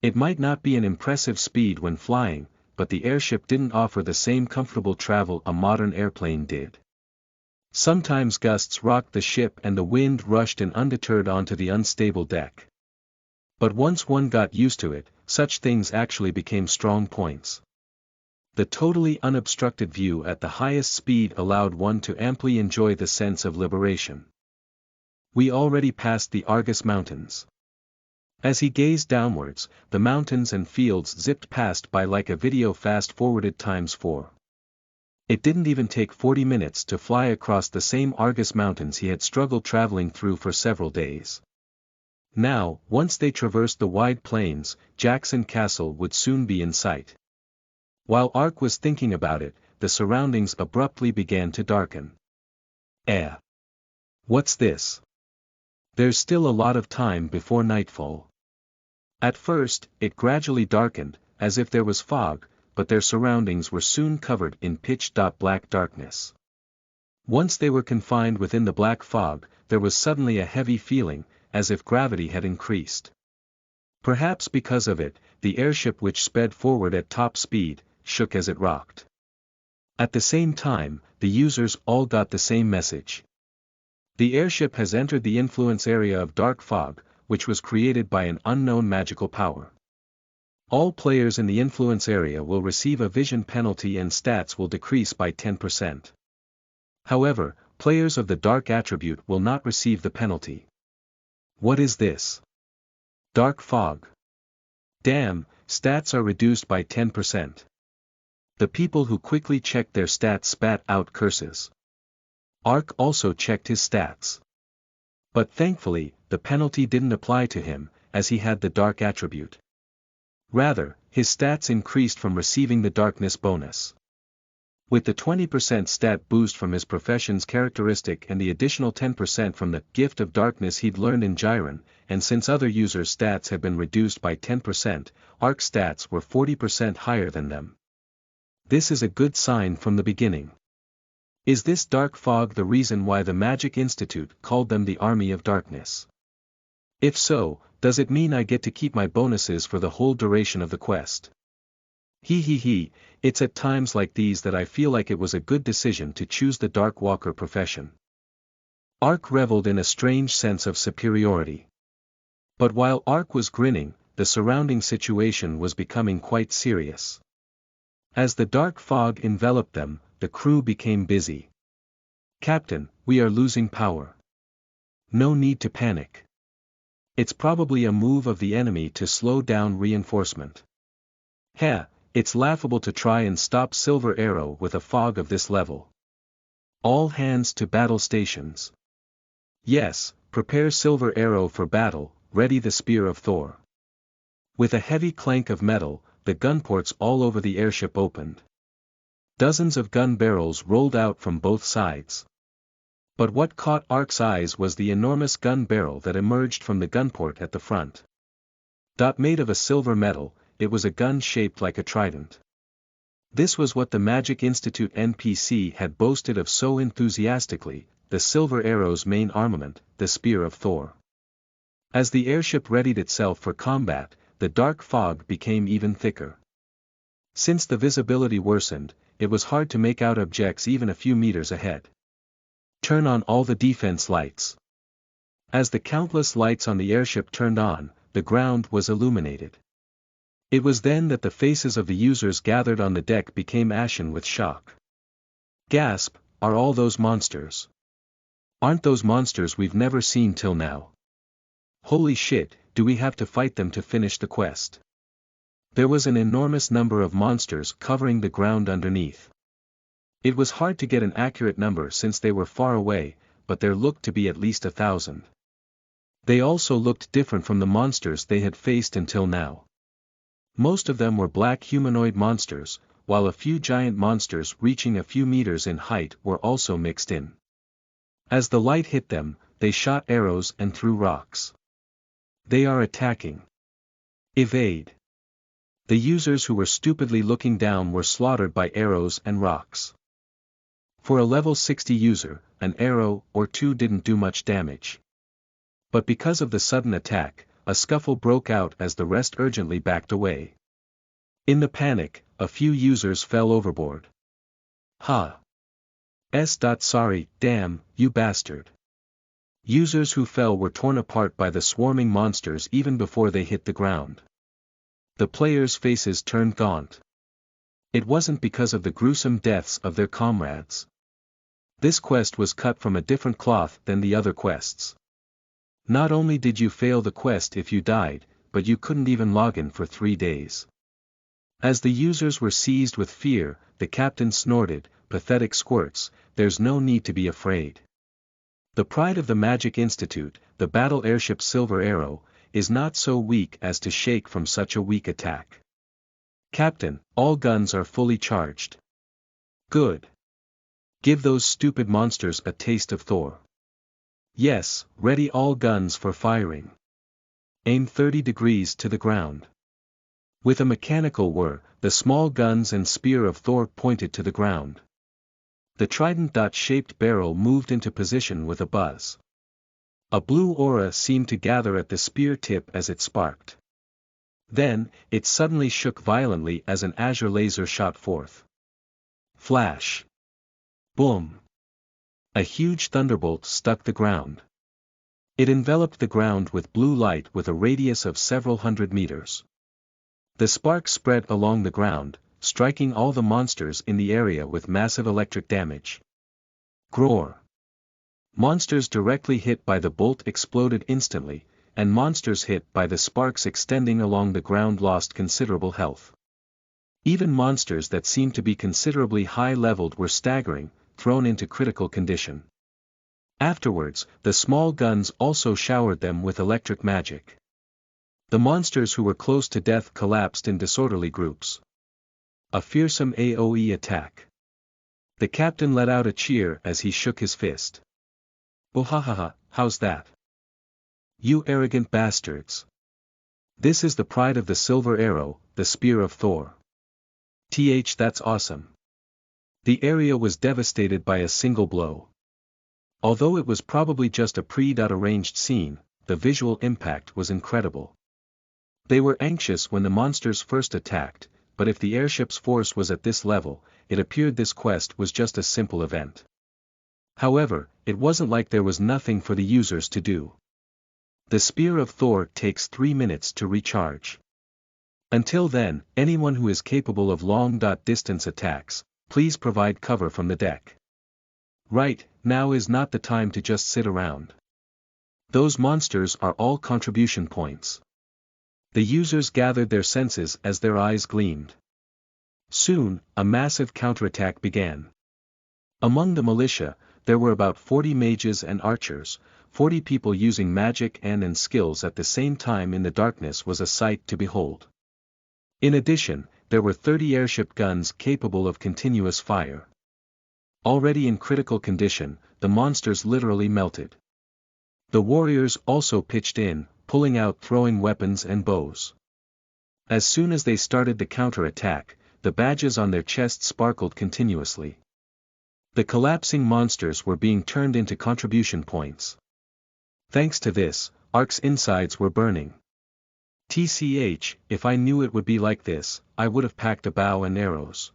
[SPEAKER 1] It might not be an impressive speed when flying, but the airship didn't offer the same comfortable travel a modern airplane did. Sometimes gusts rocked the ship and the wind rushed in undeterred onto the unstable deck. But once one got used to it, such things actually became strong points. The totally unobstructed view at the highest speed allowed one to amply enjoy the sense of liberation. We already passed the Argus Mountains. As he gazed downwards, the mountains and fields zipped past by like a video fast-forwarded ×4. It didn't even take 40 minutes to fly across the same Argus Mountains he had struggled traveling through for several days. Now, once they traversed the wide plains, Jackson Castle would soon be in sight. While Ark was thinking about it, the surroundings abruptly began to darken. What's this? There's still a lot of time before nightfall. At first, it gradually darkened, as if there was fog, but their surroundings were soon covered in pitch-black darkness. Once they were confined within the black fog, there was suddenly a heavy feeling, as if gravity had increased. Perhaps because of it, the airship which sped forward at top speed, shook as it rocked. At the same time, the users all got the same message. The airship has entered the influence area of dark fog, which was created by an unknown magical power. All players in the influence area will receive a vision penalty and stats will decrease by 10%. However, players of the dark attribute will not receive the penalty. What is this? Dark fog. Damn, stats are reduced by 10%. The people who quickly checked their stats spat out curses. Ark also checked his stats. But thankfully, the penalty didn't apply to him, as he had the dark attribute. Rather, his stats increased from receiving the darkness bonus. With the 20% stat boost from his profession's characteristic and the additional 10% from the gift of darkness he'd learned in Jiren, and since other users' stats had been reduced by 10%, Ark's stats were 40% higher than them. This is a good sign from the beginning. Is this dark fog the reason why the Magic Institute called them the Army of Darkness? If so, does it mean I get to keep my bonuses for the whole duration of the quest? It's at times like these that I feel like it was a good decision to choose the Dark Walker profession. Ark reveled in a strange sense of superiority. But while Ark was grinning, the surrounding situation was becoming quite serious. As the dark fog enveloped them, the crew became busy. "Captain, we are losing power." "No need to panic. It's probably a move of the enemy to slow down reinforcement." "Heh, it's laughable to try and stop Silver Arrow with a fog of this level." "All hands to battle stations." "Yes, prepare Silver Arrow for battle, ready the Spear of Thor." With a heavy clank of metal, the gunports all over the airship opened. Dozens of gun barrels rolled out from both sides. But what caught Ark's eyes was the enormous gun barrel that emerged from the gunport at the front. Made of a silver metal, it was a gun shaped like a trident. This was what the Magic Institute NPC had boasted of so enthusiastically, the Silver Arrow's main armament, the Spear of Thor. As the airship readied itself for combat, the dark fog became even thicker. Since the visibility worsened, it was hard to make out objects even a few meters ahead. "Turn on all the defense lights." As the countless lights on the airship turned on, the ground was illuminated. It was then that the faces of the users gathered on the deck became ashen with shock. Gasp, are all those monsters? Aren't those monsters we've never seen till now? Holy shit, do we have to fight them to finish the quest? There was an enormous number of monsters covering the ground underneath. It was hard to get an accurate number since they were far away, but there looked to be at least 1,000. They also looked different from the monsters they had faced until now. Most of them were black humanoid monsters, while a few giant monsters reaching a few meters in height were also mixed in. As the light hit them, they shot arrows and threw rocks. "They are attacking. Evade." The users who were stupidly looking down were slaughtered by arrows and rocks. For a level 60 user, an arrow or two didn't do much damage. But because of the sudden attack, a scuffle broke out as the rest urgently backed away. In the panic, a few users fell overboard. Sorry, damn, you bastard. Users who fell were torn apart by the swarming monsters even before they hit the ground. The players' faces turned gaunt. It wasn't because of the gruesome deaths of their comrades. This quest was cut from a different cloth than the other quests. Not only did you fail the quest if you died, but you couldn't even log in for 3 days. As the users were seized with fear, the captain snorted, "Pathetic squirts, there's no need to be afraid. The pride of the Magic Institute, the battle airship Silver Arrow, is not so weak as to shake from such a weak attack. Captain, all guns are fully charged." "Good. Give those stupid monsters a taste of Thor." "Yes, ready all guns for firing. Aim 30 degrees to the ground." With a mechanical whir, the small guns and Spear of Thor pointed to the ground. The trident-shaped barrel moved into position with a buzz. A blue aura seemed to gather at the spear tip as it sparked. Then, it suddenly shook violently as an azure laser shot forth. Flash. Boom. A huge thunderbolt struck the ground. It enveloped the ground with blue light with a radius of several hundred meters. The spark spread along the ground, striking all the monsters in the area with massive electric damage. Groar. Monsters directly hit by the bolt exploded instantly, and monsters hit by the sparks extending along the ground lost considerable health. Even monsters that seemed to be considerably high-leveled were staggering, thrown into critical condition. Afterwards, the small guns also showered them with electric magic. The monsters who were close to death collapsed in disorderly groups. A fearsome AoE attack. The captain let out a cheer as he shook his fist. "Oh, how's that? You arrogant bastards. This is the pride of the Silver Arrow, the Spear of Thor. That's awesome. The area was devastated by a single blow. Although it was probably just a pre-arranged scene, the visual impact was incredible. They were anxious when the monsters first attacked, but if the airship's force was at this level, it appeared this quest was just a simple event. However, it wasn't like there was nothing for the users to do. The Spear of Thor takes 3 minutes to recharge. Until then, anyone who is capable of long-distance attacks, please provide cover from the deck. Right, now is not the time to just sit around. Those monsters are all contribution points. The users gathered their senses as their eyes gleamed. Soon, a massive counterattack began. Among the militia, there were about 40 mages and archers. 40 people using magic and skills at the same time in the darkness was a sight to behold. In addition, there were 30 airship guns capable of continuous fire. Already in critical condition, the monsters literally melted. The warriors also pitched in, pulling out throwing weapons and bows. As soon as they started the counter-attack, the badges on their chests sparkled continuously. The collapsing monsters were being turned into contribution points. Thanks to this, Ark's insides were burning. TCH, if I knew it would be like this, I would have packed a bow and arrows.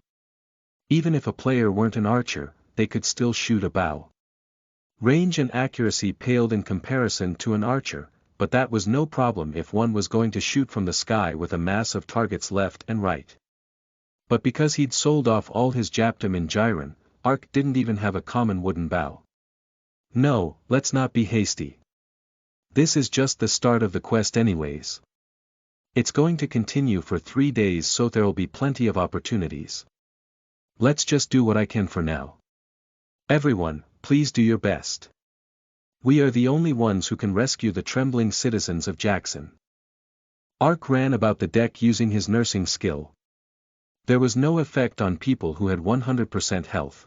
[SPEAKER 1] Even if a player weren't an archer, they could still shoot a bow. Range and accuracy paled in comparison to an archer, but that was no problem if one was going to shoot from the sky with a mass of targets left and right. But because he'd sold off all his Japtum in Gyron, Ark didn't even have a common wooden bow. No, let's not be hasty. This is just the start of the quest anyways. It's going to continue for 3 days, so there'll be plenty of opportunities. Let's just do what I can for now. Everyone, please do your best. We are the only ones who can rescue the trembling citizens of Jackson. Ark ran about the deck using his nursing skill. There was no effect on people who had 100% health.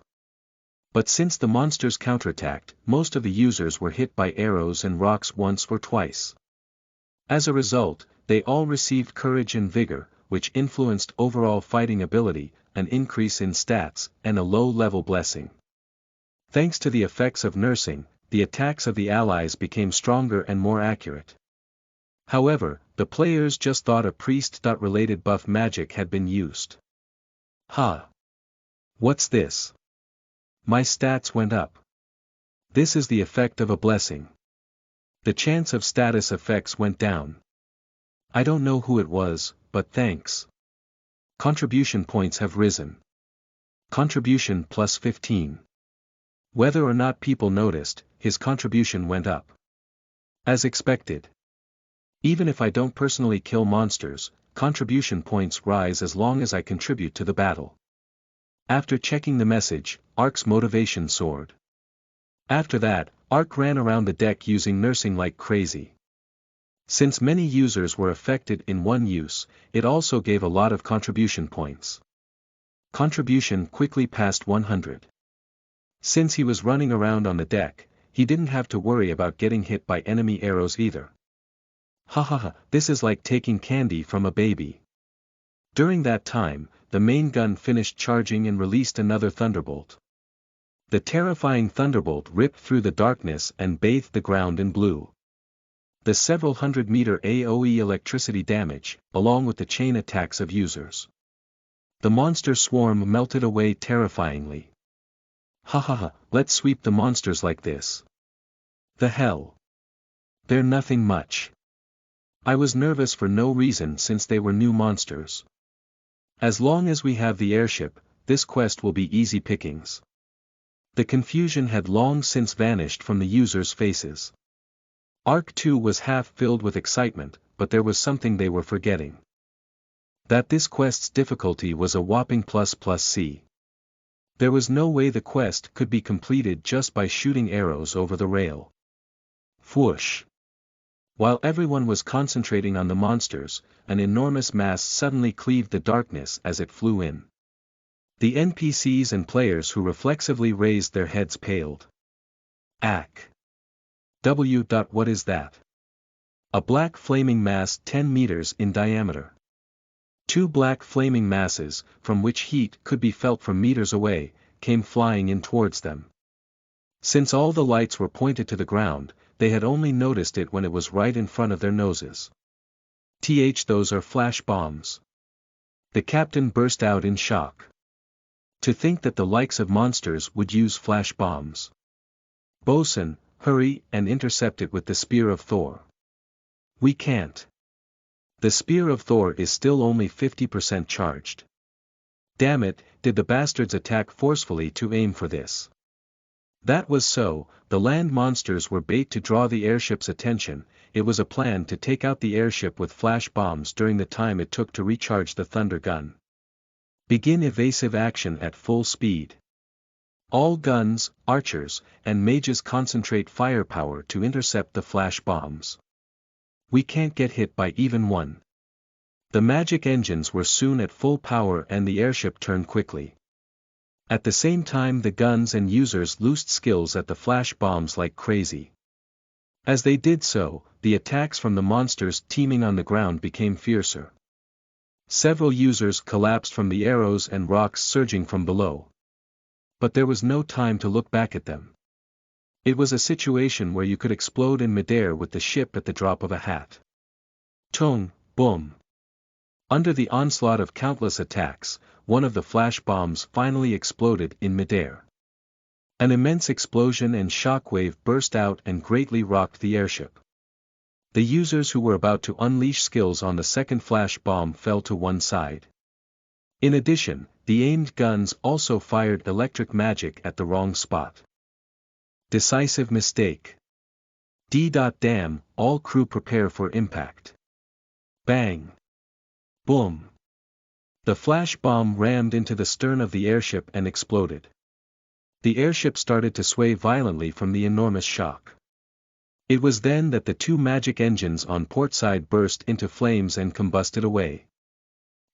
[SPEAKER 1] But since the monsters counterattacked, most of the users were hit by arrows and rocks once or twice. As a result, they all received courage and vigor, which influenced overall fighting ability, an increase in stats, and a low-level blessing. Thanks to the effects of nursing, the attacks of the allies became stronger and more accurate. However, the players just thought a priest-related buff magic had been used. Ha! What's this? My stats went up. This is the effect of a blessing. The chance of status effects went down. I don't know who it was, but thanks. Contribution points have risen. Contribution plus 15. Whether or not people noticed, his contribution went up. As expected. Even if I don't personally kill monsters, contribution points rise as long as I contribute to the battle. After checking the message, Ark's motivation soared. After that, Ark ran around the deck using nursing like crazy. Since many users were affected in one use, it also gave a lot of contribution points. Contribution quickly passed 100. Since he was running around on the deck, he didn't have to worry about getting hit by enemy arrows either. Hahaha, this is like taking candy from a baby. During that time, the main gun finished charging and released another thunderbolt. The terrifying thunderbolt ripped through the darkness and bathed the ground in blue. The several 100-meter AoE electricity damage, along with the chain attacks of users. The monster swarm melted away terrifyingly. Hahaha, let's sweep the monsters like this. The hell? They're nothing much. I was nervous for no reason since they were new monsters. As long as we have the airship, this quest will be easy pickings. The confusion had long since vanished from the users' faces. Arc 2 was half filled with excitement, but there was something they were forgetting. That this quest's difficulty was a whopping ++C. There was no way the quest could be completed just by shooting arrows over the rail. Whoosh! While everyone was concentrating on the monsters, an enormous mass suddenly cleaved the darkness as it flew in. The NPCs and players who reflexively raised their heads paled. Ack! What is that? A black flaming mass 10 meters in diameter. Two black flaming masses, from which heat could be felt from meters away, came flying in towards them. Since all the lights were pointed to the ground, they had only noticed it when it was right in front of their noses. Those are flash bombs. The captain burst out in shock. To think that the likes of monsters would use flash bombs. Bosun, hurry and intercept it with the spear of Thor. We can't. The spear of Thor is still only 50% charged. Damn it, did the bastards attack forcefully to aim for this? That was so, the land monsters were bait to draw the airship's attention. It was a plan to take out the airship with flash bombs during the time it took to recharge the thunder gun. Begin evasive action at full speed. All guns, archers, and mages concentrate firepower to intercept the flash bombs. We can't get hit by even one. The magic engines were soon at full power and the airship turned quickly. At the same time the guns and users loosed skills at the flash bombs like crazy. As they did so, the attacks from the monsters teeming on the ground became fiercer. Several users collapsed from the arrows and rocks surging from below. But there was no time to look back at them. It was a situation where you could explode in midair with the ship at the drop of a hat. Tung, boom. Under the onslaught of countless attacks, one of the flash bombs finally exploded in midair. An immense explosion and shockwave burst out and greatly rocked the airship. The users who were about to unleash skills on the second flash bomb fell to one side. In addition, the aimed guns also fired electric magic at the wrong spot. Decisive mistake. Damn, all crew prepare for impact. Bang. Boom. The flash bomb rammed into the stern of the airship and exploded. The airship started to sway violently from the enormous shock. It was then that the two magic engines on port side burst into flames and combusted away.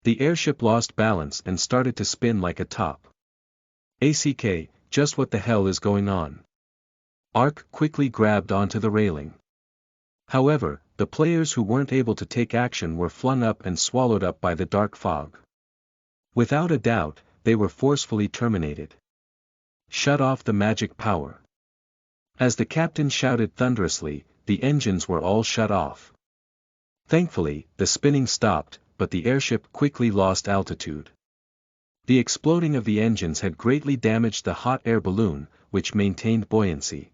[SPEAKER 1] The airship lost balance and started to spin like a top. Just what the hell is going on? Ark quickly grabbed onto the railing. However, the players who weren't able to take action were flung up and swallowed up by the dark fog. Without a doubt, they were forcefully terminated. Shut off the magic power. As the captain shouted thunderously, the engines were all shut off. Thankfully, the spinning stopped, but the airship quickly lost altitude. The exploding of the engines had greatly damaged the hot air balloon, which maintained buoyancy.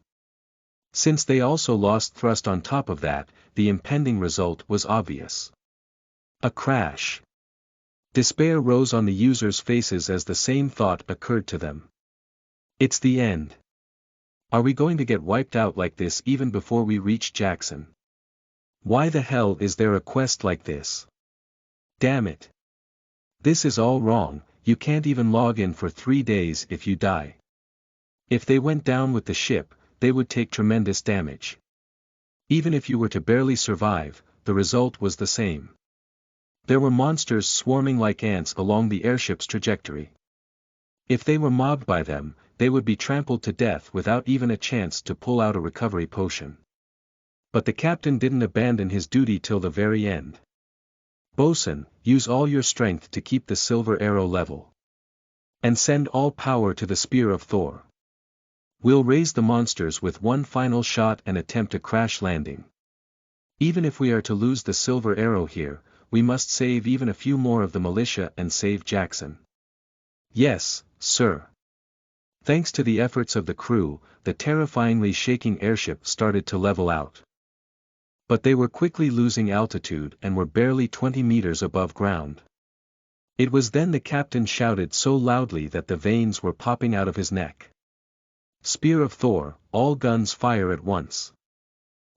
[SPEAKER 1] Since they also lost thrust on top of that, the impending result was obvious. A crash. Despair rose on the users' faces as the same thought occurred to them. It's the end. Are we going to get wiped out like this even before we reach Jackson? Why the hell is there a quest like this? Damn it. This is all wrong, you can't even log in for 3 days if you die. If they went down with the ship, they would take tremendous damage. Even if you were to barely survive, the result was the same. There were monsters swarming like ants along the airship's trajectory. If they were mobbed by them, they would be trampled to death without even a chance to pull out a recovery potion. But the captain didn't abandon his duty till the very end. Bosun, use all your strength to keep the silver arrow level. And send all power to the spear of Thor. We'll raise the monsters with one final shot and attempt a crash landing. Even if we are to lose the silver arrow here, we must save even a few more of the militia and save Jackson. Yes, sir. Thanks to the efforts of the crew, the terrifyingly shaking airship started to level out. But they were quickly losing altitude and were barely 20 meters above ground. It was then the captain shouted so loudly that the veins were popping out of his neck. Spear of Thor, all guns fire at once.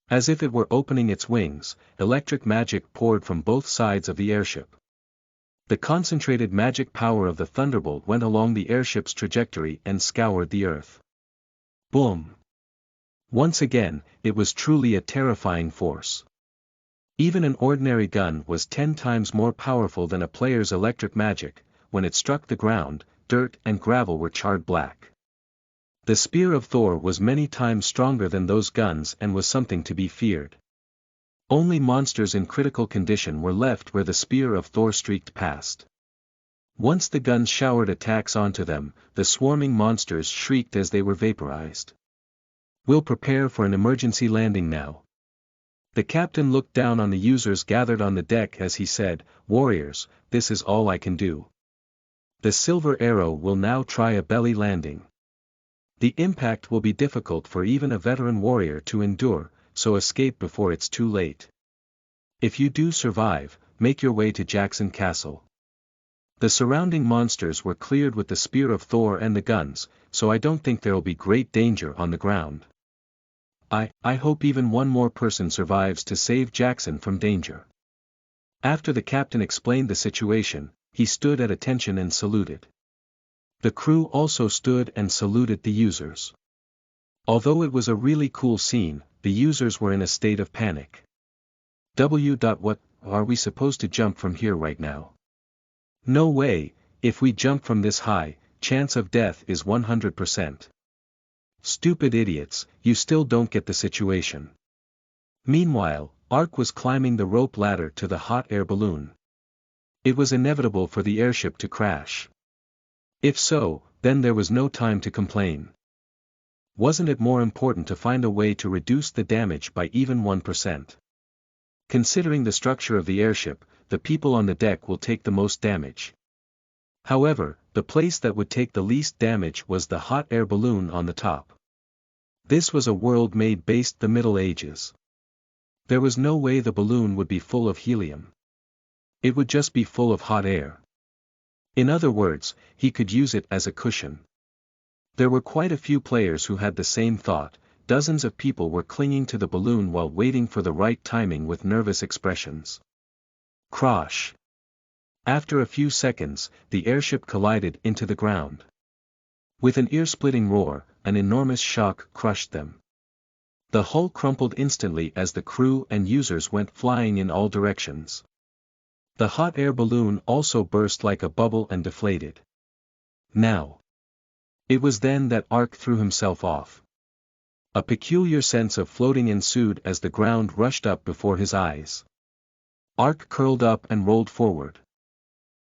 [SPEAKER 1] As if it were opening its wings, electric magic poured from both sides of the airship. The concentrated magic power of the thunderbolt went along the airship's trajectory and scoured the earth. Boom! Once again, it was truly a terrifying force. Even an ordinary gun was 10 times more powerful than a player's electric magic. When it struck the ground, dirt and gravel were charred black. The spear of Thor was many times stronger than those guns and was something to be feared. Only monsters in critical condition were left where the spear of Thor streaked past. Once the guns showered attacks onto them, the swarming monsters shrieked as they were vaporized. "We'll prepare for an emergency landing now." The captain looked down on the users gathered on the deck as he said, "Warriors, this is all I can do. The Silver Arrow will now try a belly landing. The impact will be difficult for even a veteran warrior to endure, so escape before it's too late. If you do survive, make your way to Jackson Castle." The surrounding monsters were cleared with the spear of Thor and the guns, so I don't think there'll be great danger on the ground. I hope even one more person survives to save Jackson from danger." After the captain explained the situation, he stood at attention and saluted. The crew also stood and saluted the users. Although it was a really cool scene, the users were in a state of panic. What, are we supposed to jump from here right now? No way, if we jump from this high, chance of death is 100%. Stupid idiots, you still don't get the situation. Meanwhile, Ark was climbing the rope ladder to the hot air balloon. It was inevitable for the airship to crash. If so, then there was no time to complain. Wasn't it more important to find a way to reduce the damage by even 1%? Considering the structure of the airship, the people on the deck will take the most damage. However, the place that would take the least damage was the hot air balloon on the top. This was a world made based the Middle Ages. There was no way the balloon would be full of helium. It would just be full of hot air. In other words, he could use it as a cushion. There were quite a few players who had the same thought. Dozens of people were clinging to the balloon while waiting for the right timing with nervous expressions. Crash! After a few seconds, the airship collided into the ground. With an ear-splitting roar, an enormous shock crushed them. The hull crumpled instantly as the crew and users went flying in all directions. The hot air balloon also burst like a bubble and deflated. Now. It was then that Ark threw himself off. A peculiar sense of floating ensued as the ground rushed up before his eyes. Ark curled up and rolled forward.